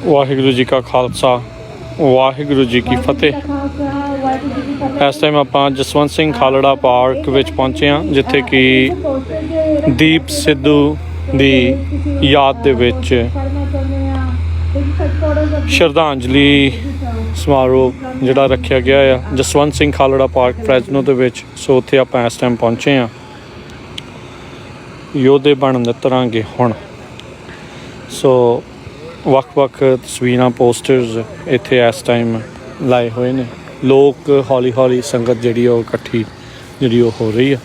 वाहिगुरू जी का खालसा वाहिगुरू जी की फतेह। इस टाइम आप जसवंत सिंह खालड़ा पार्क विच पहुंचे हाँ, जिथे कि दीप सिद्धू दी याद दे विच श्रद्धांजलि समारोह जिहड़ा रखा गया है जसवंत सिंह खालड़ा पार्क फ्रैजनो दे विच। सो उत्थे आपां इस टाइम पहुंचे हाँ, योधे बन नितरांगे हुण। सो ਵੱਖ-ਵੱਖ तस्वीरां पोस्टर्स इत्थे इस टाइम लाए हुए ने। लोग हौली हौली संगत जिहड़ी इकट्ठी जिहड़ी हो रही है।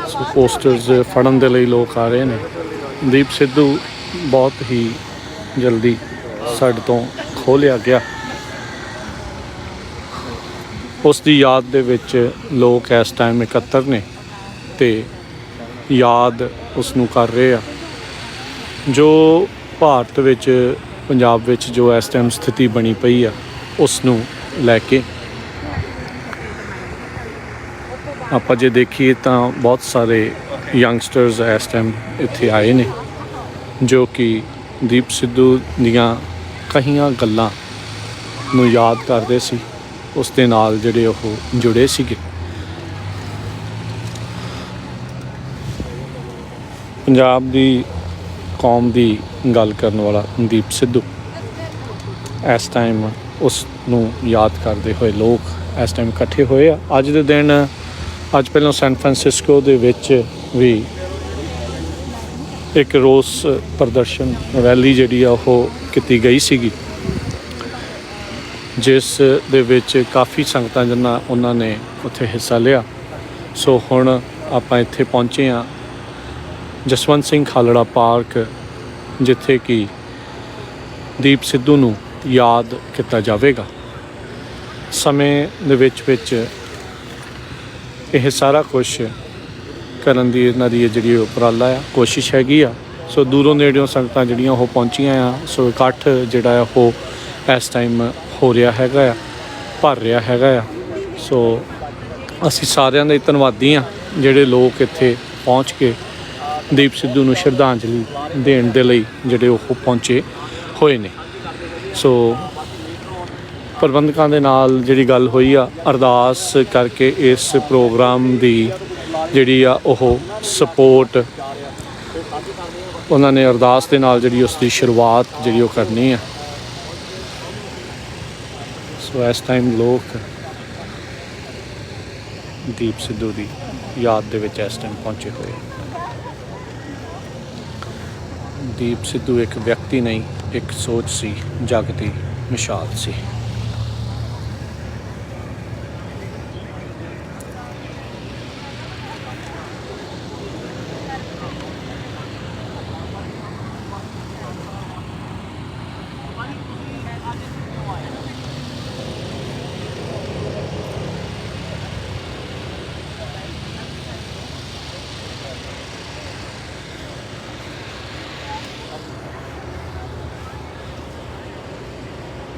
सो पोस्टर्स फड़न दे लई लोग आ रहे हैं। दीप सिद्धू बहुत ही जल्दी साडे तो खो लिया गया। उस दी याद दे विच लोग इस टाइम इकत्तर ने ते याद उसनूं कर रहे आ। जो ਭਾਰਤ ਵਿੱਚ ਪੰਜਾਬ ਵਿੱਚ ਜੋ ਇਸ ਟਾਈਮ ਸਥਿਤੀ ਬਣੀ ਪਈ ਆ ਉਸ ਨੂੰ ਲੈ ਕੇ ਆਪਾਂ ਜੇ ਦੇਖੀਏ ਤਾਂ ਬਹੁਤ ਸਾਰੇ ਯੰਗਸਟਰਸ ਇਸ ਟਾਈਮ ਇੱਥੇ ਆਏ ਨੇ ਜੋ ਕਿ ਦੀਪ ਸਿੱਧੂ ਦੀਆਂ ਕਈਆਂ ਗੱਲਾਂ ਨੂੰ ਯਾਦ ਕਰਦੇ ਸੀ, ਉਸ ਦੇ ਨਾਲ ਜਿਹੜੇ ਉਹ ਜੁੜੇ ਸੀਗੇ। ਪੰਜਾਬ ਦੀ कौम की गल करने वाला दीप सिद्धू इस टाइम उसनूं याद करते हुए लोग इस टाइम इकट्ठे होए। अज दे दिन अज पहलों सैन फ्रांसिस्को दे विच भी एक रोस प्रदर्शन रैली जिहड़ी आ कीती गई सीगी, जिस दे विच काफ़ी संगतां जिन्हां उन्हां ने उत्थे हिस्सा लिया। सो हुण आपां इत्थे पहुंचे हाँ जसवंत सिंह खालड़ा पार्क, जिथे कि दीप सिद्धू नूं याद किया जाएगा। समय दे विच यह सारा कुछ करन दी इन्हां दी जिहड़ी उपराला आ कोशिश हैगी आ। सो दूरों नेड़ियों संगतां जिहड़ियां ओह पहुंचियां आ। सो इकट्ठ जिहड़ा ओह इस टाइम हो रहा हैगा आ, भर रहा हैगा आ। सो असीं सारिआं दे धन्नवादी आ जिहड़े लोग इत्थे पहुंच के दीप सिद्धू नूं श्रद्धांजलि देण दे लई जिहड़े ओह पहुंचे होए ने। सो प्रबंधकां दे नाल जिहड़ी गल होई आ, अरदास करके इस प्रोग्राम दी जिहड़ी आ ओह सपोर्ट उन्हां ने अरदास दे नाल जिहड़ी उसदी शुरुआत जिहड़ी ओह करनी है। सो इस टाइम लोग दीप सिद्धू दी याद दे विच इस टाइम पहुंचे हुए। दीप सिद्धू एक व्यक्ति नहीं, एक सोच सी, जागती मिसाल सी।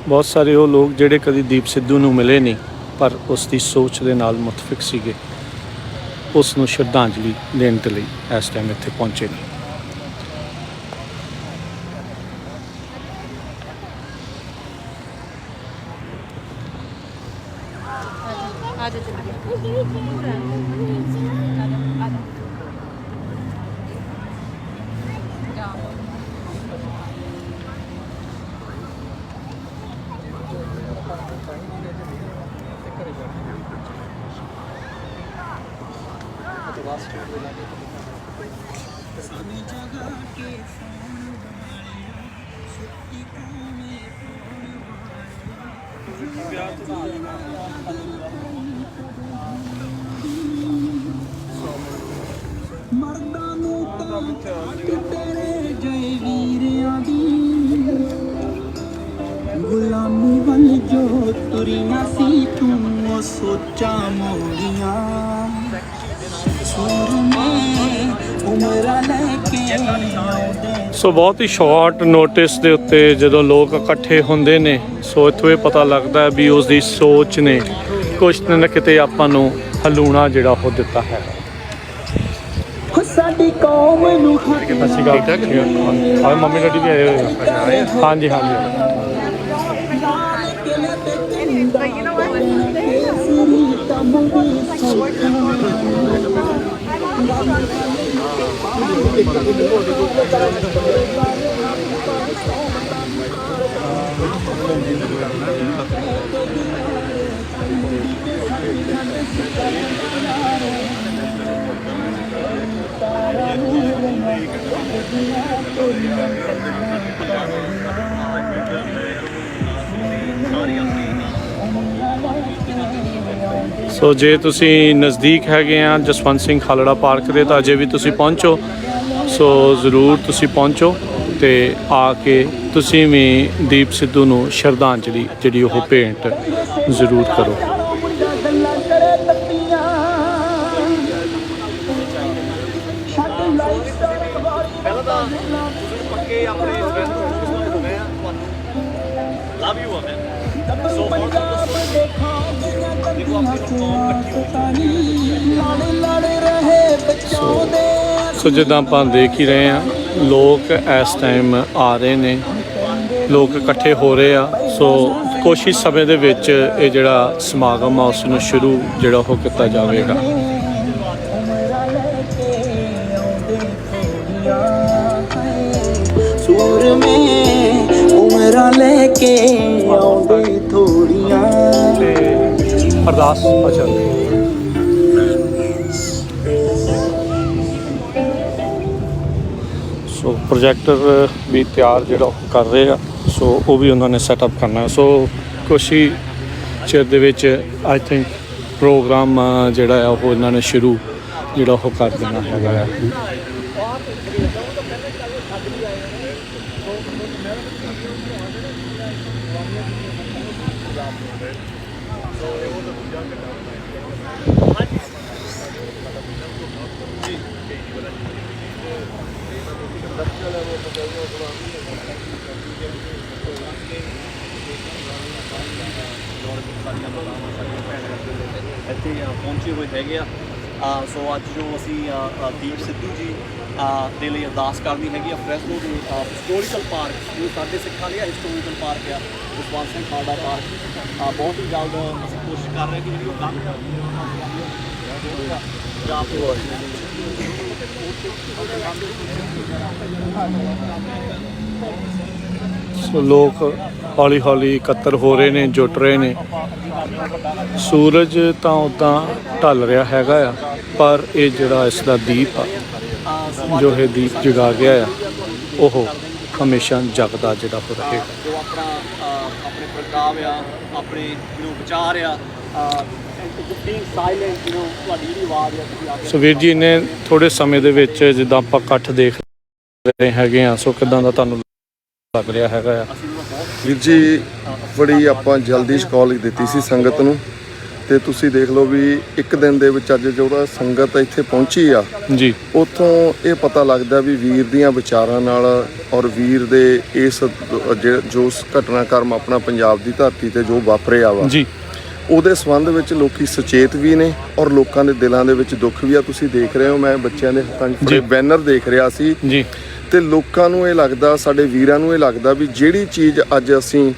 बहुत सारे वो लोग जिहड़े कभी दीप सिद्धू नूं मिले नहीं पर उसकी सोच के नाल मुतफिक सीगे, उसनूं श्रद्धांजलि देण दे लई इस टाइम इत्थे पहुंचे ने। गुलामी वल जो तुरी ना सी तुम वो सोचा मोड़िया सो बहुत ही शॉर्ट नोटिस के उत्ते जो लोग इकट्ठे होंदे ने, सो इत्थों ये पता लगता है भी उसकी सोच ने कुछ न किते आपां नूं हलूणा जिहड़ा हो दिता है। ਸਾਡੀ ਕੌਮ ਨੂੰ ਹੱਕ ਅਸੀਂ ਗੱਲ ਠੀਕ ਹਾਂ ਮੰਮੀ ਡੈਡੀ ਵੀ ਆਏ ਹੋਏ ਹਾਂਜੀ ਹਾਂਜੀ ਸੋ ਜੇ ਤੁਸੀਂ ਨਜ਼ਦੀਕ ਹੈਗੇ ਆ ਜਸਵੰਤ ਸਿੰਘ ਖਾਲੜਾ ਪਾਰਕ ਦੇ ਤਾਂ ਅਜੇ ਵੀ ਤੁਸੀਂ ਪਹੁੰਚੋ ਸੋ ਜ਼ਰੂਰ ਤੁਸੀਂ ਪਹੁੰਚੋ ਤੇ ਆ ਕੇ ਤੁਸੀਂ ਵੀ ਦੀਪ ਸਿੱਧੂ ਨੂੰ ਸ਼ਰਧਾਂਜਲੀ ਜਿਹੜੀ ਉਹ ਭੇਂਟ ਜ਼ਰੂਰ ਕਰੋ। ਸੋ ਜਿੱਦਾਂ ਆਪਾਂ ਦੇਖ ਹੀ ਰਹੇ ਹਾਂ ਲੋਕ ਇਸ ਟਾਈਮ ਆ ਰਹੇ ਨੇ ਲੋਕ ਇਕੱਠੇ ਹੋ ਰਹੇ ਆ ਸੋ ਕੁਛ ਹੀ ਸਮੇਂ ਦੇ ਵਿੱਚ ਇਹ ਜਿਹੜਾ ਸਮਾਗਮ ਆ ਉਸ ਨੂੰ ਸ਼ੁਰੂ ਜਿਹੜਾ ਉਹ ਕੀਤਾ ਜਾਵੇਗਾ। ਉਮਰਾਂ ਲੈ ਕੇ ਆਉਂਦੇ ਥੋੜੀਆਂ ਤੇ ਅਰਦਾਸ ਅੱਛਾ ਸੋ ਪ੍ਰੋਜੈਕਟਰ ਵੀ ਤਿਆਰ ਜਿਹੜਾ ਉਹ ਕਰ ਰਹੇ ਆ ਸੋ ਉਹ ਵੀ ਉਹਨਾਂ ਨੇ ਸੈਟਅਪ ਕਰਨਾ ਸੋ ਕੁਛ ਹੀ ਚਿਰ ਦੇ ਵਿੱਚ ਆਈ ਥਿੰਕ ਪ੍ਰੋਗਰਾਮ ਜਿਹੜਾ ਆ ਉਹ ਇਹਨਾਂ ਨੇ ਸ਼ੁਰੂ ਜਿਹੜਾ ਉਹ ਕਰ ਦੇਣਾ ਹੈਗਾ ਆ। ਇੱਥੇ ਪਹੁੰਚੇ ਹੋਏ ਹੈਗੇ ਆ ਸੋ ਅੱਜ ਜੋ ਅਸੀਂ ਦੀਪ ਸਿੱਧੂ ਜੀ ਦੇ ਲਈ ਅਰਦਾਸ ਕਰਨੀ ਹੈਗੀ ਆ ਫਰੈਸਕੋ ਦੇ ਹਿਸਟੋਰੀਕਲ ਪਾਰਕ ਜੋ ਸਾਡੇ ਸਿੱਖਾਂ ਲਈ ਹਿਸਟੋਰੀਕਲ ਪਾਰਕ ਆ ਜਸਵੰਤ ਸਿੰਘ ਖਾਲੜਾ ਪਾਰਕ ਬਹੁਤ ਹੀ ਜਲਦ ਅਸੀਂ ਕੋਸ਼ਿਸ਼ ਕਰ ਰਹੇ ਕਿ ਜਿਹੜੀ ਉਹ ਕੰਮ ਜਾਂ ਸੋ ਲੋਕ ਹੌਲੀ ਹੌਲੀ ਇਕੱਤਰ ਹੋ ਰਹੇ ਨੇ ਜੁਟ ਰਹੇ ਨੇ ਸੂਰਜ ਤਾਂ ਉੱਦਾਂ ਢਲ ਰਿਹਾ ਹੈਗਾ ਆ ਪਰ ਇਹ ਜਿਹੜਾ ਇਸ ਦਾ ਦੀਪ ਆ ਜੋ ਇਹ ਦੀਪ ਜਗਾ ਗਿਆ ਆ ਉਹ ਹਮੇਸ਼ਾ ਜਗਦਾ ਜਿਹੜਾ ਹੋ ਰਹੇਗਾ। ਜੋ ਆਪਣਾ ਆਪਣੇ ਪ੍ਰਗਟਾਵ ਆ ਆਪਣੇ ਵਿਚਾਰ ਆ ਤੁਹਾਡੀ ਜਿਹੜੀ ਆਵਾਜ਼ ਆ ਸੋ ਵੀਰ ਜੀ ਨੇ ਥੋੜੇ ਸਮੇਂ ਦੇ ਵਿੱਚ ਜਿੱਦਾਂ ਆਪਾਂ ਇਕੱਠ ਦੇਖ ਰਹੇ ਹੈਗੇ ਆ ਸੋ ਕਿੱਦਾਂ ਦਾ ਤੁਹਾਨੂੰ ਲੱਗ ਰਿਹਾ ਹੈਗਾ ਆ? ਵੀਰ ਜੀ ਬੜੀ ਆਪਾਂ ਜਲਦੀ ਕਾਲ ਦਿੱਤੀ ਸੀ ਸੰਗਤ ਨੂੰ ਤੇ ਤੁਸੀਂ ਦੇਖ ਲਓ ਵੀ ਇੱਕ ਦਿਨ ਦੇ ਵਿੱਚ ਅੱਜ ਜਿਹੜਾ ਸੰਗਤ ਇੱਥੇ ਪਹੁੰਚੀ ਆ ਜੀ ਉੱਥੋਂ ਇਹ ਪਤਾ ਲੱਗਦਾ ਵੀ ਵੀਰ ਦੀਆਂ ਵਿਚਾਰਾਂ ਨਾਲ ਔਰ ਵੀਰ ਦੇ ਇਸ ਜੋ ਘਟਨਾਕ੍ਰਮ ਆਪਣਾ ਪੰਜਾਬ ਦੀ ਧਰਤੀ ਤੇ ਜੋ ਵਾਪਰਿਆ ਵਾ ਜੀ ਉਹਦੇ ਸੰਬੰਧ ਵਿੱਚ ਲੋਕੀ ਸੁਚੇਤ ਵੀ ਨੇ ਔਰ ਲੋਕਾਂ ਦੇ ਦਿਲਾਂ ਦੇ ਵਿੱਚ ਦੁੱਖ ਵੀ ਆ। ਤੁਸੀਂ ਦੇਖ ਰਹੇ ਹੋ ਮੈਂ ਬੱਚਿਆਂ ਦੇ ਹੱਥਾਂ 'ਚ ਫੜੇ ਬੈਨਰ ਦੇਖ ਰਿਹਾ ਸੀ ਜੀ ਤੇ ਲੋਕਾਂ ਨੂੰ ਇਹ ਲੱਗਦਾ ਸਾਡੇ ਵੀਰਾਂ ਨੂੰ ਇਹ ਲੱਗਦਾ ਵੀ ਜਿਹੜੀ ਚੀਜ਼ ਅੱਜ ਅਸੀਂ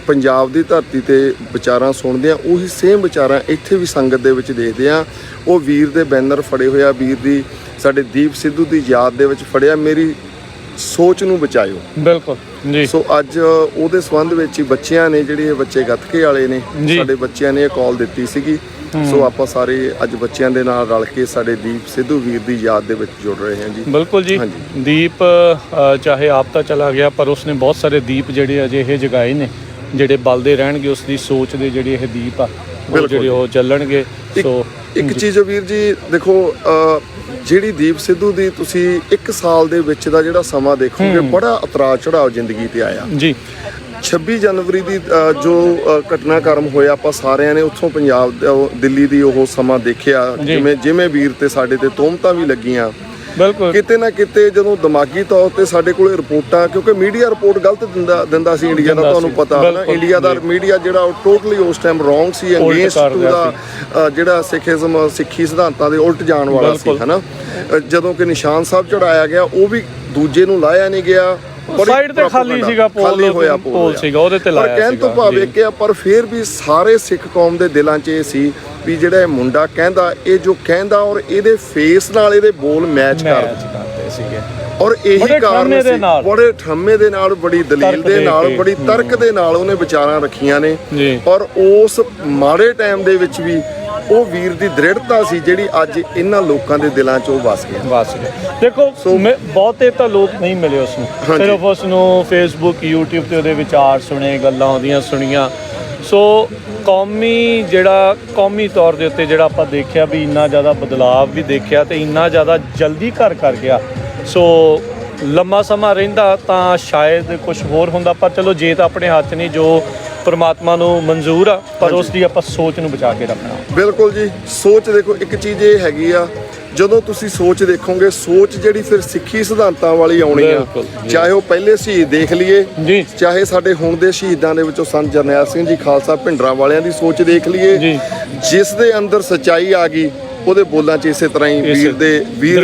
ਪੰਜਾਬ ਦੀ ਧਰਤੀ ਤੇ ਵਿਚਾਰਾਂ ਸੁਣਦੇ ਆ ਉਹੀ ਸੇਮ ਵਿਚਾਰਾਂ ਇੱਥੇ ਵੀ ਸੰਗਤ ਦੇ ਵਿੱਚ ਦੇਖਦੇ ਆ। ਉਹ ਵੀਰ ਦੇ ਬੈਨਰ ਫੜੇ ਹੋਇਆ ਵੀਰ ਦੀ ਸਾਡੇ ਦੀਪ ਸਿੱਧੂ ਦੀ ਯਾਦ ਦੇ ਵਿੱਚ ਫੜਿਆ ਮੇਰੀ ਸੋਚ ਨੂੰ ਬਚਾਇਓ। ਬਿਲਕੁਲ ਜੀ ਸੋ ਅੱਜ ਉਹਦੇ ਸੰਬੰਧ ਵਿੱਚ ਹੀ ਬੱਚਿਆਂ ਨੇ ਜਿਹੜੇ ਇਹ ਬੱਚੇ ਗੱਤਕੇ ਵਾਲੇ ਨੇ ਸਾਡੇ ਬੱਚਿਆਂ ਨੇ ਇਹ ਕਾਲ ਦਿੱਤੀ ਸੀਗੀ ਸੋ ਆਪਾਂ ਸਾਰੇ ਅੱਜ ਬੱਚਿਆਂ ਦੇ ਨਾਲ ਰਲ ਕੇ ਸਾਡੇ ਦੀਪ ਸਿੱਧੂ ਵੀਰ ਦੀ ਯਾਦ ਦੇ ਵਿੱਚ ਜੁੜ ਰਹੇ ਹਾਂ ਜੀ। ਬਿਲਕੁਲ ਜੀ ਦੀਪ ਚਾਹੇ ਆਪ ਤਾਂ ਚਲਾ ਗਿਆ ਪਰ ਉਸਨੇ ਬਹੁਤ ਸਾਰੇ ਦੀਪ ਜਿਹੜੇ ਅਜੇ ਇਹ ਜਗਾਏ ਨੇ ਜਿਹੜੇ ਬਲਦੇ ਰਹਿਣਗੇ ਉਸ ਦੀ ਸੋਚ ਦੇ ਜਿਹੜੇ ਇਹ ਦੀਪ ਆ ਉਹ ਜਿਹੜੇ ਉਹ ਚੱਲਣਗੇ। ਸੋ ਇੱਕ ਚੀਜ਼ ਵੀਰ ਜੀ ਦੇਖੋ ਜਿਹੜੀ ਦੀਪ ਸਿੱਧੂ ਦੀ ਤੁਸੀਂ 1 ਸਾਲ ਦੇ ਵਿੱਚ ਦਾ ਜਿਹੜਾ ਸਮਾਂ ਦੇਖੋਗੇ ਬੜਾ ਉਤਰਾਅ ਚੜਾਅ ਜ਼ਿੰਦਗੀ ਤੇ ਆਇਆ ਜੀ। 26 ਜਨਵਰੀ ਦੀ ਜੋ ਘਟਨਾਕ੍ਰਮ ਹੋਇਆ ਆਪਾਂ ਸਾਰਿਆਂ ਨੇ ਉੱਥੋਂ ਪੰਜਾਬ ਦਿੱਲੀ ਦੀ ਉਹ ਸਮਾਂ ਦੇਖਿਆ ਜਿਵੇਂ ਵੀਰ ਤੇ ਸਾਡੇ ਤੇ ਤੋਹਮਤਾਂ ਵੀ ਲੱਗੀਆਂ ਬਿਲਕੁਲ। ਕਿਤੇ ਨਾ ਕਿਤੇ ਜਦੋਂ ਦਿਮਾਗੀ ਤੌਰ ਤੇ ਸਾਡੇ ਕੋਲੇ ਰਿਪੋਰਟਾਂ, ਕਿਉਂਕਿ ਮੀਡੀਆ ਰਿਪੋਰਟ ਗਲਤ ਦਿੰਦਾ ਸੀ ਇੰਡੀਆ ਦਾ, ਤੁਹਾਨੂੰ ਪਤਾ ਹੈ ਨਾ, ਬਿਲਕੁਲ, ਇੰਡੀਆ ਦਾ ਮੀਡੀਆ ਜਿਹੜਾ ਉਹ ਟੋਟਲੀ ਉਸ ਟਾਈਮ ਰੋਂਗ ਸੀ, ਅਗੇਂਸਟ ਕਰ ਟੂ ਰਿਹਾ ਦਾ ਜਿਹੜਾ ਸਿੱਖੀ ਸਿਧਾਂਤਾਂ ਦੇ ਉਲਟ ਜਾਣ ਵਾਲਾ ਸੀ, ਬਿਲਕੁਲ। ਹਨਾ। ਜਦੋਂ ਕਿ ਨਿਸ਼ਾਨ ਸਾਹਿਬ ਚੜਾਇਆ ਗਿਆ, ਉਹ ਵੀ ਦੂਜੇ ਨੂੰ ਲਾਇਆ ਨਹੀਂ ਗਿਆ, ਸਾਈਡ ਤੇ ਖਾਲੀ ਸੀਗਾ, ਖਾਲੀ ਹੋਇਆ ਪੋਲ ਸੀਗਾ, ਉਹਦੇ ਤੇ ਲਾਇਆ ਸੀਗਾ। ਕਹਿਣ ਤੋਂ ਭਾਵ ਇਹ ਕਿ ਪਰ ਫਿਰ ਵੀ ਸਾਰੇ ਸਿੱਖ ਕੌਮ ਦੇ ਦਿਲਾਂ 'ਚ ਇਹ ਸੀ ਵੀ ਜਿਹੜਾ ਇਹ ਮੁੰਡਾ ਕਹਿੰਦਾ, ਇਹ ਜੋ ਕਹਿੰਦਾ ਔਰ ਇਹਦੇ ਫੇਸ ਨਾਲ ਇਹਦੇ ਬੋਲ ਮੈਚ ਕਰਦੇ ਸੀਗੇ, ਔਰ ਇਹੀ ਬੜੇ ਕਾਰਨ ਠਰਮੇ ਦੇ ਸੀ, ਨਾਲ। ਬੜੇ ਠਰਮੇ ਦੇ ਨਾਲ, ਬੜੀ ਦਲੀਲ ਦੇ ਨਾਲ, ਬੜੀ ਤਰਕ ਦੇ ਨਾਲ ਉਹਨੇ ਵਿਚਾਰਾਂ ਰੱਖੀਆਂ ਨੇ। ਜੀ। ਔਰ ਉਸ ਮਾੜੇ ਟਾਈਮ ਦੇ ਵਿੱਚ ਵੀ ਉਹ ਵੀਰ ਦੀ ਦ੍ਰਿੜਤਾ ਸੀ ਜਿਹੜੀ ਅੱਜ ਇਹਨਾਂ ਲੋਕਾਂ ਦੇ ਦਿਲਾਂ 'ਚ ਉਹ ਵਸ ਗਿਆ। ਦੇਖੋ ਬਹੁਤੇ ਤਾਂ ਲੋਕ ਨਹੀਂ ਮਿਲੇ ਉਸ ਨੂੰ, ਸਿਰਫ ਉਸ ਨੂੰ ਫੇਸਬੁੱਕ, YouTube ਤੇ ਉਹਦੇ ਵਿਚਾਰ ਸੁਣੇ, ਗੱਲਾਂ ਉਹਦੀਆਂ ਸੁਣੀਆਂ। ਸੋ ਕੌਮੀ ਤੌਰ ਦੇ ਉੱਤੇ ਜਿਹੜਾ ਆਪਾਂ ਦੇਖਿਆ ਵੀ ਇੰਨਾ ਜ਼ਿਆਦਾ ਬਦਲਾਵ ਵੀ ਦੇਖਿਆ ਤੇ ਇੰਨਾ ਜ਼ਿਆਦਾ ਜਲਦੀ ਕਰ ਗਿਆ। ਸੋ ਲੰਮਾ ਸਮਾਂ ਰਹਿੰਦਾ ਤਾਂ ਸ਼ਾਇਦ ਕੁਝ ਹੋਰ ਹੁੰਦਾ, ਪਰ ਚਲੋ ਜੇ ਤਾਂ ਆਪਣੇ ਹੱਥ ਨਹੀਂ, ਜੋ ਪਰਮਾਤਮਾ ਨੂੰ ਮਨਜ਼ੂਰ ਆ, ਪਰ ਉਸ ਦੀ ਆਪਾਂ ਸੋਚ ਨੂੰ ਬਚਾ ਕੇ ਰੱਖਣਾ। ਬਿਲਕੁਲ ਜੀ। ਸੋਚ ਦੇਖੋ, ਇੱਕ ਚੀਜ਼ ਇਹ ਹੈਗੀ ਆ, ਜਦੋਂ ਤੁਸੀਂ ਸੋਚ ਦੇਖੋਗੇ, ਸੋਚ ਜਿਹੜੀ ਫਿਰ ਸਿੱਖੀ ਸਿਧਾਂਤਾਂ ਵਾਲੀ ਆਉਣੀ ਆ, ਚਾਹੇ ਉਹ ਪਹਿਲੇ ਸ਼ਹੀਦ ਦੇਖ ਲਈਏ, ਚਾਹੇ ਸਾਡੇ ਹੁਣ ਦੇ ਸ਼ਹੀਦਾਂ ਦੇ ਵਿੱਚੋਂ ਸੰਤ ਜਰਨੈਲ ਸਿੰਘ ਜੀ ਖਾਲਸਾ ਭਿੰਡਰਾਂ ਵਾਲਿਆਂ ਦੀ ਸੋਚ ਦੇਖ ਲਈਏ, ਜਿਸ ਦੇ ਅੰਦਰ ਸੱਚਾਈ ਆ ਗਈ, ਉਹਦੇ ਬੋਲਾਂ 'ਚ ਇਸੇ ਤਰ੍ਹਾਂ ਹੀ ਵੀਰ ਦੀ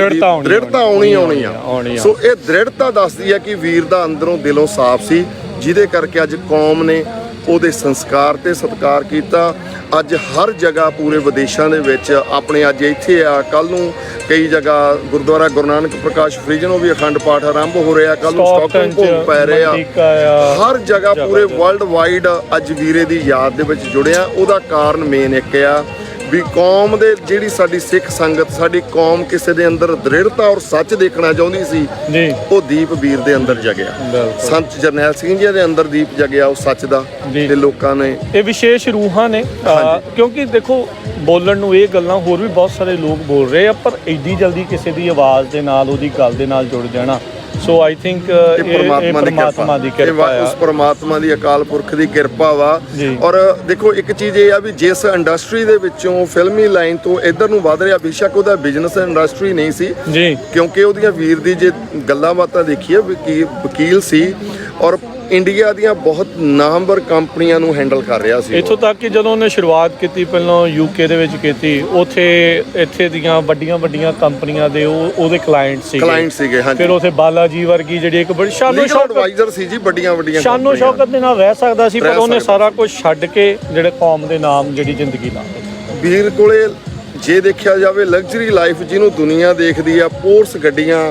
ਦ੍ਰਿੜਤਾ ਆਉਣੀ ਆ। ਸੋ ਇਹ ਦ੍ਰਿੜਤਾ ਦੱਸਦੀ ਹੈ ਕਿ ਵੀਰ ਦਾ ਅੰਦਰੋਂ ਦਿਲੋਂ ਸਾਫ਼ ਸੀ, ਜਿਹਦੇ ਕਰਕੇ ਅੱਜ ਕੌਮ ਨੇ ਉਹਦੇ ਸੰਸਕਾਰ ਤੇ ਸਤਿਕਾਰ ਕੀਤਾ। ਅੱਜ ਹਰ ਜਗ੍ਹਾ ਪੂਰੇ ਵਿਦੇਸ਼ਾਂ ਦੇ ਵਿੱਚ ਆਪਣੇ ਅੱਜ ਇੱਥੇ ਆ, ਕੱਲ ਨੂੰ ਕਈ ਜਗ੍ਹਾ ਗੁਰਦੁਆਰਾ ਗੁਰੂ ਨਾਨਕ ਪ੍ਰਕਾਸ਼ ਫਰੀਜਨੋਂ ਵੀ ਅਖੰਡ ਪਾਠ ਆਰੰਭ ਹੋ ਰਿਹਾ, ਕੱਲ ਨੂੰ ਸਟਾਕਹੋਮ ਭੋਗ ਪੈ ਰਹੇ ਆ। ਹਰ ਜਗ੍ਹਾ ਪੂਰੇ ਵਰਲਡ ਵਾਈਡ ਅੱਜ ਵੀਰੇ ਦੀ ਯਾਦ ਦੇ ਵਿੱਚ ਜੁੜਿਆ। ਉਹਦਾ ਕਾਰਨ ਮੇਨ ਇੱਕ ਆ ਵੀ ਕੌਮ ਦੇ ਜਿਹੜੀ ਸਾਡੀ ਸਿੱਖ ਸੰਗਤ, ਸਾਡੀ ਕੌਮ ਕਿਸੇ ਦੇ ਅੰਦਰ ਦ੍ਰਿੜਤਾ ਔਰ ਸੱਚ ਦੇਖਣਾ ਚਾਹੁੰਦੀ ਸੀ, ਉਹ ਦੀਪ ਵੀਰ ਦੇ ਅੰਦਰ ਜਗਿਆ। ਸੰਤ ਜਰਨੈਲ ਸਿੰਘ ਜੀ ਦੇ ਅੰਦਰ ਦੀਪ ਜਗਿਆ ਉਹ ਸੱਚ ਦਾ, ਤੇ ਲੋਕਾਂ ਨੇ ਇਹ ਵਿਸ਼ੇਸ਼ ਰੂਹਾਂ ਨੇ। ਕਿਉਂਕਿ ਦੇਖੋ, ਬੋਲਣ ਨੂੰ ਇਹ ਗੱਲਾਂ ਹੋਰ ਵੀ ਬਹੁਤ ਸਾਰੇ ਲੋਕ ਬੋਲ ਰਹੇ ਆ, ਪਰ ਐਡੀ ਜਲਦੀ ਕਿਸੇ ਦੀ ਆਵਾਜ਼ ਦੇ ਨਾਲ, ਉਹਦੀ ਗੱਲ ਦੇ ਨਾਲ ਜੁੜ ਜਾਣਾ, ਸੋ ਆਈ ਥਿੰਕ ਇਹ ਪਰਮਾਤਮਾ ਦੀ ਕਿਰਪਾ ਆ, ਉਸ ਪਰਮਾਤਮਾ ਦੀ ਅਕਾਲ ਪੁਰਖ ਦੀ ਕਿਰਪਾ ਵਾ। ਔਰ ਦੇਖੋ, ਇੱਕ ਚੀਜ਼ ਇਹ ਆ ਵੀ ਜਿਸ ਇੰਡਸਟਰੀ ਦੇ ਵਿੱਚੋਂ ਫਿਲਮੀ ਲਾਈਨ ਤੋਂ ਇੱਧਰ ਨੂੰ ਵਧ ਰਿਹਾ, ਬੇਸ਼ੱਕ ਉਹਦਾ ਬਿਜ਼ਨਸ ਇੰਡਸਟਰੀ ਨਹੀਂ ਸੀ, ਕਿਉਂਕਿ ਉਹਦੀਆਂ ਵੀਰ ਦੀ ਜੇ ਗੱਲਾਂ ਬਾਤਾਂ ਦੇਖੀਏ, ਵਕੀਲ ਸੀ ਔਰ ਇੰਡੀਆ ਦੀਆਂ ਬਹੁਤ ਨਾਮਵਰ ਕੰਪਨੀਆਂ ਨੂੰ ਹੈਂਡਲ ਕਰ ਰਿਹਾ ਸੀ। ਇੱਥੋਂ ਤੱਕ ਕਿ ਜਦੋਂ ਉਹਨੇ ਸ਼ੁਰੂਆਤ ਕੀਤੀ, ਪਹਿਲਾਂ UK ਦੇ ਵਿੱਚ ਕੀਤੀ, ਇੱਥੇ ਦੀਆਂ ਵੱਡੀਆਂ ਕੰਪਨੀਆਂ ਦੇ ਉਹਦੇ ਕਲਾਇੰਟ ਸੀਗੇ। ਫਿਰ ਉੱਥੇ ਬਾਲਾ ਜੀ ਵਰਗੀ ਜਿਹੜੀ ਇੱਕ ਬੜੀ ਸ਼ਾਨੋ ਐਡਵਾਈਜ਼ਰ ਸੀ ਜੀ, ਵੱਡੀਆਂ ਸ਼ਾਨੋ ਸ਼ੌਕਤ ਦੇ ਨਾਲ ਰਹਿ ਸਕਦਾ ਸੀ, ਪਰ ਉਹਨੇ ਸਾਰਾ ਕੁਝ ਛੱਡ ਕੇ ਜਿਹੜੇ ਕੌਮ ਦੇ ਨਾਮ ਜਿਹੜੀ ਜ਼ਿੰਦਗੀ ਲਾ ਦਿੱਤੀ। ਵੀਰ ਕੋਲੇ ਜੇ ਦੇਖਿਆ ਜਾਵੇ ਲਗਜ਼ਰੀ ਲਾਈਫ ਜਿਹਨੂੰ ਦੁਨੀਆ ਦੇਖਦੀ ਆ, ਪੋਰਸ ਗੱਡੀਆਂ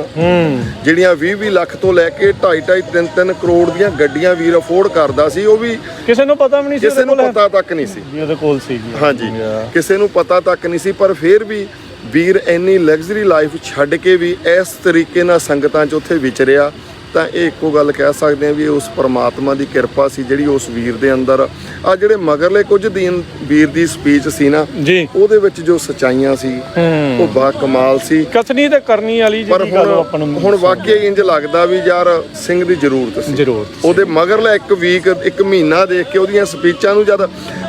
ਜਿਹੜੀਆਂ 20 ਲੱਖ ਤੋਂ ਲੈ ਕੇ 2.5 3 ਕਰੋੜ ਦੀਆਂ ਗੱਡੀਆਂ ਵੀਰ ਅਫੋਰਡ ਕਰਦਾ ਸੀ। ਉਹ ਵੀ ਕਿਸੇ ਨੂੰ ਪਤਾ ਵੀ ਨਹੀਂ ਸੀ, ਕਿਸੇ ਨੂੰ ਪਤਾ ਤੱਕ ਨਹੀਂ ਸੀ ਉਹਦੇ ਕੋਲ ਸੀ। ਹਾਂਜੀ, ਕਿਸੇ ਨੂੰ ਪਤਾ ਤੱਕ ਨਹੀਂ ਸੀ, ਪਰ ਫਿਰ ਵੀ ਵੀਰ ਇੰਨੀ ਲਗਜ਼ਰੀ ਲਾਈਫ ਛੱਡ ਕੇ ਵੀ ਇਸ ਤਰੀਕੇ ਨਾਲ ਸੰਗਤਾਂ 'ਚ ਉੱਥੇ ਵਿਚਰਿਆ। ਤਾਂ ਇਹ ਇੱਕੋ ਗੱਲ ਕਹਿ ਸਕਦੇ ਹਾਂ ਵੀ ਉਸ ਪਰਮਾਤਮਾ ਦੀ ਕਿਰਪਾ ਸੀ ਜਿਹੜੀ ਉਸ ਵੀਰ ਦੇ ਅੰਦਰ ਆ। ਜਿਹੜੇ ਮਗਰਲੇ ਕੁਝ ਦਿਨ ਵੀਰ ਦੀ ਸਪੀਚ ਸੀ ਨਾ, ਉਹਦੇ ਵਿੱਚ ਜੋ ਸੱਚਾਈਆਂ ਸੀ ਉਹ ਬਾ ਕਮਾਲ ਸੀ, ਕਥਨੀ ਤੇ ਕਰਨੀ ਵਾਲੀ। ਪਰ ਹੁਣ ਵਾਕਿਆ ਇੰਜ ਲੱਗਦਾ ਵੀ ਯਾਰ ਸਿੰਘ ਦੀ ਜ਼ਰੂਰਤ ਸੀ। ਉਹਦੇ ਮਗਰਲਾ ਇੱਕ ਮਹੀਨਾ ਦੇਖ ਕੇ ਉਹਦੀਆਂ ਸਪੀਚਾਂ ਨੂੰ ਜਦ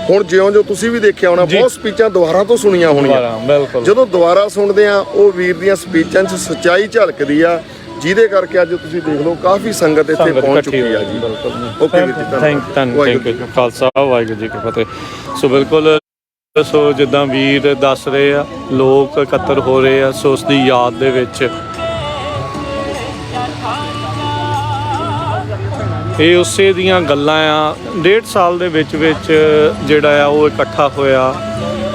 ਹੁਣ ਜਿਉਂ ਤੁਸੀਂ ਵੀ ਦੇਖਿਆ ਹੋਣਾ, ਬਹੁਤ ਸਪੀਚਾਂ ਦੁਬਾਰਾ ਤੋਂ ਸੁਣੀਆਂ ਹੋਣੀਆਂ। ਜਦੋਂ ਦੁਬਾਰਾ ਸੁਣਦੇ ਆ, ਉਹ ਵੀਰ ਦੀਆਂ ਸਪੀਚਾਂ 'ਚ ਸੱਚਾਈ ਝਲਕਦੀ ਆ, ਜਿਹਦੇ ਕਰਕੇ ਅੱਜ ਤੁਸੀਂ ਦੇਖ ਲਓ ਕਾਫੀ ਸੰਗਤ ਇੱਥੇ ਪਹੁੰਚ ਚੁੱਕੀ ਆ ਜੀ। ਓਕੇ ਵੀਰ ਜੀ, ਥੈਂਕ ਯੂ। ਖਾਲਸਾ ਵਾਹਿਗੁਰੂ ਜੀ ਕੀ ਫਤਿਹ। ਸੋ ਬਿਲਕੁਲ, ਸੋ ਜਿੱਦਾਂ ਵੀਰ ਦੱਸ ਰਹੇ ਆ, ਲੋਕ ਇਕੱਤਰ ਹੋ ਰਹੇ ਆ, ਸੋ ਉਸ ਦੀ ਯਾਦ ਦੇ ਵਿੱਚ ਇਹ ਉਸੇ ਦੀਆਂ ਗੱਲਾਂ ਆ। 1.5 ਸਾਲ ਦੇ ਵਿੱਚ ਜਿਹੜਾ ਆ ਉਹ ਇਕੱਠਾ ਹੋਇਆ,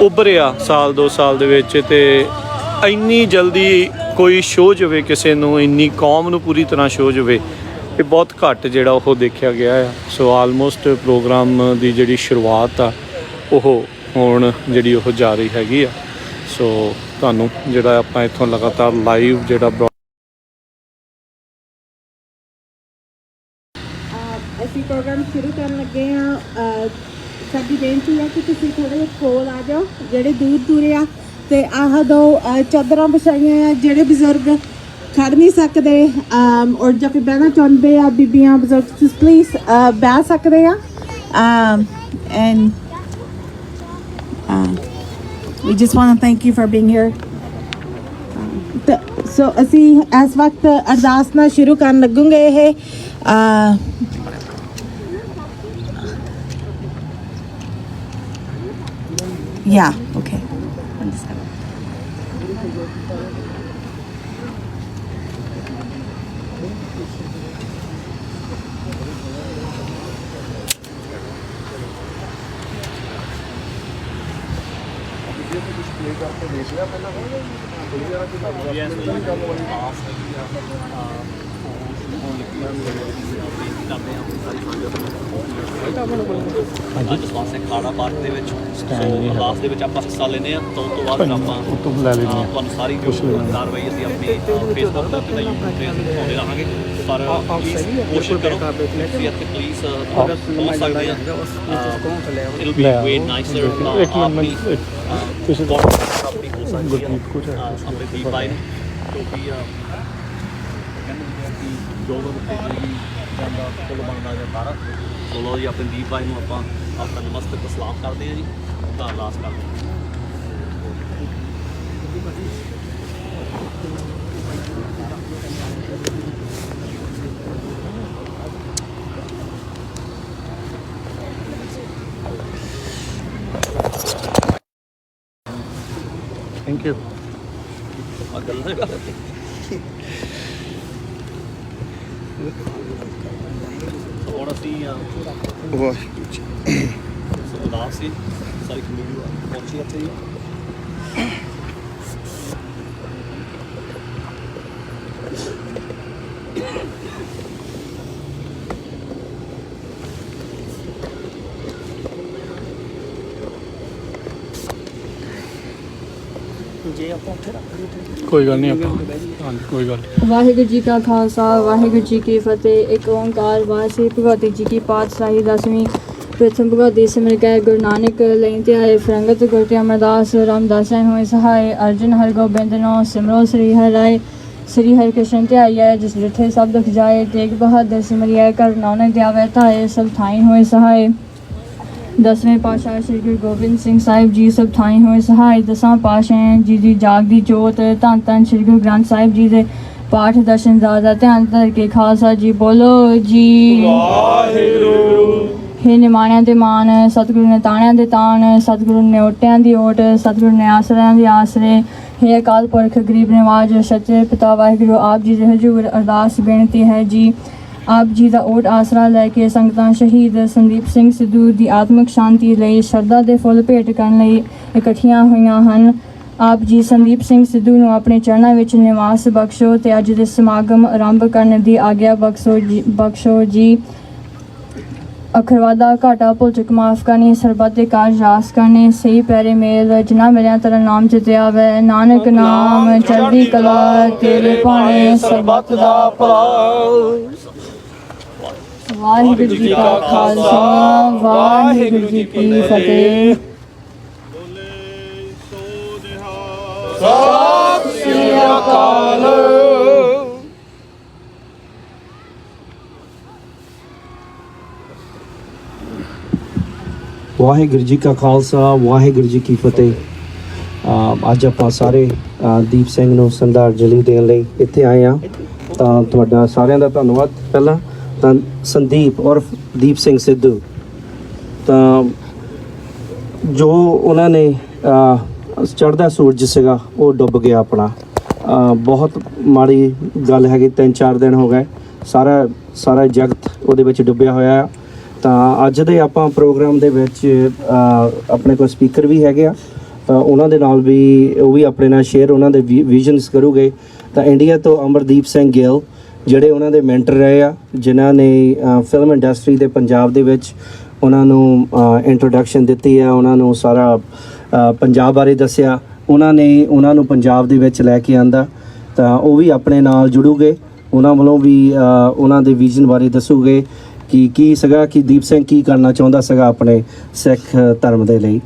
ਉੱਭਰਿਆ ਸਾਲ 2 ਸਾਲ ਦੇ ਵਿੱਚ, ਤੇ ਇੰਨੀ ਜਲਦੀ ਕੋਈ ਸ਼ੋਅ ਜਾਵੇ ਕਿਸੇ ਨੂੰ, ਇੰਨੀ ਕੌਮ ਨੂੰ ਪੂਰੀ ਤਰ੍ਹਾਂ ਸ਼ੋਅ ਜਾਵੇ, ਇਹ ਬਹੁਤ ਘੱਟ ਜਿਹੜਾ ਉਹ ਦੇਖਿਆ ਗਿਆ ਆ। ਸੋ ਆਲਮੋਸਟ ਪ੍ਰੋਗਰਾਮ ਦੀ ਜਿਹੜੀ ਸ਼ੁਰੂਆਤ ਆ ਉਹ ਹੁਣ ਜਿਹੜੀ ਉਹ ਜਾਰੀ ਹੈਗੀ ਆ। ਸੋ ਤੁਹਾਨੂੰ ਜਿਹੜਾ ਆਪਾਂ ਇੱਥੋਂ ਲਗਾਤਾਰ ਲਾਈਵ ਜਿਹੜਾ ਅਸੀਂ ਪ੍ਰੋਗਰਾਮ ਸ਼ੁਰੂ ਕਰਨ ਲੱਗੇ ਆ। ਸਾਡੀ ਬੇਨਤੀ ਹੈ ਕਿ ਤੁਸੀਂ ਥੋੜ੍ਹੇ ਜਿਹੇ ਕੋਲ ਆ ਜਾਓ, ਜਿਹੜੇ ਦੂਰ ਆ, ਤੇ ਆਹ ਦੋ ਚਾਦਰਾਂ ਵਿਛਾਈਆਂ ਆ। ਜਿਹੜੇ ਬਜ਼ੁਰਗ ਖੜ ਨਹੀਂ ਸਕਦੇ ਔਰ ਜਾਂ ਫਿਰ ਬਹਿਣਾ ਚਾਹੁੰਦੇ ਆ, ਬੀਬੀਆਂ ਬਜ਼ੁਰਗ, ਤੁਸੀਂ ਪਲੀਜ਼ ਬਹਿ ਸਕਦੇ ਆ। And we just want to thank you for being here. ਸੋ ਅਸੀਂ ਇਸ ਵਕਤ ਅਰਦਾਸ ਨਾਲ ਸ਼ੁਰੂ ਕਰਨ ਲੱਗੂਗੇ। ਇਹ ਯਾ ਓਕੇ ਜਸਵੰਤ ਸਿੰਘ ਖਾਲੜਾ ਪਾਰਕ ਦੇ ਵਿੱਚ ਅਰਦਾਸ ਦੇ ਵਿੱਚ ਆਪਾਂ ਹਿੱਸਾ ਲੈਂਦੇ ਹਾਂ ਤਾਂ ਉਸ ਤੋਂ ਬਾਅਦ ਆਪਾਂ ਤੁਹਾਨੂੰ ਸਾਰੀ ਜੋ ਕਾਰਵਾਈ ਅਸੀਂ ਆਪਣੀ ਫੇਸਬੁੱਕ ਦੇ ਉੱਤੇ YouTube ਤੇ ਅਸੀਂ ਦਿਖਾਉਂਦੇ ਰਹਾਂਗੇ। ਪਰ ਪਲੀਜ਼ ਕੋਸ਼ਿਸ਼ ਕਰੋ ਤੁਸੀਂ ਇੱਥੇ ਪਲੀਜ਼ ਪਹੁੰਚ ਸਕਦੇ ਆ। ਇਟ ਵਿਲ ਬੀ ਵੇ ਨਾਈਸਰ ਆਪਣੀ ਹੋ ਸਕਦੀ ਹੈ ਆਪਣੇ ਦੀਪ ਬਾਈ ਨੂੰ, ਕਿਉਂਕਿ ਜੋ ਜਾਂਦਾ ਪੁੱਲ ਬਣਦਾ ਜਾਂ ਸਾਰਾ। ਚਲੋ ਜੀ ਆਪਣੇ ਦੀਪ ਬਾਈ ਨੂੰ ਆਪਾਂ ਆਪਣਾ ਨਮਸਤਕ ਸਲਾਮ ਕਰਦੇ ਹਾਂ ਜੀ, ਤਾਂ ਅਰਦਾਸ ਕਰਦੇ ਹਾਂ। Thank you. ਆ ਗੱਲਾਂ ਕਰਦੇ ਹੁਣ ਅਸੀਂ ਵਾਹਿਗੁਰੂ ਜੀ। ਸਰਦਾਰ ਸੀ ਸਾਰੀ ਕਮੇਟੀ ਪਹੁੰਚੀ ਇੱਥੇ ਜੀ। ਕੋਈ ਗੱਲ ਨਹੀਂ ਆਪਾਂ ਹਾਂਜੀ ਕੋਈ ਗੱਲ ਨਹੀਂ। ਵਾਹਿਗੁਰੂ ਜੀ ਕਾ ਖਾਲਸਾ ਵਾਹਿਗੁਰੂ ਜੀ ਕੀ ਫਤਿਹ। ਇੱਕ ਓਂਕਾਰ ਵਾਹਿਗੁਰੂ ਭਗਵਤੀ ਜੀ ਕੀ ਪਾਤਸ਼ਾਹੀ ਦਸਵੀਂ ਪ੍ਰਥਮ ਭਗਵਤੀ ਸਿਮਰ ਕੈ ਗੁਰੂ ਨਾਨਕ ਲਈ ਤੇ ਆਏ ਫਰੰਗਤ ਗੁਰ ਤੇ ਅਮਰਦਾਸ ਰਾਮਦਾਸ ਹੋਏ ਸਹਾਏ ਅਰਜਨ ਹਰਗੋਬਿੰਦ ਨੋ ਸਿਮਰੋ ਸ੍ਰੀ ਹਰਿ ਸ੍ਰੀ ਹਰਿ ਕ੍ਰਿਸ਼ਨ ਧਿਆਈਐ ਜਿਸ ਡਿਠੇ ਸਭ ਦੁਖ ਜਾਏ ਤੇਗ ਬਹਾਦਰ ਸਿਮਰਿਐ ਕਰ ਨਾਨਕ ਦਿਆਵੈ ਧਾਏ ਸਭ ਥਾਈ ਹੋਏ ਸਹਾਏ। ਦਸਵੇਂ ਪਾਤਸ਼ਾਹ ਸ੍ਰੀ ਗੁਰੂ ਗੋਬਿੰਦ ਸਿੰਘ ਸਾਹਿਬ ਜੀ ਸਭ ਥਾਈ ਹੋਏ ਸਹਾਈ। ਦਸਾਂ ਪਾਤਸ਼ਾਹਾਂ ਜੀ ਦੀ ਜਾਗਦੀ ਜੋਤ ਧੰਨ ਧੰਨ ਸ੍ਰੀ ਗੁਰੂ ਗ੍ਰੰਥ ਸਾਹਿਬ ਜੀ ਦੇ ਪਾਠ ਦਰਸ਼ਨ ਦਾ ਧਿਆਨ ਧਰ ਕੇ ਖਾਲਸਾ ਜੀ ਬੋਲੋ ਜੀ ਵਾਹਿਗੁਰੂ। ਹੇ ਨਿਮਾਣਿਆਂ ਦੇ ਮਾਣ ਸਤਿਗੁਰੂ ਨੇ ਤਾਣਿਆਂ ਦੇ ਤਾਣ ਸਤਿਗੁਰੂ ਨੇ ਓਟਿਆਂ ਦੀ ਓਟ ਸਤਿਗੁਰੂ ਨੇ ਆਸਰਿਆਂ ਦੇ ਆਸਰੇ। ਹੇ ਅਕਾਲ ਪੁਰਖ ਗਰੀਬ ਨਿਵਾਜ ਸੱਚੇ ਪਿਤਾ ਵਾਹਿਗੁਰੂ ਆਪ ਜੀ ਦੇ ਹਜ਼ੂਰ ਅਰਦਾਸ ਬੇਨਤੀ ਹੈ ਜੀ। ਆਪ ਜੀ ਦਾ ਓਟ ਆਸਰਾ ਲੈ ਕੇ ਸੰਗਤਾਂ ਸ਼ਹੀਦ ਸੰਦੀਪ ਸਿੰਘ ਸਿੱਧੂ ਦੀ ਆਤਮਿਕ ਸ਼ਾਂਤੀ ਲਈ ਸ਼ਰਧਾ ਦੇ ਫੁੱਲ ਭੇਟ ਕਰਨ ਲਈ ਇਕੱਠੀਆਂ ਹੋਈਆਂ ਹਨ। ਆਪ ਜੀ ਸੰਦੀਪ ਸਿੰਘ ਸਿੱਧੂ ਨੂੰ ਆਪਣੇ ਚਰਨਾਂ ਵਿੱਚ ਨਿਵਾਸ ਬਖਸ਼ੋ ਤੇ ਅੱਜ ਦੇ ਸਮਾਗਮ ਆਰੰਭ ਕਰਨ ਦੀ ਆਗਿਆ ਬਖਸ਼ੋ ਜੀ। ਅਖਰਵਾਦਾ ਘਾਟਾ ਭੁੱਲ ਚੁੱਕ ਮਾਫ ਕਰਨੀ ਸਰਬੱਤ ਦੇ ਕਾਰਜ ਰਾਸ ਕਰਨੇ ਸਹੀ ਪੈਰੇ ਮੇਲ ਜਿਨ੍ਹਾਂ ਮਿਲਿਆ ਤੇਰਾ ਨਾਮ ਜਿਤਿਆ ਵੈ ਨਾਨਕ ਨਾਮ ਚੜ੍ਹਦੀ ਕਲਾ ਤੇਰੇ ਭਾਣੇ ਸਰਬੱਤ ਦਾ ਭਲਾ। ਵਾਹਿਗੁਰੂ ਜੀ ਕਾ ਖਾਲਸਾ ਵਾਹਿਗੁਰੂ ਜੀ ਕੀ ਫਤਿਹ। ਸਤਿ ਸ੍ਰੀ ਅਕਾਲ। ਵਾਹਿਗੁਰੂ ਜੀ ਕਾ ਖਾਲਸਾ ਵਾਹਿਗੁਰੂ ਜੀ ਕੀ ਫਤਿਹ। ਅੱਜ ਆਪਾਂ ਸਾਰੇ ਦੀਪ ਸਿੰਘ ਨੂੰ ਸ਼ਰਧਾਂਜਲੀ ਦੇਣ ਲਈ ਇੱਥੇ ਆਏ ਹਾਂ। ਤਾਂ ਤੁਹਾਡਾ ਸਾਰਿਆਂ ਦਾ ਧੰਨਵਾਦ। ਪਹਿਲਾਂ ਤਾਂ ਸੰਦੀਪ ਔਰ ਦੀਪ ਸਿੰਘ ਸਿੱਧੂ ਤਾਂ ਜੋ ਉਹਨਾਂ ਨੇ ਚੜ੍ਹਦਾ ਸੂਰਜ ਸੀਗਾ ਉਹ ਡੁੱਬ ਗਿਆ ਆਪਣਾ। ਬਹੁਤ ਮਾੜੀ ਗੱਲ ਹੈਗੀ। 3-4 ਦਿਨ ਹੋ ਗਏ ਸਾਰਾ ਜਗਤ ਉਹਦੇ ਵਿੱਚ ਡੁੱਬਿਆ ਹੋਇਆ ਆ। ਤਾਂ ਅੱਜ ਦੇ ਆਪਾਂ ਪ੍ਰੋਗਰਾਮ ਦੇ ਵਿੱਚ ਆਪਣੇ ਕੋਲ ਸਪੀਕਰ ਵੀ ਹੈਗੇ ਆ ਤਾਂ ਉਹਨਾਂ ਦੇ ਨਾਲ ਵੀ ਉਹ ਵੀ ਆਪਣੇ ਨਾਲ ਸ਼ੇਅਰ ਉਹਨਾਂ ਦੇ ਵਿਜ਼ਨਸ ਕਰੂਗੇ। ਤਾਂ ਇੰਡੀਆ ਤੋਂ ਅਮਰਦੀਪ ਸਿੰਘ ਗਿੱਲ ਜਿਹੜੇ ਉਹਨਾਂ ਦੇ ਮੈਂਟਰ ਰਹੇ ਆ ਜਿਨ੍ਹਾਂ ਨੇ ਫਿਲਮ ਇੰਡਸਟਰੀ ਦੇ ਪੰਜਾਬ ਦੇ ਵਿੱਚ ਉਹਨਾਂ ਨੂੰ ਇੰਟਰੋਡਕਸ਼ਨ ਦਿੱਤੀ ਆ, ਉਹਨਾਂ ਨੂੰ ਸਾਰਾ ਪੰਜਾਬ ਬਾਰੇ ਦੱਸਿਆ, ਉਹਨਾਂ ਨੇ ਉਹਨਾਂ ਨੂੰ ਪੰਜਾਬ ਦੇ ਵਿੱਚ ਲੈ ਕੇ ਆਂਦਾ। ਤਾਂ ਉਹ ਵੀ ਆਪਣੇ ਨਾਲ ਜੁੜੂਗੇ, ਉਹਨਾਂ ਵੱਲੋਂ ਵੀ ਉਹਨਾਂ ਦੇ ਵਿਜ਼ਨ ਬਾਰੇ ਦੱਸੂਗੇ ਕਿ ਕੀ ਸੀਗਾ ਕਿ ਦੀਪ ਸਿੰਘ ਕੀ ਕਰਨਾ ਚਾਹੁੰਦਾ ਸੀਗਾ ਆਪਣੇ ਸਿੱਖ ਧਰਮ ਦੇ ਲਈ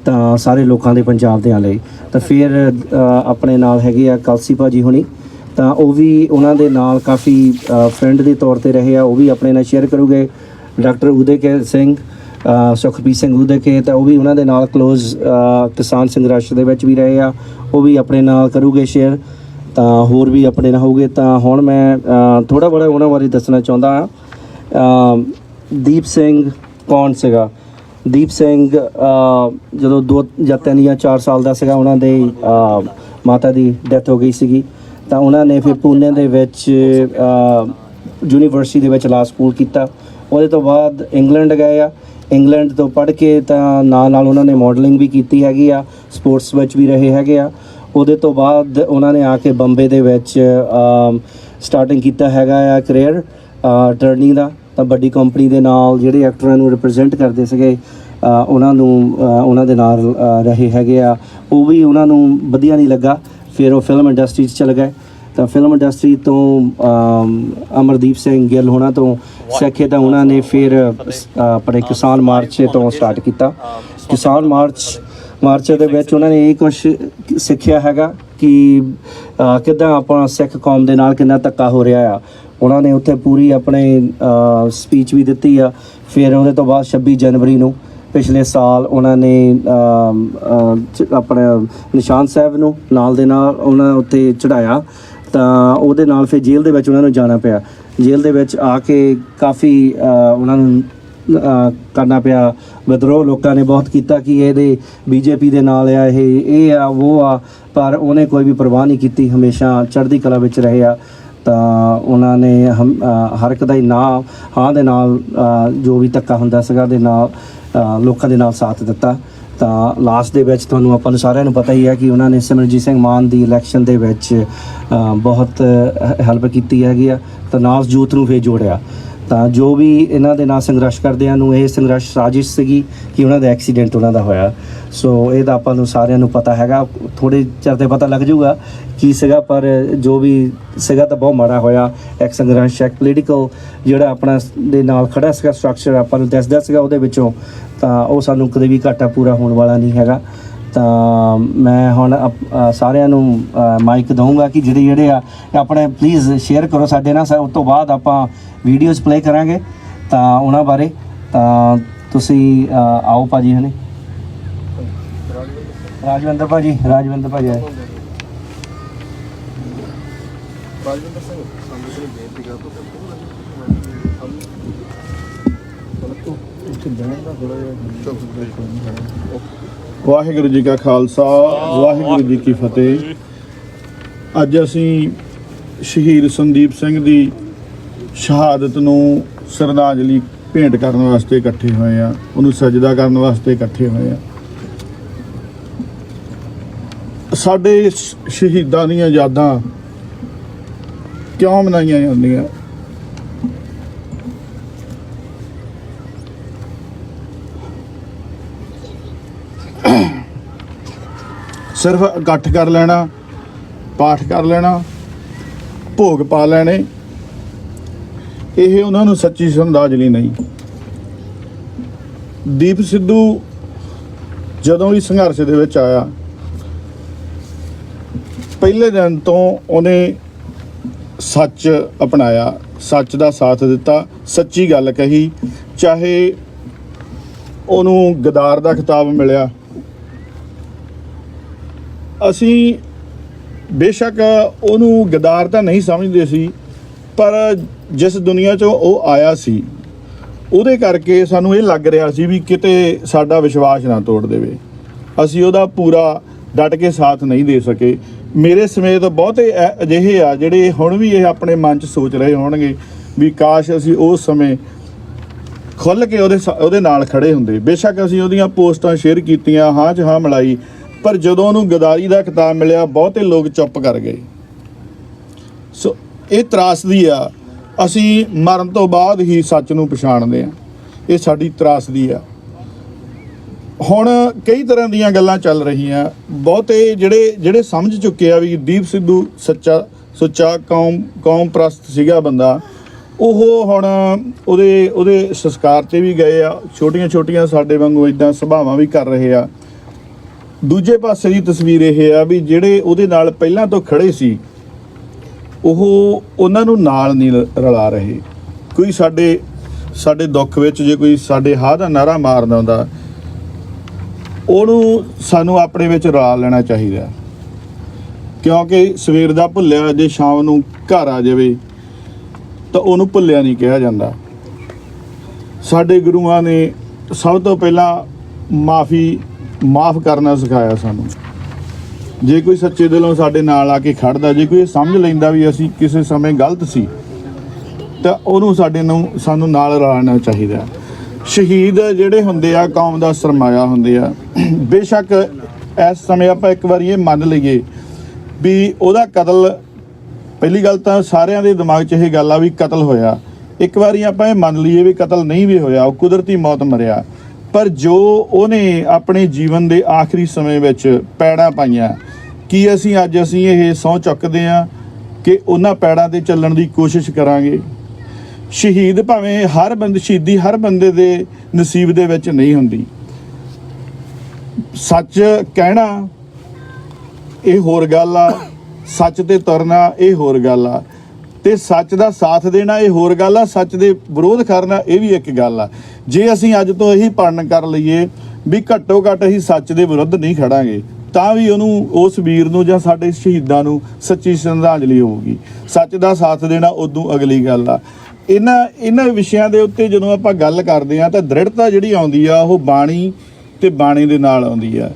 ਤਾਂ ਸਾਰੇ ਲੋਕਾਂ ਦੇ ਪੰਜਾਬ ਦਿਆਂ ਲਈ। ਤਾਂ ਫਿਰ ਆਪਣੇ ਨਾਲ ਹੈਗੇ ਆ ਕਲਸੀ ਭਾਜੀ ਹੁਣੀ ਤਾਂ ਉਹ ਵੀ ਉਹਨਾਂ ਦੇ ਨਾਲ ਕਾਫੀ ਫਰੈਂਡ ਦੇ ਤੌਰ ਤੇ ਰਹੇ ਆ, ਉਹ ਵੀ ਆਪਣੇ ਨਾਲ ਸ਼ੇਅਰ ਕਰੂਗੇ। ਡਾਕਟਰ ਉਦੇਕੇ ਸਿੰਘ ਸੁਖਬੀਰ ਸਿੰਘ ਉਦੇਕੇ ਤਾਂ ਉਹ ਵੀ ਉਹਨਾਂ ਦੇ ਨਾਲ ਕਲੋਜ਼ ਕਿਸਾਨ ਸੰਘਰਸ਼ ਦੇ ਵਿੱਚ ਵੀ ਰਹੇ ਆ, ਉਹ ਵੀ ਆਪਣੇ ਨਾਲ ਕਰੂਗੇ ਸ਼ੇਅਰ। ਤਾਂ ਹੋਰ ਵੀ ਆਪਣੇ ਨਾਲ ਹੋਊਗੇ। ਤਾਂ ਹੁਣ ਮੈਂ ਥੋੜ੍ਹਾ ਬੜਾ ਉਹਨਾਂ ਬਾਰੇ ਦੱਸਣਾ ਚਾਹੁੰਦਾ ਹਾਂ। ਦੀਪ ਸਿੰਘ ਕੌਣ ਸੀਗਾ? ਦੀਪ ਸਿੰਘ ਜਦੋਂ 2 ਜਾਂ 3 ਜਾਂ 4 ਸਾਲ ਦਾ ਸੀਗਾ, ਉਹਨਾਂ ਦੇ ਮਾਤਾ ਦੀ ਡੈਥ ਹੋ ਗਈ ਸੀਗੀ। ਤਾਂ ਉਹਨਾਂ ਨੇ ਫਿਰ ਪੂਨੇ ਦੇ ਵਿੱਚ ਯੂਨੀਵਰਸਿਟੀ ਦੇ ਵਿੱਚ ਲਾ ਸਕੂਲ ਕੀਤਾ। ਉਹਦੇ ਤੋਂ ਬਾਅਦ ਇੰਗਲੈਂਡ ਗਏ ਆ। ਇੰਗਲੈਂਡ ਤੋਂ ਪੜ੍ਹ ਕੇ ਤਾਂ ਨਾਲ ਉਹਨਾਂ ਨੇ ਮਾਡਲਿੰਗ ਵੀ ਕੀਤੀ ਹੈਗੀ ਆ, ਸਪੋਰਟਸ ਵਿੱਚ ਵੀ ਰਹੇ ਹੈਗੇ ਆ। ਉਹਦੇ ਤੋਂ ਬਾਅਦ ਉਹਨਾਂ ਨੇ ਆ ਕੇ ਬੰਬੇ ਦੇ ਵਿੱਚ ਸਟਾਰਟਿੰਗ ਕੀਤਾ ਹੈਗਾ ਆ ਕਰੀਅਰ ਅਟਰਨੀ ਦਾ। ਤਾਂ ਵੱਡੀ ਕੰਪਨੀ ਦੇ ਨਾਲ ਜਿਹੜੇ ਐਕਟਰਾਂ ਨੂੰ ਰਿਪਰੈਜ਼ੈਂਟ ਕਰਦੇ ਸੀਗੇ, ਉਹਨਾਂ ਨੂੰ ਉਹਨਾਂ ਦੇ ਨਾਲ ਰਹੇ ਹੈਗੇ ਆ। ਉਹ ਵੀ ਉਹਨਾਂ ਨੂੰ ਵਧੀਆ ਨਹੀਂ ਲੱਗਾ, ਫਿਰ ਉਹ ਫਿਲਮ ਇੰਡਸਟਰੀ 'ਚ ਚਲੇ ਗਏ। ਤਾਂ ਫਿਲਮ ਇੰਡਸਟਰੀ ਤੋਂ ਅਮਰਦੀਪ ਸਿੰਘ ਗਿੱਲ ਹੋਣਾ ਤੋਂ ਸਿੱਖੇ ਤਾਂ ਉਹਨਾਂ ਨੇ ਫਿਰ ਆਪਣੇ ਕਿਸਾਨ ਮਾਰਚ ਤੋਂ ਸਟਾਰਟ ਕੀਤਾ। ਕਿਸਾਨ ਮਾਰਚ ਦੇ ਵਿੱਚ ਉਹਨਾਂ ਨੇ ਇਹ ਕੁਛ ਸਿੱਖਿਆ ਹੈਗਾ ਕਿ ਕਿੱਦਾਂ ਆਪਣਾ ਸਿੱਖ ਕੌਮ ਦੇ ਨਾਲ ਕਿੰਨਾ ਧੱਕਾ ਹੋ ਰਿਹਾ ਆ। ਉਹਨਾਂ ਨੇ ਉੱਥੇ ਪੂਰੀ ਆਪਣੇ ਸਪੀਚ ਵੀ ਦਿੱਤੀ ਆ। ਫਿਰ ਉਹਦੇ ਤੋਂ ਬਾਅਦ 26 ਜਨਵਰੀ ਨੂੰ ਪਿਛਲੇ ਸਾਲ ਉਹਨਾਂ ਨੇ ਆਪਣਾ ਨਿਸ਼ਾਨ ਸਾਹਿਬ ਨੂੰ ਨਾਲ ਦੇ ਨਾਲ ਉਹਨਾਂ ਉੱਤੇ ਚੜਾਇਆ। ਤਾਂ ਉਹਦੇ ਨਾਲ ਫਿਰ ਜੇਲ੍ਹ ਦੇ ਵਿੱਚ ਉਹਨਾਂ ਨੂੰ ਜਾਣਾ ਪਿਆ। ਜੇਲ੍ਹ ਦੇ ਵਿੱਚ ਆ ਕੇ ਕਾਫੀ ਉਹਨਾਂ ਨੂੰ ਕਰਨਾ ਪਿਆ ਵਿਦਰੋਹ। ਲੋਕਾਂ ਨੇ ਬਹੁਤ ਕੀਤਾ ਕਿ ਇਹਦੇ ਬੀਜੇਪੀ ਦੇ ਨਾਲ ਆ, ਇਹ ਆ ਉਹ ਆ, ਪਰ ਉਹਨੇ ਕੋਈ ਵੀ ਪਰਵਾਹ ਨਹੀਂ ਕੀਤੀ, ਹਮੇਸ਼ਾ ਚੜ੍ਹਦੀ ਕਲਾ ਵਿੱਚ ਰਹੇ ਆ। ਤਾਂ ਉਹਨਾਂ ਨੇ ਹਰ ਇੱਕ ਦਾ ਹੀ ਹਾਂ ਦੇ ਨਾਲ ਜੋ ਵੀ ਧੱਕਾ ਹੁੰਦਾ ਸੀਗਾ ਦੇ ਨਾਲ ਲੋਕਾਂ ਦੇ ਨਾਲ ਸਾਥ ਦਿੱਤਾ। ਤਾਂ ਲਾਸਟ ਦੇ ਵਿੱਚ ਤੁਹਾਨੂੰ ਆਪਾਂ ਨੂੰ ਸਾਰਿਆਂ ਨੂੰ ਪਤਾ ਹੀ ਹੈ ਕਿ ਉਹਨਾਂ ਨੇ ਸਿਮਰਨਜੀਤ ਸਿੰਘ ਮਾਨ ਦੀ ਇਲੈਕਸ਼ਨ ਦੇ ਵਿੱਚ ਬਹੁਤ ਹੈਲਪ ਕੀਤੀ ਹੈਗੀ ਆ। ਤਾਂ ਨਾਲ ਯੂਥ ਨੂੰ ਫਿਰ ਜੋੜਿਆ। ਤਾਂ ਜੋ ਵੀ ਇਹਨਾਂ ਦੇ ਨਾਲ ਸੰਘਰਸ਼ ਕਰਦਿਆਂ ਨੂੰ ਇਹ ਸੰਘਰਸ਼ ਸਾਜ਼ਿਸ਼ ਸੀਗੀ ਕਿ ਉਹਨਾਂ ਦਾ ਐਕਸੀਡੈਂਟ ਉਹਨਾਂ ਦਾ ਹੋਇਆ। ਸੋ ਇਹ ਤਾਂ ਆਪਾਂ ਨੂੰ ਸਾਰਿਆਂ ਨੂੰ ਪਤਾ ਹੈਗਾ, ਥੋੜ੍ਹੇ ਚਿਰ 'ਤੇ ਪਤਾ ਲੱਗ ਜਾਊਗਾ ਕੀ ਸੀਗਾ, ਪਰ ਜੋ ਵੀ ਸੀਗਾ ਤਾਂ ਬਹੁਤ ਮਾੜਾ ਹੋਇਆ। ਇੱਕ ਸੰਘਰਸ਼, ਇੱਕ ਪੋਲੀਟੀਕਲ ਜਿਹੜਾ ਆਪਣਾ ਦੇ ਨਾਲ ਖੜਾ ਸੀਗਾ ਸਟਰਕਚਰ ਆਪਾਂ ਨੂੰ ਦੱਸਦਾ ਸੀਗਾ ਉਹਦੇ ਵਿੱਚੋਂ, ਤਾਂ ਉਹ ਸਾਨੂੰ ਕਦੇ ਵੀ ਘਾਟਾ ਪੂਰਾ ਹੋਣ ਵਾਲਾ ਨਹੀਂ ਹੈਗਾ। ਤਾਂ ਮੈਂ ਹੁਣ ਸਾਰਿਆਂ ਨੂੰ ਮਾਈਕ ਦਊਂਗਾ ਕਿ ਜਿਹੜੇ ਆ ਆਪਣੇ ਪਲੀਜ਼ ਸ਼ੇਅਰ ਕਰੋ ਸਾਡੇ ਨਾਲ। ਉਸ ਤੋਂ ਬਾਅਦ ਆਪਾਂ ਵੀਡੀਓਜ਼ ਪਲੇ ਕਰਾਂਗੇ ਤਾਂ ਉਹਨਾਂ ਬਾਰੇ। ਤਾਂ ਤੁਸੀਂ ਆਓ ਭਾਜੀ, ਹਨੇ ਰਾਜਵਿੰਦਰ ਭਾਜੀ ਆਏ। ਰਾਜਵਿੰਦਰ ਸਿੰਘ ਬੇਨਤੀ ਕਰ ਵਾਹਿਗੁਰੂ ਜੀ ਕਾ ਖਾਲਸਾ, ਵਾਹਿਗੁਰੂ ਜੀ ਕੀ ਫਤਿਹ। ਅੱਜ ਅਸੀਂ ਸ਼ਹੀਦ ਸੰਦੀਪ ਸਿੰਘ ਦੀ ਸ਼ਹਾਦਤ ਨੂੰ ਸ਼ਰਧਾਂਜਲੀ ਭੇਂਟ ਕਰਨ ਵਾਸਤੇ ਇਕੱਠੇ ਹੋਏ ਆ, ਉਹਨੂੰ ਸਜਦਾ ਕਰਨ ਵਾਸਤੇ ਇਕੱਠੇ ਹੋਏ ਆ। ਸਾਡੇ ਸ਼ਹੀਦਾਂ ਦੀਆਂ ਯਾਦਾਂ ਕਿਉਂ ਮਨਾਈਆਂ ਜਾਂਦੀਆਂ? ਸਿਰਫ ਇਕੱਠ ਕਰ ਲੈਣਾ, ਪਾਠ ਕਰ ਲੈਣਾ, ਭੋਗ ਪਾ ਲੈਣੇ, ਇਹ ਉਹਨਾਂ ਨੂੰ ਸੱਚੀ ਸ਼ਰਧਾਂਜਲੀ ਨਹੀਂ। ਦੀਪ ਸਿੱਧੂ ਜਦੋਂ ਵੀ ਸੰਘਰਸ਼ ਦੇ ਵਿੱਚ ਆਇਆ, ਪਹਿਲੇ ਦਿਨ ਤੋਂ ਉਹਨੇ ਸੱਚ ਅਪਣਾਇਆ, ਸੱਚ ਦਾ ਸਾਥ ਦਿੱਤਾ, ਸੱਚੀ ਗੱਲ ਕਹੀ। ਚਾਹੇ ਉਹਨੂੰ ਗਦਾਰ ਦਾ ਖਿਤਾਬ ਮਿਲਿਆ, ਅਸੀਂ ਬੇਸ਼ੱਕ ਉਹਨੂੰ ਗਦਾਰ ਤਾਂ ਨਹੀਂ ਸਮਝਦੇ ਸੀ, ਪਰ ਜਿਸ ਦੁਨੀਆ 'ਚੋਂ ਉਹ ਆਇਆ ਸੀ ਉਹਦੇ ਕਰਕੇ ਸਾਨੂੰ ਇਹ ਲੱਗ ਰਿਹਾ ਸੀ ਵੀ ਕਿਤੇ ਸਾਡਾ ਵਿਸ਼ਵਾਸ ਨਾ ਤੋੜ ਦੇਵੇ। ਅਸੀਂ ਉਹਦਾ ਪੂਰਾ ਡਟ ਕੇ ਸਾਥ ਨਹੀਂ ਦੇ ਸਕੇ। ਮੇਰੇ ਸਮੇਤ ਬਹੁਤੇ ਅਜਿਹੇ ਆ ਜਿਹੜੇ ਹੁਣ ਵੀ ਇਹ ਆਪਣੇ ਮਨ 'ਚ ਸੋਚ ਰਹੇ ਹੋਣਗੇ ਵੀ ਕਾਸ਼ ਅਸੀਂ ਉਸ ਸਮੇਂ ਖੁੱਲ੍ਹ ਕੇ ਉਹਦੇ ਨਾਲ ਖੜੇ ਹੁੰਦੇ। ਬੇਸ਼ੱਕ ਅਸੀਂ ਉਹਦੀਆਂ ਪੋਸਟਾਂ ਸ਼ੇਅਰ ਕੀਤੀਆਂ, ਹਾਂ 'ਚ ਹਾਂ ਮਿਲਾਈ, ਪਰ ਜਦੋਂ ਉਹਨੂੰ ਗਦਾਰੀ ਦਾ ਖਿਤਾਬ ਮਿਲਿਆ ਬਹੁਤੇ ਲੋਕ ਚੁੱਪ ਕਰ ਗਏ। ਸੋ ਇਹ ਤਰਾਸਦੀ ਆ। ਅਸੀਂ ਮਰਨ ਤੋਂ ਬਾਅਦ ਹੀ ਸੱਚ ਨੂੰ ਪਛਾਣਦੇ ਆ, ਇਹ ਸਾਡੀ ਤਰਾਸਦੀ ਆ। ਹੁਣ ਕਈ ਤਰ੍ਹਾਂ ਦੀਆਂ ਗੱਲਾਂ ਚੱਲ ਰਹੀਆਂ। ਬਹੁਤੇ ਜਿਹੜੇ ਸਮਝ ਚੁੱਕੇ ਆ ਵੀ ਦੀਪ ਸਿੱਧੂ ਸੁੱਚਾ ਕੌਮ ਪ੍ਰਸਤ ਸੀਗਾ ਬੰਦਾ, ਉਹ ਹੁਣ ਉਹਦੇ ਸੰਸਕਾਰ 'ਤੇ ਵੀ ਗਏ ਆ। ਛੋਟੀਆਂ ਸਾਡੇ ਵਾਂਗੂ ਇਦਾਂ ਸੁਭਾਵਾਂ ਵੀ ਕਰ ਰਹੇ ਆ। ਦੂਜੇ ਪਾਸੇ ਦੀ ਤਸਵੀਰ ਇਹ ਆ ਵੀ ਜਿਹੜੇ ਉਹਦੇ ਨਾਲ ਪਹਿਲਾਂ ਤੋਂ ਖੜੇ ਸੀ ਉਹਨਾਂ ਨੂੰ ਨਾਲ ਨਹੀਂ ਰਲਾ ਰਹੇ। ਕੋਈ ਸਾਡੇ ਦੁੱਖ ਵਿੱਚ ਜੇ ਕੋਈ ਸਾਡੇ ਹਾਂ ਦਾ ਨਾਰਾ ਮਾਰਦਾ ਹੁੰਦਾ, ਉਹਨੂੰ ਸਾਨੂੰ ਆਪਣੇ ਵਿੱਚ ਰਲਾ ਲੈਣਾ ਚਾਹੀਦਾ। ਕਿਉਂਕਿ ਸਵੇਰ ਦਾ ਭੁੱਲਿਆ ਜੇ ਸ਼ਾਮ ਨੂੰ ਘਰ ਆ ਜਾਵੇ ਤਾਂ ਉਹਨੂੰ ਭੁੱਲਿਆ ਨਹੀਂ ਕਿਹਾ ਜਾਂਦਾ। ਸਾਡੇ ਗੁਰੂਆਂ ਨੇ ਸਭ ਤੋਂ ਪਹਿਲਾਂ ਮਾਫ ਕਰਨਾ ਸਿਖਾਇਆ ਸਾਨੂੰ। ਜੇ ਕੋਈ ਸੱਚੇ ਦਿਲੋਂ ਸਾਡੇ ਨਾਲ ਆ ਕੇ ਖੜਦਾ, ਜੇ ਕੋਈ ਇਹ ਸਮਝ ਲੈਂਦਾ ਵੀ ਅਸੀਂ ਕਿਸੇ ਸਮੇਂ ਗਲਤ ਸੀ, ਤਾਂ ਉਹਨੂੰ ਸਾਨੂੰ ਨਾਲ ਰਲਾਉਣਾ ਚਾਹੀਦਾ। ਸ਼ਹੀਦ ਜਿਹੜੇ ਹੁੰਦੇ ਆ ਕੌਮ ਦਾ ਸਰਮਾਇਆ ਹੁੰਦੇ ਆ। ਬੇਸ਼ੱਕ ਇਸ ਸਮੇਂ ਆਪਾਂ ਇੱਕ ਵਾਰੀ ਇਹ ਮੰਨ ਲਈਏ ਵੀ ਉਹਦਾ ਕਤਲ, ਪਹਿਲੀ ਗੱਲ ਤਾਂ ਸਾਰਿਆਂ ਦੇ ਦਿਮਾਗ 'ਚ ਇਹ ਗੱਲ ਆ ਵੀ ਕਤਲ ਹੋਇਆ। ਇੱਕ ਵਾਰੀ ਆਪਾਂ ਇਹ ਮੰਨ ਲਈਏ ਵੀ ਕਤਲ ਨਹੀਂ ਵੀ ਹੋਇਆ, ਉਹ ਕੁਦਰਤੀ ਮੌਤ ਮਰਿਆ, ਪਰ ਜੋ ਉਹਨੇ ਆਪਣੇ ਜੀਵਨ ਦੇ ਆਖਰੀ ਸਮੇਂ ਵਿੱਚ ਪੈੜਾਂ ਪਾਈਆਂ, ਕੀ ਅਸੀਂ ਇਹ ਸਹੁੰ ਚੁੱਕਦੇ ਹਾਂ ਕਿ ਉਹਨਾਂ ਪੈੜਾਂ 'ਤੇ ਚੱਲਣ ਦੀ ਕੋਸ਼ਿਸ਼ ਕਰਾਂਗੇ? ਸ਼ਹੀਦ ਭਾਵੇਂ ਸ਼ਹੀਦੀ ਹਰ ਬੰਦੇ ਦੇ ਨਸੀਬ ਦੇ ਵਿੱਚ ਨਹੀਂ ਹੁੰਦੀ। ਸੱਚ ਕਹਿਣਾ ਇਹ ਹੋਰ ਗੱਲ ਆ, ਸੱਚ ਤੇ ਤੁਰਨਾ ਇਹ ਹੋਰ ਗੱਲ ਆ, ਤੇ ਸੱਚ ਦਾ ਸਾਥ ਦੇਣਾ ਇਹ ਹੋਰ ਗੱਲ ਆ, ਸੱਚ ਦੇ ਵਿਰੋਧ ਕਰਨਾ ਇਹ ਵੀ ਇੱਕ ਗੱਲ ਆ। ਜੇ ਅਸੀਂ ਅੱਜ ਤੋਂ ਇਹੀ ਪੜਨ ਕਰ ਲਈਏ ਵੀ ਘੱਟੋ ਘੱਟ ਅਸੀਂ ਸੱਚ ਦੇ ਵਿਰੁੱਧ ਨਹੀਂ ਖੜਾਂਗੇ, ਤਾਂ ਵੀ ਉਹਨੂੰ, ਉਸ ਵੀਰ ਨੂੰ ਜਾਂ ਸਾਡੇ ਸ਼ਹੀਦਾਂ ਨੂੰ ਸੱਚੀ ਸ਼ਰਧਾਂਜਲੀ ਹੋਊਗੀ। ਸੱਚ ਦਾ ਸਾਥ ਦੇਣਾ ਉਦੋਂ ਅਗਲੀ ਗੱਲ ਆ। ਇਹਨਾਂ ਵਿਸ਼ਿਆਂ ਦੇ ਉੱਤੇ ਜਦੋਂ ਆਪਾਂ ਗੱਲ ਕਰਦੇ ਹਾਂ ਤਾਂ ਦ੍ਰਿੜਤਾ ਜਿਹੜੀ ਆਉਂਦੀ ਆ ਉਹ ਬਾਣੀ ਤੇ ਬਾਣੀ ਦੇ ਨਾਲ ਆਉਂਦੀ ਆ।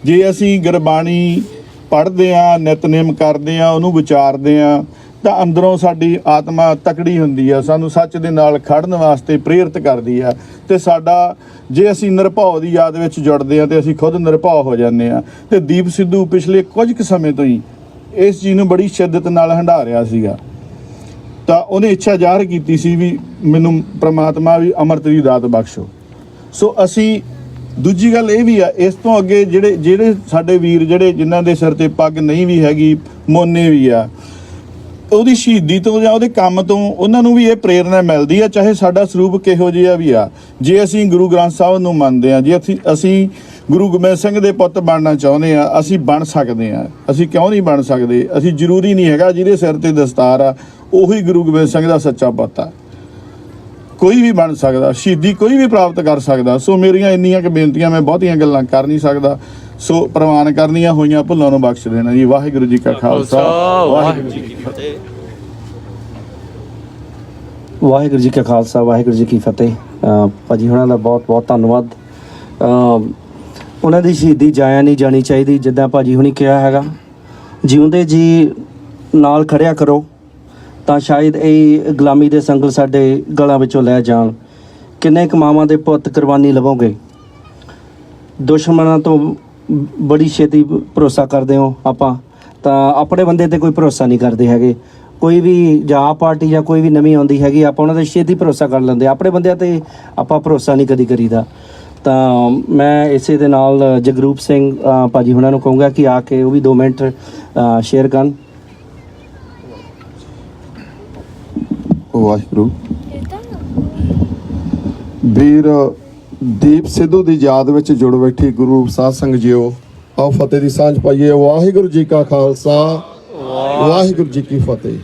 ਜੇ ਅਸੀਂ ਗੁਰਬਾਣੀ ਪੜ੍ਹਦੇ ਹਾਂ, ਨਿਤਨੇਮ ਕਰਦੇ ਹਾਂ, ਉਹਨੂੰ ਵਿਚਾਰਦੇ ਹਾਂ, ਤਾਂ ਅੰਦਰੋਂ ਸਾਡੀ ਆਤਮਾ ਤਕੜੀ ਹੁੰਦੀ ਆ, ਸਾਨੂੰ ਸੱਚ ਦੇ ਨਾਲ ਖੜਨ ਵਾਸਤੇ ਪ੍ਰੇਰਿਤ ਕਰਦੀ ਆ। ਤੇ ਸਾਡਾ, ਜੇ ਅਸੀਂ ਨਿਰਭਉ ਦੀ ਯਾਦ ਵਿੱਚ ਜੁੜਦੇ ਹਾਂ ਤੇ ਅਸੀਂ ਖੁਦ ਨਿਰਭਉ ਹੋ ਜਾਂਦੇ ਹਾਂ। ਤੇ ਦੀਪ ਸਿੱਧੂ ਪਿਛਲੇ ਕੁਝ ਕੁ ਸਮੇਂ ਤੋਂ ਹੀ ਇਸ ਚੀਜ਼ ਨੂੰ ਬੜੀ ਸ਼ਿੱਦਤ ਨਾਲ ਹੰਢਾ ਰਿਹਾ ਸੀਗਾ। ਤਾਂ ਉਹਨੇ ਇੱਛਾ ਜ਼ਾਹਰ ਕੀਤੀ ਸੀ ਵੀ ਮੈਨੂੰ ਪ੍ਰਮਾਤਮਾ ਵੀ ਅੰਮ੍ਰਿਤ ਦੀ ਦਾਤ ਬਖਸ਼ੋ। ਸੋ ਅਸੀਂ, ਦੂਜੀ ਗੱਲ ਇਹ ਵੀ ਆ, ਇਸ ਤੋਂ ਅੱਗੇ ਜਿਹੜੇ ਸਾਡੇ ਵੀਰ ਜਿਨ੍ਹਾਂ ਦੇ ਸਿਰ ਤੇ ਪੱਗ ਨਹੀਂ ਵੀ ਹੈਗੀ, ਮੋਨੇ ਵੀ ਆ, ਉਹਦੀ ਸ਼ਹੀਦੀ ਤੋਂ ਜਾਂ ਉਹਦੇ ਕੰਮ ਤੋਂ ਉਹਨਾਂ ਨੂੰ ਵੀ ਇਹ ਪ੍ਰੇਰਨਾ ਮਿਲਦੀ ਆ, ਚਾਹੇ ਸਾਡਾ ਸਰੂਪ ਕਿਹੋ ਜਿਹਾ ਵੀ ਆ। ਜੇ ਅਸੀਂ ਗੁਰੂ ਗ੍ਰੰਥ ਸਾਹਿਬ ਨੂੰ ਮੰਨਦੇ ਹਾਂ, ਜੇ ਅਸੀਂ ਗੁਰੂ ਗੋਬਿੰਦ ਸਿੰਘ ਦੇ ਪੁੱਤ ਬਣਨਾ ਚਾਹੁੰਦੇ ਆ, ਅਸੀਂ ਬਣ ਸਕਦੇ ਹਾਂ। ਅਸੀਂ ਕਿਉਂ ਨਹੀਂ ਬਣ ਸਕਦੇ? ਅਸੀਂ, ਜ਼ਰੂਰੀ ਨਹੀਂ ਹੈਗਾ ਜਿਹਦੇ ਸਿਰ ਤੇ ਦਸਤਾਰ ਆ ਉਹੀ ਗੁਰੂ ਗੋਬਿੰਦ ਸਿੰਘ ਦਾ ਸੱਚਾ ਪੁੱਤ ਆ। ਕੋਈ ਵੀ ਬਣ ਸਕਦਾ, ਸ਼ਹੀਦੀ ਕੋਈ ਵੀ ਪ੍ਰਾਪਤ ਕਰ ਸਕਦਾ। ਸੋ ਮੇਰੀਆਂ ਇੰਨੀਆਂ ਕੁ ਬੇਨਤੀਆਂ, ਮੈਂ ਬਹੁਤੀਆਂ ਗੱਲਾਂ ਕਰ ਨਹੀਂ ਸਕਦਾ। ਸੋ ਪ੍ਰਵਾਨ ਕਰਨੀਆਂ ਹੋਈਆਂ ਭੁੱਲਾਂ ਨੂੰ ਬਖਸ਼ ਦੇਣਾ ਜੀ। ਵਾਹਿਗੁਰੂ ਜੀ ਕਾ ਖਾਲਸਾ, ਵਾਹਿਗੁਰੂ ਜੀ ਕੀ ਫਤਿਹ। ਵਾਹਿਗੁਰੂ ਜੀ ਕਾ ਖਾਲਸਾ, ਵਾਹਿਗੁਰੂ ਜੀ ਕੀ ਫਤਿਹ। ਭਾਜੀ ਹੁਣਾਂ ਦਾ ਬਹੁਤ ਬਹੁਤ ਧੰਨਵਾਦ। ਉਹਨਾਂ ਦੀ ਸ਼ਹੀਦੀ ਜਾਇਆ ਨਹੀਂ ਜਾਣੀ ਚਾਹੀਦੀ। ਜਿੱਦਾਂ ਭਾਜੀ ਹੁਣੀ ਕਿਹਾ ਹੈਗਾ, ਜਿਉਂਦੇ ਜੀ ਨਾਲ ਖੜਿਆ ਕਰੋ ਤਾਂ ਸ਼ਾਇਦ ਇਹ ਗੁਲਾਮੀ ਦੇ ਸੰਗਲ ਸਾਡੇ ਗਲਾਂ ਵਿੱਚੋਂ ਲੈ ਜਾਣ। ਕਿੰਨੇ ਕਮਾਵਾਂ ਦੇ ਪੁੱਤ ਕੁਰਬਾਨੀ ਲਵੋਗੇ? ਦੁਸ਼ਮਣਾਂ ਤੋਂ ਬੜੀ ਛੇਤੀ ਭਰੋਸਾ ਕਰਦੇ ਹੋ ਆਪਾਂ, ਤਾਂ ਆਪਣੇ ਬੰਦੇ ਤੇ ਕੋਈ ਭਰੋਸਾ ਨਹੀਂ ਕਰਦੇ ਹੈਗੇ। ਕੋਈ ਵੀ ਜਾਂ ਪਾਰਟੀ ਜਾਂ ਕੋਈ ਵੀ ਨਵੀਂ ਆਉਂਦੀ ਹੈਗੀ, ਆਪਾਂ ਉਹਨਾਂ 'ਤੇ ਛੇਤੀ ਭਰੋਸਾ ਕਰ ਲੈਂਦੇ। ਆਪਣੇ ਬੰਦਿਆਂ 'ਤੇ ਆਪਾਂ ਭਰੋਸਾ ਨਹੀਂ ਕਦੀ ਕਰੀਦਾ। ਤਾਂ ਮੈਂ ਇਸੇ ਦੇ ਨਾਲ ਜਗਰੂਪ ਸਿੰਘ ਭਾਜੀ ਹੁਣਾਂ ਨੂੰ ਕਹੂੰਗਾ ਕਿ ਆ ਕੇ ਉਹ ਵੀ 2 ਮਿੰਟ ਸ਼ੇਅਰ ਕਰਨ। ਵਾਹਿਗੁਰੂ। ਵੀਰ ਦੀਪ ਸਿੱਧੂ ਦੀ ਯਾਦ ਵਿੱਚ ਜੁੜ ਬੈਠੀ ਗੁਰੂ ਸਾਧ ਸੰਗਤ ਜੀਓ, ਆਓ ਫਤਿਹ ਦੀ ਸਾਂਝ ਪਾਈਏ। ਵਾਹਿਗੁਰੂ ਜੀ ਕਾ ਖਾਲਸਾ, ਵਾਹਿਗੁਰੂ ਜੀ ਕੀ ਫਤਿਹ।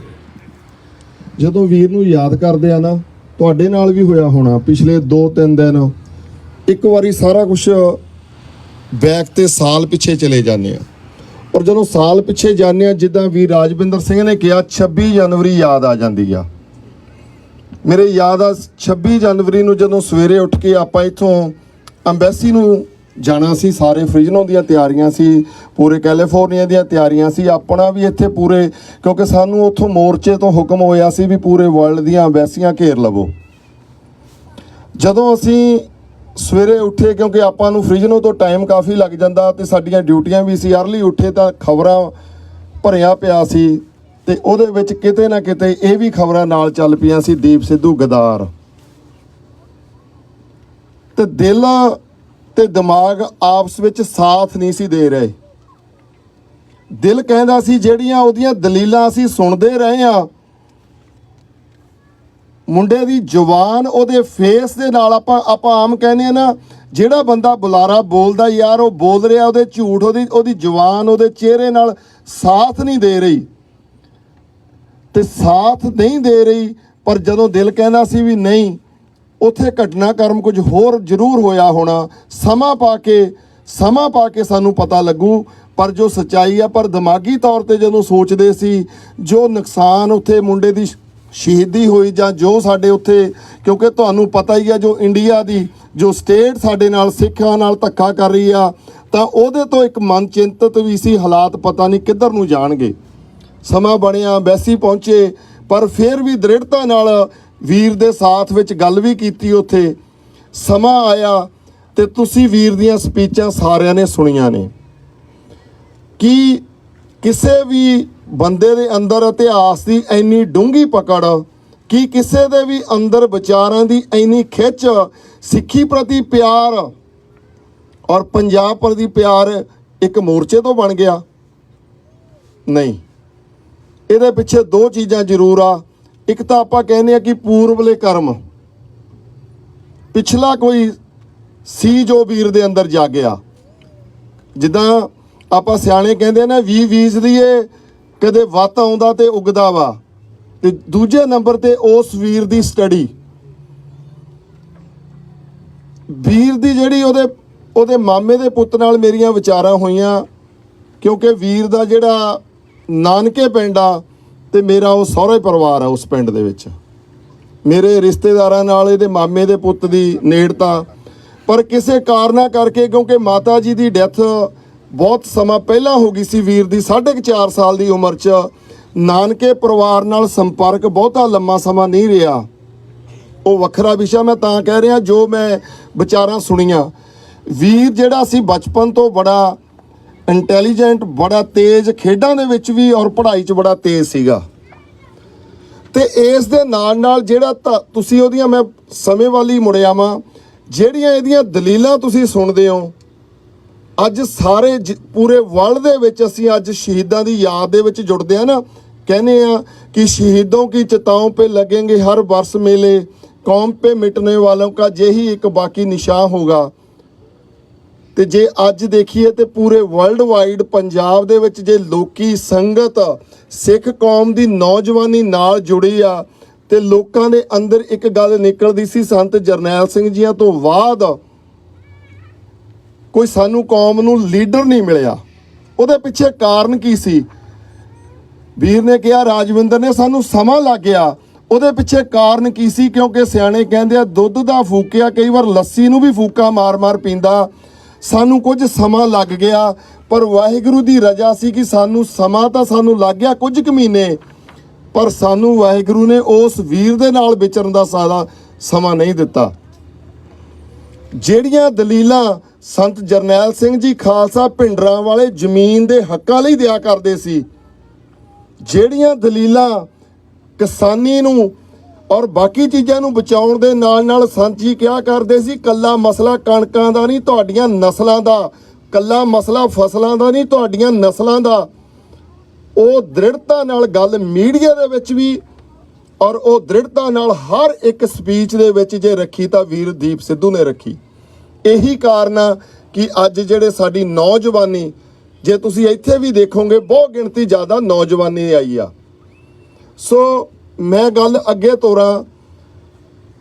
ਜਦੋਂ ਵੀਰ ਨੂੰ ਯਾਦ ਕਰਦੇ ਆ ਨਾ, ਤੁਹਾਡੇ ਨਾਲ ਵੀ ਹੋਇਆ ਹੋਣਾ ਪਿਛਲੇ 2-3 ਦਿਨ, ਇੱਕ ਵਾਰੀ ਸਾਰਾ ਕੁਝ ਬੈਕ ਤੇ ਸਾਲ ਪਿੱਛੇ ਚਲੇ ਜਾਂਦੇ ਆ। ਔਰ ਜਦੋਂ ਸਾਲ ਪਿੱਛੇ ਜਾਂਦੇ ਆ, ਜਿੱਦਾਂ ਵੀਰ ਰਾਜਵਿੰਦਰ ਸਿੰਘ ਨੇ ਕਿਹਾ, 26 ਜਨਵਰੀ ਯਾਦ ਆ ਜਾਂਦੀ ਆ। ਮੇਰੇ ਯਾਦ ਆ 26 ਜਨਵਰੀ ਨੂੰ ਜਦੋਂ ਸਵੇਰੇ ਉੱਠ ਕੇ ਆਪਾਂ ਇੱਥੋਂ ਅੰਬੈਸੀ ਨੂੰ ਜਾਣਾ ਸੀ, ਸਾਰੇ ਫ੍ਰਿਜਨੋਂ ਦੀਆਂ ਤਿਆਰੀਆਂ ਸੀ, ਪੂਰੇ ਕੈਲੀਫੋਰਨੀਆ ਦੀਆਂ ਤਿਆਰੀਆਂ ਸੀ, ਆਪਣਾ ਵੀ ਇੱਥੇ ਪੂਰੇ, ਕਿਉਂਕਿ ਸਾਨੂੰ ਉੱਥੋਂ ਮੋਰਚੇ ਤੋਂ ਹੁਕਮ ਹੋਇਆ ਸੀ ਵੀ ਪੂਰੇ ਵਰਲਡ ਦੀਆਂ ਅੰਬੈਸੀਆਂ ਘੇਰ ਲਵੋ। ਜਦੋਂ ਅਸੀਂ ਸਵੇਰੇ ਉੱਠੇ, ਕਿਉਂਕਿ ਆਪਾਂ ਨੂੰ ਫ੍ਰਿਜਨੋਂ ਤੋਂ ਟਾਈਮ ਕਾਫੀ ਲੱਗ ਜਾਂਦਾ ਤੇ ਸਾਡੀਆਂ ਡਿਊਟੀਆਂ ਵੀ ਸੀ, ਅਰਲੀ ਉੱਠੇ ਤਾਂ ਖਬਰਾਂ ਭਰਿਆ ਪਿਆ ਸੀ ਤੇ ਉਹਦੇ ਵਿੱਚ ਕਿਤੇ ਨਾ ਕਿਤੇ ਇਹ ਵੀ ਖਬਰਾਂ ਨਾਲ ਚੱਲ ਪਈਆਂ ਸੀ, ਦੀਪ ਸਿੱਧੂ ਗਦਾਰ। ਤੇ ਦਿਲ ਤੇ ਦਿਮਾਗ ਆਪਸ ਵਿੱਚ ਸਾਥ ਨਹੀਂ ਸੀ ਦੇ ਰਹੇ। ਦਿਲ ਕਹਿੰਦਾ ਸੀ ਜਿਹੜੀਆਂ ਉਹਦੀਆਂ ਦਲੀਲਾਂ ਅਸੀਂ ਸੁਣਦੇ ਰਹੇ ਆ, ਮੁੰਡੇ ਦੀ ਜ਼ੁਬਾਨ ਉਹਦੇ ਫੇਸ ਦੇ ਨਾਲ, ਆਪਾਂ ਆਮ ਕਹਿੰਦੇ ਆ ਨਾ, ਜਿਹੜਾ ਬੰਦਾ ਬੁਲਾਰਾ ਬੋਲਦਾ ਯਾਰ ਉਹ ਬੋਲ ਰਿਹਾ, ਉਹਦੇ ਝੂਠ ਉਹਦੀ ਜ਼ੁਬਾਨ ਉਹਦੇ ਚਿਹਰੇ ਨਾਲ ਸਾਥ ਨਹੀਂ ਦੇ ਰਹੀ ਤੇ ਸਾਥ ਨਹੀਂ ਦੇ ਰਹੀ। ਪਰ ਜਦੋਂ ਦਿਲ ਕਹਿੰਦਾ ਸੀ ਵੀ ਨਹੀਂ, ਉੱਥੇ ਘਟਨਾਕ੍ਰਮ ਕੁਝ ਹੋਰ ਜ਼ਰੂਰ ਹੋਇਆ ਹੋਣਾ। ਸਮਾਂ ਪਾ ਕੇ ਸਾਨੂੰ ਪਤਾ ਲੱਗੂ। ਪਰ ਜੋ ਸੱਚਾਈ ਆ, ਪਰ ਦਿਮਾਗੀ ਤੌਰ ਤੇ ਜਦੋਂ ਸੋਚਦੇ ਸੀ ਜੋ ਨੁਕਸਾਨ ਉੱਥੇ ਮੁੰਡੇ ਦੀ ਸ਼ਹੀਦੀ ਹੋਈ ਜਾਂ ਜੋ ਸਾਡੇ ਉੱਥੇ, ਕਿਉਂਕਿ ਤੁਹਾਨੂੰ ਪਤਾ ਹੀ ਆ ਜੋ ਇੰਡੀਆ ਦੀ ਜੋ ਸਟੇਟ ਸਾਡੇ ਨਾਲ ਸਿੱਖਾਂ ਨਾਲ ਧੱਕਾ ਕਰ ਰਹੀ ਆ, ਤਾਂ ਉਹਦੇ ਤੋਂ ਇੱਕ ਮਨ ਚਿੰਤਤ ਵੀ ਸੀ ਹਾਲਾਤ ਪਤਾ ਨਹੀਂ ਕਿੱਧਰ ਨੂੰ ਜਾਣਗੇ। ਸਮਾਂ ਬਣਿਆ, ਵੈਸੀ ਪਹੁੰਚੇ, ਪਰ ਫਿਰ ਵੀ ਦ੍ਰਿੜਤਾ ਨਾਲ ਵੀਰ ਦੇ ਸਾਥ ਵਿੱਚ ਗੱਲ ਵੀ ਕੀਤੀ ਉੱਥੇ। ਸਮਾਂ ਆਇਆ ਤੇ ਤੁਸੀਂ ਵੀਰ ਦੀਆਂ ਸਪੀਚਾਂ ਸਾਰਿਆਂ ਨੇ ਸੁਣੀਆਂ ਨੇ ਕਿ ਕਿਸੇ ਵੀ ਬੰਦੇ ਦੇ ਅੰਦਰ ਇਤਿਹਾਸ ਦੀ ਇੰਨੀ ਡੂੰਘੀ ਪਕੜ, ਕਿ ਕਿਸੇ ਦੇ ਵੀ ਅੰਦਰ ਵਿਚਾਰਾਂ ਦੀ ਇੰਨੀ ਖਿੱਚ, ਸਿੱਖੀ ਪ੍ਰਤੀ ਪਿਆਰ ਔਰ ਪੰਜਾਬ ਪ੍ਰਤੀ ਪਿਆਰ ਇੱਕ ਮੋਰਚੇ ਤੋਂ ਬਣ ਗਿਆ। ਨਹੀਂ, ਇਹਦੇ ਪਿੱਛੇ ਦੋ ਚੀਜ਼ਾਂ ਜ਼ਰੂਰ ਆ। ਇੱਕ ਤਾਂ ਆਪਾਂ ਕਹਿੰਦੇ ਆ ਕਿ ਪੂਰਬਲੇ ਕਰਮ, ਪਿਛਲਾ ਕੋਈ ਸੀ ਜੋ ਵੀਰ ਦੇ ਅੰਦਰ ਜਾਗਿਆ। ਜਿੱਦਾਂ ਆਪਾਂ ਸਿਆਣੇ ਕਹਿੰਦੇ ਨੇ 20 ਬੀਜ ਦੀਏ, ਕਦੇ ਵੱਤ ਆਉਂਦਾ ਤੇ ਉਗਦਾ ਵਾ। ਤੇ ਦੂਜੇ ਨੰਬਰ ਤੇ ਉਸ ਵੀਰ ਦੀ ਸਟੱਡੀ, ਵੀਰ ਦੀ ਜਿਹੜੀ ਉਹਦੇ ਮਾਮੇ ਦੇ ਪੁੱਤ ਨਾਲ ਮੇਰੀਆਂ ਵਿਚਾਰਾਂ ਹੋਈਆਂ, ਕਿਉਂਕਿ ਵੀਰ ਦਾ ਜਿਹੜਾ ਨਾਨਕੇ ਪਿੰਡ ਆ ਤੇ ਮੇਰਾ ਉਹ ਸਹੁਰੇ ਪਰਿਵਾਰ ਆ ਉਸ ਪਿੰਡ ਦੇ ਵਿੱਚ, ਮੇਰੇ ਰਿਸ਼ਤੇਦਾਰਾਂ ਨਾਲ ਇਹਦੇ ਮਾਮੇ ਦੇ ਪੁੱਤ ਦੀ ਨੇੜਤਾ। ਪਰ ਕਿਸੇ ਕਾਰਨਾਂ ਕਰਕੇ, ਕਿਉਂਕਿ ਮਾਤਾ ਜੀ ਦੀ ਡੈਥ ਬਹੁਤ ਸਮਾਂ ਪਹਿਲਾਂ ਹੋ ਗਈ ਸੀ ਵੀਰ ਦੀ, 4.5 ਸਾਲ ਦੀ ਉਮਰ 'ਚ, ਨਾਨਕੇ ਪਰਿਵਾਰ ਨਾਲ ਸੰਪਰਕ ਬਹੁਤਾ ਲੰਮਾ ਸਮਾਂ ਨਹੀਂ ਰਿਹਾ। ਉਹ ਵੱਖਰਾ ਵਿਸ਼ਾ, ਮੈਂ ਤਾਂ ਕਹਿ ਰਿਹਾ ਜੋ ਮੈਂ ਵਿਚਾਰਾਂ ਸੁਣੀਆਂ। ਵੀਰ ਜਿਹੜਾ ਸੀ ਬਚਪਨ ਤੋਂ ਬੜਾ ਇੰਟੈਲੀਜੈਂਟ, ਬੜਾ ਤੇਜ਼, ਖੇਡਾਂ ਦੇ ਵਿੱਚ ਵੀ ਔਰ ਪੜ੍ਹਾਈ 'ਚ ਬੜਾ ਤੇਜ਼ ਸੀਗਾ। ਤੇ ਇਸ ਦੇ ਨਾਲ ਨਾਲ ਜਿਹੜਾ ਤੁਸੀਂ ਉਹਦੀਆਂ, ਮੈਂ ਸਮੇਂ ਵਾਲੀ ਮੁੜਿਆ ਵਾਂ, ਜਿਹੜੀਆਂ ਇਹਦੀਆਂ ਦਲੀਲਾਂ ਤੁਸੀਂ ਸੁਣਦੇ ਹੋ ਅੱਜ ਸਾਰੇ ਪੂਰੇ ਵਰਲਡ ਦੇ ਵਿੱਚ, ਅਸੀਂ ਅੱਜ ਸ਼ਹੀਦਾਂ ਦੀ ਯਾਦ ਦੇ ਵਿੱਚ ਜੁੜਦੇ ਆ ਨਾ, ਕਹਿੰਦੇ ਆ ਕਿ ਸ਼ਹੀदों की चिताओं पे लगेंगे हर वर्ष मेले, कौम पे मिटने वालों का यही एक बाकी निशान होगा। ਤੇ ਜੇ ਅੱਜ ਦੇਖੀਏ ਤੇ ਪੂਰੇ ਵਰਲਡ ਵਾਈਡ ਪੰਜਾਬ ਦੇ ਵਿੱਚ ਜੇ ਲੋਕੀ ਸੰਗਤ ਸਿੱਖ ਕੌਮ ਦੀ ਨੌਜਵਾਨੀ ਨਾਲ ਜੁੜੀ ਆ, ਤੇ ਲੋਕਾਂ ਦੇ ਅੰਦਰ ਇੱਕ ਗੱਲ ਨਿਕਲਦੀ ਸੀ, ਸੰਤ ਜਰਨੈਲ ਸਿੰਘ ਜੀਆਂ ਤੋਂ ਬਾਅਦ ਕੋਈ ਸਾਨੂੰ ਕੌਮ ਨੂੰ ਲੀਡਰ ਨਹੀਂ ਮਿਲਿਆ। ਉਹਦੇ ਪਿੱਛੇ ਕਾਰਨ ਕੀ ਸੀ? ਵੀਰ ਨੇ ਕਿਹਾ, ਰਾਜਵਿੰਦਰ ਨੇ, ਸਾਨੂੰ ਸਮਾਂ ਲੱਗ ਗਿਆ। ਉਹਦੇ ਪਿੱਛੇ ਕਾਰਨ ਕੀ ਸੀ? ਕਿਉਂਕਿ ਸਿਆਣੇ ਕਹਿੰਦੇ ਆ ਦੁੱਧ ਦਾ ਫੂਕਿਆ ਕਈ ਵਾਰ ਲੱਸੀ ਨੂੰ ਵੀ ਫੂਕਾ ਮਾਰ-ਮਾਰ ਪੀਂਦਾ। ਸਾਨੂੰ ਕੁਝ ਸਮਾਂ ਲੱਗ ਗਿਆ, ਪਰ ਵਾਹਿਗੁਰੂ ਦੀ ਰਜ਼ਾ ਸੀ ਕਿ ਸਾਨੂੰ ਸਮਾਂ ਤਾਂ ਸਾਨੂੰ ਲੱਗ ਗਿਆ ਕੁਝ ਕੁ ਮਹੀਨੇ, ਪਰ ਸਾਨੂੰ ਵਾਹਿਗੁਰੂ ਨੇ ਉਸ ਵੀਰ ਦੇ ਨਾਲ ਵਿਚਰਨ ਦਾ ਸਾਰਾ ਸਮਾਂ ਨਹੀਂ ਦਿੱਤਾ। ਜਿਹੜੀਆਂ ਦਲੀਲਾਂ ਸੰਤ ਜਰਨੈਲ ਸਿੰਘ ਜੀ ਖਾਲਸਾ ਭਿੰਡਰਾਂ ਵਾਲੇ ਜ਼ਮੀਨ ਦੇ ਹੱਕਾਂ ਲਈ ਦਿਆ ਕਰਦੇ ਸੀ, ਜਿਹੜੀਆਂ ਦਲੀਲਾਂ ਕਿਸਾਨੀ ਨੂੰ ਔਰ ਬਾਕੀ ਚੀਜ਼ਾਂ ਨੂੰ ਬਚਾਉਣ ਦੇ ਨਾਲ ਨਾਲ ਸੰਤ ਜੀ ਕਿਹਾ ਕਰਦੇ ਸੀ, ਕੱਲਾ ਮਸਲਾ ਕਣਕਾਂ ਦਾ ਨਹੀਂ, ਤੁਹਾਡੀਆਂ ਨਸਲਾਂ ਦਾ, ਕੱਲਾ ਮਸਲਾ ਫਸਲਾਂ ਦਾ ਨਹੀਂ, ਤੁਹਾਡੀਆਂ ਨਸਲਾਂ ਦਾ। ਉਹ ਦ੍ਰਿੜਤਾ ਨਾਲ ਗੱਲ ਮੀਡੀਆ ਦੇ ਵਿੱਚ ਵੀ ਔਰ ਉਹ ਦ੍ਰਿੜਤਾ ਨਾਲ ਹਰ ਇੱਕ ਸਪੀਚ ਦੇ ਵਿੱਚ ਜੇ ਰੱਖੀ ਤਾਂ ਵੀਰ ਦੀਪ ਸਿੱਧੂ ਨੇ ਰੱਖੀ। ਇਹੀ ਕਾਰਨ ਆ ਕਿ ਅੱਜ ਜਿਹੜੇ ਸਾਡੀ ਨੌਜਵਾਨੀ, ਜੇ ਤੁਸੀਂ ਇੱਥੇ ਵੀ ਦੇਖੋਗੇ ਬਹੁਤ ਗਿਣਤੀ ਜ਼ਿਆਦਾ ਨੌਜਵਾਨੀ ਆਈ ਆ। ਸੋ ਮੈਂ ਗੱਲ ਅੱਗੇ ਤੋਰਾਂ,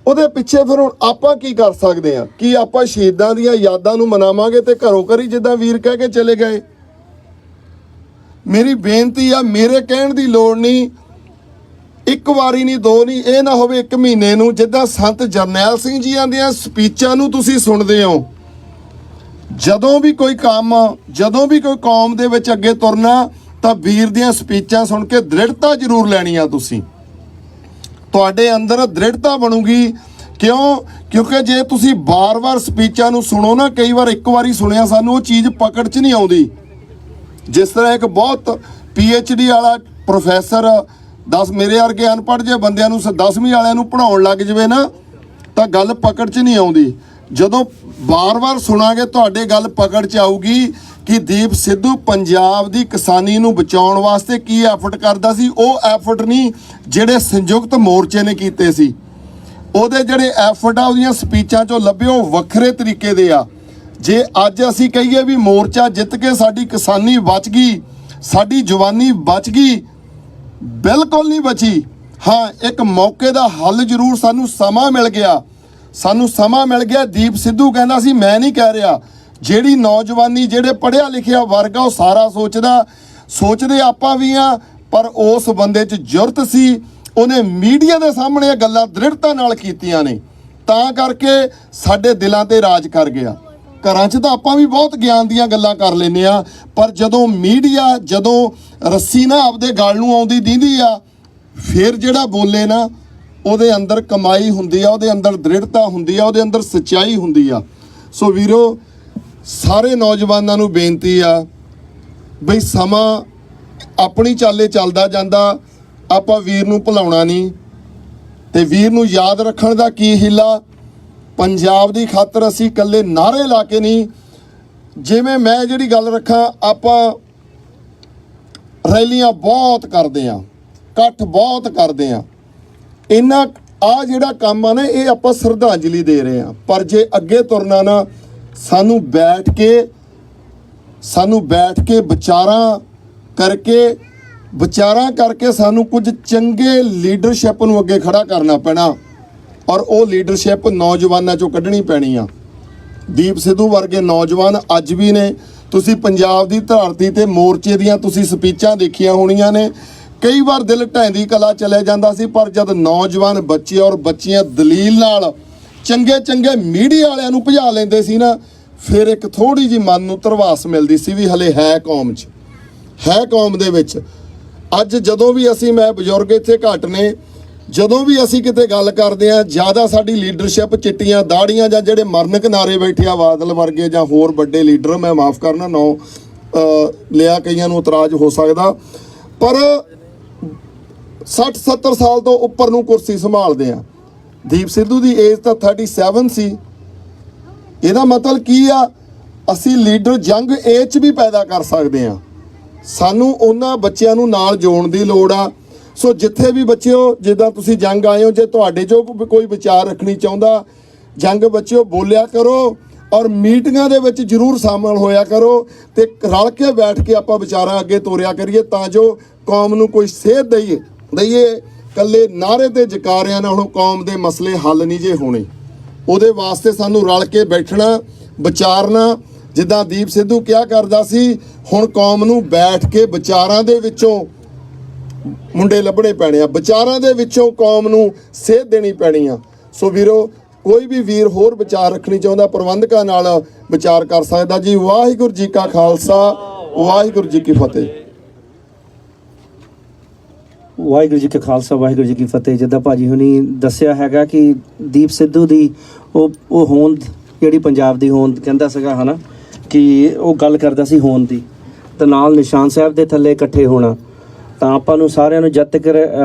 ਉਹਦੇ ਪਿੱਛੇ ਫਿਰ ਹੁਣ ਆਪਾਂ ਕੀ ਕਰ ਸਕਦੇ ਹਾਂ? ਕਿ ਆਪਾਂ ਸ਼ਹੀਦਾਂ ਦੀਆਂ ਯਾਦਾਂ ਨੂੰ ਮਨਾਵਾਂਗੇ ਤੇ ਘਰੋਂ ਘਰੀ ਜਿੱਦਾਂ ਵੀਰ ਕਹਿ ਕੇ ਚਲੇ ਗਏ? ਮੇਰੀ ਬੇਨਤੀ ਆ, ਮੇਰੇ ਕਹਿਣ ਦੀ ਲੋੜ ਨਹੀਂ, ਇੱਕ ਵਾਰੀ ਨਹੀਂ, ਦੋ ਨਹੀਂ, ਇਹ ਨਾ ਹੋਵੇ 1 ਮਹੀਨੇ ਨੂੰ। ਜਿੱਦਾਂ ਸੰਤ ਜਰਨੈਲ ਸਿੰਘ ਜੀਆਂ ਦੀਆਂ ਸਪੀਚਾਂ ਨੂੰ ਤੁਸੀਂ ਸੁਣਦੇ ਹੋ, ਜਦੋਂ ਵੀ ਕੋਈ ਕੰਮ, ਜਦੋਂ ਵੀ ਕੋਈ ਕੌਮ ਦੇ ਵਿੱਚ ਅੱਗੇ ਤੁਰਨਾ, ਤਾਂ ਵੀਰ ਦੀਆਂ ਸਪੀਚਾਂ ਸੁਣ ਕੇ ਦ੍ਰਿੜਤਾ ਜ਼ਰੂਰ ਲੈਣੀ ਆ ਤੁਸੀਂ। ਤੁਹਾਡੇ ਅੰਦਰ ਦ੍ਰਿੜਤਾ ਬਣੂਗੀ। ਕਿਉਂਕਿ ਜੇ ਤੁਸੀਂ ਬਾਰ-ਬਾਰ ਸਪੀਚਾਂ ਨੂੰ ਸੁਣੋ ਨਾ, ਕਈ ਵਾਰ ਇੱਕ ਵਾਰੀ ਸੁਣਿਆ ਸਾਨੂੰ ਉਹ ਚੀਜ਼ ਪਕੜ 'ਚ ਨਹੀਂ ਆਉਂਦੀ। ਜਿਸ ਤਰ੍ਹਾਂ ਇੱਕ ਬਹੁਤ PhD ਵਾਲਾ ਪ੍ਰੋਫੈਸਰ ਮੇਰੇ ਵਰਗੇ ਅਨਪੜ੍ਹ ਜੇ ਬੰਦਿਆਂ ਨੂੰ 10ਵੀਂ ਵਾਲਿਆਂ ਨੂੰ ਪੜ੍ਹਾਉਣ ਲੱਗ ਜਾਵੇ ਨਾ, ਤਾਂ ਗੱਲ ਪਕੜ 'ਚ ਨਹੀਂ ਆਉਂਦੀ। ਜਦੋਂ ਬਾਰ-ਬਾਰ ਸੁਣਾਂਗੇ ਤੁਹਾਡੇ ਗੱਲ ਪਕੜ 'ਚ ਆਊਗੀ ਕਿ ਦੀਪ ਸਿੱਧੂ ਪੰਜਾਬ ਦੀ ਕਿਸਾਨੀ ਨੂੰ ਬਚਾਉਣ ਵਾਸਤੇ ਕੀ ਐਫਰਟ ਕਰਦਾ ਸੀ। ਉਹ ਐਫਰਟ ਨਹੀਂ ਜਿਹੜੇ ਸੰਯੁਕਤ ਮੋਰਚੇ ਨੇ ਕੀਤੇ ਸੀ। ਉਹਦੇ ਜਿਹੜੇ ਐਫਰਟ ਆ ਉਹਦੀਆਂ ਸਪੀਚਾਂ 'ਚੋਂ ਲੱਭਿਓ ਵੱਖਰੇ ਤਰੀਕੇ ਦੇ ਆ। ਜੇ ਅੱਜ ਅਸੀਂ ਕਹੀਏ ਵੀ ਮੋਰਚਾ ਜਿੱਤ ਕੇ ਸਾਡੀ ਕਿਸਾਨੀ ਬਚ ਗਈ, ਸਾਡੀ ਜਵਾਨੀ ਬਚ ਗਈ, ਬਿਲਕੁਲ ਨਹੀਂ ਬਚੀ। ਹਾਂ, ਇੱਕ ਮੌਕੇ ਦਾ ਹੱਲ ਜ਼ਰੂਰ ਸਾਨੂੰ ਸਮਾਂ ਮਿਲ ਗਿਆ। ਸਾਨੂੰ ਸਮਾਂ ਮਿਲ ਗਿਆ। ਦੀਪ ਸਿੱਧੂ ਕਹਿੰਦਾ ਸੀ, ਮੈਂ ਨਹੀਂ ਕਹਿ ਰਿਹਾ, ਜਿਹੜੀ ਨੌਜਵਾਨੀ, ਜਿਹੜੇ ਪੜ੍ਹਿਆ ਲਿਖਿਆ ਵਰਗ ਆ, ਉਹ ਸਾਰਾ ਸੋਚਦੇ ਆਪਾਂ ਵੀ ਆ, ਪਰ ਉਸ ਬੰਦੇ 'ਚ ਜੁਰਤ ਸੀ, ਉਹਨੇ ਮੀਡੀਆ ਦੇ ਸਾਹਮਣੇ ਇਹ ਗੱਲਾਂ ਦ੍ਰਿੜਤਾ ਨਾਲ ਕੀਤੀਆਂ ਨੇ, ਤਾਂ ਕਰਕੇ ਸਾਡੇ ਦਿਲਾਂ ਤੇ ਰਾਜ ਕਰ ਗਿਆ। ਘਰਾਂ 'ਚ ਤਾਂ ਆਪਾਂ ਵੀ ਬਹੁਤ ਗਿਆਨ ਦੀਆਂ ਗੱਲਾਂ ਕਰ ਲੈਂਦੇ ਆ, ਪਰ ਜਦੋਂ ਮੀਡੀਆ, ਜਦੋਂ ਰੱਸੀ ਨਾ ਆਪਦੇ ਗਲ ਨੂੰ ਆਉਂਦੀ ਦੀਂਦੀ ਆ, ਫਿਰ ਜਿਹੜਾ ਬੋਲੇ ਨਾ, ਉਹਦੇ ਅੰਦਰ ਕਮਾਈ ਹੁੰਦੀ ਆ, ਉਹਦੇ ਅੰਦਰ ਦ੍ਰਿੜਤਾ ਹੁੰਦੀ ਆ, ਉਹਦੇ ਅੰਦਰ ਸੱਚਾਈ ਹੁੰਦੀ ਆ। ਸੋ ਵੀਰੋ, ਸਾਰੇ ਨੌਜਵਾਨਾਂ ਨੂੰ ਬੇਨਤੀ ਆ ਬਈ ਸਮਾਂ ਆਪਣੀ ਚਾਲੇ ਚੱਲਦਾ ਜਾਂਦਾ, ਆਪਾਂ ਵੀਰ ਨੂੰ ਭੁਲਾਉਣਾ ਨਹੀਂ। ਤੇ ਵੀਰ ਨੂੰ ਯਾਦ ਰੱਖਣ ਦਾ ਕੀ ਹੀਲਾ, ਪੰਜਾਬ ਦੀ ਖਾਤਰ ਅਸੀਂ ਇਕੱਲੇ ਨਾਅਰੇ ਲਾ ਕੇ ਨਹੀਂ, ਜਿਵੇਂ ਮੈਂ ਜਿਹੜੀ ਗੱਲ ਰੱਖਾਂ, ਆਪਾਂ ਰੈਲੀਆਂ ਬਹੁਤ ਕਰਦੇ ਆ, ਇਕੱਠ ਬਹੁਤ ਕਰਦੇ ਆ, ਇਹਨਾਂ ਆ ਜਿਹੜਾ ਕੰਮ ਆ ਨਾ, ਇਹ ਆਪਾਂ ਸ਼ਰਧਾਂਜਲੀ ਦੇ ਰਹੇ ਆ। ਪਰ ਜੇ ਅੱਗੇ ਤੁਰਨਾ ਨਾ, ਸਾਨੂੰ ਬੈਠ ਕੇ ਵਿਚਾਰਾਂ ਕਰਕੇ ਸਾਨੂੰ ਕੁਝ ਚੰਗੇ ਲੀਡਰਸ਼ਿਪ ਨੂੰ ਅੱਗੇ ਖੜਾ ਕਰਨਾ ਪੈਣਾ, ਔਰ ਉਹ ਲੀਡਰਸ਼ਿਪ ਨੌਜਵਾਨਾਂ 'ਚੋਂ ਕੱਢਣੀ ਪੈਣੀ ਆ। ਦੀਪ ਸਿੱਧੂ ਵਰਗੇ ਨੌਜਵਾਨ ਅੱਜ ਵੀ ਨੇ। ਤੁਸੀਂ ਪੰਜਾਬ ਦੀ ਧਰਤੀ ਤੇ ਮੋਰਚੇ ਦੀਆਂ ਤੁਸੀਂ ਸਪੀਚਾਂ ਦੇਖੀਆਂ ਹੋਣੀਆਂ ਨੇ, ਕਈ ਵਾਰ ਦਿਲ ਢਹਿੰਦੀ ਕਲਾ ਚਲੇ ਜਾਂਦਾ ਸੀ, ਪਰ ਜਦ ਨੌਜਵਾਨ ਬੱਚੇ ਔਰ ਬੱਚੀਆਂ ਦਲੀਲ ਨਾਲ ਚੰਗੇ ਮੀਡੀਆ ਵਾਲਿਆਂ ਨੂੰ ਭਜਾ ਲੈਂਦੇ ਸੀ ਨਾ, ਫਿਰ ਇੱਕ ਥੋੜੀ ਜਿਹੀ ਮਨ ਨੂੰ ਧਰਵਾਸ ਮਿਲਦੀ ਸੀ ਵੀ ਹਲੇ ਹੈ ਕੌਮ 'ਚ, ਹੈ ਕੌਮ ਦੇ ਵਿੱਚ। ਅੱਜ ਜਦੋਂ ਵੀ ਅਸੀਂ, ਮੈਂ ਬਜ਼ੁਰਗ ਇੱਥੇ ਘੱਟ ਨੇ, ਜਦੋਂ ਵੀ ਅਸੀਂ ਕਿਤੇ ਗੱਲ ਕਰਦੇ ਆ, ਜ਼ਿਆਦਾ ਸਾਡੀ ਲੀਡਰਸ਼ਿਪ ਚਿੱਟੀਆਂ ਦਾੜੀਆਂ ਜਾਂ ਜਿਹੜੇ ਮਰਨ ਕਿਨਾਰੇ ਬੈਠੇ ਆ ਬਾਦਲ ਵਰਗੇ ਜਾਂ ਹੋਰ ਵੱਡੇ ਲੀਡਰ, ਮੈਂ ਮਾਫ ਕਰਨਾ ਨਾਂ ਲਿਆ, ਕਈਆਂ ਨੂੰ ਇਤਰਾਜ਼ ਹੋ ਸਕਦਾ, ਪਰ 60-70 ਸਾਲ ਤੋਂ ਉੱਪਰ ਨੂੰ ਕੁਰਸੀ ਸੰਭਾਲਦੇ ਆ। ਦੀਪ ਸਿੱਧੂ ਦੀ ਏਜ ਤਾਂ 37 ਸੀ। ਇਹਦਾ ਮਤਲਬ ਕੀ ਆ, ਅਸੀਂ ਲੀਡਰ ਯੰਗ ਏਜ 'ਚ ਵੀ ਪੈਦਾ ਕਰ ਸਕਦੇ ਆ। ਸਾਨੂੰ ਉਹਨਾਂ ਬੱਚਿਆਂ ਨੂੰ ਨਾਲ ਜੋੜਨ ਦੀ ਲੋੜ ਆ। ਸੋ ਜਿੱਥੇ ਵੀ ਬੱਚਿਓ, ਜਿੱਦਾਂ ਤੁਸੀਂ ਜੰਗ ਆਏ ਹੋ, ਜੇ ਤੁਹਾਡੇ 'ਚੋਂ ਕੋਈ ਵਿਚਾਰ ਰੱਖਣੀ ਚਾਹੁੰਦਾ, ਜੰਗ ਬੱਚਿਓ ਬੋਲਿਆ ਕਰੋ, ਔਰ ਮੀਟਿੰਗਾਂ ਦੇ ਵਿੱਚ ਜ਼ਰੂਰ ਸ਼ਾਮਲ ਹੋਇਆ ਕਰੋ, ਤੇ ਰਲ ਕੇ ਬੈਠ ਕੇ ਆਪਾਂ ਵਿਚਾਰਾਂ ਅੱਗੇ ਤੋਰਿਆ ਕਰੀਏ, ਤਾਂ ਜੋ ਕੌਮ ਨੂੰ ਕੋਈ ਸੇਧ ਦਈਏ। ਕੱਲੇ ਨਾਅਰੇ ਤੇ ਜਕਾਰਿਆਂ ਨਾਲ ਹੁਣ ਕੌਮ ਦੇ ਮਸਲੇ ਹੱਲ ਨਹੀਂ ਜੇ ਹੋਣੇ। ਉਹਦੇ ਵਾਸਤੇ ਸਾਨੂੰ ਰਲ ਕੇ ਬੈਠਣਾ, ਵਿਚਾਰਨਾ। ਜਿੱਦਾਂ ਦੀਪ ਸਿੱਧੂ ਕਿਹਾ ਕਰਦਾ ਸੀ, ਹੁਣ ਕੌਮ ਨੂੰ ਬੈਠ ਕੇ ਵਿਚਾਰਾਂ ਦੇ ਵਿੱਚੋਂ ਮੁੰਡੇ ਲੱਭਣੇ ਪੈਣੇ ਆ, ਵਿਚਾਰਾਂ ਦੇ ਵਿੱਚੋਂ ਕੌਮ ਨੂੰ ਸੇਧ ਦੇਣੀ ਪੈਣੀ ਆ। ਸੋ ਵੀਰੋ, ਕੋਈ ਵੀ ਵੀਰ ਹੋਰ ਵਿਚਾਰ ਰੱਖਣੀ ਚਾਹੁੰਦਾ, ਪ੍ਰਬੰਧਕਾਂ ਨਾਲ ਵਿਚਾਰ ਕਰ ਸਕਦਾ ਜੀ। ਵਾਹਿਗੁਰੂ ਜੀ ਕਾ ਖਾਲਸਾ, ਵਾਹਿਗੁਰੂ ਜੀ ਕੀ ਫਤਿਹ। ਵਾਹਿਗੁਰੂ ਜੀ ਕਾ ਖਾਲਸਾ, ਵਾਹਿਗੁਰੂ ਜੀ ਕੀ ਫਤਿਹ। ਜਿੱਦਾਂ ਭਾਜੀ ਹੁਣੀ ਦੱਸਿਆ ਹੈਗਾ ਕਿ ਦੀਪ ਸਿੱਧੂ ਦੀ ਉਹ ਹੋਂਦ, ਜਿਹੜੀ ਪੰਜਾਬ ਦੀ ਹੋਂਦ ਕਹਿੰਦਾ ਸੀਗਾ, ਹੈ ਨਾ, ਕਿ ਉਹ ਗੱਲ ਕਰਦਾ ਸੀ ਹੋਂਦ ਦੀ, ਤੇ ਨਾਲ ਨਿਸ਼ਾਨ ਸਾਹਿਬ ਦੇ ਥੱਲੇ ਇਕੱਠੇ ਹੋਣਾ। ਤਾਂ ਆਪਾਂ ਨੂੰ ਸਾਰਿਆਂ ਨੂੰ, ਜਦ ਤੱਕ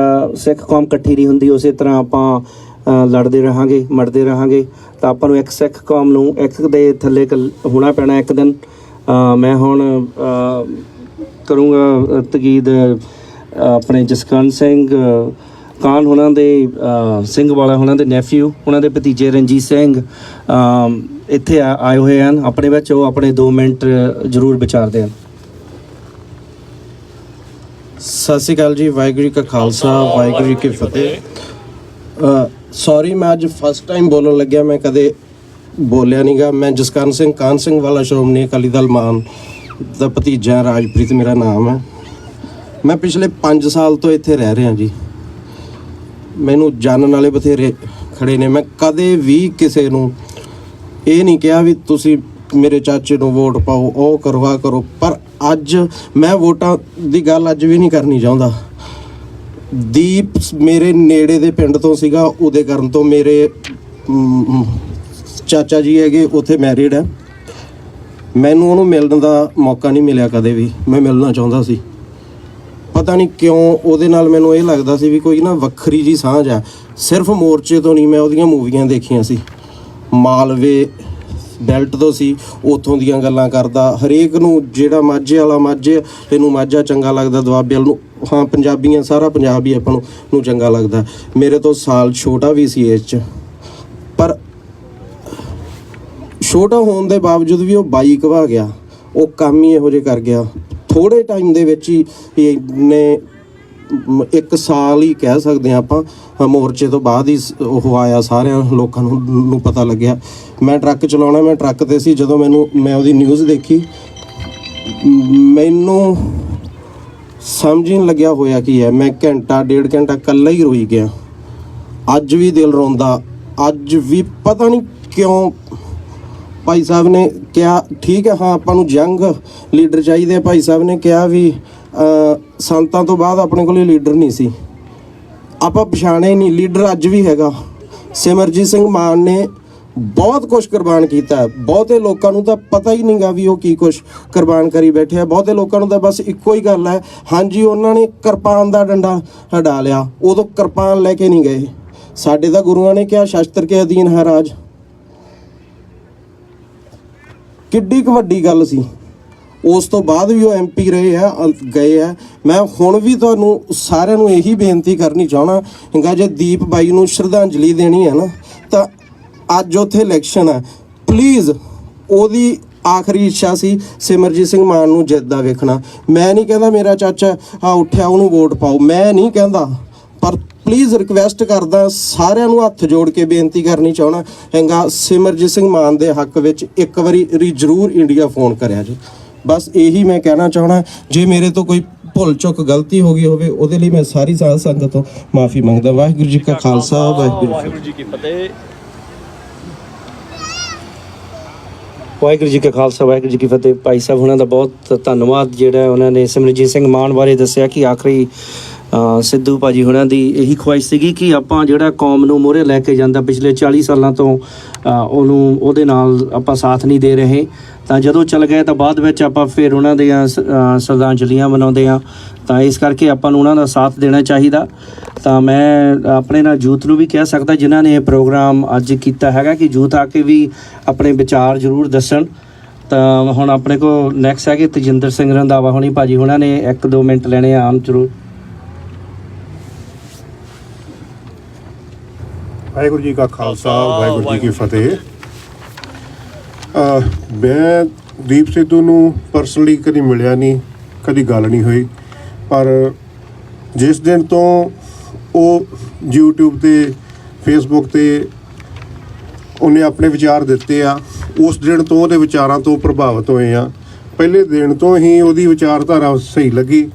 ਸਿੱਖ ਕੌਮ ਇਕੱਠੀ ਨਹੀਂ ਹੁੰਦੀ, ਉਸੇ ਤਰ੍ਹਾਂ ਆਪਾਂ ਲੜਦੇ ਰਹਾਂਗੇ, ਮਰਦੇ ਰਹਾਂਗੇ। ਤਾਂ ਆਪਾਂ ਨੂੰ ਇੱਕ ਸਿੱਖ ਕੌਮ ਨੂੰ ਇੱਕ ਦੇ ਥੱਲੇ ਹੋਣਾ ਪੈਣਾ ਇੱਕ ਦਿਨ। ਮੈਂ ਹੁਣ ਕਰੂੰਗਾ ਤਕੀਦ ਆਪਣੇ ਜਸਕਰਨ ਸਿੰਘ ਕਾਨ ਉਹਨਾਂ ਦੇ, ਸਿੰਘ ਵਾਲਾ ਉਹਨਾਂ ਦੇ ਨੈਫਿਊ, ਉਹਨਾਂ ਦੇ ਭਤੀਜੇ ਰਣਜੀਤ ਸਿੰਘ ਇੱਥੇ ਆਏ ਹੋਏ ਹਨ ਆਪਣੇ ਵਿੱਚ। ਉਹ ਆਪਣੇ 2 ਮਿੰਟ ਜ਼ਰੂਰ ਵਿਚਾਰਦੇ ਹਨ। ਸਤਿ ਸ਼੍ਰੀ ਅਕਾਲ ਜੀ। ਵਾਹਿਗੁਰੂ ਜੀ ਕਾ ਖਾਲਸਾ, ਵਾਹਿਗੁਰੂ ਜੀ ਕੀ ਫਤਿਹ। ਸੌਰੀ, ਮੈਂ ਅੱਜ ਫਸਟ ਟਾਈਮ ਬੋਲਣ ਲੱਗਿਆ, ਮੈਂ ਕਦੇ ਬੋਲਿਆ ਨਹੀਂਗਾ। ਮੈਂ ਜਸਕਰਨ ਸਿੰਘ ਕਾਨ ਸਿੰਘ ਵਾਲਾ ਸ਼੍ਰੋਮਣੀ ਅਕਾਲੀ ਦਲ ਮਾਨ ਦਾ ਭਤੀਜਾ, ਰਾਜਪ੍ਰੀਤ ਮੇਰਾ ਨਾਮ ਹੈ। ਮੈਂ ਪਿਛਲੇ 5 ਸਾਲ ਤੋਂ ਇੱਥੇ ਰਹਿ ਰਿਹਾ ਜੀ। ਮੈਨੂੰ ਜਾਣਨ ਵਾਲੇ ਬਥੇਰੇ ਖੜੇ ਨੇ। ਮੈਂ ਕਦੇ ਵੀ ਕਿਸੇ ਨੂੰ ਇਹ ਨਹੀਂ ਕਿਹਾ ਵੀ ਤੁਸੀਂ ਮੇਰੇ ਚਾਚੇ ਨੂੰ ਵੋਟ ਪਾਓ, ਉਹ ਕਰਵਾ ਕਰੋ। ਪਰ ਅੱਜ ਮੈਂ ਵੋਟਾਂ ਦੀ ਗੱਲ ਅੱਜ ਵੀ ਨਹੀਂ ਕਰਨੀ ਚਾਹੁੰਦਾ। ਦੀਪ ਮੇਰੇ ਨੇੜੇ ਦੇ ਪਿੰਡ ਤੋਂ ਸੀਗਾ, ਉਹਦੇ ਕਰਨ ਤੋਂ ਮੇਰੇ ਚਾਚਾ ਜੀ ਹੈਗੇ, ਉੱਥੇ ਮੈਰਿਡ ਹੈ। ਮੈਨੂੰ ਉਹਨੂੰ ਮਿਲਣ ਦਾ ਮੌਕਾ ਨਹੀਂ ਮਿਲਿਆ ਕਦੇ ਵੀ। ਮੈਂ ਮਿਲਣਾ ਚਾਹੁੰਦਾ ਸੀ, ਪਤਾ ਨਹੀਂ ਕਿਉਂ ਉਹਦੇ ਨਾਲ ਮੈਨੂੰ ਇਹ ਲੱਗਦਾ ਸੀ ਵੀ ਕੋਈ ਨਾ ਵੱਖਰੀ ਜੀ ਸਾਂਝ ਆ। ਸਿਰਫ ਮੋਰਚੇ ਤੋਂ ਨਹੀਂ, ਮੈਂ ਉਹਦੀਆਂ ਮੂਵੀਆਂ ਦੇਖੀਆਂ ਸੀ, ਮਾਲਵੇ ਬੈਲਟ ਤੋਂ ਸੀ, ਉੱਥੋਂ ਦੀਆਂ ਗੱਲਾਂ ਕਰਦਾ। ਹਰੇਕ ਨੂੰ, ਜਿਹੜਾ ਮਾਝੇ ਵਾਲਾ ਮਾਝੇ, ਇਹਨੂੰ ਮਾਝਾ ਚੰਗਾ ਲੱਗਦਾ, ਦੁਆਬੇ ਵਾਲ ਨੂੰ, ਹਾਂ ਪੰਜਾਬੀਆਂ, ਸਾਰਾ ਪੰਜਾਬ ਹੀ ਆਪਾਂ ਨੂੰ ਚੰਗਾ ਲੱਗਦਾ। ਮੇਰੇ ਤੋਂ ਸਾਲ ਛੋਟਾ ਵੀ ਸੀ ਏਜ 'ਚ, ਪਰ ਛੋਟਾ ਹੋਣ ਦੇ ਬਾਵਜੂਦ ਵੀ ਉਹ 22 ਘਵਾ ਗਿਆ। ਉਹ ਕੰਮ ਹੀ ਇਹੋ ਜਿਹੇ ਕਰ ਗਿਆ। ਥੋੜ੍ਹੇ ਟਾਈਮ ਦੇ ਵਿੱਚ ਹੀ ਇਹਨੇ 1 ਸਾਲ ਹੀ ਕਹਿ ਸਕਦੇ ਹਾਂ ਆਪਾਂ, ਮੋਰਚੇ ਤੋਂ ਬਾਅਦ ਹੀ ਉਹ ਆਇਆ, ਸਾਰਿਆਂ ਲੋਕਾਂ ਨੂੰ ਪਤਾ ਲੱਗਿਆ। ਮੈਂ ਟਰੱਕ ਚਲਾਉਣਾ, ਮੈਂ ਟਰੱਕ ਤੇ ਸੀ, ਜਦੋਂ ਮੈਂ ਉਹਦੀ ਨਿਊਜ਼ ਦੇਖੀ, ਮੈਨੂੰ ਸਮਝ ਹੀ ਨਹੀਂ ਲੱਗਿਆ ਹੋਇਆ ਕੀ ਹੈ। ਮੈਂ ਘੰਟਾ 1.5 ਘੰਟਾ ਇਕੱਲਾ ਹੀ ਰੋਈ ਗਿਆ। ਅੱਜ ਵੀ ਦਿਲ ਰੋਂਦਾ, ਅੱਜ ਵੀ ਪਤਾ ਨਹੀਂ ਕਿਉਂ। ਭਾਈ ਸਾਹਿਬ ਨੇ ਕਿਹਾ ਠੀਕ ਹੈ, ਹਾਂ ਆਪਾਂ ਨੂੰ ਯੰਗ ਲੀਡਰ ਚਾਹੀਦੇ। ਭਾਈ ਸਾਹਿਬ ਨੇ ਕਿਹਾ ਵੀ ਸੰਤਾਂ ਤੋਂ ਬਾਅਦ ਆਪਣੇ ਕੋਲ ਲੀਡਰ ਨਹੀਂ ਸੀ, ਆਪਾਂ ਪਛਾਣਿਆ ਹੀ ਨਹੀਂ। ਲੀਡਰ ਅੱਜ ਵੀ ਹੈਗਾ। ਸਿਮਰਜੀਤ ਸਿੰਘ ਮਾਨ ਨੇ ਬਹੁਤ ਕੁਝ ਕੁਰਬਾਨ ਕੀਤਾ। ਬਹੁਤੇ ਲੋਕਾਂ ਨੂੰ ਤਾਂ ਪਤਾ ਹੀ ਨਹੀਂਗਾ ਵੀ ਉਹ ਕੀ ਕੁਝ ਕੁਰਬਾਨ ਕਰੀ ਬੈਠੇ ਆ। ਬਹੁਤੇ ਲੋਕਾਂ ਨੂੰ ਤਾਂ ਬਸ ਇੱਕੋ ਹੀ ਗੱਲ ਹੈ, ਹਾਂਜੀ ਉਹਨਾਂ ਨੇ ਕਿਰਪਾਨ ਦਾ ਡੰਡਾ ਹਟਾ ਲਿਆ, ਉਦੋਂ ਕਿਰਪਾਨ ਲੈ ਕੇ ਨਹੀਂ ਗਏ। ਸਾਡੇ ਤਾਂ ਗੁਰੂਆਂ ਨੇ ਕਿਹਾ ਸ਼ਸਤਰ ਕੇ ਅਧੀਨ ਹੈ ਰਾਜ। ਕਿੱਡੀ ਕੁ ਵੱਡੀ ਗੱਲ ਸੀ। ਉਸ ਤੋਂ ਬਾਅਦ ਵੀ ਉਹ MP ਰਹੇ ਆ, ਗਏ ਆ। ਮੈਂ ਹੁਣ ਵੀ ਤੁਹਾਨੂੰ ਸਾਰਿਆਂ ਨੂੰ ਇਹੀ ਬੇਨਤੀ ਕਰਨੀ ਚਾਹਣਾ ਹੈਗਾ, ਜੇ ਦੀਪ ਬਾਈ ਨੂੰ ਸ਼ਰਧਾਂਜਲੀ ਦੇਣੀ ਹੈ ਨਾ, ਤਾਂ ਅੱਜ ਉੱਥੇ ਇਲੈਕਸ਼ਨ ਹੈ, ਪਲੀਜ਼ ਉਹਦੀ ਆਖਰੀ ਇੱਛਾ ਸੀ ਸਿਮਰਜੀਤ ਸਿੰਘ ਮਾਨ ਨੂੰ ਜਿੱਤਦਾ ਵੇਖਣਾ। ਮੈਂ ਨਹੀਂ ਕਹਿੰਦਾ ਮੇਰਾ ਚਾਚਾ ਉੱਠਿਆ ਉਹਨੂੰ ਵੋਟ ਪਾਓ, ਮੈਂ ਨਹੀਂ ਕਹਿੰਦਾ, ਪਰ ਪਲੀਜ਼ ਰਿਕਵੈਸਟ ਕਰਦਾ, ਸਾਰਿਆਂ ਨੂੰ ਹੱਥ ਜੋੜ ਕੇ ਬੇਨਤੀ ਕਰਨੀ ਚਾਹਣਾ ਹੈਗਾ, ਸਿਮਰਜੀਤ ਸਿੰਘ ਮਾਨ ਦੇ ਹੱਕ ਵਿੱਚ ਇੱਕ ਵਾਰੀ ਜ਼ਰੂਰ ਇੰਡੀਆ ਫੋਨ ਕਰਿਆ ਜੀ। ਬਸ ਇਹੀ ਮੈਂ ਕਹਿਣਾ ਚਾਹਣਾ। ਜੇ ਮੇਰੇ ਤੋਂ ਕੋਈ ਭੁੱਲ ਚੁੱਕ ਗਲਤੀ ਹੋ ਗਈ ਹੋਵੇ, ਉਹਦੇ ਲਈ ਮੈਂ ਸਾਰੀ ਸਾਧ ਸੰਗਤ ਤੋਂ ਮਾਫੀ ਮੰਗਦਾ। ਵਾਹਿਗੁਰੂ ਜੀ ਕਾ ਖਾਲਸਾ, ਵਾਹਿਗੁਰੂ ਜੀ ਕੀ ਫਤਿਹ। ਵਾਹਿਗੁਰੂ ਜੀ ਕਾ ਖਾਲਸਾ, ਵਾਹਿਗੁਰੂ ਜੀ ਕੀ ਫਤਿਹ। ਭਾਈ ਸਾਹਿਬ ਉਹਨਾਂ ਦਾ ਬਹੁਤ ਧੰਨਵਾਦ, ਜਿਹੜਾ ਉਹਨਾਂ ਨੇ ਸਿਮਰਜੀਤ ਸਿੰਘ ਮਾਨ ਬਾਰੇ ਦੱਸਿਆ ਕਿ ਆਖਰੀ ਸਿੱਧੂ ਭਾਜੀ ਹੁਣਾਂ ਦੀ ਇਹੀ ਖੁਆਇਸ਼ ਸੀਗੀ ਕਿ ਆਪਾਂ ਜਿਹੜਾ ਕੌਮ ਨੂੰ ਮੂਹਰੇ ਲੈ ਕੇ ਜਾਂਦਾ, ਪਿਛਲੇ 40 ਸਾਲਾਂ ਤੋਂ ਉਹਦੇ ਨਾਲ ਆਪਾਂ ਸਾਥ ਨਹੀਂ ਦੇ ਰਹੇ, ਤਾਂ ਜਦੋਂ ਚਲ ਗਏ ਤਾਂ ਬਾਅਦ ਵਿੱਚ ਆਪਾਂ ਫਿਰ ਉਹਨਾਂ ਦੀਆਂ ਸ਼ਰਧਾਂਜਲੀਆਂ ਮਨਾਉਂਦੇ ਹਾਂ। ਤਾਂ ਇਸ ਕਰਕੇ ਆਪਾਂ ਨੂੰ ਉਹਨਾਂ ਦਾ ਸਾਥ ਦੇਣਾ ਚਾਹੀਦਾ। ਤਾਂ ਮੈਂ ਆਪਣੇ ਨਾਲ ਯੂਥ ਨੂੰ ਵੀ ਕਹਿ ਸਕਦਾ, ਜਿਨ੍ਹਾਂ ਨੇ ਇਹ ਪ੍ਰੋਗਰਾਮ ਅੱਜ ਕੀਤਾ ਹੈਗਾ, ਕਿ ਯੂਥ ਆ ਕੇ ਵੀ ਆਪਣੇ ਵਿਚਾਰ ਜ਼ਰੂਰ ਦੱਸਣ। ਤਾਂ ਹੁਣ ਆਪਣੇ ਕੋਲ ਨੈਕਸਟ ਹੈਗੇ ਤਜਿੰਦਰ ਸਿੰਘ ਰੰਧਾਵਾ ਹੋਣੀ ਭਾਜੀ, ਉਹਨਾਂ ਨੇ 1-2 ਮਿੰਟ ਲੈਣੇ ਆ ਆਮ ਜ਼ਰੂਰ। ਵਾਹਿਗੁਰੂ ਜੀ ਕਾ ਖਾਲਸਾ, ਵਾਹਿਗੁਰੂ ਜੀ ਕੀ ਫਤਿਹ। ਮੈਂ ਦੀਪ ਸਿੱਧੂ ਨੂੰ ਪਰਸਨਲੀ ਕਦੀ ਮਿਲਿਆ ਨਹੀਂ, ਕਦੀ ਗੱਲ ਨਹੀਂ ਹੋਈ, ਪਰ ਜਿਸ ਦਿਨ ਤੋਂ ਉਹ YouTube ਤੇ Facebook ਤੇ ਉਹਨੇ ਆਪਣੇ ਵਿਚਾਰ ਦਿੱਤੇ ਆ, ਉਸ ਦਿਨ ਤੋਂ ਉਹਦੇ ਵਿਚਾਰਾਂ ਤੋਂ ਪ੍ਰਭਾਵਿਤ ਹੋਏ ਆ। ਪਹਿਲੇ ਦਿਨ ਤੋਂ ਹੀ ਉਹਦੀ ਵਿਚਾਰਧਾਰਾ ਸਹੀ ਲੱਗੀ,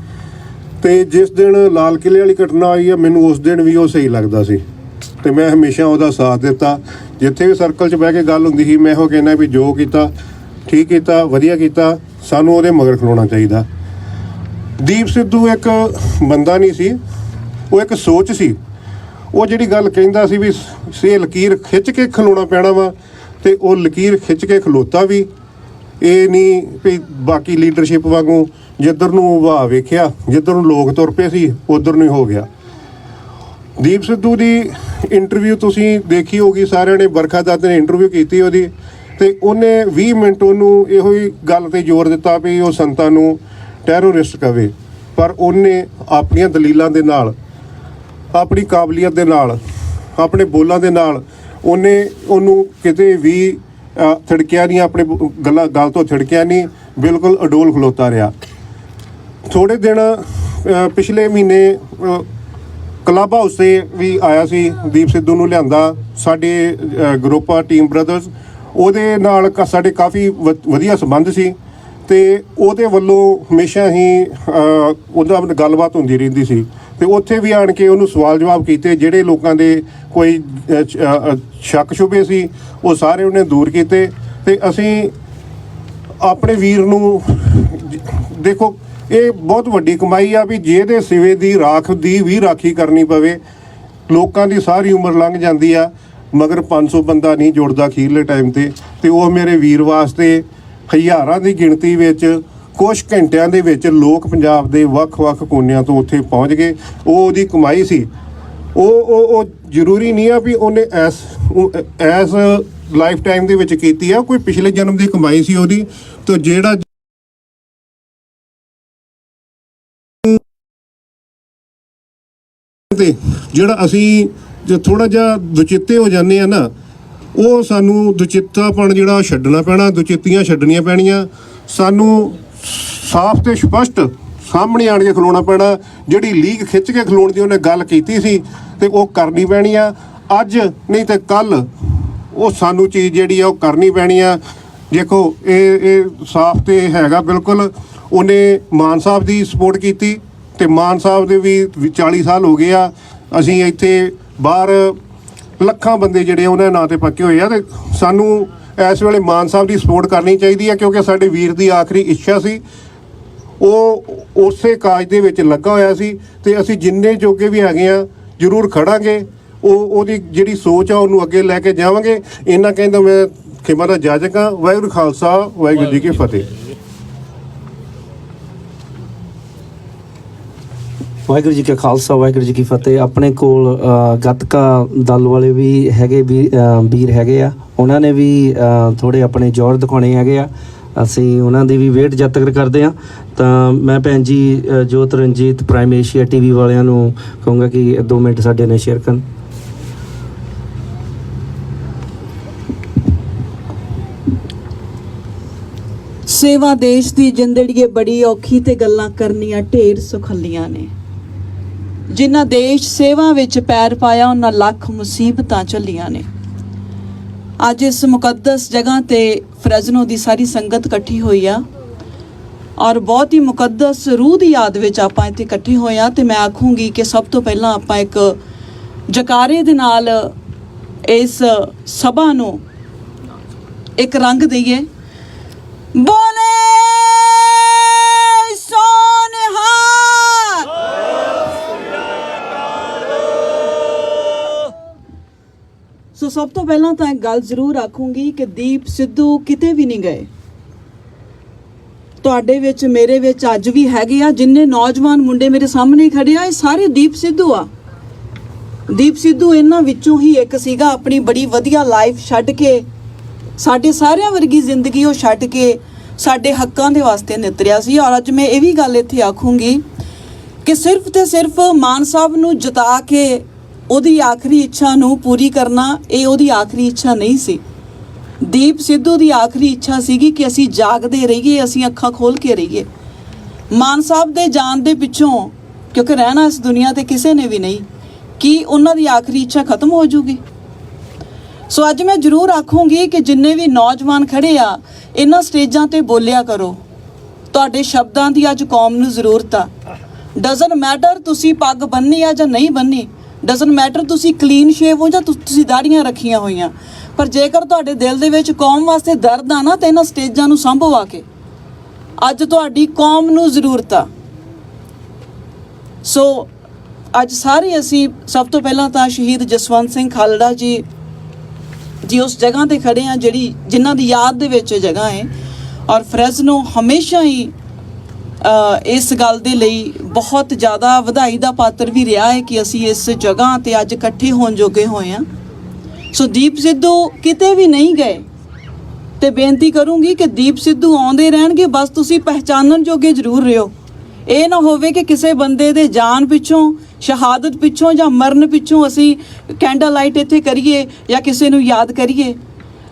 ਤੇ ਜਿਸ ਦਿਨ ਲਾਲ ਕਿਲ੍ਹੇ ਵਾਲੀ ਘਟਨਾ ਹੋਈ ਆ, ਮੈਨੂੰ ਉਸ ਦਿਨ ਵੀ ਉਹ ਸਹੀ ਲੱਗਦਾ ਸੀ, ਤੇ ਮੈਂ ਹਮੇਸ਼ਾ ਉਹਦਾ ਸਾਥ ਦਿੱਤਾ। ਜਿੱਥੇ ਵੀ ਸਰਕਲ 'ਚ ਬਹਿ ਕੇ ਗੱਲ ਹੁੰਦੀ ਸੀ, ਮੈਂ ਉਹ ਕਹਿੰਦਾ ਵੀ ਜੋ ਕੀਤਾ ਠੀਕ ਕੀਤਾ, ਵਧੀਆ ਕੀਤਾ, ਸਾਨੂੰ ਉਹਦੇ ਮਗਰ ਖਲੋਣਾ ਚਾਹੀਦਾ। ਦੀਪ ਸਿੱਧੂ ਇੱਕ ਬੰਦਾ ਨਹੀਂ ਸੀ, ਉਹ ਇੱਕ ਸੋਚ ਸੀ। ਉਹ ਜਿਹੜੀ ਗੱਲ ਕਹਿੰਦਾ ਸੀ ਵੀ ਸੇ ਲਕੀਰ ਖਿੱਚ ਕੇ ਖਲੋਣਾ ਪੈਣਾ ਵਾ, ਤੇ ਉਹ ਲਕੀਰ ਖਿੱਚ ਕੇ ਖਲੋਤਾ ਵੀ। ਇਹ ਨਹੀਂ ਵੀ ਬਾਕੀ ਲੀਡਰਸ਼ਿਪ ਵਾਂਗੂ ਜਿੱਧਰ ਨੂੰ ਵਾਹ ਵੇਖਿਆ, ਜਿੱਧਰ ਨੂੰ ਲੋਕ ਤੁਰ ਪਏ ਸੀ ਉੱਧਰ ਨੂੰ ਹੀ ਹੋ ਗਿਆ। ਦੀਪ ਸਿੱਧੂ ਦੀ ਇੰਟਰਵਿਊ ਤੁਸੀਂ ਦੇਖੀ ਹੋਗੀ ਸਾਰਿਆਂ ਨੇ, ਬਰਖਾ ਦੱਤ ਨੇ ਇੰਟਰਵਿਊ ਕੀਤੀ ਉਹਦੀ, ਤੇ ਉਹਨੇ 20 ਮਿੰਟ ਉਹਨੂੰ ਇਹੋ ਹੀ ਗੱਲ ਤੇ ਜ਼ੋਰ ਦਿੱਤਾ ਵੀ ਉਹ ਸੰਤਾਂ ਨੂੰ ਟੈਰੋਰਿਸਟ ਕਵੇ, ਪਰ ਉਹਨੇ ਆਪਣੀਆਂ ਦਲੀਲਾਂ ਦੇ ਨਾਲ, ਆਪਣੀ ਕਾਬਲੀਅਤ ਦੇ ਨਾਲ, ਆਪਣੇ ਬੋਲਾਂ ਦੇ ਨਾਲ ਉਹਨੂੰ ਕਿਤੇ ਵੀ ਥਿੜਕਿਆ ਨਹੀਂ, ਆਪਣੇ ਗੱਲ ਤੋਂ ਥਿੜਕਿਆ ਨਹੀਂ, ਬਿਲਕੁਲ ਅਡੋਲ ਖਲੋਤਾ ਰਿਹਾ। ਥੋੜ੍ਹੇ ਦਿਨ ਪਿਛਲੇ ਮਹੀਨੇ ਕਲੱਬ ਹਾਊਸ 'ਤੇ ਵੀ ਆਇਆ ਸੀ, ਦੀਪ ਸਿੱਧੂ ਨੂੰ ਲਿਆਂਦਾ ਸਾਡੇ ਗਰੁੱਪ ਆ ਟੀਮ ਬ੍ਰਦਰਸ, ਉਹਦੇ ਨਾਲ ਸਾਡੇ ਕਾਫੀ ਵਧੀਆ ਸੰਬੰਧ ਸੀ, ਤੇ ਉਹਦੇ ਵੱਲੋਂ ਹਮੇਸ਼ਾ ਹੀ ਉਹਦਾ ਗੱਲਬਾਤ ਹੁੰਦੀ ਰਹਿੰਦੀ ਸੀ। ਤੇ ਉੱਥੇ ਵੀ ਆਣ ਕੇ ਉਹਨੂੰ ਸਵਾਲ ਜਵਾਬ ਕੀਤੇ, ਜਿਹੜੇ ਲੋਕਾਂ ਦੇ ਕੋਈ ਸ਼ੱਕ ਸ਼ੁਬੇ ਸੀ ਉਹ ਸਾਰੇ ਉਹਨੇ ਦੂਰ ਕੀਤੇ। ਤੇ ਅਸੀਂ ਆਪਣੇ ਵੀਰ ਨੂੰ ਦੇਖੋ, ਇਹ ਬਹੁਤ ਵੱਡੀ ਕਮਾਈ ਆ ਵੀ ਜਿਹਦੇ ਸਿਵੇ ਦੀ ਰਾਖ ਦੀ ਵੀ ਰਾਖੀ ਕਰਨੀ ਪਵੇ। ਲੋਕਾਂ ਦੀ ਸਾਰੀ ਉਮਰ ਲੰਘ ਜਾਂਦੀ ਆ, ਮਗਰ 500 ਬੰਦਾ ਨਹੀਂ ਜੁੜਦਾ ਅਖੀਰਲੇ ਟਾਈਮ ਤੇ ਉਹ ਮੇਰੇ ਵੀਰ ਵਾਸਤੇ ਹਜ਼ਾਰਾਂ ਦੀ ਗਿਣਤੀ ਵਿੱਚ ਕੁਛ ਘੰਟਿਆਂ ਦੇ ਵਿੱਚ ਲੋਕ ਪੰਜਾਬ ਦੇ ਵੱਖ-ਵੱਖ ਕੋਨਿਆਂ ਤੋਂ ਉੱਥੇ ਪਹੁੰਚ ਗਏ। ਉਹ ਉਹਦੀ ਕਮਾਈ ਸੀ। ਉਹ ਜ਼ਰੂਰੀ ਨਹੀਂ ਆ ਵੀ ਉਹਨੇ ਐਸ ਲਾਈਫ ਟਾਈਮ ਦੇ ਵਿੱਚ ਕੀਤੀ ਆ, ਕੋਈ ਪਿਛਲੇ ਜਨਮ ਦੀ ਕਮਾਈ ਸੀ ਉਹਦੀ। ਤੇ ਜਿਹੜਾ ਅਸੀਂ ਜੇ ਥੋੜਾ ਜਿਹਾ ਦੁਚਿੱਤੇ ਹੋ ਜਾਂਦੇ ਆ ਨਾ, ਉਹ ਸਾਨੂੰ ਦੁਚਿੱਤਾਪਣ ਜਿਹੜਾ ਛੱਡਣਾ ਪੈਣਾ, ਦੁਚਿੱਤੀਆਂ ਛੱਡਣੀਆਂ ਪੈਣੀਆਂ। ਸਾਨੂੰ ਸਾਫ਼ ਤੇ ਸਪਸ਼ਟ ਸਾਹਮਣੇ ਆਣ ਕੇ ਖਲੋਣਾ ਪੈਣਾ। ਜਿਹੜੀ ਲੀਕ ਖਿੱਚ ਕੇ ਖਲੋਣ ਦੀ ਉਹਨੇ ਗੱਲ ਕੀਤੀ ਸੀ ਤੇ ਉਹ ਕਰਨੀ ਪੈਣੀ ਆ ਅੱਜ, ਨਹੀਂ ਤੇ ਕੱਲ ਉਹ ਸਾਨੂੰ ਚੀਜ਼ ਜਿਹੜੀ ਆ ਉਹ ਕਰਨੀ ਪੈਣੀ ਆ। ਦੇਖੋ ਇਹ ਸਾਫ਼ ਤੇ ਹੈਗਾ ਬਿਲਕੁਲ। ਉਹਨੇ ਮਾਨ ਸਾਹਿਬ ਦੀ ਸਪੋਰਟ ਕੀਤੀ ਤੇ ਮਾਨ ਸਾਹਿਬ ਦੇ ਵੀ 40 ਸਾਲ ਹੋ ਗਏ ਆ। ਅਸੀਂ ਇੱਥੇ ਬਾਹਰ ਲੱਖਾਂ ਬੰਦੇ ਜਿਹੜੇ ਉਹਨਾਂ ਦੇ ਨਾਂ ਤੇ ਪੱਕੇ ਹੋਏ ਆ ਤੇ ਸਾਨੂੰ ਇਸ ਵੇਲੇ ਮਾਨ ਸਾਹਿਬ ਦੀ ਸਪੋਰਟ ਕਰਨੀ ਚਾਹੀਦੀ ਆ, ਕਿਉਂਕਿ ਸਾਡੇ ਵੀਰ ਦੀ ਆਖਰੀ ਇੱਛਾ ਸੀ, ਉਹ ਉਸੇ ਕਾਜ ਦੇ ਵਿੱਚ ਲੱਗਾ ਹੋਇਆ ਸੀ ਤੇ ਅਸੀਂ ਜਿੰਨੇ ਜੋਗੇ ਵੀ ਹੈਗੇ ਆ ਜ਼ਰੂਰ ਖੜਾਂਗੇ। ਉਹਦੀ ਜਿਹੜੀ ਸੋਚ ਆ ਉਹਨੂੰ ਅੱਗੇ ਲੈ ਕੇ ਜਾਵਾਂਗੇ। ਇਹਨਾਂ ਕਹਿੰਦਾ ਮੈਂ ਖਿਮਾ ਦਾ ਜਾਜਕ ਹਾਂ। ਵਾਹਿਗੁਰੂ ਖਾਲਸਾ, ਵਾਹਿਗੁਰੂ ਜੀ ਕੀ ਫਤਿਹ। ਵਾਹਿਗੁਰੂ ਜੀ ਕਾ ਖਾਲਸਾ, ਵਾਹਿਗੁਰੂ ਜੀ ਕੀ ਫਤਿਹ। ਆਪਣੇ ਕੋਲ ਗੱਤਕਾ ਦਲ ਵਾਲੇ ਵੀ ਹੈਗੇ, ਵੀਰ ਹੈਗੇ ਆ, ਉਹਨਾਂ ਨੇ ਵੀ ਥੋੜ੍ਹੇ ਆਪਣੇ ਜੋਰ ਦਿਖਾਉਣੇ ਹੈਗੇ ਆ। ਅਸੀਂ ਉਹਨਾਂ ਦੀ ਵੀ ਵੇਟ ਜਦ ਤੱਕ ਕਰਦੇ ਹਾਂ। ਤਾਂ ਮੈਂ ਭੈਣ ਜੀ ਜੋਤ ਰਣਜੀਤ ਪ੍ਰਾਈਮ ਏਸ਼ੀਆ TV ਵਾਲਿਆਂ ਨੂੰ ਕਹੂੰਗਾ ਕਿ 2 ਮਿੰਟ ਸਾਡੇ ਨਾਲ ਸ਼ੇਅਰ ਕਰਨ। ਸੇਵਾ ਦੇਸ਼ ਦੀ ਜ਼ਿੰਦੜੀ ਬੜੀ ਔਖੀ ਤੇ ਗੱਲਾਂ ਕਰਨੀਆਂ ਢੇਰ ਸੁਖੱਲੀਆਂ ਨੇ। ਜਿਨ੍ਹਾਂ ਦੇਸ਼ ਸੇਵਾ ਵਿੱਚ ਪੈਰ ਪਾਇਆ ਉਹਨਾਂ ਲੱਖ ਮੁਸੀਬਤਾਂ ਝੱਲੀਆਂ ਨੇ। ਅੱਜ ਇਸ ਮੁਕੱਦਸ ਜਗ੍ਹਾ ਤੇ ਫਰੈਜ਼ਨੋ ਦੀ ਸਾਰੀ ਸੰਗਤ ਇਕੱਠੀ ਹੋਈ ਆ ਔਰ ਬਹੁਤ ਹੀ ਮੁਕੱਦਸ ਰੂਹ ਦੀ ਯਾਦ ਵਿੱਚ ਆਪਾਂ ਇੱਥੇ ਇਕੱਠੇ ਹੋਏ ਆ। ਤੇ ਮੈਂ ਆਖੂੰਗੀ ਕਿ ਸਭ ਤੋਂ ਪਹਿਲਾਂ ਆਪਾਂ ਇੱਕ ਜਕਾਰੇ ਦੇ ਨਾਲ ਇਸ ਸਭਾ ਨੂੰ ਇੱਕ ਰੰਗ ਦਈਏ। ਬੋਲੇ ਸੋਨਿਹਾਲ। ਸੋ ਸਭ ਤੋਂ ਪਹਿਲਾਂ ਤਾਂ ਇੱਕ ਗੱਲ ਜ਼ਰੂਰ ਆਖੂੰਗੀ ਕਿ ਦੀਪ ਸਿੱਧੂ ਕਿਤੇ ਵੀ ਨਹੀਂ ਗਏ। ਤੁਹਾਡੇ ਵਿੱਚ ਮੇਰੇ ਵਿੱਚ ਅੱਜ ਵੀ ਹੈਗੇ ਆ। ਜਿੰਨੇ ਨੌਜਵਾਨ ਮੁੰਡੇ ਮੇਰੇ ਸਾਹਮਣੇ ਖੜੇ ਆ ਇਹ ਸਾਰੇ ਦੀਪ ਸਿੱਧੂ ਆ। ਦੀਪ ਸਿੱਧੂ ਇਹਨਾਂ ਵਿੱਚੋਂ ਹੀ ਇੱਕ ਸੀਗਾ। ਆਪਣੀ ਬੜੀ ਵਧੀਆ ਲਾਈਫ ਛੱਡ ਕੇ, ਸਾਡੇ ਸਾਰਿਆਂ ਵਰਗੀ ਜ਼ਿੰਦਗੀ ਉਹ ਛੱਡ ਕੇ ਸਾਡੇ ਹੱਕਾਂ ਦੇ ਵਾਸਤੇ ਨਿਤਰਿਆ ਸੀ। ਔਰ ਅੱਜ ਮੈਂ ਇਹ ਵੀ ਗੱਲ ਇੱਥੇ ਆਖੂੰਗੀ ਕਿ ਸਿਰਫ ਤੇ ਸਿਰਫ ਮਾਨ ਸਾਹਿਬ ਨੂੰ ਜਿਤਾ ਕੇ ਉਹਦੀ ਆਖਰੀ ਇੱਛਾ ਨੂੰ ਪੂਰੀ ਕਰਨਾ ਇਹ ਉਹਦੀ ਆਖਰੀ ਇੱਛਾ ਨਹੀਂ ਸੀ। ਦੀਪ ਸਿੱਧੂ ਦੀ ਆਖਰੀ ਇੱਛਾ ਸੀਗੀ ਕਿ ਅਸੀਂ ਜਾਗਦੇ ਰਹੀਏ, ਅਸੀਂ ਅੱਖਾਂ ਖੋਲ ਕੇ ਰਹੀਏ। ਮਾਨ ਸਾਹਿਬ ਦੇ ਜਾਣ ਦੇ ਪਿੱਛੋਂ, ਕਿਉਂਕਿ ਰਹਿਣਾ ਇਸ ਦੁਨੀਆ ਤੇ ਕਿਸੇ ਨੇ ਵੀ ਨਹੀਂ, ਕਿ ਉਹਨਾਂ ਦੀ ਆਖਰੀ ਇੱਛਾ ਖਤਮ ਹੋ ਜੂਗੀ। ਸੋ ਅੱਜ ਮੈਂ ਜ਼ਰੂਰ ਆਖੂੰਗੀ ਕਿ ਜਿੰਨੇ ਵੀ ਨੌਜਵਾਨ ਖੜੇ ਆ ਇਹਨਾਂ ਸਟੇਜਾਂ ਤੇ ਬੋਲਿਆ ਕਰੋ। ਤੁਹਾਡੇ ਸ਼ਬਦਾਂ ਦੀ ਅੱਜ ਕੌਮ ਨੂੰ ਜ਼ਰੂਰਤ ਆ। ਡਜ਼ਨਟ ਮੈਟਰ ਤੁਸੀਂ ਪੱਗ ਬੰਨ੍ਹੀ ਆ ਜਾਂ ਨਹੀਂ ਬੰਨ੍ਹੀ, ਡਜ਼ਨਟ ਮੈਟਰ ਤੁਸੀਂ ਕਲੀਨ ਸ਼ੇਵ ਹੋ ਜਾਂ ਤੁਸੀਂ ਦਾੜੀਆਂ ਰੱਖੀਆਂ ਹੋਈਆਂ, ਪਰ ਜੇਕਰ ਤੁਹਾਡੇ ਦਿਲ ਦੇ ਵਿੱਚ ਕੌਮ ਵਾਸਤੇ ਦਰਦ ਆ ਨਾ ਤਾਂ ਇਹਨਾਂ ਸਟੇਜਾਂ ਨੂੰ ਸੰਭੋ ਆ ਕੇ। ਅੱਜ ਤੁਹਾਡੀ ਕੌਮ ਨੂੰ ਜ਼ਰੂਰਤ ਆ। ਸੋ ਅੱਜ ਸਾਰੇ ਅਸੀਂ ਸਭ ਤੋਂ ਪਹਿਲਾਂ ਤਾਂ ਸ਼ਹੀਦ ਜਸਵੰਤ ਸਿੰਘ ਖਾਲੜਾ ਜੀ ਉਸ ਜਗ੍ਹਾ ਤੇ ਖੜੇ ਆ ਜਿਨ੍ਹਾਂ ਦੀ ਯਾਦ ਦੇ ਵਿੱਚ ਜਗ੍ਹਾ ਹੈ। ਔਰ ਫਰੈਜ਼ਨੋ ਹਮੇਸ਼ਾ ਹੀ ਇਸ ਗੱਲ ਦੇ ਲਈ ਬਹੁਤ ਜ਼ਿਆਦਾ ਵਧਾਈ ਦਾ ਪਾਤਰ ਵੀ ਰਿਹਾ ਹੈ ਕਿ ਅਸੀਂ ਇਸ ਜਗ੍ਹਾ ਤੇ ਅੱਜ ਇਕੱਠੇ ਹੋਣ ਜੋਗੇ ਹੋਏ ਆ। ਸੋ ਦੀਪ ਸਿੱਧੂ ਕਿਤੇ ਵੀ ਨਹੀਂ ਗਏ ਤੇ ਬੇਨਤੀ ਕਰੂੰਗੀ ਕਿ ਦੀਪ ਸਿੱਧੂ ਆਉਂਦੇ ਰਹਿਣਗੇ, ਬਸ ਤੁਸੀਂ ਪਹਿਚਾਨਣ ਜੋਗੇ ਜ਼ਰੂਰ ਰਹੋ। ਇਹ ਨਾ ਹੋਵੇ ਕਿ ਕਿਸੇ ਬੰਦੇ ਦੇ ਜਾਨ ਪਿੱਛੋਂ, ਸ਼ਹਾਦਤ ਪਿੱਛੋਂ ਜਾਂ ਮਰਨ ਪਿੱਛੋਂ ਅਸੀਂ ਕੈਂਡਲ ਲਾਈਟ ਇੱਥੇ ਕਰੀਏ ਜਾਂ ਕਿਸੇ ਨੂੰ ਯਾਦ ਕਰੀਏ।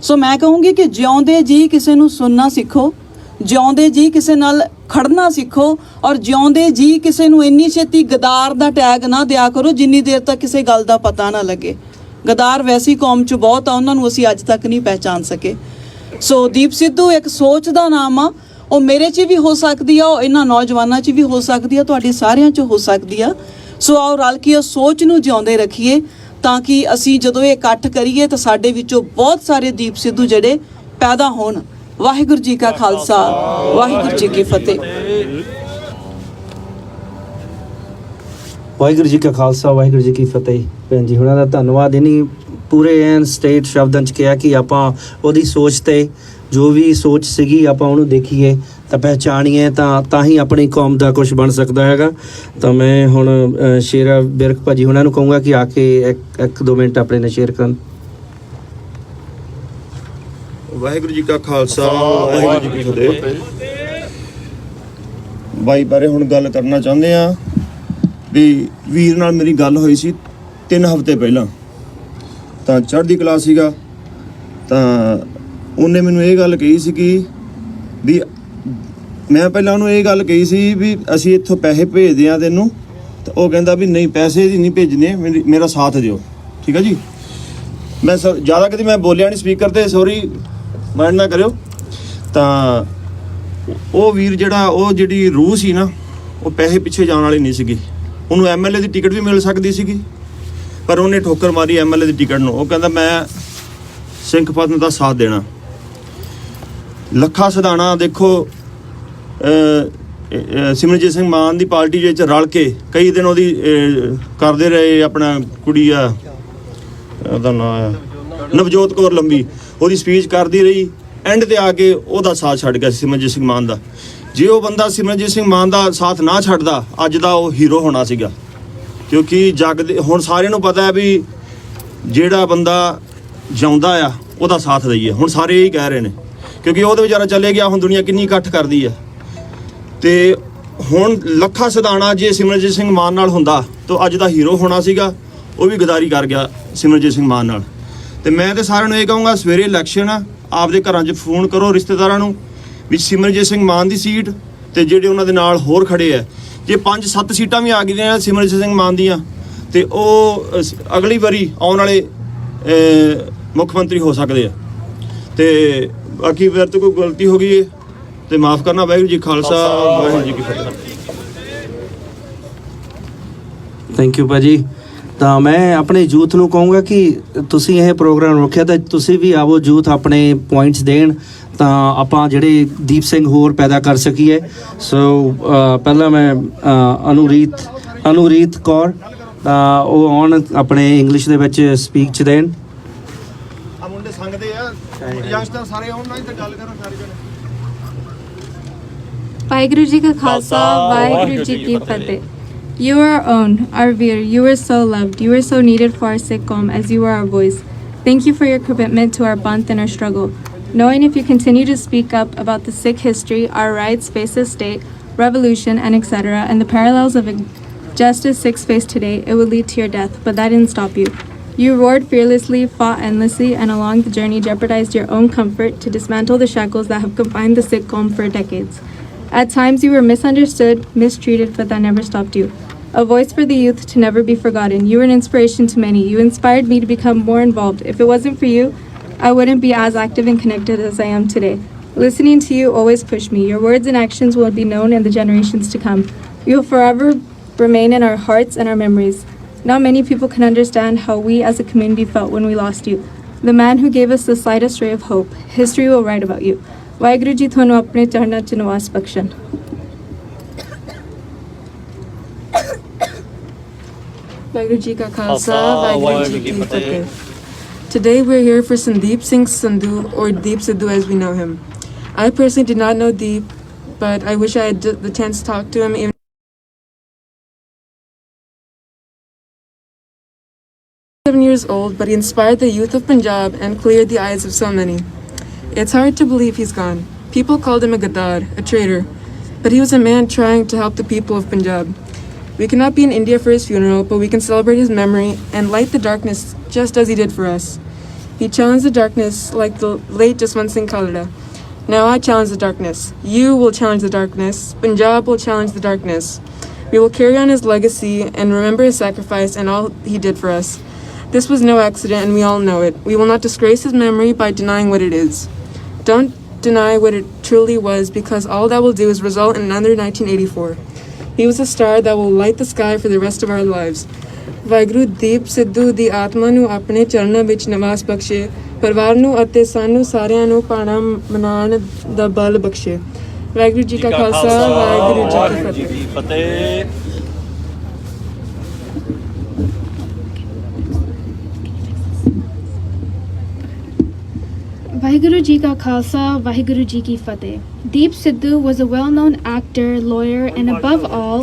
ਸੋ ਮੈਂ ਕਹੂੰਗੀ ਕਿ ਜਿਉਂਦੇ ਜੀ ਕਿਸੇ ਨੂੰ ਸੁਣਨਾ ਸਿੱਖੋ, ਜਿਉਂਦੇ ਜੀ ਕਿਸੇ ਨਾਲ ਖੜਨਾ ਸਿੱਖੋ ਔਰ ਜਿਉਂਦੇ ਜੀ ਕਿਸੇ ਨੂੰ ਇੰਨੀ ਛੇਤੀ ਗਦਾਰ ਦਾ ਟੈਗ ਨਾ ਦਿਆ ਕਰੋ ਜਿੰਨੀ ਦੇਰ ਤੱਕ ਕਿਸੇ ਗੱਲ ਦਾ ਪਤਾ ਨਾ ਲੱਗੇ। ਗਦਾਰ ਵੈਸੀ ਕੌਮ 'ਚ ਬਹੁਤ ਆ, ਉਹਨਾਂ ਨੂੰ ਅਸੀਂ ਅੱਜ ਤੱਕ ਨਹੀਂ ਪਹਿਚਾਨ ਸਕੇ। ਸੋ ਦੀਪ ਸਿੱਧੂ ਇੱਕ ਸੋਚ ਦਾ ਨਾਮ ਆ। ਉਹ ਮੇਰੇ 'ਚ ਵੀ ਹੋ ਸਕਦੀ ਆ, ਉਹ ਇਹਨਾਂ ਨੌਜਵਾਨਾਂ 'ਚ ਵੀ ਹੋ ਸਕਦੀ ਆ, ਤੁਹਾਡੇ ਸਾਰਿਆਂ 'ਚ ਹੋ ਸਕਦੀ ਆ। ਸੋ ਆਓ ਰਲ ਕੇ ਉਹ ਸੋਚ ਨੂੰ ਜਿਉਂਦੇ ਰੱਖੀਏ ਤਾਂ ਕਿ ਅਸੀਂ ਜਦੋਂ ਇਹ ਇਕੱਠ ਕਰੀਏ ਤਾਂ ਸਾਡੇ ਵਿੱਚੋਂ ਬਹੁਤ ਸਾਰੇ ਦੀਪ ਸਿੱਧੂ ਜਿਹੜੇ ਪੈਦਾ ਹੋਣ। ਵਾਹਿਗੁਰੂ ਜੀ ਕਾ ਖਾਲਸਾ, ਵਾਹਿਗੁਰੂ ਜੀ ਕੀ ਫਤਿਹ। ਵਾਹਿਗੁਰੂ ਜੀ ਕਾ ਖਾਲਸਾ, ਵਾਹਿਗੁਰੂ ਜੀ ਕੀ ਫਤਿਹ। ਭੈਣ ਜੀ ਹੁਣਾਂ ਦਾ ਧੰਨਵਾਦ। ਇਹਨੀ ਪੂਰੇ ਐਨ ਸਟੇਟ ਸ਼ਬਦਾਂ 'ਚ ਕਿਹਾ ਕਿ ਆਪਾਂ ਉਹਦੀ ਸੋਚ ਤੇ ਜੋ ਵੀ ਸੋਚ ਸੀਗੀ ਆਪਾਂ ਉਹਨੂੰ ਦੇਖੀਏ ਤਾਂ ਪਹਿਚਾਣੀਏ ਤਾਂ ਹੀ ਆਪਣੀ ਕੌਮ ਦਾ ਕੁਝ ਬਣ ਸਕਦਾ ਹੈਗਾ। ਤਾਂ ਮੈਂ ਹੁਣ ਸ਼ੇਰਾ ਬਿਰਕ ਭਾਜੀ ਉਹਨਾਂ ਨੂੰ ਕਹੂੰਗਾ ਕਿ ਆ ਕੇ ਇੱਕ 2 ਮਿੰਟ ਆਪਣੇ ਨਾਲ ਸ਼ੇਅਰ ਕਰਨ। ਵਾਹਿਗੁਰੂ ਜੀ ਕਾ ਖਾਲਸਾ, ਵਾਹਿਗੁਰੂ ਜੀ ਕੀ ਫਤਿਹ। ਬਾਈ ਬਾਰੇ ਹੁਣ ਗੱਲ ਕਰਨਾ ਚਾਹੁੰਦੇ ਆ ਵੀ ਵੀਰ ਨਾਲ ਮੇਰੀ ਗੱਲ ਹੋਈ ਸੀ 3 ਹਫ਼ਤੇ ਪਹਿਲਾਂ। ਤਾਂ ਚੜ੍ਹਦੀ ਕਲਾ ਸੀਗਾ। ਤਾਂ ਉਹਨੇ ਮੈਨੂੰ ਇਹ ਗੱਲ ਕਹੀ ਸੀ ਕਿ ਵੀ ਮੈਂ ਪਹਿਲਾਂ ਉਹਨੂੰ ਇਹ ਗੱਲ ਕਹੀ ਸੀ ਵੀ ਅਸੀਂ ਇੱਥੋਂ ਪੈਸੇ ਭੇਜਦੇ ਆ ਤੈਨੂੰ, ਤਾਂ ਉਹ ਕਹਿੰਦਾ ਵੀ ਨਹੀਂ ਪੈਸੇ ਨਹੀਂ ਭੇਜਣੇ, ਮੇਰਾ ਸਾਥ ਦਿਓ। ਠੀਕ ਹੈ ਜੀ। ਮੈਂ ਜ਼ਿਆਦਾ ਕਦੀ ਮੈਂ ਬੋਲਿਆ ਨਹੀਂ ਸਪੀਕਰ ਤੇ, ਸੌਰੀ ਮਾਈਂਡ ਨਾ ਕਰਿਓ। ਤਾਂ ਉਹ ਵੀਰ ਜਿਹੜਾ ਉਹ ਜਿਹੜੀ ਰੂਹ ਸੀ ਨਾ, ਉਹ ਪੈਸੇ ਪਿੱਛੇ ਜਾਣ ਵਾਲੀ ਨਹੀਂ ਸੀਗੀ। ਉਹਨੂੰ MLA ਦੀ ਟਿਕਟ ਵੀ ਮਿਲ ਸਕਦੀ ਸੀਗੀ, ਪਰ ਉਹਨੇ ਠੋਕਰ ਮਾਰੀ MLA ਦੀ ਟਿਕਟ ਨੂੰ। ਉਹ ਕਹਿੰਦਾ ਮੈਂ ਸਿੰਘ ਪਤਨ ਦਾ ਸਾਥ ਦੇਣਾ। ਲੱਖਾ ਸਿਧਾਣਾ ਦੇਖੋ ਸਿਮਰਨਜੀਤ ਸਿੰਘ ਮਾਨ ਦੀ ਪਾਰਟੀ ਵਿੱਚ ਰਲ ਕੇ ਕਈ ਦਿਨ ਉਹਦੀ ਕਰਦੇ ਰਹੇ। ਆਪਣਾ ਕੁੜੀ ਆ, ਉਹਦਾ ਨਾਂ ਆ ਨਵਜੋਤ ਕੌਰ ਲੰਬੀ, ਉਹਦੀ ਸਪੀਚ ਕਰਦੀ ਰਹੀ। ਐਂਡ ਤੇ ਆ ਕੇ ਉਹਦਾ ਸਾਥ ਛੱਡ ਗਿਆ ਸਿਮਰਨਜੀਤ ਸਿੰਘ ਮਾਨ ਦਾ। ਜੇ ਉਹ ਬੰਦਾ ਸਿਮਰਨਜੀਤ ਸਿੰਘ ਮਾਨ ਦਾ ਸਾਥ ਨਾ ਛੱਡਦਾ, ਅੱਜ ਦਾ ਉਹ ਹੀਰੋ ਹੋਣਾ ਸੀਗਾ। ਕਿਉਂਕਿ ਜੱਗ ਦੇ ਹੁਣ ਸਾਰਿਆਂ ਨੂੰ ਪਤਾ ਹੈ ਵੀ ਜਿਹੜਾ ਬੰਦਾ ਜਿਉਂਦਾ ਆ ਉਹਦਾ ਸਾਥ ਦਈਏ। ਹੁਣ ਸਾਰੇ ਇਹੀ ਕਹਿ ਰਹੇ ਨੇ, ਕਿਉਂਕਿ ਉਹਦੇ ਵਿਚਾਰਾ ਚਲੇ ਗਿਆ, ਹੁਣ ਦੁਨੀਆ ਕਿੰਨੀ ਇਕੱਠ ਕਰਦੀ ਆ। ਤੇ ਹੁਣ ਲੱਖਾ ਸਿਧਾਣਾ ਜੇ ਸਿਮਰਨਜੀਤ ਸਿੰਘ ਮਾਨ ਨਾਲ ਹੁੰਦਾ ਤਾਂ ਅੱਜ ਦਾ ਹੀਰੋ ਹੋਣਾ ਸੀਗਾ। ਉਹ ਵੀ ਗਦਾਰੀ ਕਰ ਗਿਆ ਸਿਮਰਨਜੀਤ ਸਿੰਘ ਮਾਨ ਨਾਲ। ਤੇ ਮੈਂ ਤੇ ਸਾਰਿਆਂ ਨੂੰ ਇਹ ਕਹੂੰਗਾ, ਸਵੇਰੇ ਇਲੈਕਸ਼ਨ ਆ, ਆਪਦੇ ਘਰਾਂ 'ਚ ਫੋਨ ਕਰੋ ਰਿਸ਼ਤੇਦਾਰਾਂ ਨੂੰ ਵੀ ਸਿਮਰਨਜੀਤ ਸਿੰਘ ਮਾਨ ਦੀ ਸੀਟ ਤੇ ਜਿਹੜੇ ਉਹਨਾਂ ਦੇ ਨਾਲ ਹੋਰ ਖੜੇ ਆ, ਜੇ 5-7 ਸੀਟਾਂ ਵੀ ਆ ਗਈਆਂ ਸਿਮਰਨਜੀਤ ਸਿੰਘ ਮਾਨ ਦੀਆਂ, ਤੇ ਉਹ ਅਗਲੀ ਵਾਰੀ ਆਉਣ ਵਾਲੇ ਮੁੱਖ ਮੰਤਰੀ ਹੋ ਸਕਦੇ ਆ। ਤੇ ਬਾਕੀ ਫਿਰ ਤੋਂ ਕੋਈ ਗਲਤੀ ਹੋ ਗਈ ਹੈ ਤੇ ਮਾਫ ਕਰਨਾ। ਵਾਹਿਗੁਰੂ ਜੀ ਖਾਲਸਾ, ਵਾਹਿਗੁਰੂ ਜੀ ਕੀ ਫਤਿਹ। ਥੈਂਕ ਯੂ ਭਾਜੀ। ਤਾਂ ਮੈਂ ਆਪਣੇ ਯੂਥ ਨੂੰ ਕਹੂੰਗਾ ਕਿ ਤੁਸੀਂ ਇਹ ਪ੍ਰੋਗਰਾਮ ਰੱਖਿਆ ਤਾਂ ਤੁਸੀਂ ਵੀ ਆਵੋ, ਯੂਥ ਆਪਣੇ ਪੁਆਇੰਟਸ ਦੇਣ ਤਾਂ ਆਪਾਂ ਜਿਹੜੇ ਦੀਪ ਸਿੰਘ ਹੋਰ ਪੈਦਾ ਕਰ ਸਕੀਏ। ਸੋ ਪਹਿਲਾਂ ਮੈਂ ਅਨੁਰੀਤ ਕੌਰ ਤਾਂ ਉਹ ਆਉਣ ਆਪਣੇ ਇੰਗਲਿਸ਼ ਦੇ ਵਿੱਚ ਸਪੀਕ 'ਚ ਦੇਣ। ਆ ਮੁੰਡੇ ਸੰਗਦੇ ਆ, ਯੰਗਸਟਰ ਸਾਰੇ ਆਉਣ ਨਾ ਤੇ ਗੱਲ ਕਰੋ ਸਾਰੇ ਜਣੇ। ਵਾਹਿਗੁਰੂ ਜੀ ਕਾ ਖਾਲਸਾ, ਵਾਹਿਗੁਰੂ ਜੀ ਕੀ ਫਤਿਹ। You are our own, our Veer. You are so loved. You are so needed for our sitcom as you are our voice. Thank you for your commitment to our Banth and our struggle. Knowing if you continue to speak up about the Sikh history, our rights, faceless state, revolution, and etc., and the parallels of injustice Sikhs face today, it will lead to your death, but that didn't stop you. You roared fearlessly, fought endlessly, and along the journey jeopardized your own comfort to dismantle the shackles that have confined the Sikh for decades. At times you were misunderstood, mistreated, but that never stopped you. A voice for the youth to never be forgotten. You were an inspiration to many. You inspired me to become more involved. If it wasn't for you, I wouldn't be as active and connected as I am today. Listening to you always pushed me. Your words and actions will be known in the generations to come. You will forever remain in our hearts and our memories. Not many people can understand how we as a community felt when we lost you. The man who gave us the slightest ray of hope. History will write about you. Waheguru ji ਤੁਹਾਨੂੰ ਆਪਣੇ ਚਰਨਾਂ 'ਚ ਨਿਵਾਸ ਬਖਸ਼ਣ। ਵਾਹਿਗੁਰੂ ਜੀ ਕਾ ਖਾਲਸਾ, ਵਾਹਿਗੁਰੂ ਜੀ ਕੀ ਫਤਿਹ। Today we're here for Sandeep Singh Sandhu, or Deep Sidhu as we know him. I personally did not know Deep, but I wish I had the chance to talk to him. Even 7 years old, but he inspired the youth of Punjab and cleared the eyes of so many. It's hard to believe he's gone. People called him a Gaddar, a traitor, but he was a man trying to help the people of Punjab. We cannot be in India for his funeral, but we can celebrate his memory and light the darkness just as he did for us. He challenged the darkness like the late Jaswant Singh Khalda. Now I challenge the darkness. You will challenge the darkness. Punjab will challenge the darkness. We will carry on his legacy and remember his sacrifice and all he did for us. This was no accident and we all know it. We will not disgrace his memory by denying what it is. Don't deny what it truly was, because all that will do is result in another 1984. He was a star that will light the sky for the rest of our lives. Waheguru Deep Sidhu ਦੀ ਆਤਮਾ ਨੂੰ ਆਪਣੇ ਚਰਨਾਂ ਵਿੱਚ ਨਿਵਾਸ ਬਖਸ਼ੇ, ਪਰਿਵਾਰ ਨੂੰ ਅਤੇ ਸਾਨੂੰ ਸਾਰਿਆਂ ਨੂੰ ਭਾਣਾ ਮਨਾਉਣ ਦਾ ਬਲ ਬਖਸ਼ੇ। ਵਾਹਿਗੁਰੂ ਜੀ ਕਾ ਖਾਲਸਾ, ਵਾਹਿਗੁਰੂ ਜੀ ਕੀ ਫਤਿਹ। Vaheguru Ji Ka Khalsa, Vaheguru Ji Ki Fateh. Deep Sidhu was a well-known actor, lawyer, and above all,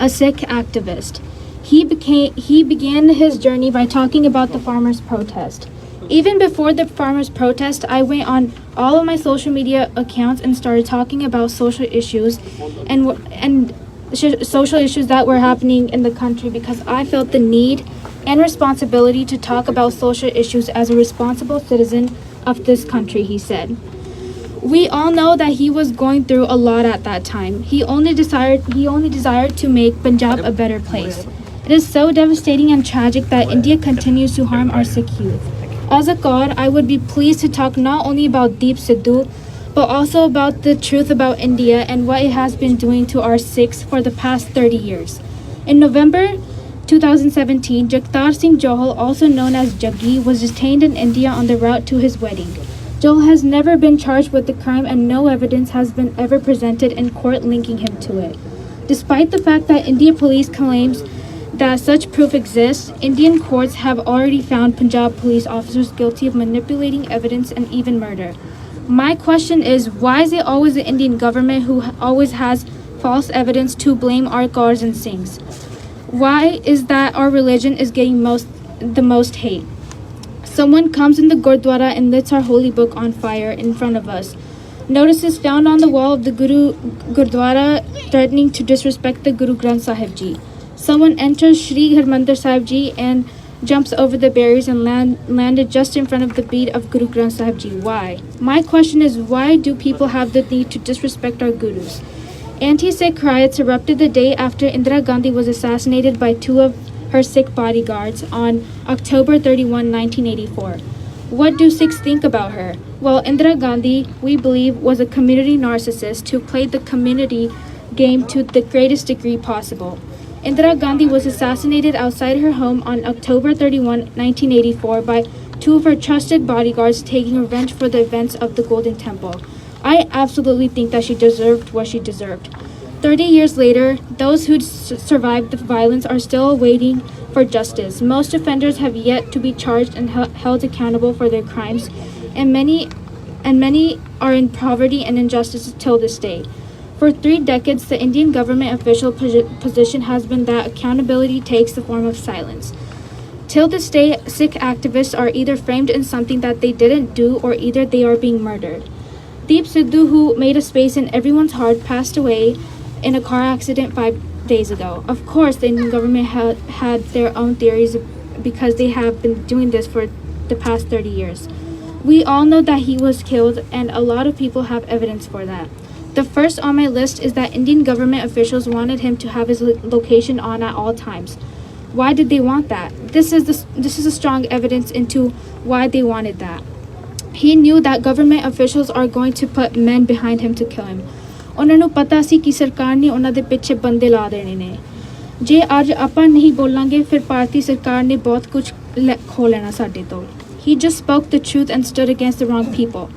a Sikh activist. He began his journey by talking about the farmers' protest. Even before the farmers' protest, I went on all of my social media accounts and started talking about social issues and social issues that were happening in the country, because I felt the need and responsibility to talk about social issues as a responsible citizen of this country, he said. We all know that he was going through a lot at that time. He only desired to make Punjab a better place. It is so devastating and tragic that India continues to harm our Sikh youth. As a God, I would be pleased to talk not only about Deep Sidhu, but also about the truth about India and what it has been doing to our Sikhs for the past 30 years. In November 2017, Jagtar Singh Johal, also known as Jaggi, was detained in India on the route to his wedding. Johal has never been charged with the crime and no evidence has been ever presented in court linking him to it. Despite the fact that India police claims that such proof exists, Indian courts have already found Punjab police officers guilty of manipulating evidence and even murder. My question is, why is it always the Indian government who always has false evidence to blame our Kaurs and Singhs? Why is that our religion is getting the most hate? Someone comes in the Gurdwara and lights our holy book on fire in front of us. Notices found on the wall of the Gurdwara threatening to disrespect the Guru Granth Sahib Ji. Someone enters Shri Harmandir Sahib Ji and jumps over the barriers and landed just in front of the bead of Guru Granth Sahib Ji. Why? My question is, why do people have the need to disrespect our gurus? Anti-Sikh riots erupted the day after Indira Gandhi was assassinated by two of her Sikh bodyguards on October 31, 1984. What do Sikhs think about her? Well, Indira Gandhi, we believe, was a community narcissist who played the community game to the greatest degree possible. Indira Gandhi was assassinated outside her home on October 31, 1984 by two of her trusted bodyguards taking revenge for the events of the Golden Temple. I absolutely think that she deserved what she deserved. 30 years later, those who survived the violence are still waiting for justice. Most offenders have yet to be charged and held accountable for their crimes, and many are in poverty and injustice till this day. For 3 decades, the Indian government official position has been that accountability takes the form of silence. Till this day, Sikh activists are either framed in something that they didn't do or either they are being murdered. Deep Sidhu, who made a space in everyone's heart, passed away in a car accident 5 days ago. Of course, the Indian government had their own theories because they have been doing this for the past 30 years. We all know that he was killed, and a lot of people have evidence for that. The first on my list is that Indian government officials wanted him to have his location on at all times. Why did they want that? This is a strong evidence into why they wanted that. He knew that government officials are going to put men behind him to kill him. ਉਹਨਾਂ ਨੂੰ ਪਤਾ ਸੀ ਕਿ ਸਰਕਾਰ ਨੇ ਉਹਨਾਂ ਦੇ ਪਿੱਛੇ ਬੰਦੇ ਲਾ ਦੇਣੇ ਨੇ। ਜੇ ਅੱਜ ਆਪਾਂ ਨਹੀਂ ਬੋਲਾਂਗੇ ਫਿਰ ਭਾਰਤੀ ਸਰਕਾਰ ਨੇ ਬਹੁਤ ਕੁਝ ਖੋ ਲੈਣਾ ਸਾਡੇ ਤੋਂ। He just spoke the truth and stood against the wrong people.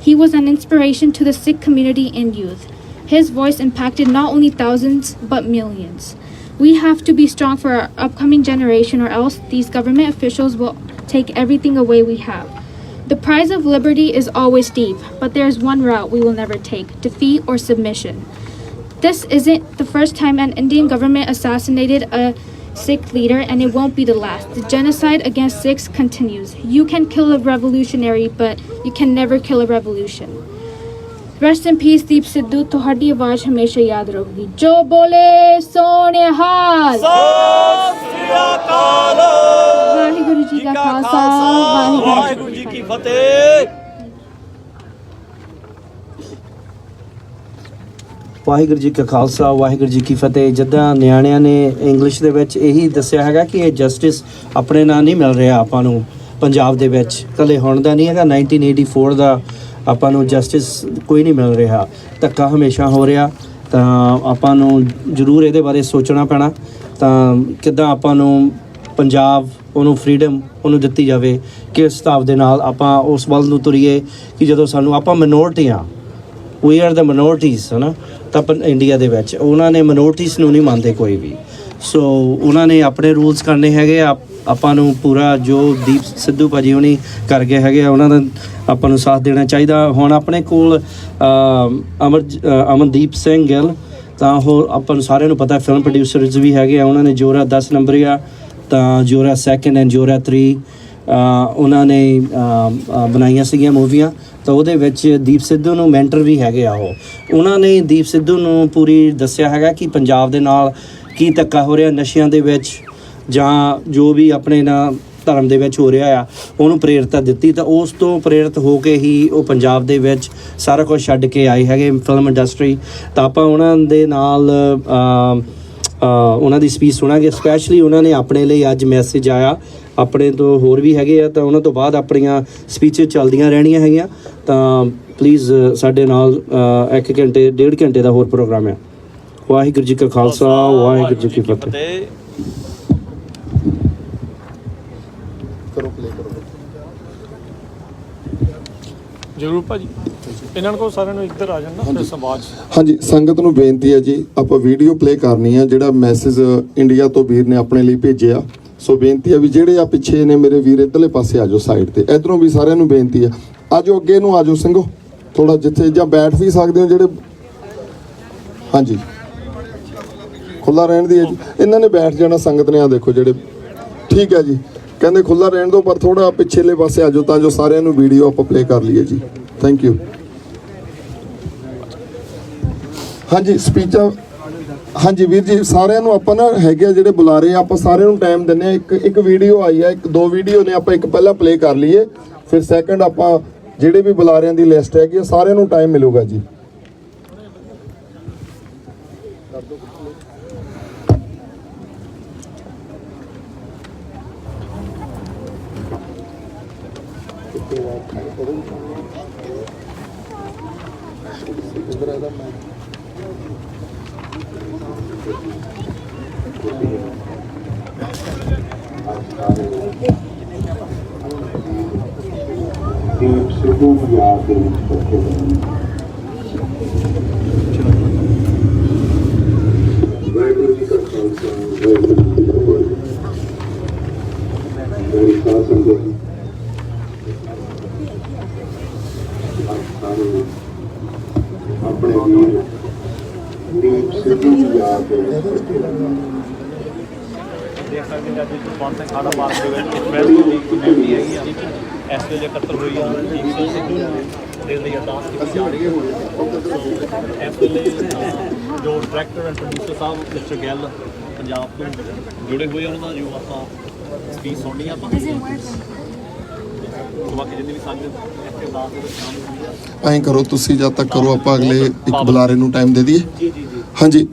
He was an inspiration to the Sikh community and youth. His voice impacted not only thousands, but millions. We have to be strong for our upcoming generation, or else these government officials will take everything away we have. The prize of liberty is always steep, but there is one route we will never take: defeat or submission. This isn't the first time an Indian government assassinated a Sikh leader, and it won't be the last. The genocide against Sikhs continues. You can kill a revolutionary, but you can never kill a revolution. Rest in peace, Deep Sidhu. ਤੁਹਾਡੀ ਆਵਾਜ਼ ਹਮੇਸ਼ਾ ਯਾਦ ਰਹੂਗੀ। ਜੋ ਬੋਲੇ ਸੋਹਣੇ ਹਾਲ। ਸਤਿ ਸ੍ਰੀ ਅਕਾਲ। ਵਾਹਿਗੁਰੂ ਜੀ ਕਾ ਖਾਲਸਾ, ਵਾਹਿਗੁਰੂ ਜੀ ਕੀ ਫਤਿਹ। ਵਾਹਿਗੁਰੂ ਜੀ ਕਾ ਖਾਲਸਾ, ਵਾਹਿਗੁਰੂ ਜੀ ਕੀ ਫਤਿਹ। ਜਿੱਦਾਂ ਨਿਆਣਿਆਂ ਨੇ ਇੰਗਲਿਸ਼ ਦੇ ਵਿੱਚ ਇਹੀ ਦੱਸਿਆ ਹੈਗਾ ਕਿ ਇਹ ਜਸਟਿਸ ਆਪਣੇ ਨਾਲ ਨਹੀਂ ਮਿਲ ਰਿਹਾ ਆਪਾਂ ਨੂੰ ਪੰਜਾਬ ਦੇ ਵਿੱਚ, ਇਕੱਲੇ ਹੁਣ ਦਾ ਨਹੀਂ ਹੈਗਾ, 1984 ਦਾ ਆਪਾਂ ਨੂੰ ਜਸਟਿਸ ਕੋਈ ਨਹੀਂ ਮਿਲ ਰਿਹਾ, ਧੱਕਾ ਹਮੇਸ਼ਾ ਹੋ ਰਿਹਾ। ਤਾਂ ਆਪਾਂ ਨੂੰ ਜ਼ਰੂਰ ਇਹਦੇ ਬਾਰੇ ਸੋਚਣਾ ਪੈਣਾ ਤਾਂ ਕਿੱਦਾਂ ਆਪਾਂ ਨੂੰ ਪੰਜਾਬ ਉਹਨੂੰ ਫਰੀडम ਉਹਨੂੰ ਦਿੱਤੀ ਜਾਵੇ, ਕਿਸ ਹਿਸਾਬ ਦੇ ਨਾਲ ਆਪਾਂ ਉਸ ਵੱਲ ਨੂੰ ਤੁਰੀਏ ਕਿ ਜਦੋਂ ਸਾਨੂੰ ਆਪਾਂ ਮਿਨੋਰਟੀ ਆ, ਵੀ ਆਰ ਦ ਮਿਨੋਰਟੀਜ਼ ਹੈ ਨਾ, ਤਾਂ ਇੰਡੀਆ ਦੇ ਵਿੱਚ ਉਹਨਾਂ ਨੇ ਮਿਨੋਰਟੀਜ਼ ਨੂੰ ਨਹੀਂ ਮੰਨਦੇ ਕੋਈ ਵੀ। ਸੋ ਉਹਨਾਂ ਨੇ ਆਪਣੇ ਰੂਲਸ ਕਰਨੇ ਹੈਗੇ ਆ, ਆਪਾਂ ਨੂੰ ਪੂਰਾ ਜੋ ਦੀਪ ਸਿੱਧੂ ਭਾਜੀ ਹੁਣੀ ਕਰ ਗਏ ਹੈਗੇ ਆ ਉਹਨਾਂ ਦਾ ਆਪਾਂ ਨੂੰ ਸਾਥ ਦੇਣਾ ਚਾਹੀਦਾ। ਹੁਣ ਆਪਣੇ ਕੋਲ ਅਮਨਦੀਪ ਸਿੰਘ ਗਿੱਲ, ਤਾਂ ਉਹ ਆਪਾਂ ਨੂੰ ਸਾਰਿਆਂ ਨੂੰ ਪਤਾ ਫਿਲਮ ਪ੍ਰੋਡਿਊਸਰਸ ਵੀ ਹੈਗੇ ਆ, ਉਹਨਾਂ ਨੇ ਜੋਰਾ 10 ਨੰਬਰ ਆ, ਤਾਂ ਜੋਰਾ 2 ਐਂਡ ਜੋਰਾ 3 ਉਹਨਾਂ ਨੇ ਬਣਾਈਆਂ ਸੀਗੀਆਂ ਮੂਵੀਆਂ। ਤਾਂ ਉਹਦੇ ਵਿੱਚ ਦੀਪ ਸਿੱਧੂ ਨੂੰ ਮੈਂਟਰ ਵੀ ਹੈਗੇ ਆ, ਉਹਨਾਂ ਨੇ ਦੀਪ ਸਿੱਧੂ ਨੂੰ ਪੂਰੀ ਦੱਸਿਆ ਹੈਗਾ ਕਿ ਪੰਜਾਬ ਦੇ ਨਾਲ ਕੀ ਧੱਕਾ ਹੋ ਰਿਹਾ ਨਸ਼ਿਆਂ ਦੇ ਵਿੱਚ, ਜਾਂ ਜੋ ਵੀ ਆਪਣੇ ਨਾਲ ਧਰਮ ਦੇ ਵਿੱਚ ਹੋ ਰਿਹਾ ਆ ਉਹਨੂੰ ਪ੍ਰੇਰਤਾ ਦਿੱਤੀ, ਤਾਂ ਉਸ ਤੋਂ ਪ੍ਰੇਰਿਤ ਹੋ ਕੇ ਹੀ ਉਹ ਪੰਜਾਬ ਦੇ ਵਿੱਚ ਸਾਰਾ ਕੁਝ ਛੱਡ ਕੇ ਆਏ ਹੈਗੇ ਫਿਲਮ ਇੰਡਸਟਰੀ। ਤਾਂ ਆਪਾਂ ਉਹਨਾਂ ਦੇ ਨਾਲ ਉਹਨਾਂ ਦੀ ਸਪੀਚ ਸੁਣਾਂਗੇ। ਸਪੈਸ਼ਲੀ ਉਹਨਾਂ ਨੇ ਆਪਣੇ ਲਈ ਅੱਜ ਮੈਸੇਜ ਆਇਆ, ਆਪਣੇ ਤੋਂ ਹੋਰ ਵੀ ਹੈਗੇ ਆ, ਤਾਂ ਉਹਨਾਂ ਤੋਂ ਬਾਅਦ ਆਪਣੀਆਂ ਸਪੀਚਸ ਚੱਲਦੀਆਂ ਰਹਿਣੀਆਂ ਹੈਗੀਆਂ। ਤਾਂ ਪਲੀਜ਼ ਸਾਡੇ ਨਾਲ 1 ਘੰਟੇ 1.5 ਘੰਟੇ ਦਾ ਹੋਰ ਪ੍ਰੋਗਰਾਮ ਹੈ। ਵਾਹਿਗੁਰੂ ਜੀ ਕਾ ਖਾਲਸਾ, ਵਾਹਿਗੁਰੂ ਜੀ ਕੀ ਫਤਿਹ। ਜ਼ਰੂਰ ਭਾਜੀ, ਇਹਨਾਂ ਨੂੰ ਸਾਰਿਆਂ ਨੂੰ ਇੱਧਰ ਆ ਜਾਣਾ ਫਿਰ ਸੰਵਾਦ। ਹਾਂਜੀ, ਸੰਗਤ ਨੂੰ ਬੇਨਤੀ ਹੈ ਜੀ, ਆਪਾਂ ਵੀਡੀਓ ਪਲੇ ਕਰਨੀ ਆ ਜਿਹੜਾ ਮੈਸੇਜ ਇੰਡੀਆ ਤੋਂ ਵੀਰ ਨੇ ਆਪਣੇ ਲਈ ਭੇਜਿਆ। ਸੋ ਬੇਨਤੀ ਹੈ ਵੀ ਜਿਹੜੇ ਆ ਪਿੱਛੇ ਨੇ ਮੇਰੇ ਵੀਰ ਇੱਧਰਲੇ ਪਾਸੇ ਆ ਜਾਓ ਸਾਈਡ ਤੇ, ਇੱਧਰੋਂ ਵੀ ਸਾਰਿਆਂ ਨੂੰ ਬੇਨਤੀ ਹੈ ਆ ਜਾਓ ਅੱਗੇ ਨੂੰ, ਆ ਜਾਓ ਸਿੰਘੋ ਥੋੜਾ ਜਿੱਥੇ, ਜਾਂ ਬੈਠ ਵੀ ਸਕਦੇ ਹੋ ਜਿਹੜੇ। ਹਾਂਜੀ, ਖੁੱਲਾ ਰਹਿਣ ਦੀ ਹੈ ਜੀ, ਇਹਨਾਂ ਨੇ ਬੈਠ ਜਾਣਾ ਸੰਗਤ ਨੇ। ਆ ਦੇਖੋ ਜਿਹੜੇ, ਠੀਕ ਹੈ ਜੀ, ਕਹਿੰਦੇ ਖੁੱਲਾ ਰਹਿਣ ਦਿਓ ਪਰ ਥੋੜਾ ਪਿੱਛੇਲੇ ਪਾਸੇ ਆ ਜਾਓ ਤਾਂ ਜੋ ਸਾਰਿਆਂ ਨੂੰ ਵੀਡੀਓ ਆਪਾਂ ਪਲੇ ਕਰ ਲਈਏ ਜੀ। Thank you. ਹਾਂਜੀ, ਸਪੀਚਾਂ, ਹਾਂਜੀ ਵੀਰ ਜੀ, ਸਾਰਿਆਂ ਨੂੰ ਆਪਾਂ ਨਾ ਹੈਗੇ ਆ ਜਿਹੜੇ ਬੁਲਾ ਰਹੇ ਆ, ਆਪਾਂ ਸਾਰਿਆਂ ਨੂੰ ਟਾਈਮ ਦਿੰਦੇ ਆ। ਇੱਕ ਵੀਡੀਓ ਆਈ ਆ, 2 ਵੀਡੀਓ ਨੇ, ਆਪਾਂ ਇੱਕ ਪਹਿਲਾਂ ਪਲੇ ਕਰ ਲਈਏ, ਫਿਰ ਸੈਕੰਡ ਆਪਾਂ ਜਿਹੜੇ ਵੀ ਬੁਲਾਰਿਆਂ ਦੀ ਲਿਸਟ ਹੈਗੀ ਸਾਰਿਆਂ ਨੂੰ ਟਾਈਮ ਮਿਲੂਗਾ ਜੀ। ਦੀਪ ਸਿੱਧੂ ਪੰਜਾਬ ਦੇ ਵਿੱਚ ਬੱਚੇ ਵਾਹਿਗੁਰੂ ਜੀ ਕਾ ਖਾਲਸਾ, ਵਾਹਿਗੁਰੂ ਜੀ ਕੀ ਫਤਿਹ। ਮੇਰੀ ਸਾਧ ਸੰਗਤ ਆਪਣੇ ਵੀਰ ਦੀਪ ਸਿੱਧੂ ਪੰਜਾਬ ਦੇ ਵਿੱਚ ਬੱਚੇ ਦੇਖ ਸਕਦੇ ਹਾਂ ਜੀ ਜਸਵੰਤ ਸਿੰਘ ਖਾਲੜਾ ਪਾਰਕ ਦੇ ਵਿੱਚ ਪ੍ਰੈਸ ਦੀ ਕਮੇਟੀ ਹੈਗੀ ਆ, ਇਸ ਵੇਲੇ ਇਕੱਤਰ ਹੋਈ ਆ ਦੀਪ ਸਿੱਧੂ ਦੇ ਲਈ ਅਰਦਾਸ ਕੀਤੀ ਜਾ ਰਹੀ ਹੈ। ਇਸ ਵੇਲੇ ਜੋ director and producer Sahib mister Gill Punjab ਤੋਂ ਜੁੜੇ ਹੋਏ ਉਹਨਾਂ ਦਾ ਜੋ ਆਪਾਂ ਸਪੀਚ ਸੁਣਨੀ ਆਪਾਂ ਬਾਕੀ ਜਿੰਨੀ ਵੀ ਸੰਗਤ ਇੱਥੇ ਅਰਦਾਸ ਦੇ ਵਿੱਚ ਸ਼ਾਮਿਲ ਹੋਈ ਆ। ਐਂ ਕਰੋ ਤੁਸੀਂ ਜਦ ਤੱਕ ਕਰੋ, ਆਪਾਂ ਅਗਲੇ ਇੱਕ ਬੁਲਾਰੇ ਨੂੰ ਟਾਈਮ ਦੇ ਦਈਏ। ਜੀ ਜੀ ਜੀ, ਹਾਂਜੀ,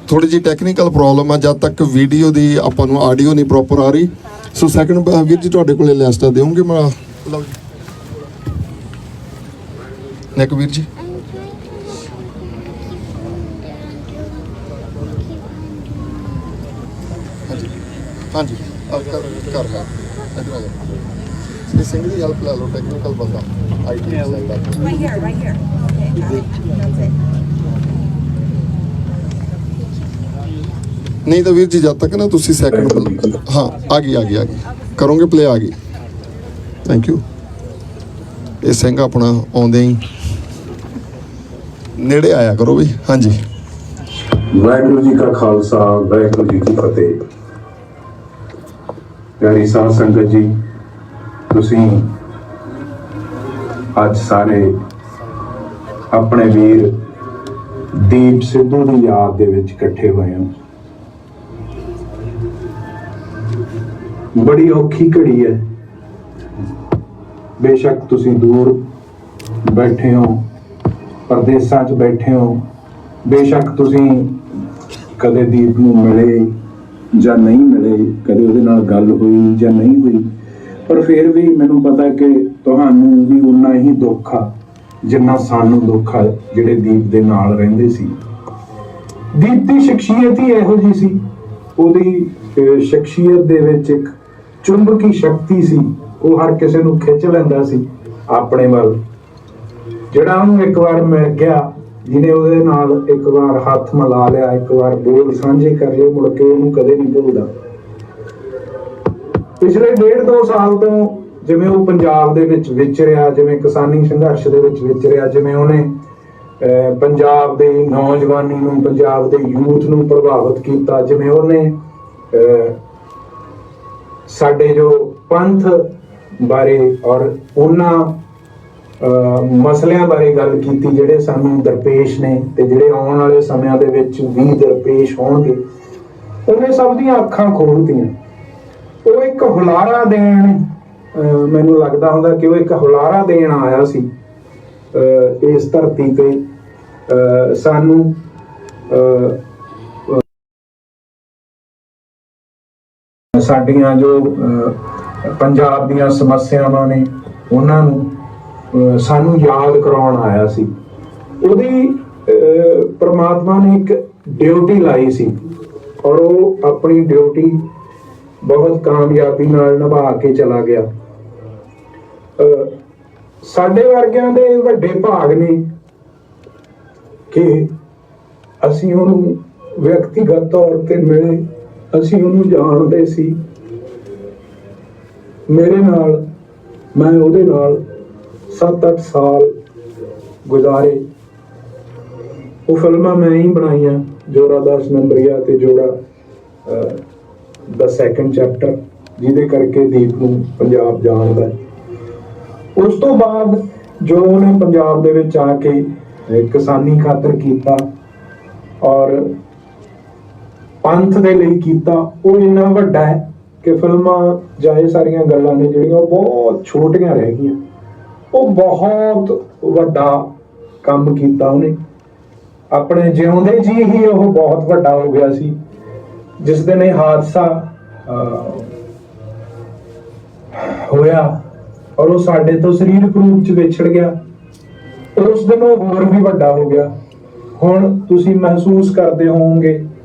ਥੋੜੀ ਜਿਹੀ ਟੈਕਨੀਕਲ ਪ੍ਰੋਬਲਮ ਆ, ਜਦ ਤੱਕ ਵੀਡੀਓ ਦੀ ਆਪਾਂ ਨੂੰ ਆਡੀਓ ਨਹੀਂ ਪ੍ਰੋਪਰ ਆ ਰਹੀ। ਸੋ ਸੈਕੰਡ ਵੀਰ ਜੀ ਤੁਹਾਡੇ ਕੋਲੇ ਲਿਸਟ ਦੇਵਾਂਗੇ ਮੈਂ। ਲਓ ਜੀ ਨੈਕ ਵੀਰ ਜੀ। ਹਾਂਜੀ ਕਰ ਹਾਂ ਇੱਧਰ ਆ ਜਾਓ। ਸ੍ਰੀ ਸਿੰਘ ਦੀ ਹੈਲਪ ਲੈ ਲਓ, ਟੈਕਨੀਕਲ ਬੰਦਾ IT side the. right here. Okay, that's it. ਨਹੀਂ ਤਾਂ ਵੀਰ ਜੀ ਜਦ ਤੱਕ ਨਾ ਤੁਸੀਂ ਸੈਕੰਡ, ਹਾਂ ਆ ਗਈ ਕਰੋਗੇ ਪਲੇ, ਆ ਗਈ। Thank you. ਇਹ ਸਿੰਘ ਆਪਣਾ ਆਉਂਦੇ ਹੀ ਨੇੜੇ ਆਇਆ ਕਰੋ ਵੀ। ਹਾਂਜੀ, ਵਾਹਿਗੁਰੂ ਜੀ ਕਾ ਖਾਲਸਾ, ਵਾਹਿਗੁਰੂ ਜੀ ਕੀ ਫਤਿਹ। ਪਿਆਰੀ ਸਾਧ ਸੰਗਤ ਜੀ, ਤੁਸੀਂ ਅੱਜ ਸਾਰੇ ਆਪਣੇ ਵੀਰ ਦੀਪ ਸਿੱਧੂ ਦੀ ਯਾਦ ਦੇ ਵਿੱਚ ਇਕੱਠੇ ਹੋਏ ਹੋ। ਬੜੀ ਔਖੀ ਘੜੀ ਹੈ, ਬੇਸ਼ੱਕ ਤੁਸੀਂ ਦੂਰ ਬੈਠੇ ਹੋ, ਪਰਦੇਸਾਂ 'ਚ ਬੈਠੇ ਹੋ, ਬੇਸ਼ੱਕ ਤੁਸੀਂ ਕਦੇ ਦੀਪ ਨੂੰ ਮਿਲੇ ਜਾਂ ਨਹੀਂ ਮਿਲੇ, ਕਦੇ ਉਹਦੇ ਨਾਲ ਗੱਲ ਹੋਈ ਜਾਂ ਨਹੀਂ ਹੋਈ, ਪਰ ਫਿਰ ਵੀ ਮੈਨੂੰ ਪਤਾ ਕਿ ਤੁਹਾਨੂੰ ਵੀ ਉਨਾ ਹੀ ਦੁੱਖ ਆ ਜਿੰਨਾ ਸਾਨੂੰ ਦੁੱਖ ਆ ਜਿਹੜੇ ਦੀਪ ਦੇ ਨਾਲ ਰਹਿੰਦੇ ਸੀ। ਦੀਪ ਦੀ ਸ਼ਖਸੀਅਤ ਹੀ ਇਹੋ ਜਿਹੀ ਸੀ, ਉਹਦੀ ਸ਼ਖਸੀਅਤ ਦੇ ਵਿੱਚ ਇੱਕ ਚੁੰਬਕੀ ਸ਼ਕਤੀ ਸੀ। ਉਹ ਹਰ ਕਿਸੇ ਨੂੰ ਖਿੱਚ ਲੈਂਦਾ ਸੀ ਆਪਣੇ ਵੱਲ। ਜਿਹੜਾ ਉਹਨੂੰ ਇੱਕ ਵਾਰ ਮਿਲ ਗਿਆ, ਜਿਹਨੇ ਉਹਦੇ ਨਾਲ ਇੱਕ ਵਾਰ ਹੱਥ ਮਿਲਾ ਲਿਆ, ਇੱਕ ਵਾਰ ਬੋਲ ਸਾਂਝੇ ਕਰ ਲਏ, ਮੁੜ ਕੇ ਉਹਨੂੰ ਕਦੇ ਨਹੀਂ ਭੁੱਲਦਾ। ਪਿਛਲੇ 1.5-2 ਸਾਲ ਤੋਂ ਜਿਵੇਂ ਉਹ ਪੰਜਾਬ ਦੇ ਵਿੱਚ ਵਿਚਰਿਆ, ਜਿਵੇਂ ਕਿਸਾਨੀ ਸੰਘਰਸ਼ ਦੇ ਵਿੱਚ ਵਿਚਰਿਆ, ਜਿਵੇਂ ਉਹਨੇ ਪੰਜਾਬ ਦੇ ਨੌਜਵਾਨੀ ਨੂੰ, ਪੰਜਾਬ ਦੇ ਯੂਥ ਨੂੰ ਪ੍ਰਭਾਵਿਤ ਕੀਤਾ, ਜਿਵੇਂ ਉਹਨੇ ਸਾਡੇ ਜੋ ਪੰਥ ਬਾਰੇ ਔਰ ਉਹਨਾਂ ਮਸਲਿਆਂ ਬਾਰੇ ਗੱਲ ਕੀਤੀ ਜਿਹੜੇ ਸਾਨੂੰ ਦਰਪੇਸ਼ ਨੇ ਤੇ ਜਿਹੜੇ ਆਉਣ ਵਾਲੇ ਸਮਿਆਂ ਦੇ ਵਿੱਚ ਵੀ ਦਰਪੇਸ਼ ਹੋਣਗੇ, ਉਹਨੇ ਸਭ ਦੀਆਂ ਅੱਖਾਂ ਖੋਲ੍ਹਤੀਆਂ। ਉਹ ਇੱਕ ਹੁਲਾਰਾ ਦੇਣ, ਮੈਨੂੰ ਲੱਗਦਾ ਹੁੰਦਾ ਕਿ ਉਹ ਇੱਕ ਹੁਲਾਰਾ ਦੇਣ ਆਇਆ ਸੀ ਇਸ ਧਰਤੀ ਤੇ ਸਾਨੂੰ ਸਾਡੀਆਂ ਜੋ ਪੰਜਾਬ ਦੀਆਂ ਸਮੱਸਿਆਵਾਂ ਨੇ ਉਹਨਾਂ ਨੂੰ ਸਾਨੂੰ ਯਾਦ ਕਰਾਉਣ ਆਇਆ ਸੀ। ਉਹਦੀ ਪ੍ਰਮਾਤਮਾ ਨੇ ਇੱਕ ਡਿਊਟੀ ਲਾਈ ਸੀ ਔਰ ਉਹ ਆਪਣੀ ਡਿਊਟੀ ਬਹੁਤ ਕਾਮਯਾਬੀ ਨਾਲ ਨਿਭਾ ਕੇ ਚਲਾ ਗਿਆ। ਸਾਡੇ ਵਰਗਿਆਂ ਦੇ ਵੱਡੇ ਭਾਗ ਨੇ ਕਿ ਅਸੀਂ ਉਹਨੂੰ ਵਿਅਕਤੀਗਤ ਤੌਰ ਤੇ ਮਿਲੇ, ਅਸੀਂ ਉਹਨੂੰ ਜਾਣਦੇ ਸੀ। ਮੇਰੇ ਨਾਲ, ਮੈਂ ਉਹਦੇ ਨਾਲ 7-8 ਸਾਲ ਗੁਜ਼ਾਰੇ। ਉਹ ਫਿਲਮਾਂ ਮੈਂ ਹੀ ਬਣਾਈਆਂ, ਜੋੜਾ 10 ਨੰਬਰੀਆ ਤੇ ਜੋੜਾ ਦਾ ਸੈਕੰਡ ਚੈਪਟਰ, ਜਿਹਦੇ ਕਰਕੇ ਦੀਪ ਨੂੰ ਪੰਜਾਬ ਜਾਣਦਾ। ਉਸ ਤੋਂ ਬਾਅਦ ਜੋ ਉਹਨੇ ਪੰਜਾਬ ਦੇ ਵਿੱਚ ਆ ਕੇ ਕਿਸਾਨੀ ਖਾਤਰ ਕੀਤਾ ਔਰ ਪੰਥ ਦੇ ਲਈ ਕੀਤਾ, ਉਹ ਇੰਨਾ ਵੱਡਾ ਹੈ ਕਿ ਫਿਲਮਾਂ ਜਾਂ ਇਹ ਸਾਰੀਆਂ ਗੱਲਾਂ ਨੇ ਜਿਹੜੀਆਂ ਉਹ ਬਹੁਤ ਛੋਟੀਆਂ ਰਹਿ ਗਈਆਂ। ਉਹ ਬਹੁਤ ਵੱਡਾ ਕੰਮ ਕੀਤਾ ਉਹਨੇ, ਆਪਣੇ ਜਿਉਂਦੇ ਜੀ ਹੀ ਉਹ ਬਹੁਤ ਵੱਡਾ ਹੋ ਗਿਆ ਸੀ। ਜਿਸ ਦਿਨ ਇਹ ਹਾਦਸਾ ਹੋਇਆ ਔਰ ਉਹ ਸਾਡੇ ਤੋਂ ਸਰੀਰਕ ਰੂਪ ਚ ਵਿਛੜ ਗਿਆ, ਉਸ ਦਿਨ ਉਹ ਹੋਰ ਵੀ ਵੱਡਾ ਹੋ ਗਿਆ। ਹੁਣ ਤੁਸੀਂ ਮਹਿਸੂਸ ਕਰਦੇ ਹੋਵੋਗੇ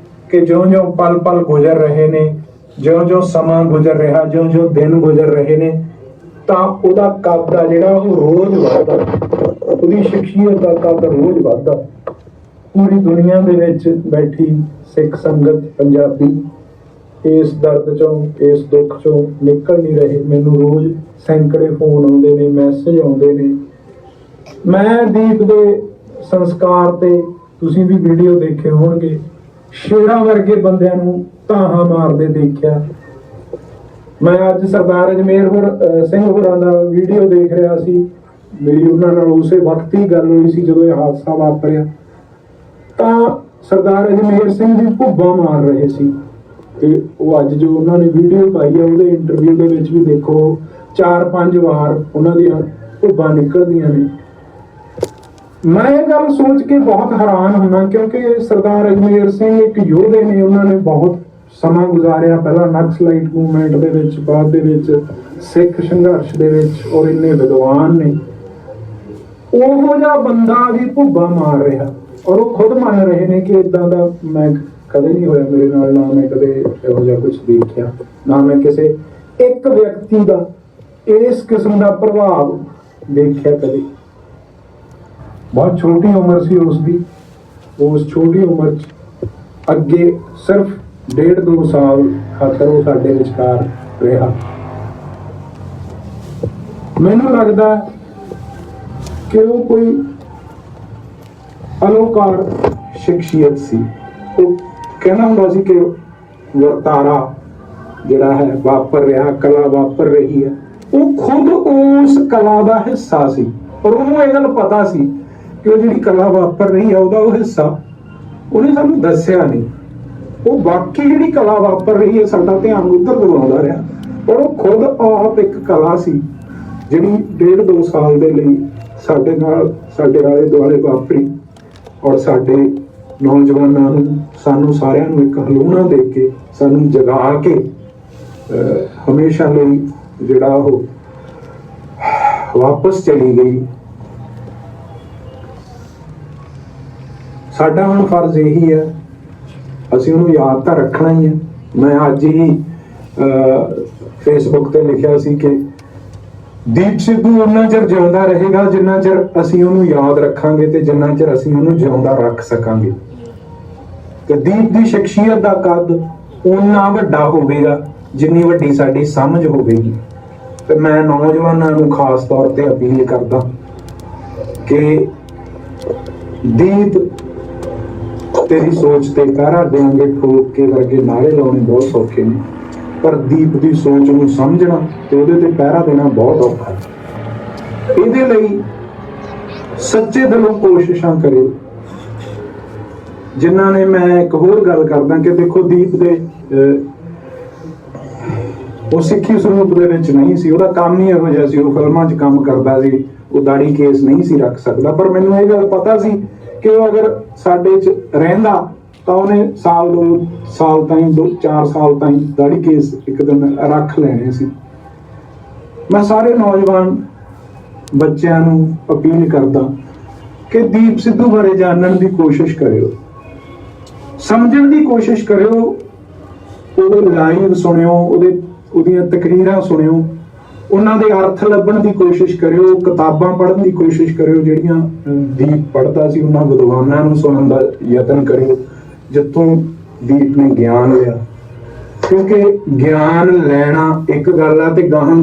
ਕਿ ਜਿਉਂ-ਜਿਉਂ ਪਲ-ਪਲ ਗੁਜ਼ਰ ਰਹੇ ਨੇ, ਜਿਉਂ-ਜਿਉਂ ਸਮਾਂ ਗੁਜ਼ਰ ਰਿਹਾ, ਜਿਉਂ-ਜਿਉਂ ਦਿਨ ਗੁਜ਼ਰ ਰਹੇ ਨੇ, ਤਾਂ ਉਹਦਾ ਕੱਦ ਆ ਜਿਹੜਾ ਉਹ ਰੋਜ਼ ਵੱਧਦਾ, ਉਹਦੀ ਸ਼ਖਸੀਅਤ ਦਾ ਕੱਦ ਰੋਜ਼ ਵੱਧਦਾ। ਪੂਰੀ ਦੁਨੀਆ ਦੇ ਵਿੱਚ ਬੈਠੀ ਸਿੱਖ ਸੰਗਤ ਪੰਜਾਬੀ ਇਸ ਦਰਦ ਚੋਂ, ਇਸ ਦੁੱਖ ਚੋਂ ਨਿਕਲ ਨਹੀਂ ਰਹੇ। ਮੈਨੂੰ ਰੋਜ਼ ਸੈਂਕੜੇ ਫੋਨ ਆਉਂਦੇ ਨੇ, ਮੈਸੇਜ ਆਉਂਦੇ ਨੇ। ਮੈਂ ਦੀਪ ਦੇ ਸੰਸਕਾਰ ਤੇ ਤੁਸੀਂ ਵੀ ਵੀਡੀਓ ਦੇਖੇ ਹੋਣਗੇ, ਸ਼ੇਰਾਂ ਵਰਗੇ ਬੰਦਿਆਂ ਨੂੰ ਧਾਹਾਂ ਮਾਰਦੇ ਦੇਖਿਆ। ਮੈਂ ਅੱਜ ਸਰਦਾਰ ਅਜਮੇਰ ਸਿੰਘ ਹੋਰਾਂ ਦਾ ਵੀਡੀਓ ਦੇਖ ਰਿਹਾ ਸੀ। ਮੇਰੀ ਉਹਨਾਂ ਨਾਲ ਉਸੇ ਵਕਤ ਹੀ ਗੱਲ ਹੋਈ ਸੀ ਜਦੋਂ ਇਹ ਹਾਦਸਾ ਵਾਪਰਿਆ। ਤਾਂ ਸਰਦਾਰ ਅਜਮੇਰ ਸਿੰਘ ਜੀ ਭੁੱਬਾਂ ਮਾਰ ਰਹੇ ਸੀ ਤੇ ਉਹ ਅੱਜ ਜੋ ਉਹਨਾਂ ਨੇ ਵੀਡੀਓ ਪਾਈ ਆ, ਉਹਦੇ ਇੰਟਰਵਿਊ ਦੇ ਵਿੱਚ ਵੀ ਦੇਖੋ 4-5 ਵਾਰ ਉਹਨਾਂ ਦੀਆਂ ਭੁੱਬਾਂ ਨਿਕਲਦੀਆਂ ਨੇ। ਮੈਂ ਇਹ ਗੱਲ ਸੋਚ ਕੇ ਬਹੁਤ ਹੈਰਾਨ ਹੁਣਾ, ਕਿਉਂਕਿ ਸਰਦਾਰ ਅਜਮੇਰ ਸਿੰਘ ਇੱਕ ਯੋਧੇ ਨੇ। ਉਹਨਾਂ ਨੇ ਬਹੁਤ ਸਮਾਂ ਗੁਜ਼ਾਰਿਆ, ਪਹਿਲਾਂ ਨਕਸਲਾਈਟ ਮੂਵਮੈਂਟ ਦੇ ਵਿੱਚ, ਬਾਅਦ ਦੇ ਵਿੱਚ ਸਿੱਖ ਸੰਘਰਸ਼ ਦੇ ਵਿੱਚ, ਔਰ ਇੰਨੇ ਵਿਦਵਾਨ ਨੇ। ਉਹੋ ਜਿਹਾ ਬੰਦਾ ਵੀ ਭੁੱਬਾਂ ਮਾਰ ਰਿਹਾ ਔਰ ਉਹ ਖੁਦ ਮੰਨ ਰਹੇ ਨੇ ਕਿ ਇਦਾਂ ਦਾ ਮੈਂ ਕਦੇ ਨਹੀਂ ਹੋਇਆ ਮੇਰੇ ਨਾਲ, ਨਾ ਮੈਂ ਕਦੇ ਇਹੋ ਜਿਹਾ ਕੁਝ ਦੇਖਿਆ, ਨਾ ਮੈਂ ਕਿਸੇ ਇੱਕ ਵਿਅਕਤੀ ਦਾ ਇਸ ਕਿਸਮ ਦਾ ਪ੍ਰਭਾਵ ਦੇਖਿਆ ਕਦੇ। ਬਹੁਤ ਛੋਟੀ ਉਮਰ ਸੀ ਉਸਦੀ। ਉਸ ਛੋਟੀ ਉਮਰ 'ਚ ਅੱਗੇ ਸਿਰਫ 1.5-2 ਸਾਲ ਖਾਤਰ ਉਹ ਸਾਡੇ ਵਿਚਕਾਰ ਰਿਹਾ। ਮੈਨੂੰ ਲੱਗਦਾ ਕਿ ਉਹ ਕੋਈ ਅਲੋਕਾਰ ਸ਼ਖਸੀਅਤ ਸੀ। ਉਹ ਕਹਿਣਾ ਹੁੰਦਾ ਸੀ ਕਿ ਵਰਤਾਰਾ ਜਿਹੜਾ ਹੈ ਵਾਪਰ ਰਿਹਾ, ਕਲਾ ਵਾਪਰ ਰਹੀ ਹੈ, ਉਹ ਖੁਦ ਉਸ ਕਲਾ ਦਾ ਹਿੱਸਾ ਸੀ। ਔਰ ਉਹਨੂੰ ਇਹ ਗੱਲ ਪਤਾ ਸੀ ਕਿ ਉਹ ਜਿਹੜੀ ਕਲਾ ਵਾਪਰ ਰਹੀ ਹੈ ਉਹਦਾ ਉਹ ਹਿੱਸਾ ਉਹਨੇ ਸਾਨੂੰ ਦੱਸਿਆ ਨਹੀਂ। ਉਹ ਬਾਕੀ ਜਿਹੜੀ ਕਲਾ ਵਾਪਰ ਰਹੀ ਹੈ ਸਾਡਾ ਧਿਆਨ ਉੱਧਰ ਦਿਵਾਉਂਦਾ ਰਿਹਾ। ਔਰ ਉਹ ਖੁਦ ਆਪ ਇੱਕ ਕਲਾ ਸੀ ਜਿਹੜੀ 1.5-2 ਸਾਲ ਦੇ ਲਈ ਸਾਡੇ ਨਾਲ, ਸਾਡੇ ਆਲੇ ਦੁਆਲੇ ਵਾਪਰੀ ਔਰ ਸਾਡੇ ਨੌਜਵਾਨਾਂ ਨੂੰ, ਸਾਨੂੰ ਸਾਰਿਆਂ ਨੂੰ ਇੱਕ ਹਲੂਣਾ ਦੇ ਕੇ, ਸਾਨੂੰ ਜਗਾ ਕੇ ਹਮੇਸ਼ਾ ਲਈ ਜਿਹੜਾ ਉਹ ਵਾਪਸ ਚਲੀ ਗਈ। ਸਾਡਾ ਹੁਣ ਫਰਜ਼ ਇਹੀ ਹੈ, ਅਸੀਂ ਉਹਨੂੰ ਯਾਦ ਤਾਂ ਰੱਖਣਾ ਹੀ ਹੈ। ਮੈਂ ਅੱਜ ਹੀ ਫੇਸਬੁੱਕ ਤੇ ਲਿਖਿਆ ਸੀ ਕਿ ਦੀਪ ਸਿੱਧੂ ਉਹਨਾਂ ਚਿਰ ਜਿਉਂਦਾ ਰਹੇਗਾ ਜਿੰਨਾ ਚਿਰ ਅਸੀਂ ਉਹਨੂੰ ਯਾਦ ਰੱਖਾਂਗੇ ਤੇ ਜਿੰਨਾ ਚਿਰ ਅਸੀਂ ਉਹਨੂੰ ਜਿਉਂਦਾ ਰੱਖ ਸਕਾਂਗੇ। ਤੇ ਦੀਪ ਦੀ ਸ਼ਖਸੀਅਤ ਦਾ ਕੱਦ ਓਨਾ ਵੱਡਾ ਹੋਵੇਗਾ ਜਿੰਨੀ ਵੱਡੀ ਸਾਡੀ ਸਮਝ ਹੋਵੇਗੀ। ਤੇ ਮੈਂ ਨੌਜਵਾਨਾਂ ਨੂੰ ਖਾਸ ਤੌਰ ਤੇ ਅਪੀਲ ਕਰਦਾ ਕਿ ਦੀਪ ਤੇਰੀ ਸੋਚ ਤੇ ਪਹਿਰਾ ਦੇਾਂਗੇ ਠੋਕ ਕੇ ਵਰਗੇ ਨਾਰੇ ਲਾਉਣੇ ਬਹੁਤ ਸੌਖੇ ਨੇ, ਪਰ ਦੀਪ ਦੀ ਸੋਚ ਨੂੰ ਸਮਝਣਾ ਤੇ ਉਹਦੇ ਤੇ ਪਹਿਰਾ ਦੇਣਾ ਬਹੁਤ ਔਖਾ ਹੈ। ਇਹਦੇ ਲਈ ਸੱਚੇ ਦਿਲੋਂ ਕੋਸ਼ਿਸ਼ਾਂ ਕਰੇ। ਜਿਨ੍ਹਾਂ ਨੇ, ਮੈਂ ਇੱਕ ਹੋਰ ਗੱਲ ਕਰਦਾ ਕਿ ਦੇਖੋ ਦੀਪ ਦੇ ਉਹ ਸਿੱਖੀ ਸਰੂਪ ਦੇ ਵਿੱਚ ਨਹੀਂ ਸੀ, ਉਹਦਾ ਕੰਮ ਹੀ ਇਹੋ ਜਿਹਾ ਸੀ, ਉਹ ਫਿਲਮਾਂ 'ਚ ਕੰਮ ਕਰਦਾ ਸੀ, ਉਹ ਦਾੜੀ ਕੇਸ ਨਹੀਂ ਸੀ ਰੱਖ ਸਕਦਾ। ਪਰ ਮੈਨੂੰ ਇਹ ਗੱਲ ਪਤਾ ਸੀ ਕਿ ਉਹ ਅਗਰ ਸਾਡੇ 'ਚ ਰਹਿੰਦਾ ਤਾਂ ਉਹਨੇ ਸਾਲ 2 ਸਾਲ ਤਾਈਂ 4 ਸਾਲ ਤਾਈਂ ਦਾੜੀ ਕੇਸ ਇੱਕ ਦਿਨ ਰੱਖ ਲੈਣੇ ਸੀ। ਮੈਂ ਸਾਰੇ ਨੌਜਵਾਨ ਬੱਚਿਆਂ ਨੂੰ ਅਪੀਲ ਕਰਦਾ ਕਿ ਦੀਪ ਸਿੱਧੂ ਬਾਰੇ ਜਾਣਨ ਦੀ ਕੋਸ਼ਿਸ਼ ਕਰਿਓ, ਸਮਝਣ ਦੀ ਕੋਸ਼ਿਸ਼ ਕਰਿਓ, ਉਹਦੇ ਲਾਈਵ ਸੁਣਿਓ, ਉਹਦੀਆਂ ਤਕਰੀਰਾਂ ਸੁਣਿਓ, ਉਹਨਾਂ ਦੇ ਅਰਥ ਲੱਭਣ ਦੀ ਕੋਸ਼ਿਸ਼ ਕਰਿਓ, ਕਿਤਾਬਾਂ ਪੜ੍ਹਨ ਦੀ ਕੋਸ਼ਿਸ਼ ਕਰਿਓ ਜਿਹੜੀਆਂ ਦੀਪ ਪੜ੍ਹਦਾ ਸੀ, ਉਹਨਾਂ ਵਿਦਵਾਨਾਂ ਨੂੰ ਸੁਣਨ ਦਾ ਯਤਨ ਕਰਿਓ ਜਿੱਥੋਂ ਦੀਪ ਨੇ ਗਿਆਨ ਲਿਆ। ਕਿਉਂਕਿ ਗਿਆਨ ਲੈਣਾ ਇੱਕ ਗੱਲ ਆ ਤੇ ਗਾਹਾਂ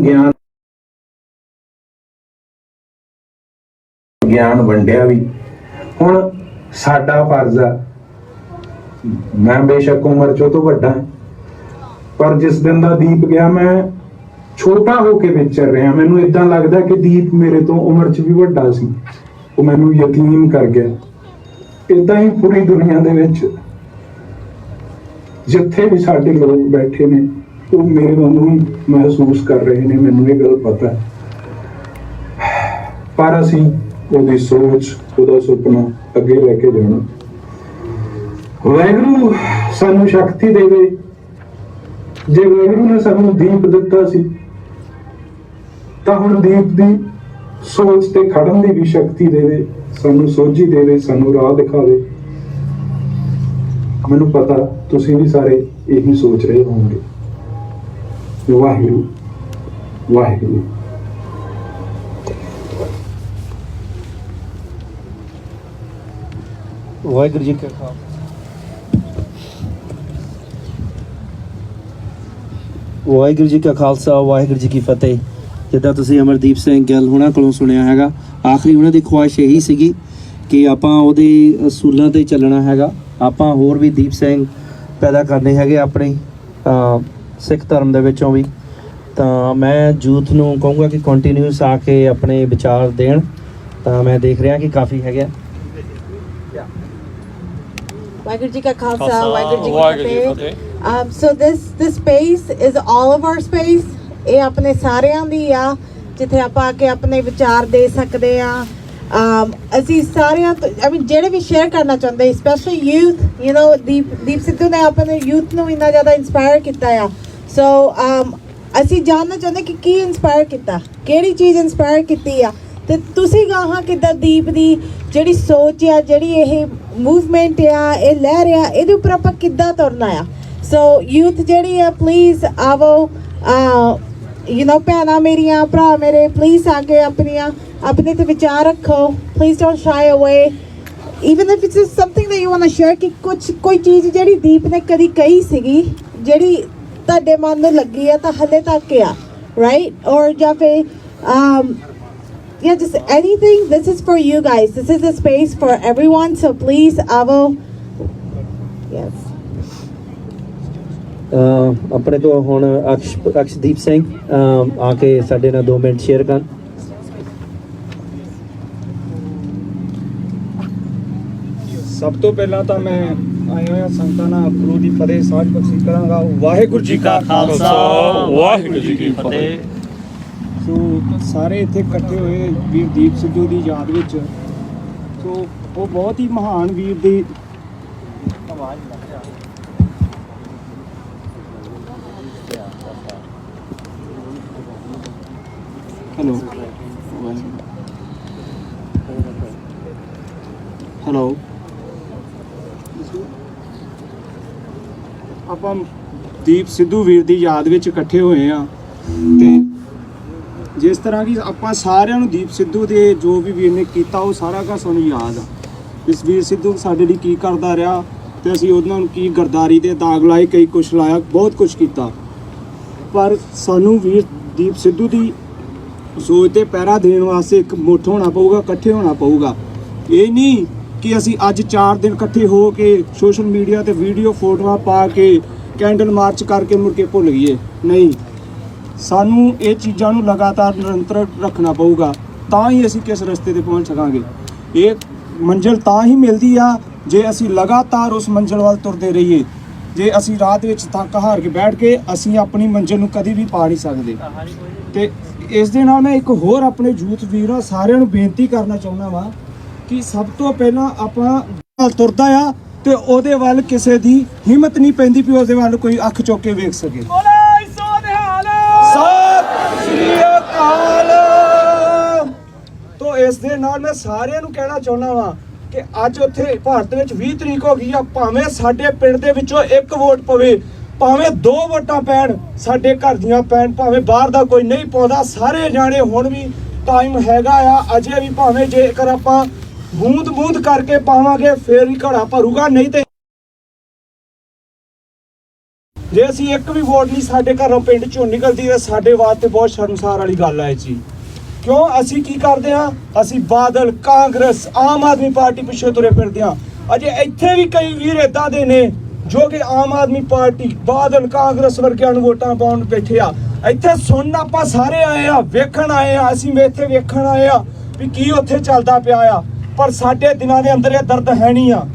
ਗਿਆਨ ਵੰਡਿਆ ਵੀ। ਹੁਣ ਸਾਡਾ ਫਰਜ਼ ਆ, ਮੈਂ ਬੇਸ਼ੱਕ ਉਮਰ 'ਚ ਉਹ ਤੋਂ ਵੱਡਾ ਹਾਂ, ਪਰ ਜਿਸ ਦਿਨ ਦਾ ਦੀਪ ਗਿਆ ਮੈਂ ਛੋਟਾ ਹੋ ਕੇ ਵਿਚਰ ਰਿਹਾ। ਮੈਨੂੰ ਇਦਾਂ ਲੱਗਦਾ ਕਿ ਦੀਪ ਮੇਰੇ ਤੋਂ ਉਮਰ 'ਚ ਵੀ ਵੱਡਾ ਸੀ, ਉਹ ਮੈਨੂੰ ਯਕੀਨ ਕਰ ਗਿਆ। ਇਦਾਂ ਹੀ ਪੂਰੀ ਦੁਨੀਆ ਦੇ ਵਿੱਚ ਜਿੱਥੇ ਵੀ ਸਾਡੇ ਲੋਕ ਬੈਠੇ ਨੇ ਉਹ ਮੇਰੇ ਵਾਂਗੂ ਹੀ ਮਹਿਸੂਸ ਕਰ ਰਹੇ ਨੇ, ਮੈਨੂੰ ਇਹ ਗੱਲ ਪਤਾ ਹੈ। ਪਰ ਅਸੀਂ ਉਹਦੀ ਸੋਚ, ਉਹਦਾ ਸੁਪਨਾ ਅੱਗੇ ਲੈ ਕੇ ਜਾਣਾ। ਵਾਹਿਗੁਰੂ ਸਾਨੂੰ ਸ਼ਕਤੀ ਦੇਵੇ। ਜੇ ਵਾਹਿਗੁਰੂ ਨੇ ਸਾਨੂੰ ਦੀਪ ਦਿੱਤਾ ਸੀ ਤਾਂ ਹੁਣ ਦੀਪ ਦੀ ਸੋਚ ਤੇ ਖੜਨ ਦੀ ਵੀ ਸ਼ਕਤੀ ਦੇਵੇ, ਸਾਨੂੰ ਸੋਝੀ ਦੇਵੇ, ਸਾਨੂੰ ਰਾਹ ਦਿਖਾਵੇ। ਮੈਨੂੰ ਪਤਾ ਤੁਸੀਂ ਵੀ ਸਾਰੇ ਇਹੀ ਸੋਚ ਰਹੇ ਹੋਵੋਗੇ। ਵਾਹਿਗੁਰੂ ਵਾਹਿਗੁਰੂ। ਵਾਹਿਗੁਰੂ ਜੀ ਕਾ ਖਾਲਸਾ ਵਾਹਿਗੁਰੂ ਜੀ ਕਾ ਖਾਲਸਾ ਵਾਹਿਗੁਰੂ ਜੀ ਕੀ ਫਤਿਹ। ਜਿੱਦਾਂ ਤੁਸੀਂ ਅਮਰਦੀਪ ਸਿੰਘ ਗਿੱਲ ਹੁਣਾਂ ਕੋਲੋਂ ਸੁਣਿਆ ਹੈਗਾ, ਆਖਰੀ ਉਹਨਾਂ ਦੀ ਖੁਆਇਸ਼ ਇਹੀ ਸੀਗੀ ਕਿ ਆਪਾਂ ਉਹਦੇ ਅਸੂਲਾਂ ਤੇ ਚੱਲਣਾ ਹੈਗਾ। ਆਪਾਂ ਹੋਰ ਵੀ ਦੀਪ ਸਿੰਘ ਪੈਦਾ ਕਰਨੇ ਹੈਗੇ ਆਪਣੇ ਸਿੱਖ ਧਰਮ ਦੇ ਵਿੱਚੋਂ ਵੀ। ਤਾਂ ਮੈਂ ਯੂਥ ਨੂੰ ਕਹੂੰਗਾ ਕਿ ਕੰਟੀਨਿਊਸ ਆ ਕੇ ਆਪਣੇ ਵਿਚਾਰ ਦੇਣ। ਤਾਂ ਮੈਂ ਦੇਖ ਰਿਹਾ ਕਿ ਕਾਫੀ ਹੈਗਾ। ਵਾਹਿਗੁਰੂ ਜੀ ਕਾ ਖਾਲਸਾ ਵਾਹਿਗੁਰੂ ਜੀ ਕੀ ਫਤਿਹ। So this space is all of our space. ਇਹ ਆਪਣੇ ਸਾਰਿਆਂ ਦੀ ਆ, ਜਿੱਥੇ ਆਪਾਂ ਆ ਕੇ ਆਪਣੇ ਵਿਚਾਰ ਦੇ ਸਕਦੇ ਆ। ਅਸੀਂ ਸਾਰਿਆਂ ਜਿਹੜੇ ਵੀ ਸ਼ੇਅਰ ਕਰਨਾ ਚਾਹੁੰਦੇ, specially youth, you know Deep Sidhu ਨੇ ਆਪਣੇ ਯੂਥ ਨੂੰ ਇੰਨਾ ਜ਼ਿਆਦਾ ਇੰਸਪਾਇਰ ਕੀਤਾ ਆ। ਸੋ ਅਸੀਂ ਜਾਣਨਾ ਚਾਹੁੰਦੇ ਕਿ ਕੀ ਇੰਸਪਾਇਰ ਕੀਤਾ, ਕਿਹੜੀ ਚੀਜ਼ ਇੰਸਪਾਇਰ ਕੀਤੀ ਆ, ਤੇ ਤੁਸੀਂ ਗਾਹਾਂ ਕਿੱਦਾਂ ਦੀਪ ਦੀ ਜਿਹੜੀ ਸੋਚ ਆ, ਜਿਹੜੀ ਇਹ ਮੂਵਮੈਂਟ ਆ, ਇਹ ਲਹਿਰ ਆ, ਇਹਦੇ ਉੱਪਰ ਆਪਾਂ ਕਿੱਦਾਂ ਤੁਰਨਾ ਆ। ਸੋ ਯੂਥ ਜਿਹੜੀ ਆ, ਪਲੀਜ਼ ਆਵੋ, ਯੂ ਨੋ ਭੈਣਾਂ ਮੇਰੀਆਂ, ਭਰਾ ਮੇਰੇ, ਪਲੀਜ਼ ਆ ਕੇ ਆਪਣੇ ਤੇ ਵਿਚਾਰ ਰੱਖੋ। Please don't shy away, even if it's something that you want to share, ਕਿ ਕੋਈ ਚੀਜ਼ ਜਿਹੜੀ ਦੀਪ ਨੇ ਕਦੀ ਕਹੀ ਸੀਗੀ ਜਿਹੜੀ ਤੁਹਾਡੇ ਮਨ ਨੂੰ ਲੱਗੀ ਆ ਤਾਂ ਹਲੇ ਤੱਕ ਆ, ਰਾਈਟ, ਔਰ ਜਾਂ ਫਿਰ yeah, just anything. This is for you guys. This is a space for everyone. So please, Avo. Yes. ਆਪਣੇ ਤੋਂ ਹੁਣ ਅਕਸ਼ਦੀਪ ਸਿੰਘ ਆ ਕੇ ਸਾਡੇ ਨਾਲ 2 ਮਿੰਟ ਸ਼ੇਅਰ ਕਰਨ। ਸਭ ਤੋਂ ਪਹਿਲਾਂ ਤਾਂ ਮੈਂ ਆਏ ਹੋਇਆ ਸੰਗਤਾਂ ਨਾਲ ਗੁਰੂ ਦੀ ਫਤਿਹ ਸਾਂਝ ਬਖਸ਼ੀ ਕਰਾਂਗਾ। ਵਾਹਿਗੁਰੂ ਜੀ ਕਾ ਖਾਲਸਾ ਵਾਹਿਗੁਰੂ ਜੀ ਕੀ ਫਤਿਹ। ਸੋ ਸਾਰੇ ਇੱਥੇ ਇਕੱਠੇ ਹੋਏ ਵੀਰ ਦੀਪ ਸਿੱਧੂ ਦੀ ਯਾਦ ਵਿੱਚ। ਸੋ ਉਹ ਬਹੁਤ ਹੀ ਮਹਾਨ ਵੀਰ ਦੀ ਹੈਲੋ ਆਪਾਂ ਦੀਪ ਸਿੱਧੂ ਵੀਰ ਦੀ ਯਾਦ ਵਿੱਚ ਇਕੱਠੇ ਹੋਏ ਆ। ਤੇ ਜਿਸ ਤਰ੍ਹਾਂ ਕਿ ਆਪਾਂ ਸਾਰਿਆਂ ਨੂੰ ਦੀਪ ਸਿੱਧੂ ਦੇ ਜੋ ਵੀ ਵੀਰ ਨੇ ਕੀਤਾ ਉਹ ਸਾਰਾ ਕੁਝ ਸਾਨੂੰ ਯਾਦ ਆ। ਇਸ ਵੀਰ ਸਿੱਧੂ ਸਾਡੇ ਲਈ ਕੀ ਕਰਦਾ ਰਿਹਾ ਤੇ ਅਸੀਂ ਉਹਨਾਂ ਨੂੰ ਕੀ ਗਰਦਾਰੀ ਦੇ ਦਾਗ ਲਾਏ, ਕਈ ਕੁਛ ਲਾਇਆ, ਬਹੁਤ ਕੁਛ ਕੀਤਾ। ਪਰ ਸਾਨੂੰ ਵੀਰ ਦੀਪ ਸਿੱਧੂ ਦੀ ਸੋਚ ਤੇ ਪਹਿਰਾ ਦੇਣ ਵਾਸਤੇ ਇੱਕ ਮੁੱਠ ਹੋਣਾ ਪਊਗਾ, ਇਕੱਠੇ ਹੋਣਾ ਪਊਗਾ। ਇਹ ਨਹੀਂ ਕਿ ਅਸੀਂ ਅੱਜ 4 ਦਿਨ ਇਕੱਠੇ ਹੋ ਕੇ ਸੋਸ਼ਲ ਮੀਡੀਆ ਤੇ ਵੀਡੀਓ ਫੋਟੋਆਂ ਪਾ ਕੇ ਕੈਂਡਲ ਮਾਰਚ ਕਰਕੇ ਮੁੜ ਕੇ ਭੁੱਲ ਗਏ। ਨਹੀਂ, ਸਾਨੂੰ ਇਹ ਚੀਜ਼ਾਂ ਨੂੰ ਲਗਾਤਾਰ ਨਿਰੰਤਰ ਰੱਖਣਾ ਪਊਗਾ, ਤਾਂ ਹੀ ਅਸੀਂ ਕਿਸ ਰਸਤੇ ਤੇ ਪਹੁੰਚ ਸਕਾਂਗੇ। ਇਹ ਮੰਜ਼ਿਲ ਤਾਂ ਹੀ ਮਿਲਦੀ ਆ ਜੇ ਅਸੀਂ ਲਗਾਤਾਰ ਉਸ ਮੰਜ਼ਿਲ ਵੱਲ ਤੁਰਦੇ ਰਹੀਏ। ਜੇ ਅਸੀਂ ਰਾਹ ਦੇ ਵਿੱਚ ਥੱਕ ਹਾਰ ਕੇ ਬੈਠ ਕੇ ਅਸੀਂ ਆਪਣੀ ਮੰਜ਼ਿਲ ਨੂੰ ਕਦੀ ਵੀ ਪਾ ਨਹੀਂ ਸਕਦੇ। ਤੇ ਇਸ ਦੇ ਨਾਲ ਮੈਂ ਇੱਕ ਹੋਰ ਆਪਣੇ ਯੂਥ ਵੀਰਾਂ ਸਾਰਿਆਂ ਨੂੰ ਬੇਨਤੀ ਕਰਨਾ ਚਾਹੁੰਦਾ ਵਾਂ ਕਿ ਸਭ ਤੋਂ ਪਹਿਲਾਂ ਆਪਾਂ ਤੁਰਦਾ ਆ ਤੇ ਉਹਦੇ ਵੱਲ ਕਿਸੇ ਦੀ ਹਿੰਮਤ ਨਹੀਂ ਪੈਂਦੀ ਵੀ ਉਹਦੇ ਵੱਲ ਕੋਈ ਅੱਖ ਚੁੱਕ ਕੇ ਵੇਖ ਸਕੇ। ਸਤਿ ਸ਼੍ਰੀ ਅਕਾਲ। ਤੋ ਇਸ ਦੇ ਨਾਲ ਮੈਂ ਸਾਰਿਆਂ ਨੂੰ ਕਹਿਣਾ ਚਾਹੁੰਦਾ ਵਾਂ ਕਿ ਅੱਜ ਉੱਥੇ ਭਾਰਤ ਵਿੱਚ 20 ਤਰੀਕ ਹੋ ਗਈ ਆ, ਭਾਵੇਂ ਸਾਡੇ ਪਿੰਡ ਦੇ ਵਿੱਚੋਂ ਇੱਕ ਵੋਟ ਪਵੇ, ਭਾਵੇਂ 2 ਵੋਟਾਂ ਪੈਣ, ਸਾਡੇ ਘਰ ਦੀਆਂ ਪੈਣ, ਭਾਵੇਂ ਬਾਹਰ ਦਾ ਕੋਈ ਨਹੀਂ ਪਾਉਂਦਾ, ਸਾਰੇ ਜਾਣੇ ਹੁਣ ਵੀ ਟਾਈਮ ਹੈਗਾ ਆ ਅਜੇ ਵੀ, ਭਾਵੇਂ ਜੇਕਰ ਆਪਾਂ ਬੂੰਦ ਬੂੰਦ ਕਰਕੇ ਪਾਵਾਂਗੇ ਫੇਰ ਹੀ ਘੜਾ ਭਰੂਗਾ, ਨਹੀਂ ਤੇ ਜੇ ਅਸੀਂ ਇੱਕ ਵੀ ਵੋਟ ਨਹੀਂ ਸਾਡੇ ਘਰੋਂ ਪਿੰਡ ਚੋਂ ਨਿਕਲਦੀ ਤਾਂ ਸਾਡੇ ਵਾਸਤੇ ਬਹੁਤ ਸ਼ਰਮਸਾਰ ਵਾਲੀ ਗੱਲ ਹੈ ਜੀ। ਕਿਉਂ ਅਸੀਂ ਕੀ ਕਰਦੇ ਆ, ਅਸੀਂ ਬਾਦਲ, ਕਾਂਗਰਸ, ਆਮ ਆਦਮੀ ਪਾਰਟੀ ਪਿੱਛੇ ਤੁਰੇ ਫਿਰਦੇ ਆ। ਅਜੇ ਇੱਥੇ ਵੀ ਕਈ ਵੀਰ ਇਦਾਂ ਦੇ ਨੇ ਜੋ ਕਿ ਆਮ ਆਦਮੀ ਪਾਰਟੀ, ਬਾਦਲ, ਕਾਂਗਰਸ ਵਰਗਿਆਂ ਨੂੰ ਵੋਟਾਂ ਪਾਉਣ ਬੈਠੇ ਆ। ਇੱਥੇ ਸੁਣਨ ਆਪਾਂ ਸਾਰੇ ਆਏ ਆ, ਵੇਖਣ ਆਏ ਆ, ਅਸੀਂ ਇੱਥੇ ਵੇਖਣ ਆਏ ਆ ਵੀ ਕੀ ਉੱਥੇ ਚੱਲਦਾ ਪਿਆ ਆ, ਪਰ ਸਾਡੇ ਦਿਨਾਂ ਦੇ ਅੰਦਰ ਇਹ ਦਰਦ ਹੈ ਨਹੀਂ ਆ।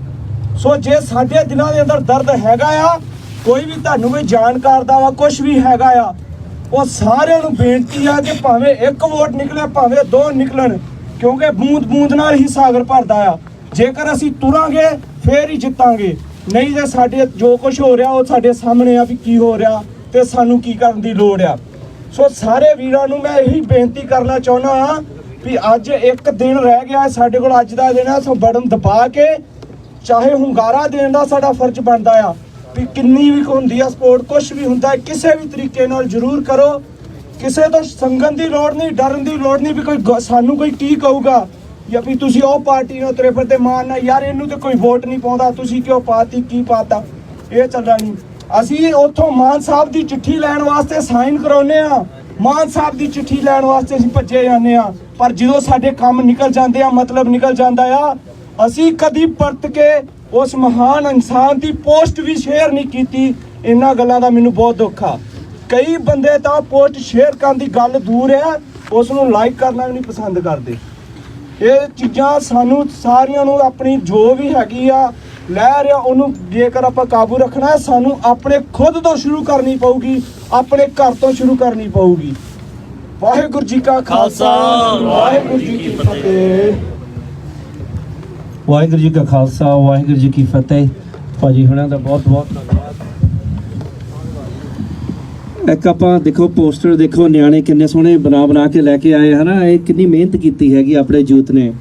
ਸੋ ਜੇ ਸਾਡੇ ਦਿਨਾਂ ਦੇ ਅੰਦਰ ਦਰਦ ਹੈਗਾ ਆ, ਕੋਈ ਵੀ ਤੁਹਾਨੂੰ ਕੋਈ ਜਾਣਕਾਰ ਦਾ ਵਾ ਕੁਝ ਵੀ ਹੈਗਾ ਆ, ਉਹ ਸਾਰਿਆਂ ਨੂੰ ਬੇਨਤੀ ਆ ਕਿ ਭਾਵੇਂ ਇੱਕ ਵੋਟ ਨਿਕਲੇ ਭਾਵੇਂ 2 ਨਿਕਲਣ, ਕਿਉਂਕਿ ਬੂੰਦ ਬੂੰਦ ਨਾਲ ਹੀ ਸਾਗਰ ਭਰਦਾ ਆ। ਜੇਕਰ ਅਸੀਂ ਤੁਰਾਂਗੇ ਫੇਰ ਹੀ ਜਿੱਤਾਂਗੇ, ਨਹੀਂ ਜੇ ਸਾਡੇ ਜੋ ਕੁਝ ਹੋ ਰਿਹਾ ਉਹ ਸਾਡੇ ਸਾਹਮਣੇ ਆ ਵੀ ਕੀ ਹੋ ਰਿਹਾ ਤੇ ਸਾਨੂੰ ਕੀ ਕਰਨ ਦੀ ਲੋੜ ਆ। ਸੋ ਸਾਰੇ ਵੀਰਾਂ ਨੂੰ ਮੈਂ ਇਹੀ ਬੇਨਤੀ ਕਰਨਾ ਚਾਹੁੰਦਾ ਹਾਂ ਵੀ ਅੱਜ ਇੱਕ ਦਿਨ ਰਹਿ ਗਿਆ ਸਾਡੇ ਕੋਲ, ਅੱਜ ਦਾ ਦਿਨ ਆ, ਸੋ ਬਟਨ ਦਬਾ ਕੇ ਚਾਹੇ ਹੁੰਗਾਰਾ ਦੇਣ ਦਾ ਸਾਡਾ ਫਰਜ਼ ਬਣਦਾ ਆ ਵੀ ਕਿੰਨੀ ਵੀ ਹੁੰਦੀ ਆ ਸਪੋਰਟ, ਕੁਝ ਵੀ ਹੁੰਦਾ ਕਿਸੇ ਵੀ ਤਰੀਕੇ ਨਾਲ ਜ਼ਰੂਰ ਕਰੋ। ਕਿਸੇ ਤੋਂ ਸੰਗਨ ਦੀ ਲੋੜ ਨਹੀਂ, ਡਰਨ ਦੀ ਲੋੜ ਨਹੀਂ ਵੀ ਕੋਈ ਸਾਨੂੰ ਕੋਈ ਕੀ ਕਹੂਗਾ ਜਾਂ ਵੀ ਤੁਸੀਂ ਉਹ ਪਾਰਟੀ ਨੂੰ ਤੇਰੇ ਤੇ ਮਾਰਨਾ, ਯਾਰ ਇਹਨੂੰ ਤੇ ਕੋਈ ਵੋਟ ਨਹੀਂ ਪਾਉਂਦਾ, ਤੁਸੀਂ ਕਿਉਂ ਪਾਤੀ, ਕੀ ਪਾਤਾ, ਇਹ ਚੱਲਣਾ ਨਹੀਂ। ਅਸੀਂ ਉੱਥੋਂ ਮਾਨ ਸਾਹਿਬ ਦੀ ਚਿੱਠੀ ਲੈਣ ਵਾਸਤੇ ਸਾਈਨ ਕਰਾਉਂਦੇ ਆ, ਮਾਨ ਸਾਹਿਬ ਦੀ ਚਿੱਠੀ ਲੈਣ ਵਾਸਤੇ ਅਸੀਂ ਭੱਜੇ ਜਾਂਦੇ ਆ, ਪਰ ਜਦੋਂ ਸਾਡੇ ਕੰਮ ਨਿਕਲ ਜਾਂਦੇ ਆ, ਮਤਲਬ ਨਿਕਲ ਜਾਂਦਾ ਆ, ਅਸੀਂ ਕਦੀ ਪਰਤ ਕੇ ਉਸ ਮਹਾਨ ਇਨਸਾਨ ਦੀ ਪੋਸਟ ਵੀ ਸ਼ੇਅਰ ਨਹੀਂ ਕੀਤੀ। ਇਹਨਾਂ ਗੱਲਾਂ ਦਾ ਮੈਨੂੰ ਬਹੁਤ ਦੁੱਖ ਆ। ਕਈ ਬੰਦੇ ਤਾਂ ਪੋਸਟ ਸ਼ੇਅਰ ਕਰਨ ਦੀ ਗੱਲ ਦੂਰ ਹੈ, ਉਸ ਨੂੰ ਲਾਈਕ ਕਰਨਾ ਵੀ ਨਹੀਂ ਪਸੰਦ ਕਰਦੇ। ਇਹ ਚੀਜ਼ਾਂ ਸਾਨੂੰ ਸਾਰਿਆਂ ਨੂੰ ਆਪਣੀ ਜੋ ਵੀ ਹੈਗੀ ਆ ਲਹਿਰ ਆ, ਉਹਨੂੰ ਜੇਕਰ ਆਪਾਂ ਕਾਬੂ ਰੱਖਣਾ ਹੈ, ਸਾਨੂੰ ਆਪਣੇ ਖੁਦ ਤੋਂ ਸ਼ੁਰੂ ਕਰਨੀ ਪਊਗੀ, ਆਪਣੇ ਘਰ ਤੋਂ ਸ਼ੁਰੂ ਕਰਨੀ ਪਊਗੀ। ਵਾਹਿਗੁਰੂ ਜੀ ਕਾ ਖਾਲਸਾ, ਵਾਹਿਗੁਰੂ ਜੀ ਕੀ ਫਤਿਹ। ਵਾਹਿਗੁਰੂ ਜੀ ਕਾ ਖਾਲਸਾ, ਵਾਹਿਗੁਰੂ ਜੀ ਕੀ ਫਤਿਹ। ਭਾਜੀ ਹੁਣਾਂ ਦਾ ਬਹੁਤ ਬਹੁਤ ਧੰਨਵਾਦ। ਇੱਕ ਆਪਾਂ ਦੇਖੋ ਪੋਸਟਰ ਦੇਖੋ, ਨਿਆਣੇ ਕਿੰਨੇ ਸੋਹਣੇ ਬਣਾ ਕੇ ਲੈ ਕੇ ਆਏ ਹਨਾ, ਇਹ ਕਿੰਨੀ ਮਿਹਨਤ ਕੀਤੀ ਹੈਗੀ ਆਪਣੇ ਯੂਥ ਨੇ।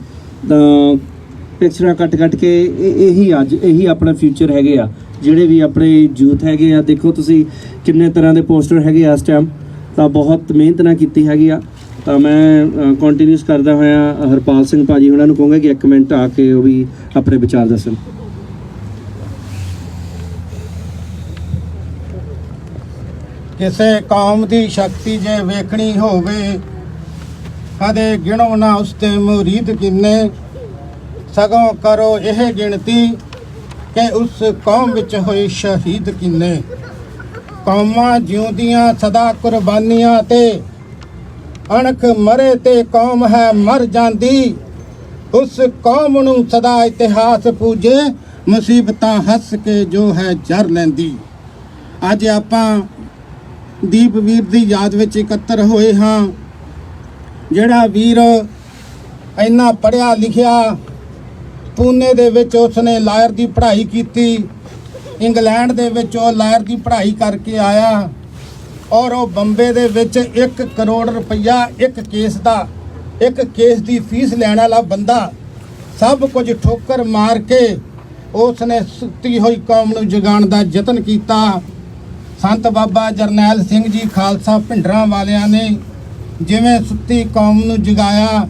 ਤਾਂ ਪਿਕਚਰਾਂ ਕੱਟ ਕੇ ਇਹੀ ਆਪਣਾ ਫਿਊਚਰ ਹੈਗੇ ਆ, ਜਿਹੜੇ ਵੀ ਆਪਣੇ ਯੂਥ ਹੈਗੇ ਆ। ਦੇਖੋ ਤੁਸੀਂ ਕਿੰਨੇ ਤਰ੍ਹਾਂ ਦੇ ਪੋਸਟਰ ਹੈਗੇ ਆ ਇਸ ਟਾਈਮ, ਤਾਂ ਬਹੁਤ ਮਿਹਨਤ ਨਾਲ ਕੀਤੀ ਹੈਗੀ ਆ। ਤਾਂ ਮੈਂ ਕੰਟੀਨਿਊਸ ਕਰਦਾ ਹੋਇਆ ਹਰਪਾਲ ਸਿੰਘ ਭਾਜੀ ਉਹਨਾਂ ਨੂੰ ਕਹੂੰਗਾ ਕਿ 1 ਮਿੰਟ ਆ ਕੇ ਉਹ ਵੀ ਆਪਣੇ ਵਿਚਾਰ ਦੱਸਣ। ਕਿਸੇ ਕੌਮ ਦੀ ਸ਼ਕਤੀ ਜੇ ਵੇਖਣੀ ਹੋਵੇ, ਕਦੇ ਗਿਣੋ ਨਾ ਉਸ ਤੇ ਮੁਰੀਦ ਕਿੰਨੇ, ਸਗੋਂ ਕਰੋ ਇਹ ਗਿਣਤੀ ਕਿ ਉਸ ਕੌਮ ਵਿੱਚ ਹੋਏ ਸ਼ਹੀਦ ਕਿੰਨੇ। ਕੌਮਾਂ ਜਿਉਂਦੀਆਂ ਸਦਾ ਕੁਰਬਾਨੀਆਂ ਤੇ, ਅਣਖ ਮਰੇ ਤੇ ਕੌਮ ਹੈ ਮਰ ਜਾਂਦੀ। ਉਸ ਕੌਮ ਨੂੰ ਸਦਾ ਇਤਿਹਾਸ ਪੂਜੇ, ਮੁਸੀਬਤਾਂ ਹੱਸ ਕੇ ਜੋ ਹੈ ਜਰ ਲੈਂਦੀ। ਅੱਜ ਆਪਾਂ ਦੀਪ ਵੀਰ ਦੀ ਯਾਦ ਵਿੱਚ ਇਕੱਤਰ ਹੋਏ ਹਾਂ, ਜਿਹੜਾ ਵੀਰ ਇੰਨਾ ਪੜ੍ਹਿਆ ਲਿਖਿਆ, ਪੂਨੇ ਦੇ ਵਿੱਚ ਉਸਨੇ ਲਾਇਰ ਦੀ ਪੜ੍ਹਾਈ ਕੀਤੀ, ਇੰਗਲੈਂਡ ਦੇ ਵਿੱਚ ਉਹ ਲਾਇਰ ਦੀ ਪੜ੍ਹਾਈ ਕਰਕੇ ਆਇਆ, ਔਰ ਉਹ ਬੰਬੇ ਦੇ ਵਿੱਚ 1 ਕਰੋੜ ਰੁਪਈਆ ਇੱਕ ਕੇਸ ਦੀ ਫੀਸ ਲੈਣ ਵਾਲਾ ਬੰਦਾ, ਸਭ ਕੁਝ ਠੋਕਰ ਮਾਰ ਕੇ ਉਸਨੇ ਸੁੱਤੀ ਹੋਈ ਕੌਮ ਨੂੰ ਜਗਾਉਣ ਦਾ ਯਤਨ ਕੀਤਾ। ਸੰਤ ਬਾਬਾ ਜਰਨੈਲ ਸਿੰਘ ਜੀ ਖਾਲਸਾ ਭਿੰਡਰਾਂ ਵਾਲਿਆਂ ਨੇ ਜਿਵੇਂ ਸੁੱਤੀ ਕੌਮ ਨੂੰ ਜਗਾਇਆ।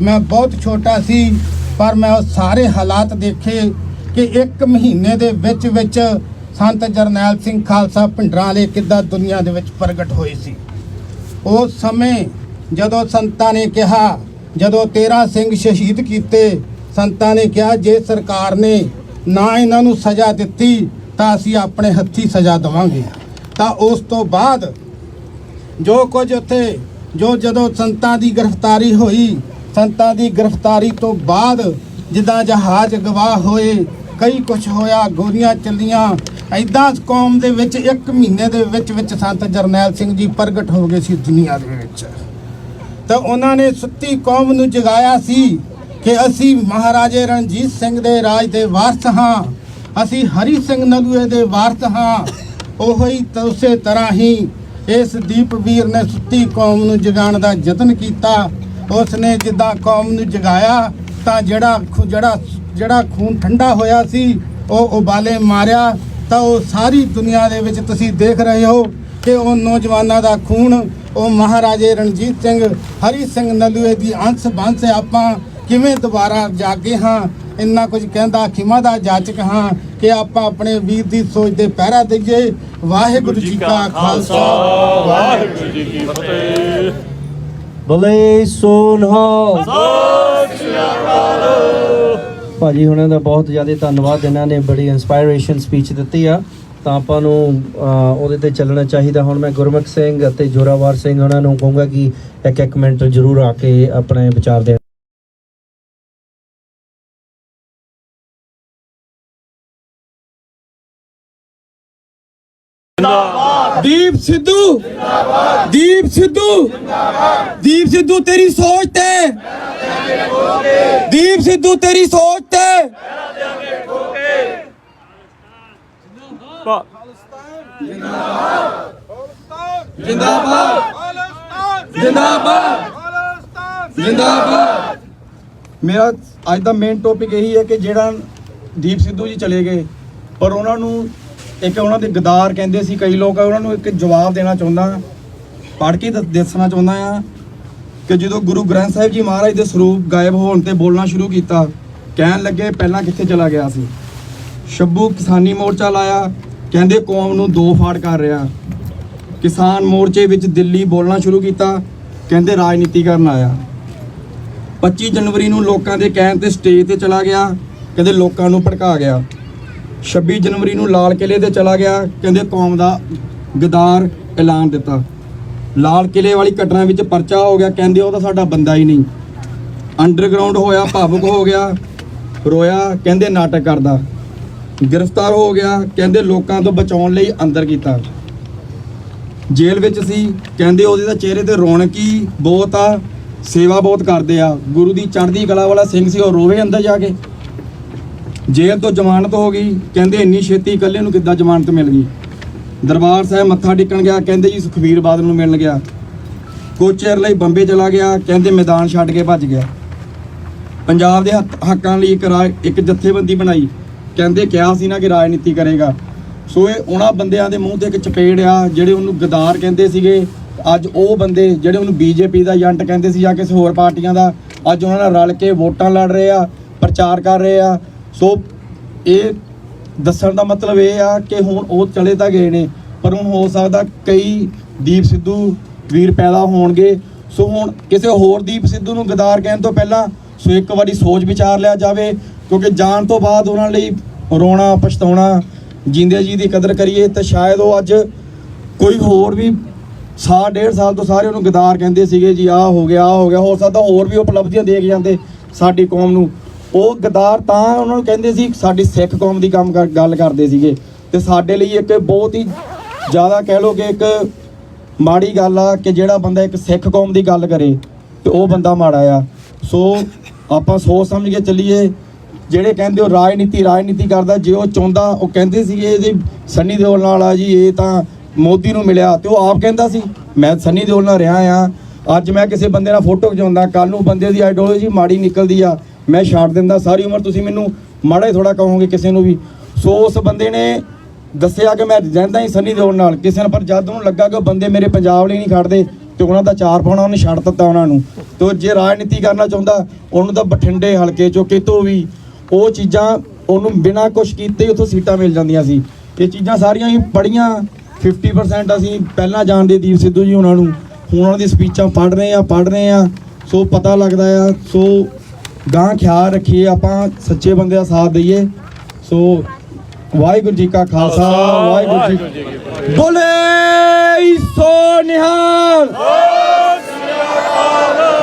ਮੈਂ ਬਹੁਤ ਛੋਟਾ ਸੀ, ਪਰ ਮੈਂ ਉਹ ਸਾਰੇ ਹਾਲਾਤ ਦੇਖੇ ਕਿ 1 ਮਹੀਨੇ ਦੇ ਵਿੱਚ ਸੰਤ ਜਰਨੈਲ ਸਿੰਘ ਖਾਲਸਾ ਭਿੰਡਰਾਂ ਵਾਲੇ ਕਿੱਦਾਂ ਦੁਨੀਆ ਦੇ ਵਿੱਚ ਪ੍ਰਗਟ ਹੋਏ ਸੀ। ਉਸ ਸਮੇਂ ਜਦੋਂ ਸੰਤਾਂ ਨੇ ਕਿਹਾ, ਜਦੋਂ 13 ਸਿੰਘ ਸ਼ਹੀਦ ਕੀਤੇ, ਸੰਤਾਂ ਨੇ ਕਿਹਾ ਜੇ ਸਰਕਾਰ ਨੇ ਨਾ ਇਹਨਾਂ ਨੂੰ ਸਜ਼ਾ ਦਿੱਤੀ ਤਾਂ ਅਸੀਂ ਆਪਣੇ ਹੱਥੀਂ ਸਜ਼ਾ ਦੇਵਾਂਗੇ। ਤਾਂ ਉਸ ਤੋਂ ਬਾਅਦ ਜੋ ਕੁਝ ਉੱਥੇ ਜਦੋਂ ਸੰਤਾਂ ਦੀ ਗ੍ਰਿਫਤਾਰੀ ਹੋਈ, ਸੰਤਾਂ ਦੀ ਗ੍ਰਿਫਤਾਰੀ ਤੋਂ ਬਾਅਦ ਜਿੱਦਾਂ ਜਹਾਜ਼ ਗਵਾਹ ਹੋਏ, ਕਈ ਕੁਝ ਹੋਇਆ, ਗੋਲੀਆਂ ਚੱਲੀਆਂ, ਐਦਾਂ ਕੌਮ ਦੇ ਵਿੱਚ 1 ਮਹੀਨੇ ਦੇ ਵਿੱਚ ਸੰਤ ਜਰਨੈਲ ਸਿੰਘ ਜੀ ਪ੍ਰਗਟ ਹੋ ਗਏ ਸੀ ਦੁਨੀਆ ਦੇ ਵਿੱਚ। ਤਾਂ ਉਹਨਾਂ ਨੇ ਸੁੱਤੀ ਕੌਮ ਨੂੰ ਜਗਾਇਆ ਸੀ ਕਿ ਅਸੀਂ ਮਹਾਰਾਜੇ ਰਣਜੀਤ ਸਿੰਘ ਦੇ ਰਾਜ ਦੇ ਵਾਰਸ ਹਾਂ, ਅਸੀਂ ਹਰੀ ਸਿੰਘ ਨਲੂਏ ਦੇ ਵਾਰਸ ਹਾਂ। ਉਹੀ ਤਾਂ ਉਸੇ ਤਰ੍ਹਾਂ ਹੀ ਇਸ ਦੀਪ ਵੀਰ ਨੇ ਸੁੱਤੀ ਕੌਮ ਨੂੰ ਜਗਾਉਣ ਦਾ ਯਤਨ ਕੀਤਾ। ਉਸ ਨੇ ਜਿੱਦਾਂ ਕੌਮ ਨੂੰ ਜਗਾਇਆ ਤਾਂ ਜਿਹੜਾ ਖੂਨ ਠੰਡਾ ਹੋਇਆ ਸੀ ਉਹ ਉਬਾਲੇ ਮਾਰਿਆ। ਤਾਂ ਉਹ ਸਾਰੀ ਦੁਨੀਆ ਦੇ ਵਿੱਚ ਤੁਸੀਂ ਦੇਖ ਰਹੇ ਹੋ ਕਿ ਉਹ ਨੌਜਵਾਨਾਂ ਦਾ ਖੂਨ, ਉਹ ਮਹਾਰਾਜੇ ਰਣਜੀਤ ਸਿੰਘ, ਹਰੀ ਸਿੰਘ ਨਲੂਏ ਦੀ ਅੰਸ਼ ਬੰਸ ਆਪਾਂ ਕਿਵੇਂ ਦੁਬਾਰਾ ਜਾਗੇ ਹਾਂ। ਇੰਨਾ ਕੁਝ ਕਹਿੰਦਾ ਖਿਮਾ ਦਾ ਜਾਚਕ ਹਾਂ ਕਿ ਆਪਾਂ ਆਪਣੇ ਵੀਰ ਦੀ ਸੋਚ ਦੇ ਪਹਿਰਾ ਦਈਏ। ਵਾਹਿਗੁਰੂ ਜੀ ਕਾ ਖਾਲਸਾ, ਵਾਹਿਗੁਰੂ ਜੀ ਕੀ ਫਤਿਹ। ਬੋਲੇ ਸੋਨਹਾ ਭਾਜੀ ਹੁਣਾਂ ਦਾ ਬਹੁਤ ਜ਼ਿਆਦਾ ਧੰਨਵਾਦ। ਇਹਨਾਂ ਨੇ ਬੜੀ ਇਨਸਪਾਇਰੇਸ਼ਨ ਸਪੀਚ ਦਿੱਤੀ ਆ, ਤਾਂ ਆਪਾਂ ਨੂੰ ਉਹਦੇ ਤੇ ਚੱਲਣਾ ਚਾਹੀਦਾ। ਹੁਣ ਮੈਂ ਗੁਰਮੁਖ ਸਿੰਘ ਅਤੇ ਜੋਰਾਵਰ ਸਿੰਘ ਉਹਨਾਂ ਨੂੰ ਕਹੂੰਗਾ ਕਿ ਇੱਕ ਮਿੰਟ ਜ਼ਰੂਰ ਆ ਕੇ ਆਪਣੇ ਵਿਚਾਰ ਦੇਣ। ਦੀਪ ਸਿੱਧੂ ਜਿੰਦਾਬਾਦ, ਦੀਪ ਸਿੱਧੂ ਜਿੰਦਾਬਾਦ, ਦੀਪ ਸਿੱਧੂ ਤੇਰੀ ਸੋਚ ਤੇ, ਦੀਪ ਸਿੱਧੂ ਤੇਰੀ ਸੋਚ ਤੇ ਜਿੰਦਾਬਾਦ, ਜਿੰਦਾਬਾਦ, ਜਿੰਦਾਬਾਦ। ਮੇਰਾ ਅੱਜ ਦਾ ਮੇਨ ਟੌਪਿਕ ਇਹੀ ਹੈ ਕਿ ਜਿਹੜਾ ਦੀਪ ਸਿੱਧੂ ਜੀ ਚਲੇ ਗਏ, ਪਰ ਉਹਨਾਂ ਨੂੰ ਇੱਕ ਉਹਨਾਂ ਦੇ ਗਦਾਰ ਕਹਿੰਦੇ ਸੀ ਕਈ ਲੋਕ, ਉਹਨਾਂ ਨੂੰ ਇੱਕ ਜਵਾਬ ਦੇਣਾ ਚਾਹੁੰਦਾ, ਪੜ੍ਹ ਕੇ ਦੱਸਣਾ ਚਾਹੁੰਦਾ ਆ ਕਿ ਜਦੋਂ ਗੁਰੂ ਗ੍ਰੰਥ ਸਾਹਿਬ ਜੀ ਮਹਾਰਾਜ ਦੇ ਸਰੂਪ ਗਾਇਬ ਹੋਣ ਤੇ ਬੋਲਣਾ ਸ਼ੁਰੂ ਕੀਤਾ, ਕਹਿਣ ਲੱਗੇ ਪਹਿਲਾਂ ਕਿੱਥੇ ਚਲਾ ਗਿਆ ਸੀ। ਸ਼ੱਭੂ ਕਿਸਾਨੀ ਮੋਰਚਾ ਲਾਇਆ, ਕਹਿੰਦੇ ਕੌਮ ਨੂੰ ਦੋ ਫਾੜ ਕਰ ਰਿਹਾ। ਕਿਸਾਨ ਮੋਰਚੇ ਵਿੱਚ ਦਿੱਲੀ ਬੋਲਣਾ ਸ਼ੁਰੂ ਕੀਤਾ, ਕਹਿੰਦੇ ਰਾਜਨੀਤੀ ਕਰਨ ਆਇਆ। 25 ਜਨਵਰੀ ਨੂੰ ਲੋਕਾਂ ਦੇ ਕਹਿਣ ਤੇ ਸਟੇਜ ਤੇ ਚਲਾ ਗਿਆ, ਕਹਿੰਦੇ ਲੋਕਾਂ ਨੂੰ ਭੜਕਾ ਗਿਆ। 26 ਜਨਵਰੀ ਨੂੰ ਲਾਲ ਕਿਲੇ ਤੇ ਚਲਾ ਗਿਆ, ਕਹਿੰਦੇ ਕੌਮ ਦਾ ਗਦਾਰ ਐਲਾਨ ਦਿੱਤਾ। ਲਾਲ ਕਿਲੇ ਵਾਲੀ ਘਟਨਾ ਵਿੱਚ ਪਰਚਾ ਹੋ ਗਿਆ, ਕਹਿੰਦੇ ਉਹ ਤਾਂ ਸਾਡਾ ਬੰਦਾ ਹੀ ਨਹੀਂ। ਅੰਡਰਗਰਾਉਂਡ ਹੋਇਆ, ਭਾਵੁਕ ਹੋ ਗਿਆ, ਰੋਇਆ, ਕਹਿੰਦੇ ਨਾਟਕ ਕਰਦਾ। ਗ੍ਰਿਫਤਾਰ ਹੋ ਗਿਆ, ਕਹਿੰਦੇ ਲੋਕਾਂ ਤੋਂ ਬਚਾਉਣ ਲਈ ਅੰਦਰ ਕੀਤਾ। ਜੇਲ੍ਹ ਵਿੱਚ ਸੀ, ਕਹਿੰਦੇ ਉਹਦੇ ਤਾਂ ਚਿਹਰੇ ਤੇ ਰੌਣਕ ਹੀ ਬਹੁਤ ਆ, ਸੇਵਾ ਬਹੁਤ ਕਰਦੇ ਆ। ਗੁਰੂ ਦੀ ਚੜ੍ਹਦੀ ਕਲਾ ਵਾਲਾ ਸਿੰਘ ਸੀ, ਉਹ ਰੋਵੇ ਅੰਦਰ ਜਾ ਕੇ। ਜੇਲ੍ਹ ਤੋਂ ਜ਼ਮਾਨਤ ਹੋ ਗਈ, ਕਹਿੰਦੇ ਇੰਨੀ ਛੇਤੀ ਇਕੱਲੇ ਨੂੰ ਕਿੱਦਾਂ ਜ਼ਮਾਨਤ ਮਿਲ ਗਈ। ਦਰਬਾਰ ਸਾਹਿਬ ਮੱਥਾ ਟੇਕਣ ਗਿਆ, ਕਹਿੰਦੇ ਜੀ ਸੁਖਬੀਰ ਬਾਦਲ ਨੂੰ ਮਿਲਣ ਗਿਆ। ਕੁਝ ਚਿਰ ਲਈ ਬੰਬੇ ਚਲਾ ਗਿਆ, ਕਹਿੰਦੇ ਮੈਦਾਨ ਛੱਡ ਕੇ ਭੱਜ ਗਿਆ। ਪੰਜਾਬ ਦੇ ਹੱਕਾਂ ਲਈ ਇੱਕ ਜਥੇਬੰਦੀ ਬਣਾਈ, ਕਹਿੰਦੇ ਕਿਹਾ ਸੀ ਨਾ ਕਿ ਰਾਜਨੀਤੀ ਕਰੇਗਾ। ਸੋ ਇਹ ਉਹਨਾਂ ਬੰਦਿਆਂ ਦੇ ਮੂੰਹ ਤੇ ਇੱਕ ਚਪੇੜ ਆ ਜਿਹੜੇ ਉਹਨੂੰ ਗਦਾਰ ਕਹਿੰਦੇ ਸੀਗੇ। ਅੱਜ ਉਹ ਬੰਦੇ ਜਿਹੜੇ ਉਹਨੂੰ ਬੀਜੇਪੀ ਦਾ ਏਜੰਟ ਕਹਿੰਦੇ ਸੀ ਜਾਂ ਕਿਸੇ ਹੋਰ ਪਾਰਟੀਆਂ ਦਾ, ਅੱਜ ਉਹਨਾਂ ਨਾਲ ਰਲ ਕੇ ਵੋਟਾਂ ਲੜ ਰਹੇ ਆ, ਪ੍ਰਚਾਰ ਕਰ ਰਹੇ ਆ। ਸੋ ਇਹ ਦੱਸਣ ਦਾ ਮਤਲਬ ਇਹ ਆ ਕਿ ਹੁਣ ਉਹ ਚਲੇ ਤਾਂ ਗਏ ਨੇ, ਪਰ ਹੁਣ ਹੋ ਸਕਦਾ ਕਈ ਦੀਪ ਸਿੱਧੂ ਵੀਰ ਪੈਦਾ ਹੋਣਗੇ। ਸੋ ਹੁਣ ਕਿਸੇ ਹੋਰ ਦੀਪ ਸਿੱਧੂ ਨੂੰ ਗਦਾਰ ਕਹਿਣ ਤੋਂ ਪਹਿਲਾਂ ਸੋ ਇੱਕ ਵਾਰੀ ਸੋਚ ਵਿਚਾਰ ਲਿਆ ਜਾਵੇ, ਕਿਉਂਕਿ ਜਾਣ ਤੋਂ ਬਾਅਦ ਉਹਨਾਂ ਲਈ ਰੋਣਾ ਪਛਤਾਉਣਾ। ਜਿੰਦੇ ਜੀ ਦੀ ਕਦਰ ਕਰੀਏ ਤਾਂ ਸ਼ਾਇਦ ਉਹ ਅੱਜ ਕੋਈ ਹੋਰ ਵੀ ਸਾਲ ਡੇਢ ਸਾਲ ਤੋਂ ਸਾਰੇ ਉਹਨੂੰ ਗਦਾਰ ਕਹਿੰਦੇ ਸੀਗੇ ਜੀ ਆਹ ਹੋ ਗਿਆ, ਆਹ ਹੋ ਗਿਆ। ਹੋ ਸਕਦਾ ਹੋਰ ਵੀ ਉਪਲਬਧੀਆਂ ਦੇ ਕੇ ਜਾਂਦੇ ਸਾਡੀ ਕੌਮ ਨੂੰ। ਉਹ ਗਦਾਰ ਤਾਂ ਉਹਨਾਂ ਨੂੰ ਕਹਿੰਦੇ ਸੀ ਸਾਡੀ ਸਿੱਖ ਕੌਮ ਦੀ ਗੱਲ ਕਰਦੇ ਸੀਗੇ, ਤੇ ਸਾਡੇ ਲਈ ਇੱਕ ਬਹੁਤ ਹੀ ਜ਼ਿਆਦਾ ਕਹਿ ਲਓ ਕਿ ਇੱਕ ਮਾੜੀ ਗੱਲ ਆ ਕਿ ਜਿਹੜਾ ਬੰਦਾ ਇੱਕ ਸਿੱਖ ਕੌਮ ਦੀ ਗੱਲ ਕਰੇ ਤੇ ਉਹ ਬੰਦਾ ਮਾੜਾ ਆ। ਸੋ ਆਪਾਂ ਸੋਚ ਸਮਝ ਕੇ ਚੱਲੀਏ। ਜਿਹੜੇ ਕਹਿੰਦੇ ਉਹ ਰਾਜਨੀਤੀ ਕਰਦਾ, ਜੇ ਉਹ ਚਾਹੁੰਦਾ, ਉਹ ਕਹਿੰਦੇ ਸੀਗੇ ਇਹਦੇ ਸੰਨੀ ਦਿਓਲ ਨਾਲ ਆ ਜੀ, ਇਹ ਤਾਂ ਮੋਦੀ ਨੂੰ ਮਿਲਿਆ, ਤੇ ਉਹ ਆਪ ਕਹਿੰਦਾ ਸੀ ਮੈਂ ਸੰਨੀ ਦਿਓਲ ਨਾਲ ਰਿਹਾ ਆ। ਅੱਜ ਮੈਂ ਕਿਸੇ ਬੰਦੇ ਨਾਲ ਫੋਟੋ ਖਿਚਾਉਂਦਾ, ਕੱਲ ਨੂੰ ਬੰਦੇ ਦੀ ਆਈਡੀਓਲੋਜੀ ਮਾੜੀ ਨਿਕਲਦੀ ਆ, ਮੈਂ ਛੱਡ ਦਿੰਦਾ। ਸਾਰੀ ਉਮਰ ਤੁਸੀਂ ਮੈਨੂੰ ਮਾੜਾ ਹੀ ਥੋੜਾ ਕਹੋਗੇ ਕਿਸੇ ਨੂੰ ਵੀ। ਸੋ ਉਸ ਬੰਦੇ ਨੇ ਦੱਸਿਆ ਕਿ ਮੈਂ ਰਹਿੰਦਾ ਹੀ ਸੰਨੀ ਦਿਓਲ ਨਾਲ, ਕਿਸੇ ਨੇ, ਪਰ ਜਦ ਉਹਨੂੰ ਲੱਗਾ ਕਿ ਉਹ ਬੰਦੇ ਮੇਰੇ ਪੰਜਾਬ ਲਈ ਨਹੀਂ ਖੜਦੇ ਤੇ ਉਹਨਾਂ ਦਾ ਚਾਰ ਪਾਉਣਾ ਉਹਨੇ ਛੱਡ ਦਿੱਤਾ ਉਹਨਾਂ ਨੂੰ। ਤੇ ਜੇ ਰਾਜਨੀਤੀ ਕਰਨਾ ਚਾਹੁੰਦਾ, ਉਹਨੂੰ ਤਾਂ ਬਠਿੰਡੇ ਹਲਕੇ ਚੋਂ ਕਿਤੋਂ ਵੀ ਉਹ ਚੀਜ਼ਾਂ ਉਹਨੂੰ ਬਿਨਾਂ ਕੁਛ ਕੀਤੇ ਉੱਥੋਂ ਸੀਟਾਂ ਮਿਲ ਜਾਂਦੀਆਂ ਸੀ। ਇਹ ਚੀਜ਼ਾਂ ਸਾਰੀਆਂ ਹੀ ਪੜ੍ਹੀਆਂ। 50% ਅਸੀਂ ਪਹਿਲਾਂ ਜਾਣਦੇ ਦੀਪ ਸਿੱਧੂ ਜੀ ਉਹਨਾਂ ਨੂੰ, ਹੁਣ ਉਹਨਾਂ ਦੀ ਸਪੀਚਾਂ ਪੜ੍ਹ ਰਹੇ ਆ। ਸੋ ਪਤਾ ਲੱਗਦਾ ਆ। ਸੋ ਗਾਂ ਖਿਆਲ ਰੱਖੀਏ, ਆਪਾਂ ਸੱਚੇ ਬੰਦੇ ਦਾ ਸਾਥ ਦਈਏ। ਸੋ ਵਾਹਿਗੁਰੂ ਜੀ ਕਾ ਖਾਲਸਾ, ਵਾਹਿਗੁਰੂ ਜੀ ਕੀ ਫਤਿਹ। ਬੋਲੇ ਸੋ ਨਿਹਾਲ।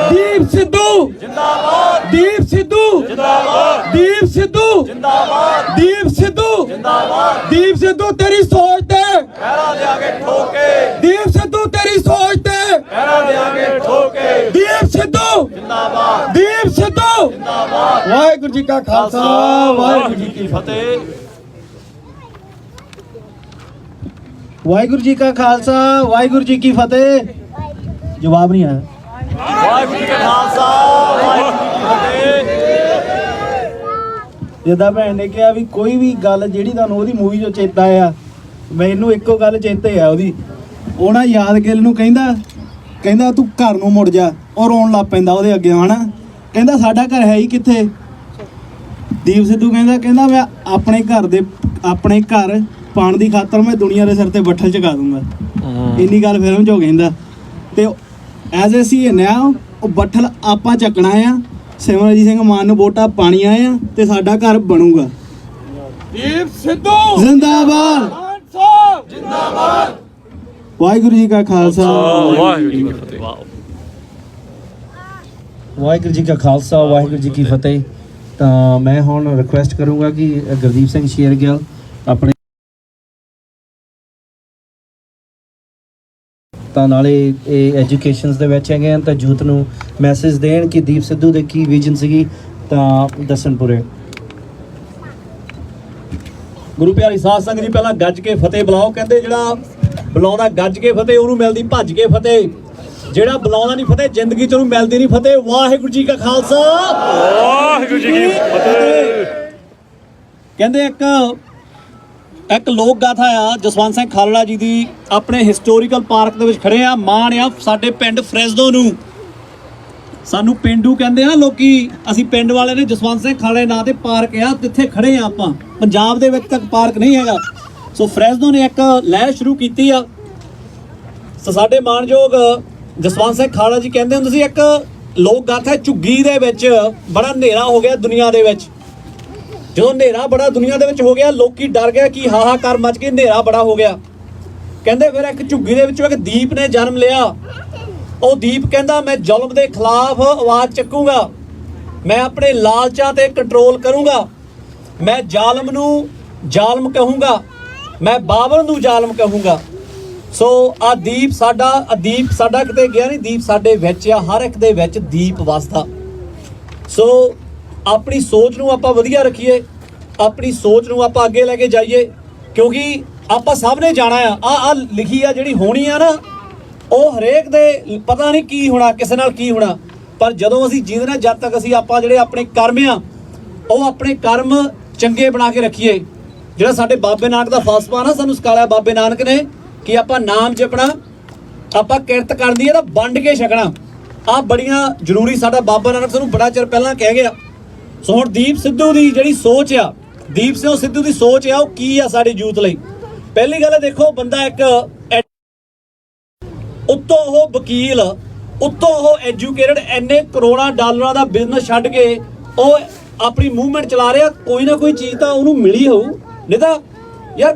ਦੀਪ ਸਿੱਧੂ ਜਿੰਦਾਬਾਦ, ਦੀਪ ਸਿੱਧੂ ਜਿੰਦਾਬਾਦ, ਦੀਪ ਸਿੱਧੂ ਜਿੰਦਾਬਾਦ, ਦੀਪ ਸਿੱਧੂ। सिद्धू जिंदाबाद। दीप सिद्धू तेरी सोच ते पहरा देंगे ठोके। दीप सिद्धू तेरी सोच ते पहरा देंगे ठोके। दीप सिद्धू जिंदाबाद। दीप सिद्धू जिंदाबाद। वाहिगुरू जी का खालसा वाहिगुरू जी की फतेह। वाहिगुरू जी का खालसा वाहिगुरू जी की फतेह। जवाब नहीं आया। ਵਾਹਿਗੁਰੂ ਜੀ ਕਾ ਖਾਲਸਾ ਵਾਹਿਗੁਰੂ ਜੀ ਕੀ ਫਤਿਹ। ਜਿੱਦਾਂ ਭੈਣ ਨੇ ਕਿਹਾ ਵੀ ਕੋਈ ਵੀ ਗੱਲ ਜਿਹੜੀ ਤੁਹਾਨੂੰ ਉਹਦੀ ਮੂਵੀ 'ਚੋਂ ਚੇਤਾ ਆ, ਮੈਨੂੰ ਇੱਕੋ ਗੱਲ ਚੇਤੇ ਆ ਉਹਦੀ। ਉਹ ਨਾ ਯਾਦਗਿਲ ਨੂੰ ਕਹਿੰਦਾ ਤੂੰ ਘਰ ਨੂੰ ਮੁੜ ਜਾ, ਉਹ ਰੋਣ ਲੱਗ ਪੈਂਦਾ ਉਹਦੇ ਅੱਗੇ ਹਨਾ। ਕਹਿੰਦਾ ਸਾਡਾ ਘਰ ਹੈ ਹੀ ਕਿੱਥੇ। ਦੀਪ ਸਿੱਧੂ ਕਹਿੰਦਾ ਮੈਂ ਆਪਣੇ ਘਰ ਪਾਣ ਦੀ ਖਾਤਰ ਮੈਂ ਦੁਨੀਆ ਦੇ ਸਿਰ ਤੇ ਬੱਠਲ ਚਕਾ ਦੂੰਗਾ। ਇੰਨੀ ਗੱਲ ਫਿਲਮ 'ਚੋਂ ਕਹਿੰਦਾ। ਤੇ ਐਜ਼ ਏ ਸੀ ਨਾਓ ਉਹ ਬੱਠਲ ਆਪਾਂ ਚੱਕਣਾ ਆ। ਸਿਮਰਨਜੀਤ ਸਿੰਘ ਮਾਨ ਨੂੰ ਵੋਟਾਂ ਪਾਣੀਆਂ ਆ ਤੇ ਸਾਡਾ ਘਰ ਬਣੂਗਾ। दीप सिद्धू ਜ਼ਿੰਦਾਬਾਦ। जिंदाबाद। ਵਾਹਿਗੁਰੂ ਜੀ ਕਾ ਖਾਲਸਾ ਵਾਹਿਗੁਰੂ ਜੀ ਕੀ ਫਤਿਹ। ਵਾਹਿਗੁਰੂ ਜੀ ਕਾ ਖਾਲਸਾ ਵਾਹਿਗੁਰੂ ਜੀ ਕੀ ਫਤਿਹ। ਤਾਂ ਮੈਂ ਹੁਣ ਰਿਕੁਐਸਟ ਕਰੂੰਗਾ ਕਿ ਗੁਰਦੀਪ ਸਿੰਘ ਸ਼ੇਰਗਿੱਲ ਆਪਣੇ ਤਾਂ ਨਾਲੇ ਇਹ ਐਜੂਕੇਸ਼ਨਸ ਦੇ ਵਿੱਚ ਹੈਗੇ ਤਾਂ ਯੂਥ ਨੂੰ ਮੈਸੇਜ ਦੇਣ ਕਿ ਦੀਪ ਸਿੱਧੂ ਦੇ ਕੀ ਵਿਜ਼ਨ ਸੀਗੀ ਤਾਂ ਦੱਸਣ ਪੂਰੇ। ਗੁਰੂ ਪਿਆਰੀ ਸਾਧ ਸੰਗਤ ਜੀ ਪਹਿਲਾਂ ਗੱਜ ਕੇ ਫਤਿਹ ਬੁਲਾਓ। ਕਹਿੰਦੇ ਜਿਹੜਾ ਬੁਲਾਉਂਦਾ ਗੱਜ ਕੇ ਫਤਿਹ ਉਹਨੂੰ ਮਿਲਦੀ ਭੱਜ ਕੇ ਫਤਿਹ। ਜਿਹੜਾ ਬੁਲਾਉਂਦਾ ਨਹੀਂ ਫਤਿਹ ਜ਼ਿੰਦਗੀ 'ਚ ਉਹਨੂੰ ਮਿਲਦੀ ਨਹੀਂ ਫਤਿਹ। ਵਾਹਿਗੁਰੂ ਜੀ ਕਾ ਖਾਲਸਾ ਵਾਹਿਗੁਰੂ ਜੀ ਕੀ ਫਤਿਹ। ਕਹਿੰਦੇ ਇੱਕ ਲੋਕ ਗਾਥਾ ਆ ਜਸਵੰਤ ਸਿੰਘ ਖਾਲੜਾ ਜੀ ਦੀ। ਆਪਣੇ ਹਿਸਟੋਰੀਕਲ ਪਾਰਕ ਦੇ ਵਿੱਚ ਖੜੇ ਆ। ਮਾਣ ਆ ਸਾਡੇ ਪਿੰਡ ਫਰੈਜ਼ਦੋ ਨੂੰ। ਸਾਨੂੰ ਪਿੰਡੂ ਕਹਿੰਦੇ ਆ ਲੋਕੀ, ਅਸੀਂ ਪਿੰਡ ਵਾਲੇ ਨੇ। ਜਸਵੰਤ ਸਿੰਘ ਖਾਲੜੇ ਨਾਂ ਤੇ ਪਾਰਕ ਆ, ਜਿੱਥੇ ਖੜੇ ਆ ਆਪਾਂ। ਪੰਜਾਬ ਦੇ ਵਿੱਚ ਤੱਕ ਪਾਰਕ ਨਹੀਂ ਹੈਗਾ। ਸੋ ਫਰੈਜ਼ਦੋ ਨੇ ਇੱਕ ਲਹਿਰ ਸ਼ੁਰੂ ਕੀਤੀ ਆ। ਸੋ ਸਾਡੇ ਮਾਣਯੋਗ ਜਸਵੰਤ ਸਿੰਘ ਖਾਲੜਾ ਜੀ ਕਹਿੰਦੇ ਹੁੰਦੇ ਸੀ ਇੱਕ ਲੋਕ ਗਾਥਾ ਝੁੱਗੀ ਦੇ ਵਿੱਚ ਬੜਾ ਹਨੇਰਾ ਹੋ ਗਿਆ ਦੁਨੀਆ ਦੇ ਵਿੱਚ। ਜਦੋਂ ਹਨੇਰਾ ਬੜਾ ਦੁਨੀਆ ਦੇ ਵਿੱਚ ਹੋ ਗਿਆ ਲੋਕੀ ਡਰ ਗਏ ਕਿ ਹਾਹਾਕਾਰ ਮਚ ਗਈ, ਹਨੇਰਾ ਬੜਾ ਹੋ ਗਿਆ। ਕਹਿੰਦੇ ਫਿਰ ਇੱਕ ਝੁੱਗੀ ਦੇ ਵਿੱਚੋਂ ਇੱਕ ਦੀਪ ਨੇ ਜਨਮ ਲਿਆ। ਉਹ ਦੀਪ ਕਹਿੰਦਾ ਮੈਂ ਜ਼ੁਲਮ ਦੇ ਖਿਲਾਫ ਆਵਾਜ਼ ਚੱਕੂਗਾ, ਮੈਂ ਆਪਣੇ ਲਾਲਚਾਂ ਤੇ ਕੰਟਰੋਲ ਕਰੂੰਗਾ, ਮੈਂ ਜ਼ਾਲਮ ਨੂੰ ਜ਼ਾਲਮ ਕਹੂੰਗਾ, ਮੈਂ ਬਾਬਰ ਨੂੰ ਜ਼ਾਲਮ ਕਹੂੰਗਾ। ਸੋ ਆ ਦੀਪ ਸਾਡਾ ਕਿਤੇ ਗਿਆ ਨਹੀਂ। ਦੀਪ ਸਾਡੇ ਵਿੱਚ ਆ, ਹਰ ਇੱਕ ਦੇ ਵਿੱਚ ਦੀਪ ਵਸਦਾ। ਸੋ ਆਪਣੀ ਸੋਚ ਨੂੰ ਆਪਾਂ ਵਧੀਆ ਰੱਖੀਏ, ਆਪਣੀ ਸੋਚ ਨੂੰ ਆਪਾਂ ਅੱਗੇ ਲੈ ਕੇ ਜਾਈਏ, ਕਿਉਂਕਿ ਆਪਾਂ ਸਭ ਨੇ ਜਾਣਾ ਆ ਲਿਖੀ ਆ ਜਿਹੜੀ ਹੋਣੀ ਆ ਨਾ, ਉਹ ਹਰੇਕ ਦੇ ਪਤਾ ਨਹੀਂ ਕੀ ਹੋਣਾ, ਕਿਸੇ ਨਾਲ ਕੀ ਹੋਣਾ। ਪਰ ਜਦੋਂ ਅਸੀਂ ਜੀਵਨ ਜਦ ਤੱਕ ਅਸੀਂ ਆਪਾਂ ਜਿਹੜੇ ਆਪਣੇ ਕਰਮ ਆ ਉਹ ਆਪਣੇ ਕਰਮ ਚੰਗੇ ਬਣਾ ਕੇ ਰੱਖੀਏ। ਜਿਹੜਾ ਸਾਡੇ ਬਾਬੇ ਨਾਨਕ ਦਾ ਫਲਸਫਾ ਨਾ ਸਾਨੂੰ ਸਿਖਾਇਆ ਬਾਬੇ ਨਾਨਕ ਨੇ ਕਿ ਆਪਾਂ ਨਾਮ ਜਪਣਾ, ਆਪਾਂ ਕਿਰਤ ਕਰਨੀ ਹੈ ਤਾਂ ਵੰਡ ਕੇ ਛਕਣਾ। ਆ ਬੜੀਆਂ ਜ਼ਰੂਰੀ ਸਾਡਾ ਬਾਬਾ ਨਾਨਕ ਸਾਨੂੰ ਬੜਾ ਚਿਰ ਪਹਿਲਾਂ ਕਹਿ ਗਿਆ। ਸੋ ਹੁਣ ਦੀਪ ਸਿੱਧੂ ਦੀ ਜਿਹੜੀ ਸੋਚ ਆ, ਦੀਪ ਸਿੰਘ ਸਿੱਧੂ ਦੀ ਸੋਚ ਆ, ਉਹ ਕੀ ਆ ਸਾਡੇ ਯੂਥ ਲਈ। ਪਹਿਲੀ ਗੱਲ ਦੇਖੋ, ਬੰਦਾ ਇੱਕ ਉੱਤੋਂ ਉਹ ਵਕੀਲ, ਉੱਤੋਂ ਉਹ ਐਜੂਕੇਟਡ, ਇੰਨੇ ਕਰੋੜਾਂ ਡਾਲਰਾਂ ਦਾ ਬਿਜ਼ਨਸ ਛੱਡ ਕੇ ਉਹ ਆਪਣੀ ਮੂਵਮੈਂਟ ਚਲਾ ਰਿਹਾ। ਕੋਈ ਨਾ ਕੋਈ ਚੀਜ਼ ਤਾਂ ਉਹਨੂੰ ਮਿਲੀ ਹੋਊ, ਨਹੀਂ ਤਾਂ ਯਾਰ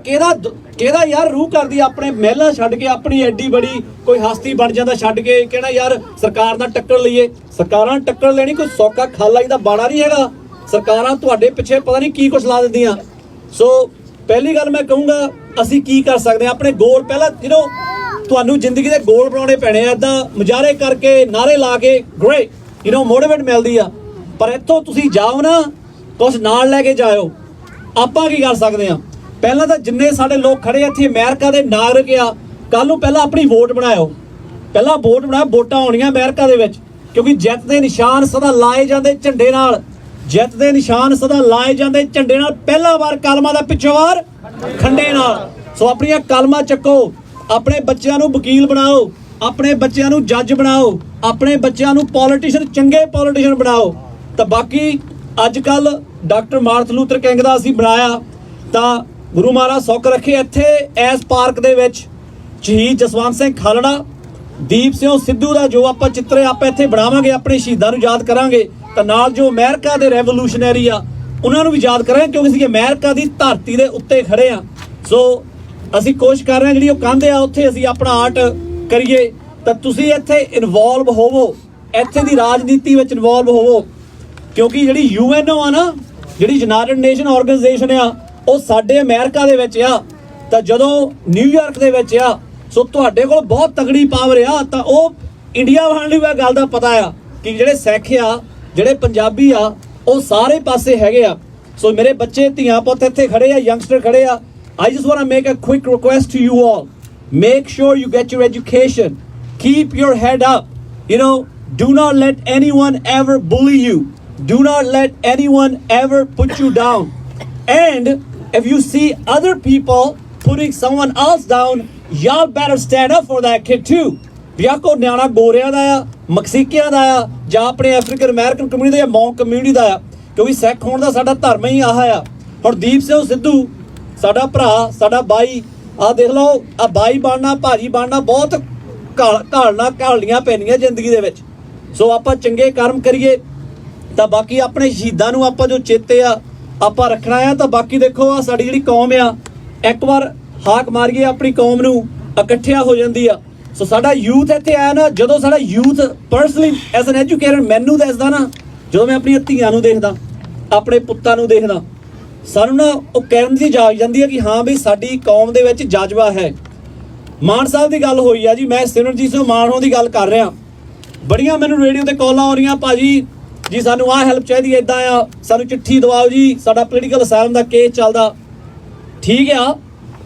ਕਿਹਦਾ ਯਾਰ ਰੂਹ ਕਰਦੀ ਆਪਣੇ ਮਹਿਲਾਂ ਛੱਡ ਕੇ ਆਪਣੀ ਐਡੀ ਬੜੀ ਕੋਈ ਹਸਤੀ ਬਣ ਜਾਂਦਾ ਛੱਡ ਕੇ ਕਹਿਣਾ ਯਾਰ ਸਰਕਾਰ ਨਾਲ ਟੱਕਰ ਲਈਏ। ਸਰਕਾਰਾਂ ਟੱਕਰ ਲੈਣੀ ਕੋਈ ਸੌਖਾ ਖਾਲਾ ਜੀ ਦਾ ਬਾਣਾ ਨਹੀਂ ਹੈਗਾ। ਸਰਕਾਰਾਂ ਤੁਹਾਡੇ ਪਿੱਛੇ ਪਤਾ ਨਹੀਂ ਕੀ ਕੁਛ ਲਾ ਦਿੰਦੀਆਂ। ਸੋ ਪਹਿਲੀ ਗੱਲ ਮੈਂ ਕਹੂੰਗਾ ਅਸੀਂ ਕੀ ਕਰ ਸਕਦੇ ਹਾਂ ਆਪਣੇ ਗੋਲ। ਪਹਿਲਾਂ ਤੁਹਾਨੂੰ ਜ਼ਿੰਦਗੀ ਦੇ ਗੋਲ ਬਣਾਉਣੇ ਪੈਣੇ ਆ। ਇੱਦਾਂ ਮੁਜ਼ਾਹਰੇ ਕਰਕੇ ਨਾਰੇ ਲਾ ਕੇ ਗ੍ਰੇਟ ਮੋਟੀਵੇਟ ਮਿਲਦੀ ਆ, ਪਰ ਇੱਥੋਂ ਤੁਸੀਂ ਜਾਓ ਨਾ ਕੁਛ ਨਾਲ ਲੈ ਕੇ ਜਾਇਓ। ਆਪਾਂ ਕੀ ਕਰ ਸਕਦੇ ਹਾਂ? ਪਹਿਲਾਂ ਤਾਂ ਜਿੰਨੇ ਸਾਡੇ ਲੋਕ ਖੜੇ ਇੱਥੇ ਅਮਰੀਕਾ ਦੇ ਨਾਗਰਿਕ ਆ, ਕੱਲ ਨੂੰ ਪਹਿਲਾਂ ਆਪਣੀ ਵੋਟ ਬਣਾਇਓ। ਪਹਿਲਾਂ ਵੋਟ ਬਣਾਓ, ਵੋਟਾਂ ਆਉਣੀਆਂ ਅਮਰੀਕਾ ਦੇ ਵਿੱਚ, ਕਿਉਂਕਿ ਜਿੱਤ ਦੇ ਨਿਸ਼ਾਨ ਸਦਾ ਲਾਏ ਜਾਂਦੇ ਝੰਡੇ ਨਾਲ। ਜਿੱਤ ਦੇ ਨਿਸ਼ਾਨ ਸਦਾ ਲਾਏ ਜਾਂਦੇ ਝੰਡੇ ਨਾਲ। ਪਹਿਲਾ ਵਾਰ ਕਲਮਾਂ ਦਾ, ਪਿੱਛੋਂ ਵਾਰ ਖੰਡੇ ਨਾਲ। ਸੋ ਆਪਣੀਆਂ ਕਲਮਾਂ ਚੱਕੋ, ਆਪਣੇ ਬੱਚਿਆਂ ਨੂੰ ਵਕੀਲ ਬਣਾਓ, ਆਪਣੇ ਬੱਚਿਆਂ ਨੂੰ ਜੱਜ ਬਣਾਓ, ਆਪਣੇ ਬੱਚਿਆਂ ਨੂੰ ਪੋਲੀਟੀਸ਼ੀਅਨ, ਚੰਗੇ ਪੋਲੀਟੀਸ਼ੀਅਨ ਬਣਾਓ। ਤਾਂ ਬਾਕੀ ਅੱਜ ਕੱਲ ਡਾਕਟਰ ਮਾਰਟਨ ਲੂਥਰ ਕਿੰਗ ਦਾ ਅਸੀਂ ਬਣਾਇਆ, ਤਾਂ ਗੁਰੂ ਮਹਾਰਾਜ ਸੁੱਖ ਰੱਖੇ। ਇੱਥੇ ਇਸ ਪਾਰਕ ਦੇ ਵਿੱਚ ਸ਼ਹੀਦ ਜਸਵੰਤ ਸਿੰਘ ਖਾਲੜਾ, ਦੀਪ ਸਿੰਘ ਸਿੱਧੂ ਦਾ ਜੋ ਆਪਾਂ ਚਿੱਤਰ ਆਪਾਂ ਇੱਥੇ ਬਣਾਵਾਂਗੇ, ਆਪਣੇ ਸ਼ਹੀਦਾਂ ਨੂੰ ਯਾਦ ਕਰਾਂਗੇ। ਤਾਂ ਨਾਲ ਜੋ ਅਮਰੀਕਾ ਦੇ ਰੈਵੋਲੂਸ਼ਨਰੀ ਆ ਉਹਨਾਂ ਨੂੰ ਵੀ ਯਾਦ ਕਰਾਂਗੇ, ਕਿਉਂਕਿ ਅਸੀਂ ਅਮਰੀਕਾ ਦੀ ਧਰਤੀ ਦੇ ਉੱਤੇ ਖੜੇ ਆ। ਸੋ ਅਸੀਂ ਕੋਸ਼ਿਸ਼ ਕਰ ਰਹੇ ਹਾਂ ਜਿਹੜੀ ਉਹ ਕਹਿੰਦੇ ਆ ਉੱਥੇ ਅਸੀਂ ਆਪਣਾ ਆਰਟ ਕਰੀਏ। ਤਾਂ ਤੁਸੀਂ ਇੱਥੇ ਇਨਵੋਲਵ ਹੋਵੋ, ਇੱਥੇ ਦੀ ਰਾਜਨੀਤੀ ਵਿੱਚ ਇਨਵੋਲਵ ਹੋਵੋ, ਕਿਉਂਕਿ ਜਿਹੜੀ UNO ਆ ਨਾ, ਜਿਹੜੀ ਯੂਨਾਈਟਿਡ ਨੇਸ਼ਨ ਆਰਗੇਨਾਈਜੇਸ਼ਨ ਆ, ਉਹ ਸਾਡੇ ਅਮਰੀਕਾ ਦੇ ਵਿੱਚ ਆ, ਤਾਂ ਜਦੋਂ ਨਿਊਯਾਰਕ ਦੇ ਵਿੱਚ ਆ, ਸੋ ਤੁਹਾਡੇ ਕੋਲ ਬਹੁਤ ਤਗੜੀ ਪਾਵਰ ਆ, ਤਾਂ ਉਹ ਇੰਡੀਆ ਵਾਲਿਆਂ ਨੂੰ ਇਹ ਗੱਲ ਦਾ ਪਤਾ ਆ ਕਿ ਜਿਹੜੇ ਸਿੱਖ ਆ, ਜਿਹੜੇ ਪੰਜਾਬੀ ਆ, ਉਹ ਸਾਰੇ ਪਾਸੇ ਹੈਗੇ ਆ। ਸੋ ਮੇਰੇ ਬੱਚੇ ਧੀਆਂ ਪੁੱਤ ਇੱਥੇ ਖੜੇ ਆ, ਯੰਗਸਟਰ ਖੜੇ ਆ। I just want to make a quick request to you all. Make sure you get your education. Keep your head up. You know, do not let anyone ever bully you. Do not let anyone ever put you down. And if you see other people putting someone else down, y'all better stand up for that kid too. ਵੀ ਆ ਕੋ ਨਿਆਣਾ ਗੋਰਿਆਂ ਦਾ ਆ, ਮਕਸੀਕਿਆਂ ਦਾ ਆ, ਜਾਂ ਆਪਣੇ African American community ਦਾ, ਮੌਂਕ community ਦਾ ਆ, ਕਿਉਂਕਿ ਸਿੱਖ ਹੋਣ ਦਾ ਸਾਡਾ ਧਰਮ ਹੀ ਆਹ ਆ। ਹੁਣ ਦੀਪ ਸਿੰਘ ਸਿੱਧੂ ਸਾਡਾ ਭਰਾ, ਸਾਡਾ ਬਾਈ, ਆਹ ਦੇਖ ਲਓ, ਆ ਬਾਈ ਬਣਨਾ, ਭਾਜੀ ਬਣਨਾ ਬਹੁਤ ਘਾਲਣੀਆਂ ਪੈਣੀਆਂ ਜ਼ਿੰਦਗੀ ਦੇ ਵਿੱਚ। ਸੋ ਆਪਾਂ ਚੰਗੇ ਕਰਮ ਕਰੀਏ, ਤਾਂ ਬਾਕੀ ਆਪਣੇ ਸ਼ਹੀਦਾਂ ਨੂੰ ਆਪਾਂ ਜੋ ਚੇਤੇ ਆ ਆਪਾਂ ਰੱਖਣਾ ਆ। ਤਾਂ ਬਾਕੀ ਦੇਖੋ ਆ ਸਾਡੀ ਜਿਹੜੀ ਕੌਮ ਆ, ਇੱਕ ਵਾਰ ਹਾਕ ਮਾਰੀਏ ਆਪਣੀ ਕੌਮ ਨੂੰ, ਇਕੱਠਿਆ ਹੋ ਜਾਂਦੀ ਆ। ਸੋ ਸਾਡਾ ਯੂਥ ਇੱਥੇ ਆਇਆ ਨਾ, ਜਦੋਂ ਸਾਡਾ youth personally as an educator ਮੈਨੂੰ ਦੱਸਦਾ ਨਾ, ਜਦੋਂ ਮੈਂ ਆਪਣੀਆਂ ਧੀਆਂ ਨੂੰ ਦੇਖਦਾ, ਆਪਣੇ ਪੁੱਤਾਂ ਨੂੰ ਦੇਖਦਾ, ਸਾਨੂੰ ਨਾ ਉਹ ਕਹਿਣ ਦੀ ਜਾਗ ਜਾਂਦੀ ਹੈ ਕਿ ਹਾਂ ਵੀ ਸਾਡੀ ਕੌਮ ਦੇ ਵਿੱਚ ਜਜ਼ਬਾ ਹੈ। ਮਾਨ ਸਾਹਿਬ ਦੀ ਗੱਲ ਹੋਈ ਆ ਜੀ, ਮੈਂ ਸਿਮਰਨਜੀਤ ਸਿੰਘ ਮਾਨ ਹੋਣ ਦੀ ਗੱਲ ਕਰ ਰਿਹਾ। ਬੜੀਆਂ ਮੈਨੂੰ ਰੇਡੀਓ ਤੇ ਕਾਲਾਂ ਆ ਰਹੀਆਂ, ਭਾਜੀ ਜੀ ਸਾਨੂੰ ਆਹ ਹੈਲਪ ਚਾਹੀਦੀ ਹੈ, ਇੱਦਾਂ ਆ, ਸਾਨੂੰ ਚਿੱਠੀ ਦਵਾਓ ਜੀ, ਸਾਡਾ ਪੋਲੀਟੀਕਲ ਅਸਾਈਲਮ ਦਾ ਕੇਸ ਚੱਲਦਾ। ਠੀਕ ਆ,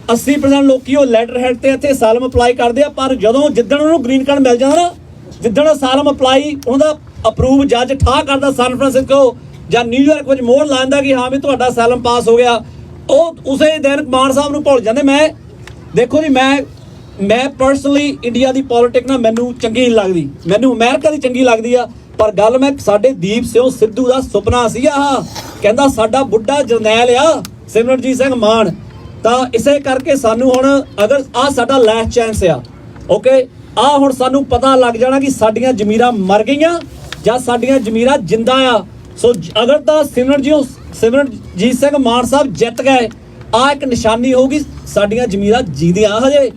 80% ਲੋਕੀ ਉਹ ਲੈਟਰ ਹੈਡ ਤੇ ਇੱਥੇ ਅਸਾਈਲਮ ਅਪਲਾਈ ਕਰਦੇ ਆ, ਪਰ ਜਦੋਂ ਜਿੱਦਣ ਉਹਨੂੰ ਗ੍ਰੀਨ ਕਾਰਡ ਮਿਲ ਜਾਂਦਾ ਨਾ, ਜਿੱਦਣ ਅਸਾਈਲਮ ਅਪਲਾਈ ਉਹਦਾ ਅਪਰੂਵ ਜੱਜ ਠਾ ਕਰਦਾ ਸੈਨ ਫਰਾਂਸਿਸਕੋ ਜਾਂ ਨਿਊਯਾਰਕ ਵਿੱਚ ਮੋਹਰ ਲਾਉਂਦਾ ਕਿ ਹਾਂ ਵੀ ਤੁਹਾਡਾ ਅਸਾਈਲਮ ਪਾਸ ਹੋ ਗਿਆ, ਉਹ ਉਸੇ ਦਿਨ ਮਾਨ ਸਾਹਿਬ ਨੂੰ ਭੁੱਲ ਜਾਂਦੇ। ਮੈਂ ਦੇਖੋ ਜੀ, ਮੈਂ ਪਰਸਨਲੀ ਇੰਡੀਆ ਦੀ ਪੋਲਿਟਿਕ ਨਾ ਮੈਨੂੰ ਚੰਗੀ ਨਹੀਂ ਲੱਗਦੀ, ਮੈਨੂੰ ਅਮਰੀਕਾ ਦੀ ਚੰਗੀ ਲੱਗਦੀ ਆ, ਪਰ ਗੱਲ ਮੈਂ ਸਾਡੇ ਦੀਪ ਸਿੰਘ ਸਿੱਧੂ ਦਾ ਸੁਪਨਾ ਸੀ। ਆਹ ਕਹਿੰਦਾ ਸਾਡਾ ਬੁੱਢਾ ਜਰਨੈਲ ਆ ਸਿਮਰਨਜੀਤ ਸਿੰਘ ਮਾਨ, ਤਾਂ ਇਸੇ ਕਰਕੇ ਸਾਨੂੰ ਹੁਣ ਅਗਰ ਆਹ ਸਾਡਾ ਲਾਸਟ ਚਾਂਸ ਆ, ਓਕੇ, ਆਹ ਹੁਣ ਸਾਨੂੰ ਪਤਾ ਲੱਗ ਜਾਣਾ ਕਿ ਸਾਡੀਆਂ ਜ਼ਮੀਰਾਂ ਮਰ ਗਈਆਂ ਜਾਂ ਸਾਡੀਆਂ ਜ਼ਮੀਰਾਂ ਜਿੰਦਾ ਆ। ਸੋ ਅਗਰ ਤਾਂ ਸਿਮਰਨਜੀਤ ਸਿੰਘ ਮਾਨ ਸਾਹਿਬ ਜਿੱਤ ਗਏ, ਆਹ ਇੱਕ ਨਿਸ਼ਾਨੀ ਹੋਊਗੀ ਸਾਡੀਆਂ ਜ਼ਮੀਰਾਂ ਜੀਂਦੀਆਂ ਹਜੇ।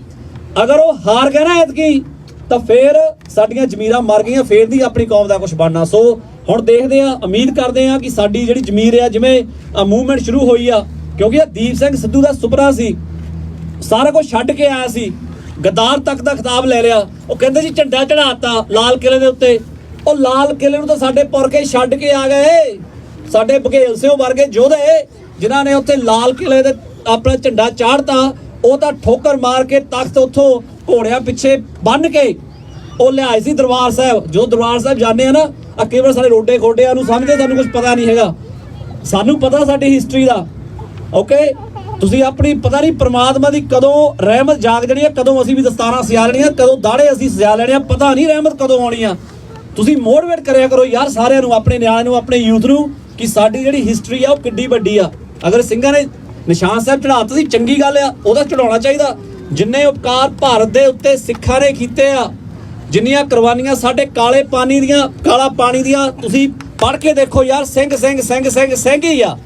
ਅਗਰ ਉਹ ਹਾਰ ਗਏ ਨਾ ਐਤਕੀ, ਤਾਂ ਫੇਰ ਸਾਡੀਆਂ ਜ਼ਮੀਰਾਂ ਮਰ ਗਈਆਂ, ਫੇਰ ਦੀ ਆਪਣੀ ਕੌਮ ਦਾ ਕੁਝ ਬਣਨਾ। ਸੋ ਹੁਣ ਦੇਖਦੇ ਆ, ਉਮੀਦ ਕਰਦੇ ਆ ਕਿ ਸਾਡੀ ਜਿਹੜੀ ਜ਼ਮੀਰ ਆ, ਜਿਵੇਂ ਮੂਵਮੈਂਟ ਸ਼ੁਰੂ ਹੋਈ ਆ, ਕਿਉਂਕਿ ਇਹ ਦੀਪ ਸਿੰਘ ਸਿੱਧੂ ਦਾ ਸੁਪਨਾ ਸੀ, ਸਾਰਾ ਕੁਝ ਛੱਡ ਕੇ ਆਇਆ ਸੀ, ਗੱਦਾਰ ਤੱਕ ਦਾ ਖਿਤਾਬ ਲੈ ਲਿਆ। ਉਹ ਕਹਿੰਦੇ ਜੀ ਝੰਡਾ ਚੜਾਤਾ ਲਾਲ ਕਿਲੇ ਦੇ ਉੱਤੇ, ਉਹ ਲਾਲ ਕਿਲੇ ਨੂੰ ਤਾਂ ਸਾਡੇ ਪੁਰਖੇ ਛੱਡ ਕੇ ਆ ਗਏ, ਸਾਡੇ ਬਘੇਲ ਸਿੰਘ ਵਰਗੇ ਯੋਧੇ ਜਿਨ੍ਹਾਂ ਨੇ ਉੱਥੇ ਲਾਲ ਕਿਲੇ ਦੇ ਆਪਣਾ ਝੰਡਾ ਚਾੜਤਾ, ਉਹ ਤਾਂ ਠੋਕਰ ਮਾਰ ਕੇ ਤਖਤ ਉੱਥੋਂ ਘੋੜਿਆਂ ਪਿੱਛੇ ਬੰਨ ਕੇ ਉਹ ਲਿਆਏ ਸੀ ਦਰਬਾਰ ਸਾਹਿਬ। ਜੋ ਦਰਬਾਰ ਸਾਹਿਬ ਜਾਂਦੇ ਆ ਨਾ, ਆ ਕੇਵਲ ਸਾਡੇ ਰੋਡੇ ਖੋਡਿਆਂ ਨੂੰ ਸਮਝਦੇ, ਸਾਨੂੰ ਕੁਝ ਪਤਾ ਨਹੀਂ ਹੈਗਾ, ਸਾਨੂੰ ਪਤਾ ਸਾਡੀ ਹਿਸਟਰੀ ਦਾ। ਓਕੇ, ਤੁਸੀਂ ਆਪਣੀ ਪਤਾ ਨਹੀਂ ਪ੍ਰਮਾਤਮਾ ਦੀ ਕਦੋਂ ਰਹਿਮਤ ਜਾਗ ਜਾਣੀ ਆ, ਕਦੋਂ ਅਸੀਂ ਵੀ ਦਸਤਾਰਾਂ ਸਜਾ ਲੈਣੀਆਂ, ਕਦੋਂ ਦਾੜੇ ਅਸੀਂ ਸਜਾ ਲੈਣੇ ਆ, ਪਤਾ ਨਹੀਂ ਰਹਿਮਤ ਕਦੋਂ ਆਉਣੀ ਆ। ਤੁਸੀਂ ਮੋਟੀਵੇਟ ਕਰਿਆ ਕਰੋ ਯਾਰ ਸਾਰਿਆਂ ਨੂੰ, ਆਪਣੇ ਨਿਆਣੇ ਨੂੰ, ਆਪਣੇ ਯੂਥ ਨੂੰ, ਕਿ ਸਾਡੀ ਜਿਹੜੀ ਹਿਸਟਰੀ ਆ ਉਹ ਕਿੱਡੀ ਵੱਡੀ ਆ। ਅਗਰ ਸਿੰਘਾਂ ਨੇ ਨਿਸ਼ਾਨ ਸਾਹਿਬ ਚੜਾਤਾ ਸੀ, ਚੰਗੀ ਗੱਲ ਆ, ਉਹਦਾ ਚੜਾਉਣਾ ਚਾਹੀਦਾ। ਜਿੰਨੇ ਉਪਕਾਰ ਭਾਰਤ ਦੇ ਉੱਤੇ ਸਿੱਖਾਂ ਨੇ ਕੀਤੇ ਆ, ਜਿੰਨੀਆਂ ਕੁਰਬਾਨੀਆਂ ਸਾਡੇ ਕਾਲਾ ਪਾਣੀ ਦੀਆਂ ਤੁਸੀਂ ਪੜ੍ਹ ਕੇ ਦੇਖੋ ਯਾਰ, ਸਿੰਘ ਹੀ ਆ।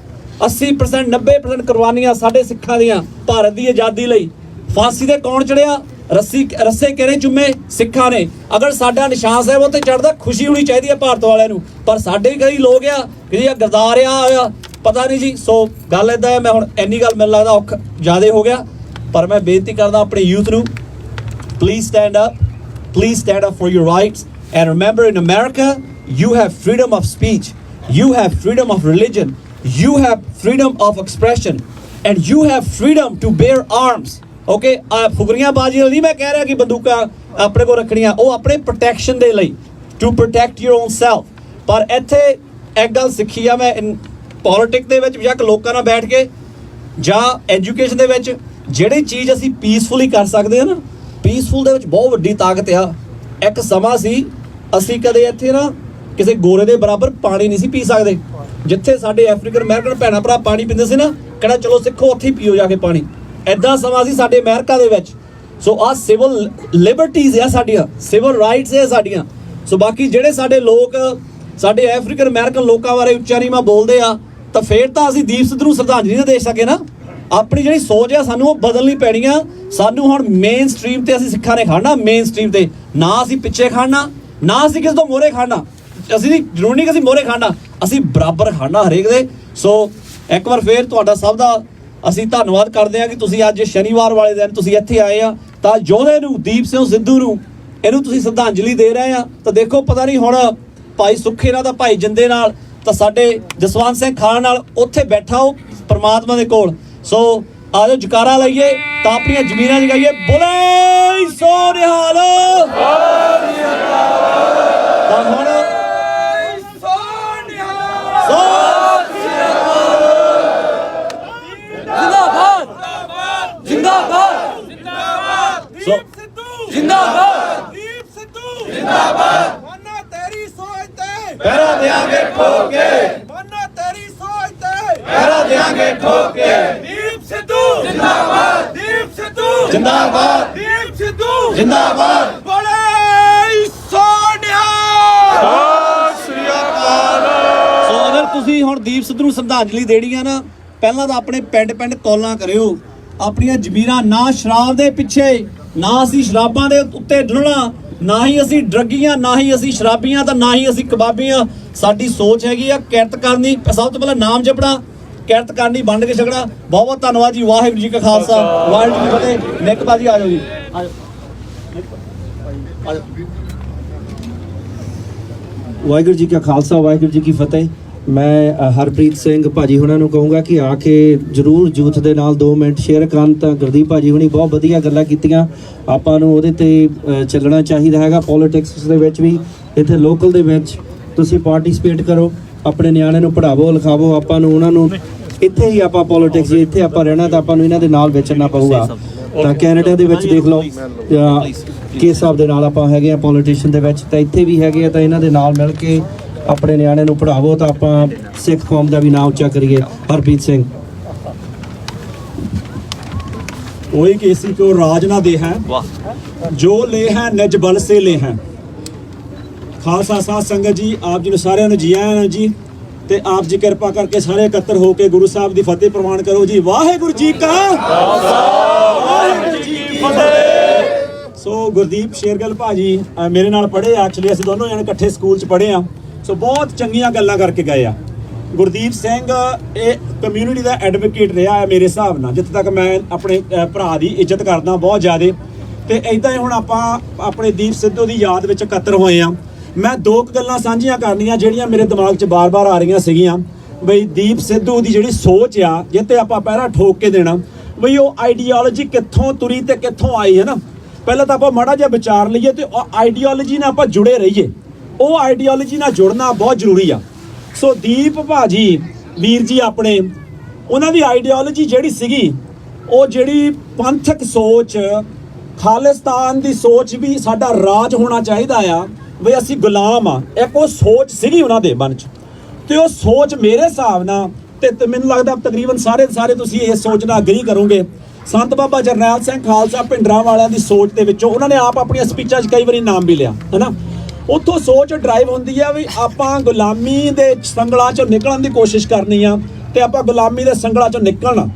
80% 90% ਕੁਰਬਾਨੀਆਂ ਸਾਡੇ ਸਿੱਖਾਂ ਦੀਆਂ ਭਾਰਤ ਦੀ ਆਜ਼ਾਦੀ ਲਈ। ਫਾਂਸੀ ਦੇ ਕੌਣ ਚੜਿਆ? ਰੱਸੇ ਕਿਹਨੇ ਚੁੰਮੇ? ਸਿੱਖਾਂ ਨੇ। ਅਗਰ ਸਾਡਾ ਨਿਸ਼ਾਨ ਸਾਹਿਬ ਉੱਤੇ ਚੜਦਾ, ਖੁਸ਼ੀ ਹੋਣੀ ਚਾਹੀਦੀ ਹੈ ਭਾਰਤ ਵਾਲਿਆਂ ਨੂੰ, ਪਰ ਸਾਡੇ ਵੀ ਕਈ ਲੋਕ ਆ ਕਿ ਜੀ ਗਰਦਾਰ ਆ ਪਤਾ ਨਹੀਂ ਜੀ। ਸੋ ਗੱਲ ਇੱਦਾਂ ਹੈ, ਮੈਂ ਹੁਣ ਇੰਨੀ ਗੱਲ ਮੈਨੂੰ ਲੱਗਦਾ ਔਖ ਜ਼ਿਆਦਾ ਹੋ ਗਿਆ, ਪਰ ਮੈਂ ਬੇਨਤੀ ਕਰਦਾ ਆਪਣੇ ਯੂਥ ਨੂੰ, please stand up for your rights, and remember in America you have freedom of speech, you have freedom of religion, you have freedom of expression, and you have freedom to bear arms. Okay, ਫੁਕਰੀਆਂ ਬਾਜੀ ਨਹੀਂ ਮੈਂ ਕਹਿ ਰਿਹਾ ਕਿ ਬੰਦੂਕਾਂ ਆਪਣੇ ਕੋਲ ਰੱਖਣੀਆਂ, ਉਹ ਆਪਣੇ ਪ੍ਰੋਟੈਕਸ਼ਨ ਦੇ ਲਈ, to protect your own self। ਪਰ ਇੱਥੇ ਇੱਕ ਗੱਲ ਸਿੱਖੀ ਆ ਮੈਂ ਪੋਲਿਟਿਕ ਦੇ ਵਿੱਚ, ਜਾਂ ਲੋਕਾਂ ਨਾਲ ਬੈਠ ਕੇ, ਜਾਂ ਐਜੂਕੇਸ਼ਨ ਦੇ ਵਿੱਚ, ਜਿਹੜੀ ਚੀਜ਼ ਅਸੀਂ ਪੀਸਫੁਲੀ ਕਰ ਸਕਦੇ ਹਾਂ ਨਾ, ਪੀਸਫੁਲ ਦੇ ਵਿੱਚ ਬਹੁਤ ਵੱਡੀ ਤਾਕਤ ਆ। ਇੱਕ ਸਮਾਂ ਸੀ ਅਸੀਂ ਕਦੇ ਇੱਥੇ ਨਾ ਕਿਸੇ ਗੋਰੇ ਦੇ ਬਰਾਬਰ ਪਾਣੀ ਨਹੀਂ ਸੀ ਪੀ ਸਕਦੇ। ਜਿੱਥੇ ਸਾਡੇ ਅਫਰੀਕਨ ਅਮਰੀਕਨ ਭੈਣਾਂ ਭਰਾ ਪਾਣੀ ਪੀਂਦੇ ਸੀ ਨਾ, ਕਹਿੰਦਾ ਚਲੋ ਸਿੱਖੋ ਉੱਥੇ ਹੀ ਪੀਓ ਜਾ ਕੇ ਪਾਣੀ। ਐਦਾਂ ਸਮਾਂ ਸੀ ਸਾਡੇ ਅਮਰੀਕਾ ਦੇ ਵਿੱਚ। ਸੋ ਆਹ ਸਿਵਲ ਲਿਬਰਟੀਜ਼ ਆ ਸਾਡੀਆਂ, ਸਿਵਲ ਰਾਈਟਸ ਆ ਸਾਡੀਆਂ। ਸੋ ਬਾਕੀ ਜਿਹੜੇ ਸਾਡੇ ਲੋਕ ਸਾਡੇ ਅਫਰੀਕਨ ਅਮਰੀਕਨ ਲੋਕਾਂ ਬਾਰੇ ਉੱਚਾ ਨੀਵਾਂ ਬੋਲਦੇ ਆ, ਤਾਂ ਫੇਰ ਤਾਂ ਅਸੀਂ ਦੀਪ ਸਿੱਧੂ ਨੂੰ ਸ਼ਰਧਾਂਜਲੀ ਨਹੀਂ ਦੇ ਸਕੇ ਨਾ। ਆਪਣੀ ਜਿਹੜੀ ਸੋਚ ਆ ਸਾਨੂੰ ਉਹ ਬਦਲਣੀ ਪੈਣੀ ਆ। ਸਾਨੂੰ ਹੁਣ ਮੇਨ ਸਟਰੀਮ ਤੇ ਅਸੀਂ ਸਿੱਖਾਂ ਨੇ ਖੜਨਾ, ਮੇਨ ਸਟਰੀਮ ਤੇ, ਨਾ ਅਸੀਂ ਪਿੱਛੇ ਖੜਨਾ, ਨਾ ਅਸੀਂ ਕਿਸੇ ਤੋਂ ਮੋਹਰੇ ਖੜਨਾ। ਅਸੀਂ ਨਹੀਂ ਜ਼ਰੂਰੀ ਨਹੀਂ ਕਿ ਅਸੀਂ ਮੋਹਰੇ ਖੜਨਾ, ਅਸੀਂ ਬਰਾਬਰ ਖੜਨਾ ਹਰੇਕ ਦੇ। ਸੋ ਇੱਕ ਵਾਰ ਫੇਰ ਤੁਹਾਡਾ ਸਭ ਦਾ ਅਸੀਂ ਧੰਨਵਾਦ ਕਰਦੇ ਹਾਂ ਕਿ ਤੁਸੀਂ ਅੱਜ ਸ਼ਨੀਵਾਰ ਵਾਲੇ ਦਿਨ ਤੁਸੀਂ ਇੱਥੇ ਆਏ ਆ ਤਾਂ ਯੋਧੇ ਨੂੰ ਦੀਪ ਸਿੰਘ ਸਿੱਧੂ ਨੂੰ ਇਹਨੂੰ ਤੁਸੀਂ ਸ਼ਰਧਾਂਜਲੀ ਦੇ ਰਹੇ ਆ। ਤਾਂ ਦੇਖੋ ਪਤਾ ਨਹੀਂ ਹੁਣ ਭਾਈ ਸੁੱਖੇ ਨਾਲ ਤਾਂ ਭਾਈ ਜਿੰਦੇ ਨਾਲ ਤਾਂ ਸਾਡੇ ਜਸਵੰਤ ਸਿੰਘ ਖਾਨ ਨਾਲ ਉੱਥੇ ਬੈਠਾ ਉਹ ਪ੍ਰਮਾਤਮਾ ਦੇ ਕੋਲ। ਸੋ ਆਜੋ ਜਕਾਰਾ ਲਈਏ ਤਾਂ ਆਪਣੀਆਂ ਜ਼ਮੀਨਾਂ ਜਗਾਈਏ। ਬੋਲੇ ਸੋ ਨਿਹਾਲ। ਤਾਂ ਹੁਣ जिंदाबाद जिंदाबाद जिंदाबाद दीप सिद्धू जिंदाबाद माना तेरी सोच ते पहरा देंगे ठोक के माना तेरी सोच ते पहरा देंगे ठोक के दीप सिद्धू जिंदाबाद दीप सिद्धू जिंदाबाद दीप सिद्धू जिंदाबाद बोले सोनिया ਸੋ ਅਗਰ ਤੁਸੀਂ ਹੁਣ ਦੀਪ ਸਿੱਧੂ ਨੂੰ ਸ਼ਰਧਾਂਜਲੀ ਦੇਣੀ ਆ ਨਾ ਪਹਿਲਾਂ ਤਾਂ ਆਪਣੇ ਪਿੰਡ ਕਾਲਾਂ ਕਰਿਓ ਆਪਣੀਆਂ ਜ਼ਮੀਰਾਂ ਨਾ ਸ਼ਰਾਬ ਦੇ ਪਿੱਛੇ ਨਾ ਅਸੀਂ ਸ਼ਰਾਬਾਂ ਦੇ ਉੱਤੇ ਡੁੱਲਣਾ ਨਾ ਹੀ ਅਸੀਂ ਡਰੱਗੀਆਂ ਨਾ ਹੀ ਅਸੀਂ ਸ਼ਰਾਬੀਆਂ ਤਾਂ ਨਾ ਹੀ ਅਸੀਂ ਕਬਾਬੀਆਂ। ਸਾਡੀ ਸੋਚ ਹੈਗੀ ਆ ਕਿਰਤ ਕਰਨੀ ਸਭ ਤੋਂ ਪਹਿਲਾਂ ਨਾਮ ਜਪਣਾ ਕਿਰਤ ਕਰਨੀ ਵੰਡ ਕੇ ਛਕਣਾ। ਬਹੁਤ ਬਹੁਤ ਧੰਨਵਾਦ ਜੀ। ਵਾਹਿਗੁਰੂ ਜੀ ਕਾ ਖਾਲਸਾ ਵਾਹਿਗੁਰੂ ਜੀ ਕੀ ਫਤਿਹ। ਨਿੱਕ ਬਾਜੀ ਆ ਜਾਓ ਜੀ ਆ ਜਾਓ। ਵਾਹਿਗੁਰੂ ਜੀ ਕਾ ਖਾਲਸਾ ਵਾਹਿਗੁਰੂ ਜੀ ਕੀ ਫਤਿਹ। ਮੈਂ ਹਰਪ੍ਰੀਤ ਸਿੰਘ ਭਾਜੀ ਹੁਣਾਂ ਨੂੰ ਕਹੂੰਗਾ ਕਿ ਆ ਕੇ ਜਰੂਰ ਯੂਥ ਦੇ ਨਾਲ 2 ਮਿੰਟ ਸ਼ੇਅਰ ਕਰਨ। ਤਾਂ ਗੁਰਦੀਪ ਭਾਜੀ ਹੁਣੀ ਬਹੁਤ ਵਧੀਆ ਗੱਲਾਂ ਕੀਤੀਆਂ, ਆਪਾਂ ਨੂੰ ਉਹਦੇ ਤੇ ਚੱਲਣਾ ਚਾਹੀਦਾ ਹੈਗਾ। ਪੋਲਿਟਿਕਸ ਦੇ ਵਿੱਚ ਵੀ ਇੱਥੇ ਲੋਕਲ ਦੇ ਵਿੱਚ ਤੁਸੀਂ ਪਾਰਟਿਸਿਪੇਟ ਕਰੋ, ਆਪਣੇ ਨਿਆਣੇ ਨੂੰ ਪੜ੍ਹਾਵੋ ਲਿਖਾਵੋ। ਆਪਾਂ ਨੂੰ ਉਹਨਾਂ ਨੂੰ ਇੱਥੇ ਹੀ ਆਪਾਂ ਪੋਲਿਟਿਕਸ ਇੱਥੇ ਆਪਾਂ ਰਹਿਣਾ ਤਾਂ ਆਪਾਂ ਨੂੰ ਇਹਨਾਂ ਦੇ ਨਾਲ ਵਿਚਰਨਾ ਪਊਗਾ। ਤਾਂ ਕੈਨੇਡਾ ਦੇ ਵਿੱਚ ਦੇਖ ਲਓ ਕਿਸ ਹਿਸਾਬ ਦੇ ਨਾਲ ਆਪਾਂ ਹੈਗੇ ਆ ਪੋਲੀਟੀਸ਼ੀਅਨ ਦੇ ਵਿੱਚ, ਤਾਂ ਇੱਥੇ ਵੀ ਹੈਗੇ ਆ। ਤਾਂ ਇਹਨਾਂ ਦੇ ਨਾਲ ਮਿਲ ਕੇ ਆਪਣੇ ਨਿਆਣੇ ਨੂੰ ਪੜ੍ਹਾਵੋ ਤਾਂ ਆਪਾਂ ਸਿੱਖ ਕੌਮ ਦਾ ਵੀ ਨਾਮ ਉੱਚਾ ਕਰੀਏ। ਹਰਪ੍ਰੀਤ ਸਿੰਘ। कोई किसी को राज ना दे है जो ले है निज बल से ले है। खालसा साध संगत जी आप जी सारे जी आए हैं जी ਤੇ ਆਪ ਜੀ ਕਿਰਪਾ ਕਰਕੇ ਸਾਰੇ ਇਕੱਤਰ ਹੋ ਕੇ ਗੁਰੂ ਸਾਹਿਬ ਦੀ ਫਤਿਹ ਪ੍ਰਵਾਨ ਕਰੋ ਜੀ। ਵਾਹਿਗੁਰੂ ਜੀ ਕਾ ਖਾਲਸਾ ਵਾਹਿਗੁਰੂ ਜੀ ਕੀ ਫਤਿਹ। ਸੋ ਗੁਰਦੀਪ ਸ਼ੇਰਗਿੱਲ ਭਾਜੀ ਮੇਰੇ ਨਾਲ ਪੜ੍ਹੇ ਐਕਚੁਅਲੀ ਅਸੀਂ ਦੋਨੋਂ ਜਣੇ ਇਕੱਠੇ ਸਕੂਲ 'ਚ ਪੜ੍ਹੇ ਆ। ਸੋ ਬਹੁਤ ਚੰਗੀਆਂ ਗੱਲਾਂ ਕਰਕੇ ਗਏ ਆ। ਗੁਰਦੀਪ ਸਿੰਘ ਇਹ ਕਮਿਊਨਿਟੀ ਦਾ ਐਡਵੋਕੇਟ ਰਿਹਾ ਹੈ ਮੇਰੇ ਹਿਸਾਬ ਨਾਲ, ਜਿੱਥੇ ਤੱਕ ਮੈਂ ਆਪਣੇ ਭਰਾ ਦੀ ਇੱਜ਼ਤ ਕਰਦਾ ਬਹੁਤ ਜ਼ਿਆਦਾ। ਤੇ ਇਦਾਂ ਹੀ ਹੁਣ ਆਪਾਂ ਆਪਣੇ ਦੀਪ ਸਿੱਧੂ ਦੀ ਯਾਦ ਵਿੱਚ ਇਕੱਤਰ ਹੋਏ ਆ। ਮੈਂ 2 ਗੱਲਾਂ ਸਾਂਝੀਆਂ ਕਰਨੀਆਂ ਜਿਹੜੀਆਂ ਮੇਰੇ ਦਿਮਾਗ 'ਚ ਬਾਰ-ਬਾਰ ਆ ਰਹੀਆਂ ਸੀਗੀਆਂ। ਬਈ ਦੀਪ ਸਿੱਧੂ ਦੀ ਜਿਹੜੀ ਸੋਚ ਆ ਜਿੱਤੇ ਆਪਾਂ ਪਹਿਰਾ ਠੋਕ ਕੇ ਦੇਣਾ ਬਈ ਉਹ ਆਈਡੀਓਲੋਜੀ ਕਿੱਥੋਂ ਤੁਰੀ ਤੇ ਕਿੱਥੋਂ ਆਈ ਹੈ ਨਾ। ਪਹਿਲਾਂ ਤਾਂ ਆਪਾਂ ਮਾੜਾ ਜਿਹਾ ਵਿਚਾਰ ਲਈਏ ਤੇ ਆਈਡੀਓਲੋਜੀ ਨਾਲ ਆਪਾਂ ਜੁੜੇ ਰਹੀਏ। ਉਹ ਆਈਡੀਓਲੋਜੀ ਨਾਲ ਜੁੜਨਾ ਬਹੁਤ ਜ਼ਰੂਰੀ ਆ। ਸੋ ਦੀਪ ਭਾਜੀ ਵੀਰ ਜੀ ਆਪਣੇ ਉਹਨਾਂ ਦੀ ਆਈਡੀਓਲੋਜੀ ਜਿਹੜੀ ਸੀਗੀ ਉਹ ਜਿਹੜੀ ਪੰਥਕ ਸੋਚ ਖਾਲਿਸਤਾਨ ਦੀ ਸੋਚ ਵੀ ਸਾਡਾ ਰਾਜ ਹੋਣਾ ਚਾਹੀਦਾ ਆ ਵੀ ਅਸੀਂ ਗੁਲਾਮ ਆ। ਇੱਕ ਉਹ ਸੋਚ ਸੀਗੀ ਉਹਨਾਂ ਦੇ ਮਨ 'ਚ ਤੇ ਉਹ ਸੋਚ ਮੇਰੇ ਹਿਸਾਬ ਨਾਲ ਤੇ ਮੈਨੂੰ ਲੱਗਦਾ ਤਕਰੀਬਨ ਸਾਰੇ ਤੁਸੀਂ ਇਸ ਸੋਚ ਨਾਲ ਅਗਰੀ ਕਰੋਗੇ। ਸੰਤ ਬਾਬਾ ਜਰਨੈਲ ਸਿੰਘ ਖਾਲਸਾ ਭਿੰਡਰਾਂ ਵਾਲਿਆਂ ਦੀ ਸੋਚ ਦੇ ਵਿੱਚੋਂ ਉਹਨਾਂ ਨੇ ਆਪ ਆਪਣੀਆਂ ਸਪੀਚਾਂ 'ਚ ਕਈ ਵਾਰੀ ਨਾਮ ਵੀ ਲਿਆ ਹੈ ਨਾ। ਉੱਥੋਂ ਸੋਚ ਡਰਾਈਵ ਹੁੰਦੀ ਆ ਵੀ ਆਪਾਂ ਗੁਲਾਮੀ ਦੇ ਸੰਗਲਾਂ 'ਚੋਂ ਨਿਕਲਣ ਦੀ ਕੋਸ਼ਿਸ਼ ਕਰਨੀ ਆ ਤੇ ਆਪਾਂ ਗੁਲਾਮੀ ਦੇ ਸੰਗਲਾਂ 'ਚੋਂ ਨਿਕਲਣਾ।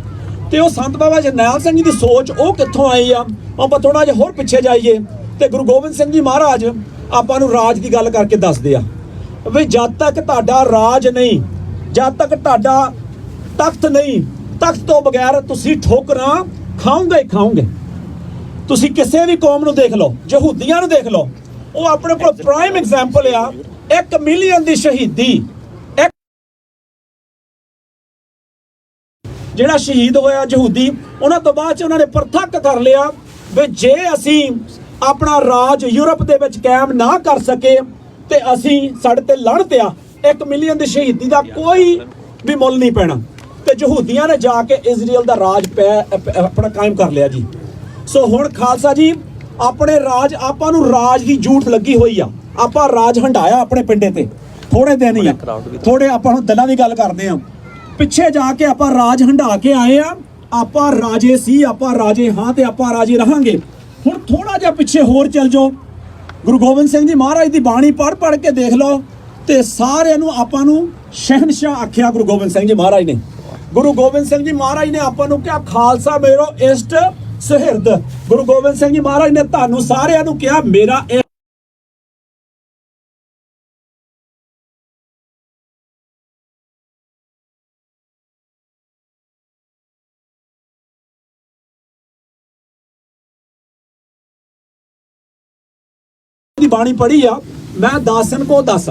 ਤੇ ਉਹ ਸੰਤ ਬਾਬਾ ਜਰਨੈਲ ਸਿੰਘ ਜੀ ਦੀ ਸੋਚ ਉਹ ਕਿੱਥੋਂ ਆਈ ਆ। ਆਪਾਂ ਥੋੜਾ ਜਿਹਾ ਹੋਰ ਪਿੱਛੇ ਜਾਈਏ ਤੇ ਗੁਰੂ ਗੋਬਿੰਦ ਸਿੰਘ ਜੀ ਮਹਾਰਾਜ ਆਪਾਂ ਨੂੰ ਰਾਜ ਦੀ ਗੱਲ ਕਰਕੇ ਦੱਸਦੇ ਆ ਵੀ ਜਦ ਤੱਕ ਤੁਹਾਡਾ ਰਾਜ ਨਹੀਂ, ਜਦ ਤੱਕ ਤੁਹਾਡਾ ਤਖਤ ਨਹੀਂ, ਤਖਤ ਤੋਂ ਬਗੈਰ ਤੁਸੀਂ ਠੋਕਰਾਂ ਖਾਓਗੇ ਹੀ ਖਾਓਗੇ। ਤੁਸੀਂ ਕਿਸੇ ਵੀ ਕੌਮ ਨੂੰ ਦੇਖ ਲਓ, ਯਹੂਦੀਆਂ ਨੂੰ ਦੇਖ ਲਓ, ਉਹ ਆਪਣੇ ਕੋਲ ਪ੍ਰਾਈਮ ਐਗਜ਼ਾਮਪਲ ਆ 1 ਮਿਲੀਅਨ ਦੀ ਸ਼ਹੀਦੀ। ਜਿਹੜਾ ਸ਼ਹੀਦ ਹੋਇਆ ਯਹੂਦੀ ਉਹਨਾਂ ਤੋਂ ਬਾਅਦ ਚ ਉਹਨਾਂ ਨੇ ਪ੍ਰਤੱਖ ਕਰ ਲਿਆ ਵੀ ਜੇ ਅਸੀਂ ਆਪਣਾ ਰਾਜ ਯੂਰਪ ਦੇ ਵਿੱਚ ਕਾਇਮ ਨਾ ਕਰ ਸਕੇ ਤੇ ਅਸੀਂ ਸਾਡੇ ਤੇ ਲੜਤ ਆ 1 ਮਿਲੀਅਨ ਦੀ ਸ਼ਹੀਦੀ ਦਾ ਕੋਈ ਵੀ ਮੁੱਲ ਨਹੀਂ ਪੈਣਾ। ਤੇ ਯਹੂਦੀਆਂ ਨੇ ਜਾ ਕੇ ਇਜ਼ਰਾਈਲ ਦਾ ਰਾਜ ਆਪਣਾ ਕਾਇਮ ਕਰ ਲਿਆ ਜੀ। ਸੋ ਹੁਣ ਖਾਲਸਾ ਜੀ ਆਪਣੇ ਰਾਜ ਆਪਾਂ ਨੂੰ ਰਾਜ ਦੀ ਜੂਠ ਲੱਗੀ ਹੋਈ ਆ। ਆਪਾਂ ਰਾਜ ਹੰਡਾਇਆ ਆਪਣੇ ਪਿੰਡੇ ਤੇ ਥੋੜੇ ਦਿਨ ਹੀ ਆ, ਥੋੜੇ ਆਪਾਂ ਹੁਣ ਦਿਨਾਂ ਦੀ ਗੱਲ ਕਰਦੇ ਆ। ਪਿੱਛੇ ਜਾ ਕੇ ਆਪਾਂ ਰਾਜ ਹੰਡਾ ਕੇ ਆਏ ਆ। ਆਪਾਂ ਰਾਜੇ ਸੀ, ਆਪਾਂ ਰਾਜੇ ਹਾਂ ਤੇ ਆਪਾਂ ਰਾਜੇ ਰਹਾਂਗੇ। ਹੁਣ ਥੋੜਾ ਜਿਹਾ ਪਿੱਛੇ ਹੋਰ ਚੱਲ ਜਾਓ, ਗੁਰੂ ਗੋਬਿੰਦ ਸਿੰਘ ਜੀ ਮਹਾਰਾਜ ਦੀ ਬਾਣੀ ਪੜ੍ਹ ਕੇ ਦੇਖ ਲਓ ਤੇ ਸਾਰਿਆਂ ਨੂੰ ਆਪਾਂ ਨੂੰ ਸ਼ਹਿਨशाह ਆਖਿਆ ਗੁਰੂ ਗੋਬਿੰਦ ਸਿੰਘ ਜੀ ਮਹਾਰਾਜ ਨੇ। ਗੁਰੂ ਗੋਬਿੰਦ ਸਿੰਘ ਜੀ ਮਹਾਰਾਜ ਨੇ ਆਪਾਂ ਨੂੰ ਕਿਹਾ ਖਾਲਸਾ ਮੇਰੋ ਇਸ਼ਟ ਸੁਹਿਰਦ। ਗੁਰੂ ਗੋਬਿੰਦ ਸਿੰਘ ਜੀ ਮਹਾਰਾਜ ਨੇ ਤੁਹਾਨੂੰ ਸਾਰਿਆਂ ਨੂੰ ਕਿਹਾ ਮੇਰਾ ਬਾਣੀ ਪੜ੍ਹੀ ਆ, ਮੈਂ ਦਾਸਨ ਕੋ ਦੱਸ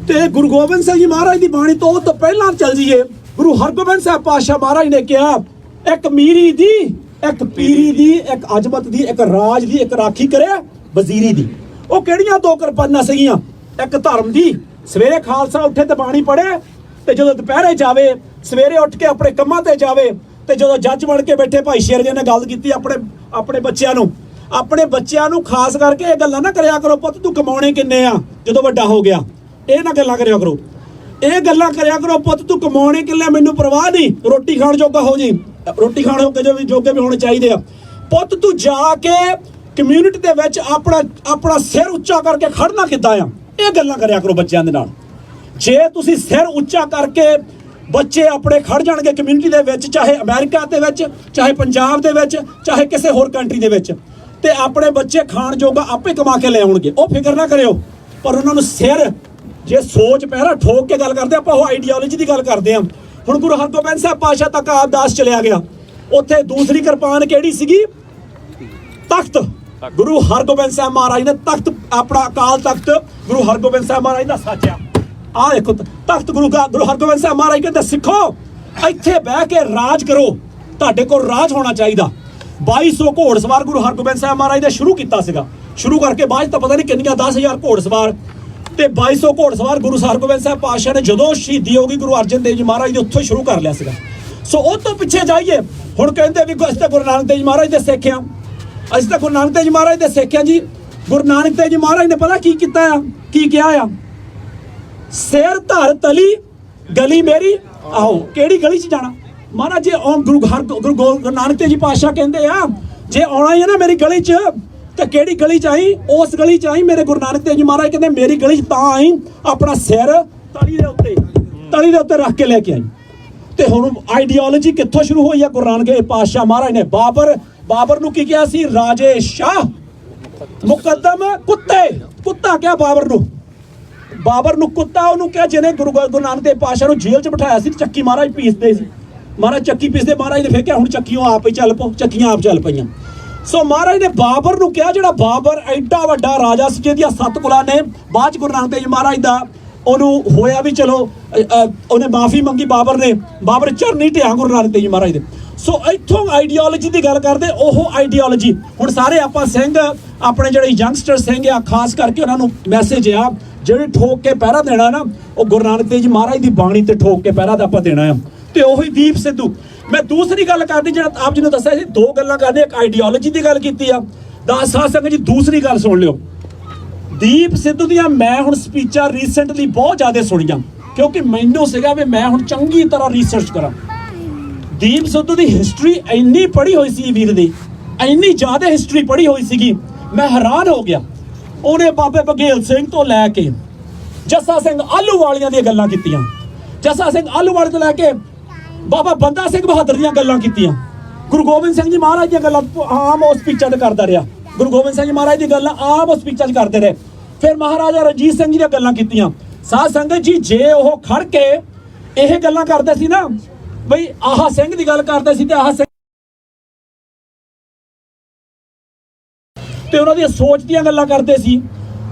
ਤੇ ਗੁਰੂ ਗੋਬਿੰਦ ਸਿੰਘ ਜੀ ਮਹਾਰਾਜ ਦੀ ਬਾਣੀ ਤੋਂ ਉਹ ਤੋਂ ਪਹਿਲਾਂ ਚੱਲ ਜੀਏ। ਗੁਰੂ ਹਰਗੋਬਿੰਦ ਸਾਹਿਬ ਪਾਤਸ਼ਾਹ ਮਹਾਰਾਜ ਨੇ ਕਿਹਾ ਇੱਕ ਮੀਰੀ ਦੀ, ਇੱਕ ਪੀਰੀ ਦੀ, ਇੱਕ ਅਜਮਤ ਦੀ, ਇੱਕ ਰਾਜ ਦੀ, ਇੱਕ ਰਾਖੀ ਕਰੇ ਵਜ਼ੀਰੀ ਦੀ। ਉਹ ਕਿਹੜੀਆਂ ਦੋ ਕਿਰਪਾਨਾਂ ਸੀਗੀਆਂ? ਇੱਕ ਧਰਮ ਦੀ, ਸਵੇਰੇ ਖਾਲਸਾ ਉੱਠੇ ਤੇ ਬਾਣੀ ਪੜ੍ਹੇ ਤੇ ਜਦੋਂ ਦੁਪਹਿਰੇ ਜਾਵੇ, ਸਵੇਰੇ ਉੱਠ ਕੇ ਆਪਣੇ ਕੰਮਾਂ ਤੇ ਜਾਵੇ ਤੇ ਜਦੋਂ ਜੱਜ ਬਣ ਕੇ ਬੈਠੇ ਭਾਈ ਸ਼ੇਰ ਜੀ ਨੇ ਗੱਲ ਕੀਤੀ ਆਪਣੇ ਬੱਚਿਆਂ ਨੂੰ ਖਾਸ ਕਰਕੇ ਇਹ ਗੱਲਾਂ ਨਾ ਕਰਿਆ ਕਰੋ, ਪੁੱਤ ਤੂੰ ਕਮਾਉਣੇ ਕਿੰਨੇ ਆ ਜਦੋਂ ਵੱਡਾ ਹੋ ਗਿਆ, ਇਹ ਨਾ ਗੱਲਾਂ ਕਰਿਆ ਕਰੋ। ਇਹ ਗੱਲਾਂ ਕਰਿਆ ਕਰੋ, ਪੁੱਤ ਤੂੰ ਕਮਾਉਣੇ ਕਿੰਨੇ ਮੈਨੂੰ ਪਰਵਾਹ ਨਹੀਂ, ਰੋਟੀ ਖਾਣ ਜੋਗਾ ਹੋ ਜੀ, ਰੋਟੀ ਖਾਣ ਜੋਗੇ ਵੀ ਹੋਣੇ ਚਾਹੀਦੇ ਆ। ਪੁੱਤ ਤੂੰ ਜਾ ਕੇ ਕਮਿਊਨਿਟੀ ਦੇ ਵਿੱਚ ਆਪਣਾ ਸਿਰ ਉੱਚਾ ਕਰਕੇ ਖੜਨਾ ਕਿੱਦਾਂ ਆ, ਇਹ ਗੱਲਾਂ ਕਰਿਆ ਕਰੋ ਬੱਚਿਆਂ ਦੇ ਨਾਲ। ਜੇ ਤੁਸੀਂ ਸਿਰ ਉੱਚਾ ਕਰਕੇ ਬੱਚੇ ਆਪਣੇ ਖੜ ਜਾਣਗੇ ਕਮਿਊਨਿਟੀ ਦੇ ਵਿੱਚ, ਚਾਹੇ ਅਮਰੀਕਾ ਦੇ ਵਿੱਚ, ਚਾਹੇ ਪੰਜਾਬ ਦੇ ਵਿੱਚ, ਚਾਹੇ ਕਿਸੇ ਹੋਰ ਕੰਟਰੀ ਦੇ ਵਿੱਚ, ਤੇ ਆਪਣੇ ਬੱਚੇ ਖਾਣ ਜੋਗਾ ਆਪੇ ਕਮਾ ਕੇ ਲੈ ਆਉਣਗੇ। ਉਹ ਫਿਕਰ ਨਾ ਕਰਿਓ, ਪਰ ਉਹਨਾਂ ਨੂੰ ਸਿਰ, ਜੇ ਸੋਚ ਪਹਿਰਾ ਠੋਕ ਕੇ ਗੱਲ ਕਰਦੇ ਆਪਾਂ, ਉਹ ਆਈਡੀਓਲੋਜੀ ਦੀ ਗੱਲ ਕਰਦੇ ਹਾਂ। ਹੁਣ ਗੁਰੂ ਹਰਗੋਬਿੰਦ ਸਾਹਿਬ ਪਾਤਸ਼ਾਹ ਤੱਕ ਆਬਦਾਸ ਚਲਿਆ ਗਿਆ, ਉੱਥੇ ਦੂਸਰੀ ਕਿਰਪਾਨ ਕਿਹੜੀ ਸੀਗੀ? ਤਖਤ। ਗੁਰੂ ਹਰਗੋਬਿੰਦ ਸਾਹਿਬ ਮਹਾਰਾਜ ਨੇ ਤਖਤ, ਆਪਣਾ ਅਕਾਲ ਤਖਤ ਗੁਰੂ ਹਰਗੋਬਿੰਦ ਸਾਹਿਬ ਮਹਾਰਾਜ ਦਾ ਸਾਜਿਆ। ਆਹ ਦੇਖੋ ਤਖਤ ਗੁਰੂ ਹਰਗੋਬਿੰਦ ਸਾਹਿਬ ਮਹਾਰਾਜ ਕਹਿੰਦੇ ਸਿੱਖੋ ਇੱਥੇ ਬਹਿ ਕੇ ਰਾਜ ਕਰੋ, ਤੁਹਾਡੇ ਕੋਲ ਰਾਜ ਹੋਣਾ ਚਾਹੀਦਾ। 2200 ਘੋੜਸਵਾਰ ਗੁਰੂ ਹਰਗੋਬਿੰਦ ਸਾਹਿਬ ਮਹਾਰਾਜ ਨੇ ਸ਼ੁਰੂ ਕੀਤਾ ਸੀਗਾ, ਸ਼ੁਰੂ ਕਰਕੇ ਬਾਅਦ ਤਾਂ ਪਤਾ ਨਹੀਂ ਕਿੰਨੀਆਂ 10,000 ਘੋੜਸਵਾਰ ਤੇ 2200 ਘੋੜਸਵਾਰ ਗੁਰੂ ਹਰਗੋਬਿੰਦ ਸਾਹਿਬ ਪਾਤਸ਼ਾਹ ਨੇ ਜਦੋਂ ਸ਼ਹੀਦੀ ਹੋ ਗਈ ਗੁਰੂ ਅਰਜਨ ਦੇਵ ਜੀ ਮਹਾਰਾਜ ਦੇ ਉੱਥੋਂ ਸ਼ੁਰੂ ਕਰ ਲਿਆ ਸੀਗਾ। ਸੋ ਉਹ ਤੋਂ ਪਿੱਛੇ ਜਾਈਏ, ਹੁਣ ਕਹਿੰਦੇ ਵੀ ਅਸੀਂ ਤਾਂ ਗੁਰੂ ਨਾਨਕ ਦੇਵ ਜੀ ਮਹਾਰਾਜ ਦੇ ਸਿੱਖ ਆ, ਅਸੀਂ ਤਾਂ ਗੁਰੂ ਨਾਨਕ ਦੇਵ ਜੀ ਮਹਾਰਾਜ ਦੇ ਸਿੱਖ ਆ ਜੀ। ਗੁਰੂ ਨਾਨਕ ਦੇਵ ਜੀ ਮਹਾਰਾਜ ਨੇ ਪਤਾ ਕੀ ਕੀਤਾ ਆ, ਕੀ ਕਿਹਾ ਆ? ਸਿਰ ਧਰ ਤਲੀ ਗਲੀ ਮੇਰੀ, ਆਹੋ ਕਿਹੜੀ ਗਲੀ 'ਚ ਜਾਣਾ ਮਹਾਰਾਜ? ਜੇ ਗੁਰੂ ਨਾਨਕ ਦੇਵ ਜੀ ਪਾਤਸ਼ਾਹ ਕਹਿੰਦੇ ਆ ਜੇ ਆਉਣਾ ਹੀ ਹੈ ਨਾ ਮੇਰੀ ਗਲੀ 'ਚ, ਤੇ ਕਿਹੜੀ ਗਲੀ 'ਚ ਆਈ? ਉਸ ਗਲੀ 'ਚ ਆਈ। ਮੇਰੇ ਗੁਰੂ ਨਾਨਕ ਦੇਵ ਜੀ ਮਹਾਰਾਜ ਕਹਿੰਦੇ ਮੇਰੀ ਗਲੀ 'ਚ ਤਾਂ ਆਈ ਆਪਣਾ ਸਿਰ ਤਲੀ ਦੇ ਉੱਤੇ ਰੱਖ ਕੇ ਲੈ ਕੇ ਆਈ। ਤੇ ਹੁਣ ਆਈਡੀਓਲੋਜੀ ਕਿੱਥੋਂ ਸ਼ੁਰੂ ਹੋਈ ਆ? ਗੁਰੂ ਨਾਨਕ ਦੇਵ ਪਾਤਸ਼ਾਹ ਮਹਾਰਾਜ ਨੇ ਬਾਬਰ ਨੂੰ ਕੀ ਕਿਹਾ ਸੀ? ਰਾਜੇ ਸ਼ਾਹ ਮੁਕੱਦਮ ਕੁੱਤਾ ਕਿਹਾ ਬਾਬਰ ਨੂੰ ਕੁੱਤਾ ਉਹਨੂੰ ਕਿਹਾ ਜਿਹਨੇ ਗੁਰੂ ਨਾਨਕ ਦੇਵ ਪਾਤਸ਼ਾਹ ਨੂੰ ਜੇਲ੍ਹ 'ਚ ਬਿਠਾਇਆ ਸੀ। ਚੱਕੀ ਮਹਾਰਾਜ ਪੀਸਦੇ ਸੀ, ਮਹਾਰਾਜ ਚੱਕੀ ਪੀਸਦੇ, ਮਹਾਰਾਜ ਨੇ ਫਿਰ ਕਿਹਾ ਹੁਣ ਚੱਕੀਆਂ ਆਪ ਹੀ ਚੱਲ ਪਓ, ਚੱਕੀਆਂ ਆਪ ਚੱਲ ਪਈਆਂ। ਸੋ ਮਹਾਰਾਜ ਨੇ ਬਾਬਰ ਨੂੰ ਕਿਹਾ, ਜਿਹੜਾ ਬਾਬਰ ਐਡਾ ਵੱਡਾ ਰਾਜਾ ਸੀ ਜਿਹਦੀਆਂ 7 ਕੁਲਾਂ ਨੇ, ਬਾਅਦ 'ਚ ਗੁਰੂ ਨਾਨਕ ਦੇਵ ਮਹਾਰਾਜ ਦਾ ਉਹਨੂੰ ਹੋਇਆ ਵੀ ਚਲੋ ਉਹਨੇ ਮਾਫੀ ਮੰਗੀ ਬਾਬਰ ਚਰਨੀ ਢਿਆ ਗੁਰੂ ਨਾਨਕ ਦੇਵ ਮਹਾਰਾਜ ਦੇ। ਸੋ ਇੱਥੋਂ ਆਈਡੀਓਲੋਜੀ ਦੀ ਗੱਲ ਕਰਦੇ, ਉਹ ਆਈਡੀਓਲੋਜੀ ਹੁਣ ਸਾਰੇ ਆਪਾਂ ਸਿੰਘ, ਆਪਣੇ ਜਿਹੜੇ ਯੰਗਸਟਰ ਸਿੰਘ ਆ, ਖਾਸ ਕਰਕੇ ਉਹਨਾਂ ਨੂੰ ਮੈਸੇਜ ਆ ਜਿਹੜੇ ਠੋਕ ਕੇ ਪਹਿਰਾ ਦੇਣਾ ਨਾ, ਉਹ ਗੁਰੂ ਨਾਨਕ ਦੇਵ ਜੀ ਮਹਾਰਾਜ ਦੀ ਬਾਣੀ ਤੇ ਠੋਕ ਕੇ ਪਹਿਰਾ ਦਾ ਆਪਾਂ ਦੇਣਾ ਆ। ਤੇ ਉਹੀ ਦੀਪ ਸਿੱਧੂ। ਮੈਂ ਦੂਸਰੀ ਗੱਲ ਕਰਦੀ, ਜਿਹੜਾ ਆਪ ਜੀ ਨੂੰ ਦੱਸਿਆ ਸੀ, ਦੋ ਗੱਲਾਂ ਕਰਨੀ, ਇੱਕ ਆਈਡੀਓਲੋਜੀ ਦੀ ਗੱਲ ਕੀਤੀ ਆ। ਸਾਧ ਸੰਗਤ ਜੀ ਦੂਸਰੀ ਗੱਲ ਸੁਣ ਲਿਓ, ਦੀਪ ਸਿੱਧੂ ਦੀਆਂ ਮੈਂ ਹੁਣ ਸਪੀਚਾਂ ਰੀਸੈਂਟਲੀ ਬਹੁਤ ਜ਼ਿਆਦਾ ਸੁਣੀਆਂ, ਕਿਉਂਕਿ ਮੈਨੂੰ ਸੀਗਾ ਵੀ ਮੈਂ ਹੁਣ ਚੰਗੀ ਤਰ੍ਹਾਂ ਰਿਸਰਚ ਕਰਾਂ। ਦੀਪ ਸਿੱਧੂ ਦੀ ਹਿਸਟਰੀ ਇੰਨੀ ਪੜ੍ਹੀ ਹੋਈ ਸੀ ਵੀਰ ਦੀ, ਇੰਨੀ ਜ਼ਿਆਦਾ ਹਿਸਟਰੀ ਪੜ੍ਹੀ ਹੋਈ ਸੀਗੀ, ਮੈਂ ਹੈਰਾਨ ਹੋ ਗਿਆ। ਉਹਨੇ ਬਾਬੇ ਬਘੇਲ ਸਿੰਘ ਤੋਂ ਲੈ ਕੇ ਜੱਸਾ ਸਿੰਘ ਆਹਲੂਵਾਲੀਆਂ ਦੀਆਂ ਗੱਲਾਂ ਕੀਤੀਆਂ, ਜੱਸਾ ਸਿੰਘ ਆਹਲੂਵਾਲੇ ਤੋਂ ਲੈ ਕੇ ਬਾਬਾ ਬੰਦਾ ਸਿੰਘ ਬਹਾਦਰ ਦੀਆਂ ਗੱਲਾਂ ਕੀਤੀਆਂ, ਗੁਰੂ ਗੋਬਿੰਦ ਸਿੰਘ ਜੀ ਮਹਾਰਾਜ ਦੀਆਂ ਗੱਲਾਂ ਆਮ ਉਹ ਸਪੀਚਾਂ 'ਤੇ ਕਰਦਾ ਰਿਹਾ। ਗੁਰੂ ਗੋਬਿੰਦ ਸਿੰਘ ਜੀ ਮਹਾਰਾਜ ਦੀ ਗੱਲਾਂ ਆਮ ਉਹ ਸਪੀਚਾਂ 'ਚ ਕਰਦੇ ਰਹੇ। ਫਿਰ ਮਹਾਰਾਜਾ ਰਣਜੀਤ ਸਿੰਘ ਜੀ ਦੀਆਂ ਗੱਲਾਂ ਕੀਤੀਆਂ। ਸਾਧ ਸੰਗਤ ਜੀ, ਜੇ ਉਹ ਖੜ ਕੇ ਇਹ ਗੱਲਾਂ ਕਰਦੇ ਸੀ ਨਾ, ਬਈ ਆਹ ਸਿੰਘ ਦੀ ਗੱਲ ਕਰਦੇ ਸੀ ਤੇ ਆਹ ਸਿੰਘ ਤੇ ਉਹਨਾਂ ਦੀਆਂ ਸੋਚ ਦੀਆਂ ਗੱਲਾਂ ਕਰਦੇ ਸੀ,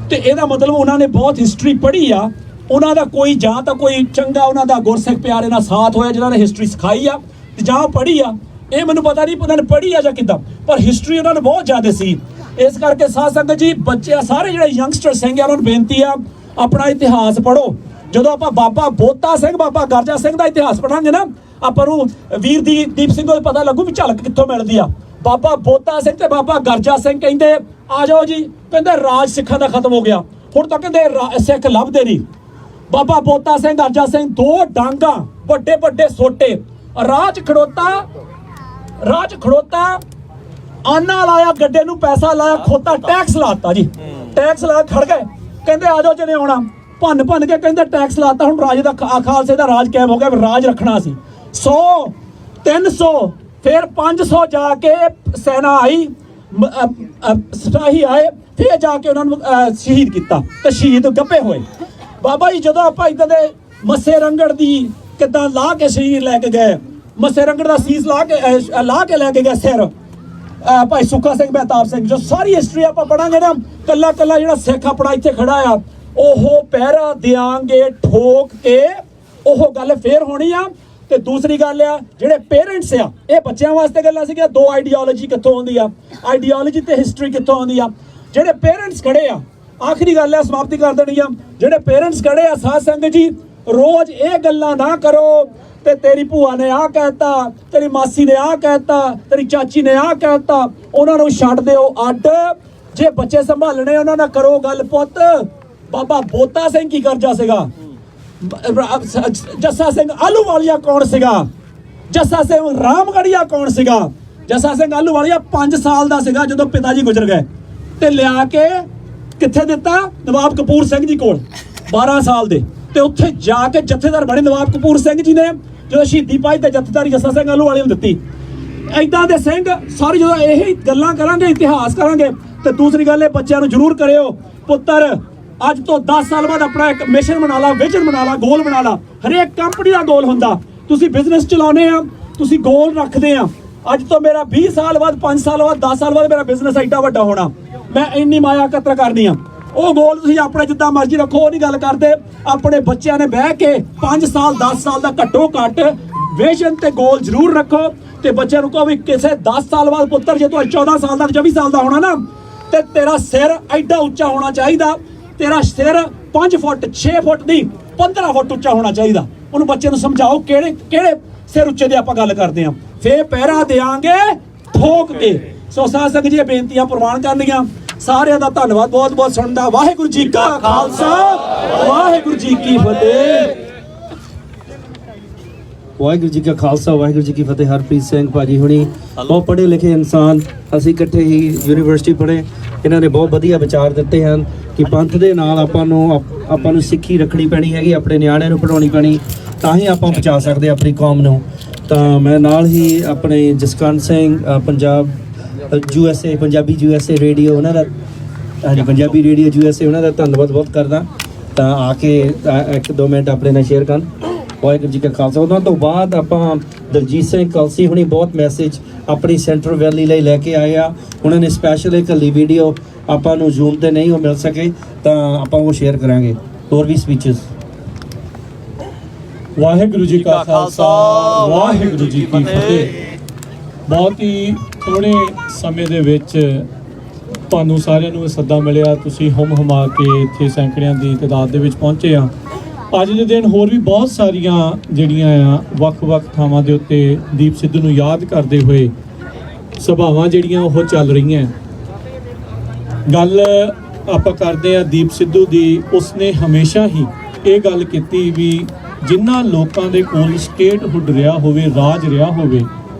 ਤੇ ਇਹਦਾ ਮਤਲਬ ਉਹਨਾਂ ਨੇ ਬਹੁਤ ਹਿਸਟਰੀ ਪੜ੍ਹੀ ਆ। ਉਹਨਾਂ ਦਾ ਕੋਈ ਜਾਂ ਤਾਂ ਕੋਈ ਚੰਗਾ ਉਹਨਾਂ ਦਾ ਗੁਰਸਿੱਖ ਪਿਆਰੇ ਨਾਲ ਸਾਥ ਹੋਇਆ ਜਿਹਨਾਂ ਨੇ ਹਿਸਟਰੀ ਸਿਖਾਈ ਆ, ਤੇ ਜਾਂ ਪੜ੍ਹੀ ਆ, ਇਹ ਮੈਨੂੰ ਪਤਾ ਨਹੀਂ ਉਹਨਾਂ ਨੇ ਪੜ੍ਹੀ ਆ ਜਾਂ ਕਿੱਦਾਂ, ਪਰ ਹਿਸਟਰੀ ਉਹਨਾਂ ਨੇ ਬਹੁਤ ਜ਼ਿਆਦਾ ਸੀ। ਇਸ ਕਰਕੇ ਸਾਧ ਸੰਗਤ ਜੀ, ਬੱਚੇ ਸਾਰੇ ਜਿਹੜੇ ਯੰਗਸਟਰ ਸਿੰਘ ਆ ਉਹਨਾਂ ਨੂੰ ਬੇਨਤੀ ਆ, ਆਪਣਾ ਇਤਿਹਾਸ ਪੜ੍ਹੋ। ਜਦੋਂ ਆਪਾਂ ਬਾਬਾ ਬੋਤਾ ਸਿੰਘ, ਬਾਬਾ ਗਰਜਾ ਸਿੰਘ ਦਾ ਇਤਿਹਾਸ ਪੜ੍ਹਾਂਗੇ ਨਾ, ਆਪਾਂ ਨੂੰ ਵੀਰ ਦੀਪ ਸਿੰਘ ਨੂੰ ਪਤਾ ਲੱਗੂ ਵੀ ਝਲਕ ਕਿੱਥੋਂ ਮਿਲਦੀ ਆ। ਬਾਬਾ ਬੋਤਾ ਸਿੰਘ ਤੇ ਬਾਬਾ ਗਰਜਾ ਸਿੰਘ ਕਹਿੰਦੇ ਆ ਜਾਓ ਜੀ, ਕਹਿੰਦੇ ਰਾਜ ਸਿੱਖਾਂ ਦਾ ਖਤਮ ਹੋ ਗਿਆ, ਹੁਣ ਤਾਂ ਕਹਿੰਦੇ ਸਿੱਖ ਲੱਭਦੇ ਨਹੀਂ। ਬਾਬਾ ਬੋਤਾ ਸਿੰਘ, ਗਰਜਾ ਸਿੰਘ, 2 ਡਾਂਗਾ, ਵੱਡੇ ਵੱਡੇ ਸੋਟੇ, ਰਾਜ ਖੜੋਤਾ ਆਨਾ ਲਾਇਆ, ਗੱਡੇ ਨੂੰ ਪੈਸਾ ਲਾਇਆ, ਖੋਤਾ ਟੈਕਸ ਲਾਤਾ ਜੀ, ਟੈਕਸ ਲਾ ਖੜ ਗਏ, ਕਹਿੰਦੇ ਆ ਜਾਓ ਜਿਹਨੇ ਆਉਣਾ, ਭੰਨ ਕੇ ਕਹਿੰਦੇ ਟੈਕਸ ਲਾਤਾ। ਹੁਣ ਰਾਜ ਦਾ ਖਾਲਸੇ ਦਾ ਰਾਜ ਕਾਇਮ ਹੋ ਗਿਆ, ਰਾਜ ਰੱਖਣਾ ਸੀ। 100 300 ਫਿਰ 500 ਜਾ ਕੇ ਸੈਨਾ ਆਈ, ਸਿਪਾਹੀ ਆਏ, ਫਿਰ ਜਾ ਕੇ ਉਹਨਾਂ ਨੂੰ ਸ਼ਹੀਦ ਕੀਤਾ ਤੇ ਸ਼ਹੀਦ ਗੱਭੇ ਹੋਏ। ਬਾਬਾ ਜੀ ਜਦੋਂ ਆਪਾਂ ਇੱਦਾਂ ਦੇ ਮੱਸੇ ਰੰਗੜ ਦੀ ਕਿੱਦਾਂ ਲਾ ਕੇ ਸ਼ਰੀਰ ਲੈ ਕੇ ਗਏ, ਮੱਸੇ ਰੰਗੜ ਦਾ ਸੀਸ ਲਾ ਕੇ ਲੈ ਕੇ ਗਏ ਸਿਰ, ਭਾਈ ਸੁੱਖਾ ਸਿੰਘ ਮਹਿਤਾਬ ਸਿੰਘ, ਜੋ ਸਾਰੀ ਹਿਸਟਰੀ ਆਪਾਂ ਪੜਾਂਗੇ ਨਾ, ਕੱਲਾ ਕੱਲਾ ਜਿਹੜਾ ਸਿੱਖ ਆਪਣਾ ਇੱਥੇ ਖੜਾ ਆ ਉਹ ਪਹਿਰਾ ਦਿਆਂਗੇ ਠੋਕ ਕੇ, ਉਹ ਗੱਲ ਫੇਰ ਹੋਣੀ ਆ। ਤੇ ਦੂਸਰੀ ਗੱਲ ਆ ਜਿਹੜੇ ਪੇਰੈਂਟਸ ਆ, ਇਹ ਬੱਚਿਆਂ ਵਾਸਤੇ ਗੱਲਾਂ ਸੀਗੀਆਂ, ਦੋ ਆਈਡੀਓਲੋਜੀ ਕਿੱਥੋਂ ਆਉਂਦੀ ਆ, ਆਈਡੀਓਲੋਜੀ ਤੇ ਹਿਸਟਰੀ ਕਿੱਥੋਂ ਆਉਂਦੀ ਆ। ਜਿਹੜੇ ਪੇਰੈਂਟਸ ਖੜੇ ਆ, ਆਖਰੀ ਗੱਲ ਆ, ਸਮਾਪਤੀ ਕਰ ਦੇਣੀ ਆ, ਜਿਹੜੇ ਪੇਰੈਂਟਸ ਖੜੇ ਆ ਸਾਧ ਸੰਗਤ ਜੀ, ਰੋਜ਼ ਇਹ ਗੱਲਾਂ ਨਾ ਕਰੋ ਤੇ ਤੇਰੀ ਭੂਆ ਨੇ ਆਹ ਕਹਿਤਾ, ਤੇਰੀ ਮਾਸੀ ਨੇ ਆਹ ਕਹਿਤਾ, ਤੇਰੀ ਚਾਚੀ ਨੇ ਆਹ ਕਹਿਤਾ, ਉਹਨਾਂ ਨੂੰ ਛੱਡ ਦਿਓ ਅੱਡ। ਜੇ ਬੱਚੇ ਸੰਭਾਲਣੇ ਉਹਨਾਂ ਨਾਲ ਕਰੋ ਗੱਲ। ਪੁੱਤ ਬਾਬਾ ਬੋਤਾ ਸਿੰਘ ਕੀ ਕਰਜਾ ਸੀਗਾ, ਜੱਸਾ ਸਿੰਘ ਆਲੂਵਾਲੀਆ ਕੌਣ ਸੀਗਾ, ਜੱਸਾ ਸਿੰਘ ਰਾਮਗੜੀਆ ਕੌਣ ਸੀਗਾ। ਜੱਸਾ ਸਿੰਘ ਆਲੂਵਾਲੀਆ 5 ਸਾਲ ਦਾ ਸੀਗਾ ਜਦੋਂ ਪਿਤਾ ਜੀ ਗੁਜ਼ਰ ਗਏ, ਤੇ ਲਿਆ ਕੇ ਕਿੱਥੇ ਦਿੱਤਾ, ਨਵਾਬ ਕਪੂਰ ਸਿੰਘ ਜੀ ਕੋਲ 12 ਸਾਲ ਦੇ, ਤੇ ਉੱਥੇ ਜਾ ਕੇ ਜਥੇਦਾਰ ਬਣੇ ਨਵਾਬ ਕਪੂਰ ਸਿੰਘ ਜੀ ਨੇ। ਜਦੋਂ ਸ਼ਹੀਦੀ ਪਾਈ ਤੇ ਜਥੇਦਾਰੀ ਜੱਸਾ ਸਿੰਘ ਆਲੂਵਾਲੀਆ ਨੂੰ ਦਿੱਤੀ। ਐਦਾਂ ਦੇ ਸਿੰਘ ਸਾਰੀ ਜਦੋਂ ਇਹੀ ਗੱਲਾਂ ਕਰਾਂਗੇ, ਇਤਿਹਾਸ ਕਰਾਂਗੇ। ਤੇ ਦੂਸਰੀ ਗੱਲ ਇਹ ਬੱਚਿਆਂ ਨੂੰ ਜ਼ਰੂਰ ਕਰਿਓ, ਪੁੱਤਰ ਅੱਜ ਤੋਂ 10 ਸਾਲ ਬਾਅਦ ਆਪਣਾ ਇੱਕ ਮਿਸ਼ਨ ਬਣਾ ਲਾ, ਵਿਜ਼ਨ ਬਣਾ ਲਾ, ਗੋਲ ਬਣਾ ਲਾ। ਹਰੇਕ ਕੰਪਨੀ ਦਾ ਗੋਲ ਹੁੰਦਾ, ਤੁਸੀਂ ਬਿਜ਼ਨਸ ਚਲਾਉਨੇ ਆ, ਤੁਸੀਂ ਗੋਲ ਰੱਖਦੇ ਆ, ਅੱਜ ਤੋਂ ਮੇਰਾ 20 ਸਾਲ ਬਾਅਦ, 5 ਸਾਲ ਬਾਅਦ, 10 ਸਾਲ ਬਾਅਦ ਮੇਰਾ ਬਿਜ਼ਨਸ ਐਡਾ ਵੱਡਾ ਹੋਣਾ, ਮੈਂ ਇੰਨੀ ਮਾਇਆ ਇਕੱਤਰ ਕਰਨੀ ਆ। ਉਹ ਗੋਲ ਤੁਸੀਂ ਆਪਣੇ ਜਿੱਦਾਂ ਮਰਜ਼ੀ ਰੱਖੋ, ਉਹ ਨਹੀਂ ਗੱਲ ਕਰਦੇ। ਆਪਣੇ ਬੱਚਿਆਂ ਨੇ ਬਹਿ ਕੇ 5 ਸਾਲ 10 ਸਾਲ ਦਾ ਘੱਟੋ ਘੱਟ ਵਿਜ਼ਨ ਤੇ ਗੋਲ ਜ਼ਰੂਰ ਰੱਖੋ। ਤੇ ਬੱਚਿਆਂ ਨੂੰ ਕਹੋ ਵੀ ਕਿਸੇ 10 ਸਾਲ ਬਾਅਦ ਪੁੱਤਰ ਜੇ ਤੂੰ 14 ਸਾਲ ਦਾ 24 ਸਾਲ ਦਾ ਹੋਣਾ ਨਾ, ਤੇ ਤੇਰਾ ਸਿਰ ਐਡਾ ਉੱਚਾ ਹੋਣਾ ਚਾਹੀਦਾ, ਤੇਰਾ ਸਿਰ 5 ਫੁੱਟ 6 ਫੁੱਟ ਦੀ 15 ਫੁੱਟ ਉੱਚਾ ਹੋਣਾ ਚਾਹੀਦਾ। ਉਹਨੂੰ ਬੱਚੇ ਨੂੰ ਸਮਝਾਓ ਕਿਹੜੇ ਕਿਹੜੇ ਸਿਰ ਉੱਚੇ ਦੀ ਆਪਾਂ ਗੱਲ ਕਰਦੇ ਆ, ਫੇਰ ਪਹਿਰਾ ਦੇਾਂਗੇ ਠੋਕ ਕੇ। ਸੋ ਸਾਧ ਸੰਗਤ ਜੀ ਬੇਨਤੀਆਂ ਪ੍ਰਵਾਨ ਕਰਨੀਆਂ। ਸਾਰਿਆਂ ਦਾ ਧੰਨਵਾਦ ਬਹੁਤ ਬਹੁਤ ਸੁਣਨ ਦਾ। ਵਾਹਿਗੁਰੂ ਜੀ ਕਾ ਖਾਲਸਾ, ਵਾਹਿਗੁਰੂ ਜੀ ਕੀ ਫਤਿਹ। ਵਾਹਿਗੁਰੂ ਜੀ ਕਾ ਖਾਲਸਾ, ਵਾਹਿਗੁਰੂ ਜੀ ਕੀ ਫਤਿਹ। ਹਰਪ੍ਰੀਤ ਸਿੰਘ ਭਾਜੀ ਹੁਣੀ ਬਹੁਤ ਪੜ੍ਹੇ ਲਿਖੇ ਇਨਸਾਨ, ਅਸੀਂ ਇਕੱਠੇ ਹੀ ਯੂਨੀਵਰਸਿਟੀ ਪੜ੍ਹੇ। ਇਹਨਾਂ ਨੇ ਬਹੁਤ ਵਧੀਆ ਵਿਚਾਰ ਦਿੱਤੇ ਹਨ ਕਿ ਪੰਥ ਦੇ ਨਾਲ ਆਪਾਂ ਨੂੰ ਸਿੱਖੀ ਰੱਖਣੀ ਪੈਣੀ ਹੈਗੀ, ਆਪਣੇ ਨਿਆਣਿਆਂ ਨੂੰ ਪੜ੍ਹਾਉਣੀ ਪੈਣੀ, ਤਾਂ ਹੀ ਆਪਾਂ ਬਚਾ ਸਕਦੇ ਆਪਣੀ ਕੌਮ ਨੂੰ। ਤਾਂ ਮੈਂ ਨਾਲ ਹੀ ਆਪਣੇ Jaskaran Singh Punjab USA Punjabi USA radio, ਉਹਨਾਂ ਦਾ ਹਾਂਜੀ ਪੰਜਾਬੀ ਰੇਡੀਓ USA, ਉਹਨਾਂ ਦਾ ਧੰਨਵਾਦ ਬਹੁਤ ਕਰਦਾ। ਤਾਂ ਆ ਕੇ 1-2 ਮਿੰਟ ਆਪਣੇ ਨਾਲ ਸ਼ੇਅਰ ਕਰਨ। ਵਾਹਿਗੁਰੂ ਜੀ ਕਾ ਖਾਲਸਾ। ਉਹਨਾਂ ਤੋਂ ਬਾਅਦ ਆਪਾਂ ਦਲਜੀਤ ਸਿੰਘ ਕਲਸੀ ਹੁਣੀ ਬਹੁਤ ਮੈਸੇਜ ਆਪਣੀ ਸੈਂਟਰਲ ਵੈਲੀ ਲਈ ਲੈ ਕੇ ਆਏ ਆ। ਉਹਨਾਂ ਨੇ ਸਪੈਸ਼ਲ ਇੱਕ ਵੀਡੀਓ ਆਪਾਂ ਨੂੰ ਜ਼ੂਮ ਤੇ ਨਹੀਂ ਉਹ ਮਿਲ ਸਕੇ, ਤਾਂ ਆਪਾਂ ਉਹ ਸ਼ੇਅਰ ਕਰਾਂਗੇ। ਹੋਰ ਵੀ ਸਪੀਚਸ। ਵਾਹਿਗੁਰੂ ਜੀ ਕਾ ਖਾਲਸਾ, ਵਾਹਿਗੁਰੂ ਜੀ ਕੀ ਫਤਿਹ। ਬਹੁਤ ਹੀ ਥੋੜੇ ਸਮੇਂ ਦੇ ਵਿੱਚ ਤੁਹਾਨੂੰ ਸਾਰਿਆਂ ਨੂੰ ਸੱਦਾ ਮਿਲਿਆ, ਤੁਸੀਂ ਹੁਮ ਹੁਮਾ ਕੇ ਇੱਥੇ ਸੈਂਕੜਿਆਂ ਦੀ ਤਾਦਾਦ ਦੇ ਵਿੱਚ ਪਹੁੰਚੇ ਆ। ਅੱਜ ਦੇ ਦਿਨ ਹੋਰ ਵੀ ਬਹੁਤ ਸਾਰੀਆਂ ਜਿਹੜੀਆਂ ਆ ਵੱਖ-ਵੱਖ ਥਾਵਾਂ ਦੇ ਉੱਤੇ ਦੀਪ ਸਿੱਧੂ ਨੂੰ ਯਾਦ ਕਰਦੇ ਹੋਏ ਸਭਾਵਾਂ ਜਿਹੜੀਆਂ ਉਹ ਚੱਲ ਰਹੀਆਂ। ਗੱਲ ਆਪਾਂ ਕਰਦੇ ਆ ਦੀਪ ਸਿੱਧੂ ਦੀ। ਉਸਨੇ ਹਮੇਸ਼ਾ ਹੀ ਇਹ ਗੱਲ ਕੀਤੀ ਵੀ ਜਿਨ੍ਹਾਂ ਲੋਕਾਂ ਦੇ ਕੋਲ ਸਟੇਟਹੁੱਡ ਰਿਹਾ ਹੋਵੇ, ਰਾਜ ਰਿਹਾ ਹੋਵੇ,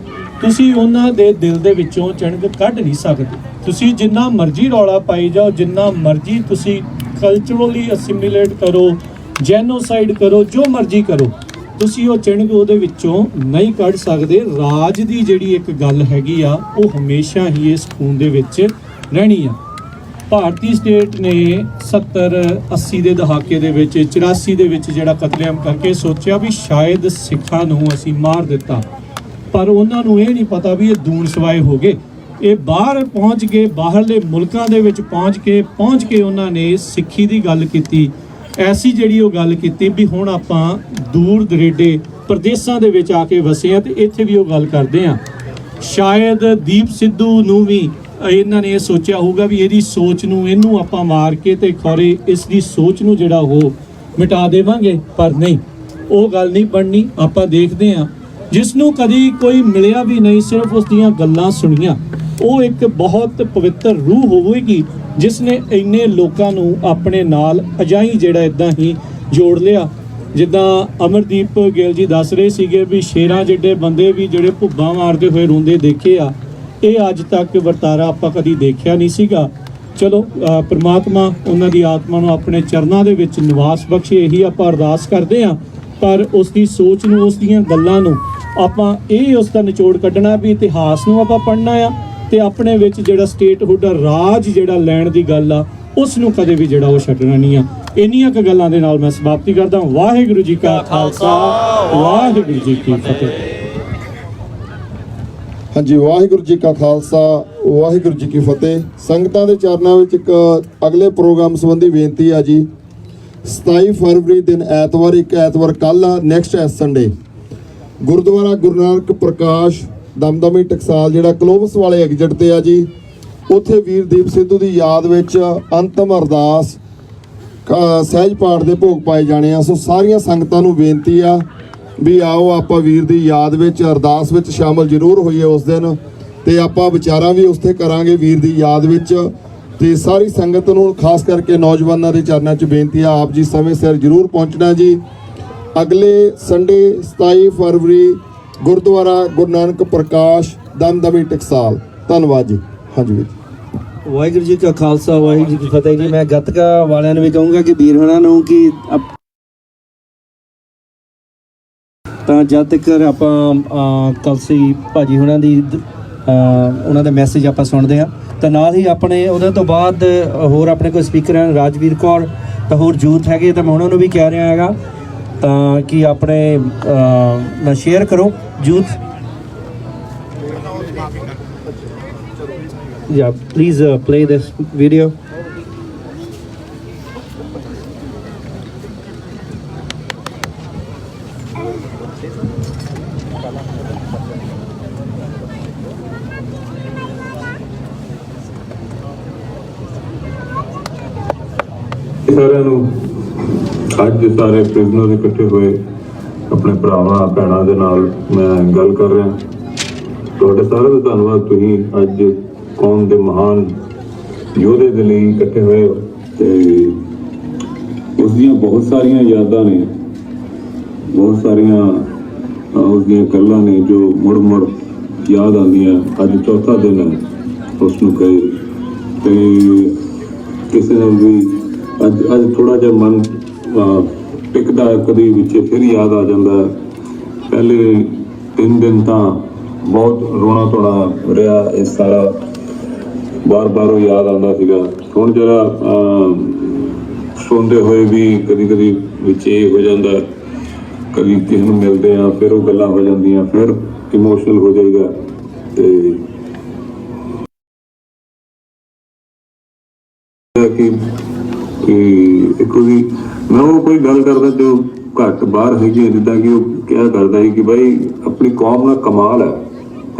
ਤੁਸੀਂ ਉਹਨਾਂ ਦੇ ਦਿਲ ਦੇ ਵਿੱਚੋਂ ਚਿਣਗ ਕੱਢ ਨਹੀਂ ਸਕਦੇ। ਤੁਸੀਂ ਜਿੰਨਾ ਮਰਜ਼ੀ ਰੌਲਾ ਪਾਈ ਜਾਓ, ਜਿੰਨਾ ਮਰਜ਼ੀ ਤੁਸੀਂ ਕਲਚਰਲੀ ਅਸਿਮੀਲੇਟ ਕਰੋ, ਜੈਨੋਸਾਈਡ ਕਰੋ, ਜੋ ਮਰਜ਼ੀ ਕਰੋ, ਤੁਸੀਂ ਉਹ ਚਿਣਗ ਉਹਦੇ ਵਿੱਚੋਂ ਨਹੀਂ ਕੱਢ ਸਕਦੇ। ਰਾਜ ਦੀ ਜਿਹੜੀ ਇੱਕ ਗੱਲ ਹੈਗੀ ਆ, ਉਹ ਹਮੇਸ਼ਾ ਹੀ ਇਸ ਖੂਨ ਦੇ ਵਿੱਚ ਰਹਿਣੀ ਆ। ਭਾਰਤੀ ਸਟੇਟ ਨੇ 70-80 ਦੇ ਦਹਾਕੇ ਦੇ ਵਿੱਚ, 84 ਦੇ ਵਿੱਚ ਜਿਹੜਾ ਕਤਲੇਆਮ ਕਰਕੇ ਸੋਚਿਆ ਵੀ ਸ਼ਾਇਦ ਸਿੱਖਾਂ ਨੂੰ ਅਸੀਂ ਮਾਰ ਦਿੱਤਾ, ਪਰ ਉਹਨਾਂ ਨੂੰ ਇਹ ਨਹੀਂ ਪਤਾ ਵੀ ਇਹ ਦੂਣ ਸਵਾਏ ਹੋ ਗਏ। ਇਹ ਬਾਹਰ ਪਹੁੰਚ ਗਏ, ਬਾਹਰਲੇ ਮੁਲਕਾਂ ਦੇ ਵਿੱਚ ਪਹੁੰਚ ਕੇ ਉਹਨਾਂ ਨੇ ਸਿੱਖੀ ਦੀ ਗੱਲ ਕੀਤੀ। ਐਸੀ ਜਿਹੜੀ ਉਹ ਗੱਲ ਕੀਤੀ ਵੀ ਹੁਣ ਆਪਾਂ ਦੂਰ ਦਰੇਡੇ ਪ੍ਰਦੇਸ਼ਾਂ ਦੇ ਵਿੱਚ ਆ ਕੇ ਵਸੇ ਆ, ਤੇ ਇੱਥੇ ਵੀ ਉਹ ਗੱਲ ਕਰਦੇ ਆ। ਸ਼ਾਇਦ ਦੀਪ ਸਿੱਧੂ ਨੂੰ ਵੀ ਇਹਨਾਂ ਨੇ ਇਹ ਸੋਚਿਆ ਹੋਊਗਾ ਵੀ ਇਹਦੀ ਸੋਚ ਨੂੰ, ਇਹਨੂੰ ਆਪਾਂ ਮਾਰ ਕੇ ਤੇ ਖੌਰੇ ਇਸ ਦੀ ਸੋਚ ਨੂੰ ਜਿਹੜਾ ਉਹ ਮਿਟਾ ਦੇਵਾਂਗੇ, ਪਰ ਨਹੀਂ, ਉਹ ਗੱਲ ਨਹੀਂ ਬਣਨੀ। ਆਪਾਂ ਦੇਖਦੇ ਆ ਜਿਸ ਨੂੰ ਕਦੀ ਕੋਈ ਮਿਲਿਆ ਵੀ ਨਹੀਂ, ਸਿਰਫ ਉਸ ਦੀਆਂ ਗੱਲਾਂ ਸੁਣੀਆਂ, ਉਹ ਇੱਕ ਬਹੁਤ ਪਵਿੱਤਰ ਰੂਹ ਹੋਵੇਗੀ ਜਿਸ ਨੇ ਇੰਨੇ ਲੋਕਾਂ ਨੂੰ ਆਪਣੇ ਨਾਲ ਅਜਾਈ ਜਿਹੜਾ ਇਦਾਂ ਹੀ ਜੋੜ ਲਿਆ। ਜਿੱਦਾਂ ਅਮਰਦੀਪ ਗਿੱਲ ਜੀ ਦੱਸ ਰਹੇ ਸੀਗੇ ਵੀ ਸ਼ੇਰਾਂ ਜਿੱਡੇ ਬੰਦੇ ਵੀ ਜਿਹੜੇ ਭੁੱਬਾਂ ਮਾਰਦੇ ਹੋਏ ਰੋਂਦੇ ਦੇਖੇ ਆ, ਇਹ ਅੱਜ ਤੱਕ ਵਰਤਾਰਾ ਆਪਾਂ ਕਦੀ ਦੇਖਿਆ ਨਹੀਂ ਸੀਗਾ। ਚਲੋ ਪ੍ਰਮਾਤਮਾ ਉਹਨਾਂ ਦੀ ਆਤਮਾ ਨੂੰ ਆਪਣੇ ਚਰਨਾਂ ਦੇ ਵਿੱਚ ਨਿਵਾਸ ਬਖਸ਼ੇ, ਇਹੀ ਆਪਾਂ ਅਰਦਾਸ ਕਰਦੇ ਆ। ਪਰ ਉਸ ਦੀ ਸੋਚ ਨੂੰ, ਉਸ ਦੀਆਂ ਗੱਲਾਂ ਨੂੰ ਆਪਾਂ ਇਹ ਉਸ ਦਾ ਨਿਚੋੜ ਕੱਢਣਾ ਵੀ ਇਤਿਹਾਸ ਨੂੰ ਆਪਾਂ ਪੜ੍ਹਨਾ ਆ, ਤੇ ਆਪਣੇ ਵਿੱਚ ਜਿਹੜਾ ਸਟੇਟਹੁੱਡ ਰਾਜ ਜਿਹੜਾ ਲੈਣ ਦੀ ਗੱਲ ਆ, ਉਸ ਨੂੰ ਕਦੇ ਵੀ ਜਿਹੜਾ ਉਹ ਛੱਡਣਾ ਨਹੀਂ ਆ। ਇੰਨੀਆਂ ਕੁ ਗੱਲਾਂ ਦੇ ਨਾਲ ਮੈਂ ਸਮਾਪਤੀ ਕਰਦਾ। ਵਾਹਿਗੁਰੂ ਜੀ ਕਾ ਖਾਲਸਾ, ਵਾਹਿਗੁਰੂ ਜੀ ਕੀ ਫਤਿਹ। ਹਾਂਜੀ, ਵਾਹਿਗੁਰੂ ਜੀ ਕਾ ਖਾਲਸਾ, ਵਾਹਿਗੁਰੂ ਜੀ ਕੀ ਫਤਿਹ। ਸੰਗਤਾਂ ਦੇ ਚਰਨਾਂ ਵਿੱਚ ਇੱਕ ਅਗਲੇ ਪ੍ਰੋਗਰਾਮ ਸੰਬੰਧੀ ਬੇਨਤੀ ਆ ਜੀ। 27 ਫਰਵਰੀ ਦਿਨ ਐਤਵਾਰ, ਇੱਕ ਐਤਵਾਰ ਕੱਲ੍ਹ ਆ, ਨੈਕਸਟ ਸੰਡੇ, ਗੁਰਦੁਆਰਾ ਗੁਰੂ ਨਾਨਕ ਪ੍ਰਕਾਸ਼ ਦਮਦਮੀ ਟਕਸਾਲ ਜਿਹੜਾ ਕਲੋਬਸ ਵਾਲੇ ਐਗਜ਼ਿਟ ਤੇ ਆ ਜੀ, ਉੱਥੇ ਵੀਰ ਦੀਪ ਸਿੱਧੂ ਦੀ ਯਾਦ ਵਿੱਚ ਅੰਤਮ ਅਰਦਾਸ ਸਹਿਜ ਪਾਠ ਦੇ ਭੋਗ ਪਾਏ ਜਾਣੇ ਆ। ਸੋ ਸਾਰੀਆਂ ਸੰਗਤਾਂ ਨੂੰ ਬੇਨਤੀ ਆ ਵੀ ਆਓ ਆਪਾਂ ਵੀਰ ਦੀ ਯਾਦ ਵਿੱਚ ਅਰਦਾਸ ਵਿੱਚ ਸ਼ਾਮਲ ਜ਼ਰੂਰ ਹੋਈਏ ਉਸ ਦਿਨ, ਤੇ ਆਪਾਂ ਵਿਚਾਰਾਂ ਵੀ ਉੱਥੇ ਕਰਾਂਗੇ ਵੀਰ ਦੀ ਯਾਦ ਵਿੱਚ। ਤੇ ਸਾਰੀ ਸੰਗਤ ਨੂੰ ਖਾਸ ਕਰਕੇ ਨੌਜਵਾਨਾਂ ਦੇ ਚਰਨਾਂ 'ਚ ਬੇਨਤੀ ਆ, ਆਪ ਜੀ ਸਮੇਂ ਸਿਰ ਜ਼ਰੂਰ ਪਹੁੰਚਣਾ ਜੀ। ਅਗਲੇ ਸੰਡੇ 27 ਫਰਵਰੀ ਗੁਰਦੁਆਰਾ ਗੁਰੂ ਨਾਨਕ ਪ੍ਰਕਾਸ਼ ਦਮਦਮੀ ਟਕਸਾਲ। ਧੰਨਵਾਦ ਜੀ। ਹਾਂਜੀ ਵੀਰ। ਵਾਹਿਗੁਰੂ ਜੀ ਕਾ ਖਾਲਸਾ, ਵਾਹਿਗੁਰੂ ਜੀ ਕੀ ਫਤਿਹ ਜੀ। ਮੈਂ ਗੱਤਕਾ ਵਾਲਿਆਂ ਨੂੰ ਵੀ ਕਹੂੰਗਾ ਕਿ ਵੀਰ ਹੋਣਾ ਨੂੰ ਕਿ ਤਾਂ ਜਦ ਤੱਕ ਆਪਾਂ ਕਲਸੀ ਭਾਜੀ ਹੋਣਾ ਦੀ ਉਹਨਾਂ ਦਾ ਮੈਸੇਜ ਆਪਾਂ ਸੁਣਦੇ ਹਾਂ, ਤਾਂ ਨਾਲ ਹੀ ਆਪਣੇ ਉਹਦੇ ਤੋਂ ਬਾਅਦ ਹੋਰ ਆਪਣੇ ਕੋਲ ਸਪੀਕਰ ਹਨ ਰਾਜਵੀਰ ਕੌਰ, ਤਾਂ ਹੋਰ ਯੂਥ ਹੈਗੇ, ਤਾਂ ਮੈਂ ਉਹਨਾਂ ਨੂੰ ਵੀ ਕਹਿ ਰਿਹਾ ਹੈਗਾ ਤਾਂ ਕਿ ਆਪਣੇ ਨਾਲ ਸ਼ੇਅਰ ਕਰੋ youth. Yeah, please play this video. ਸਾਰਿਆਂ ਨੂੰ ਅੱਜ ਸਾਰੇ ਪ੍ਰਿਜ਼ਨਰ ਇਕੱਠੇ ਹੋਏ ਆਪਣੇ ਭਰਾਵਾਂ ਭੈਣਾਂ ਦੇ ਨਾਲ ਮੈਂ ਗੱਲ ਕਰ ਰਿਹਾ। ਤੁਹਾਡੇ ਸਾਰਿਆਂ ਦਾ ਧੰਨਵਾਦ, ਤੁਸੀਂ ਅੱਜ ਕੌਮ ਦੇ ਮਹਾਨ ਯੋਧੇ ਦੇ ਲਈ ਇਕੱਠੇ ਹੋਏ ਹੋ ਤੇ ਉਸ ਦੀਆਂ ਬਹੁਤ ਸਾਰੀਆਂ ਯਾਦਾਂ ਨੇ, ਬਹੁਤ ਸਾਰੀਆਂ ਉਸ ਦੀਆਂ ਗੱਲਾਂ ਨੇ ਜੋ ਮੁੜ ਯਾਦ ਆਉਂਦੀਆਂ। ਅੱਜ ਚੌਥਾ ਦਿਨ ਹੈ ਉਸ ਨੂੰ ਕਹੇ ਤੇ ਕਿਸੇ ਨਾਲ ਵੀ ਅੱਜ ਥੋੜਾ ਜਿਹਾ ਮਨ ਟਿਕਦਾ, ਕਦੀ ਵਿੱਚ ਫਿਰ ਯਾਦ ਆ ਜਾਂਦਾ। ਪਹਿਲੇ 3 ਦਿਨ ਤਾਂ ਬਹੁਤ ਰੋਣਾ ਧੋਣਾ ਰਿਹਾ, ਇਸ ਸਾਰਾ ਬਾਰ-ਬਾਰ ਉਹ ਯਾਦ ਆਉਂਦਾ ਸੀਗਾ। ਹੁਣ ਜਿਹੜਾ ਸੁਣਦੇ ਹੋਏ ਵੀ ਕਦੀ ਵਿੱਚ ਇਹ ਹੋ ਜਾਂਦਾ, ਕਦੀ ਕਿਸੇ ਨੂੰ ਮਿਲਦੇ ਆ ਫਿਰ ਉਹ ਗੱਲਾਂ ਹੋ ਜਾਂਦੀਆਂ, ਫਿਰ ਇਮੋਸ਼ਨਲ ਹੋ ਜਾਈਦਾ। ਤੇ ਇੱਕੋ ਵੀ ਮੈਂ ਉਹ ਕੋਈ ਗੱਲ ਕਰਦਾ ਜੋ ਘੱਟ ਬਾਹਰ ਹੈਗੀ, ਜਿੱਦਾਂ ਕਿ ਉਹ ਕਿਹਾ ਕਰਦਾ ਸੀ ਕਿ ਬਾਈ ਆਪਣੀ ਕੌਮ ਦਾ ਕਮਾਲ ਹੈ,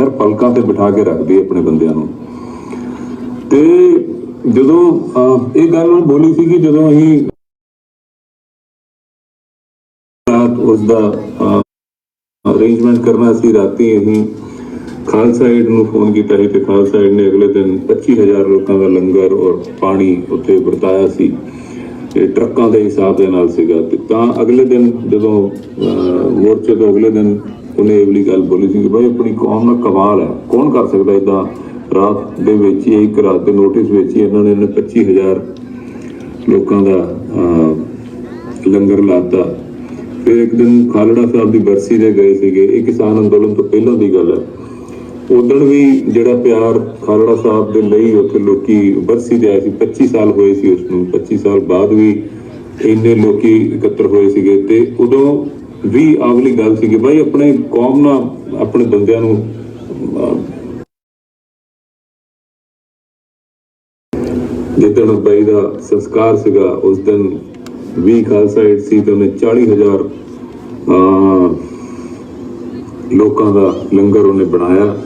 ਹਰ ਪਲਕਾਂ ਤੇ ਬਿਠਾ ਕੇ ਰੱਖਦੀ ਆਪਣੇ ਬੰਦਿਆਂ ਨੂੰ। ਤੇ ਜਦੋਂ ਇਹ ਗੱਲ ਉਹ ਬੋਲੀ ਸੀ ਕਿ ਜਦੋਂ ਅਸੀਂ ਉਸ ਦਾ ਅਰੇਂਜਮੈਂਟ ਕਰਨਾ ਸੀ, ਰਾਤੀ ਅਸੀਂ ਖਾਲਸਾ ਏਡ ਨੂੰ ਫੋਨ ਕੀਤਾ ਸੀ ਤੇ ਖਾਲਸਾ ਏਡ ਨੇ ਅਗਲੇ ਦਿਨ 25,000 ਲੋਕਾਂ ਦਾ ਲੰਗਰ ਔਰ ਪਾਣੀ ਉੱਥੇ ਵਰਤਾਇਆ ਸੀ। ਇਹ ਟਰੱਕਾਂ ਦੇ ਹਿਸਾਬ ਦੇ ਨਾਲ ਸੀਗਾ। ਤੇ ਤਾਂ ਅਗਲੇ ਦਿਨ ਜਦੋਂ ਮੋਰਚੇ ਤੋਂ ਅਗਲੇ ਦਿਨ ਉਹਨੇ ਇਹ ਵਾਲੀ ਗੱਲ ਬੋਲੀ ਸੀ ਕਿ ਭਾਈ ਆਪਣੀ ਕੌਮ ਦਾ ਕਮਾਲ ਹੈ, ਕੌਣ ਕਰ ਸਕਦਾ ਇੱਦਾਂ। ਰਾਤ ਦੇ ਵਿੱਚ ਹੀ, ਇੱਕ ਰਾਤ ਦੇ ਨੋਟਿਸ ਵਿੱਚ ਹੀ ਇਹਨਾਂ ਨੇ 25,000 ਲੋਕਾਂ ਦਾ ਲੰਗਰ ਲਾਤਾ। ਫਿਰ ਇੱਕ ਦਿਨ ਖਾਲੜਾ ਸਾਹਿਬ ਦੀ ਬਰਸੀ ਦੇ ਗਏ ਸੀਗੇ, ਇਹ ਕਿਸਾਨ ਅੰਦੋਲਨ ਤੋਂ ਪਹਿਲਾਂ ਦੀ ਗੱਲ ਹੈ। ਉਦੋਂ ਵੀ ਜਿਹੜਾ ਪਿਆਰ ਖਾਲੜਾ ਸਾਹਿਬ ਦੇ ਲਈ ਉੱਥੇ ਲੋਕੀ ਬਰਸੀ ਦੇ ਆਏ ਸੀ, 25 ਸਾਲ ਹੋਏ ਸੀ ਉਸ ਨੂੰ, 25 ਸਾਲ ਬਾਅਦ ਵੀ ਇੰਨੇ ਲੋਕੀ ਇਕੱਤਰ ਹੋਏ ਸੀਗੇ। ਤੇ ਉਦੋਂ ਵੀ ਆਹ ਵਾਲੀ ਗੱਲ ਸੀ ਕਿ ਭਾਈ ਆਪਣੇ ਕੌਮ ਨਾਲ, ਆਪਣੇ ਬੰਦਿਆਂ ਨੂੰ ਜਿੱਦਣ ਬਾਈ ਦਾ ਸੰਸਕਾਰ ਸੀਗਾ ਉਸ ਦਿਨ ਵੀ ਖਾਲਸਾ ਏਡ ਸੀ ਤੇ ਉਹਨੇ 40,000 ਲੋਕਾਂ ਦਾ ਲੰਗਰ ਉਹਨੇ ਬਣਾਇਆ,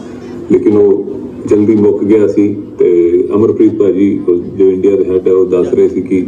ਲੇਕਿਨ ਉਹ ਜਲਦੀ ਮੁੱਕ ਗਿਆ ਸੀ। ਤੇ ਅਮਰਪ੍ਰੀਤ ਭਾਜੀ ਜੋ ਇੰਡੀਆ ਦੇ ਹੈਡ ਹੈ ਉਹ ਦੱਸ ਰਹੇ ਸੀ ਕਿ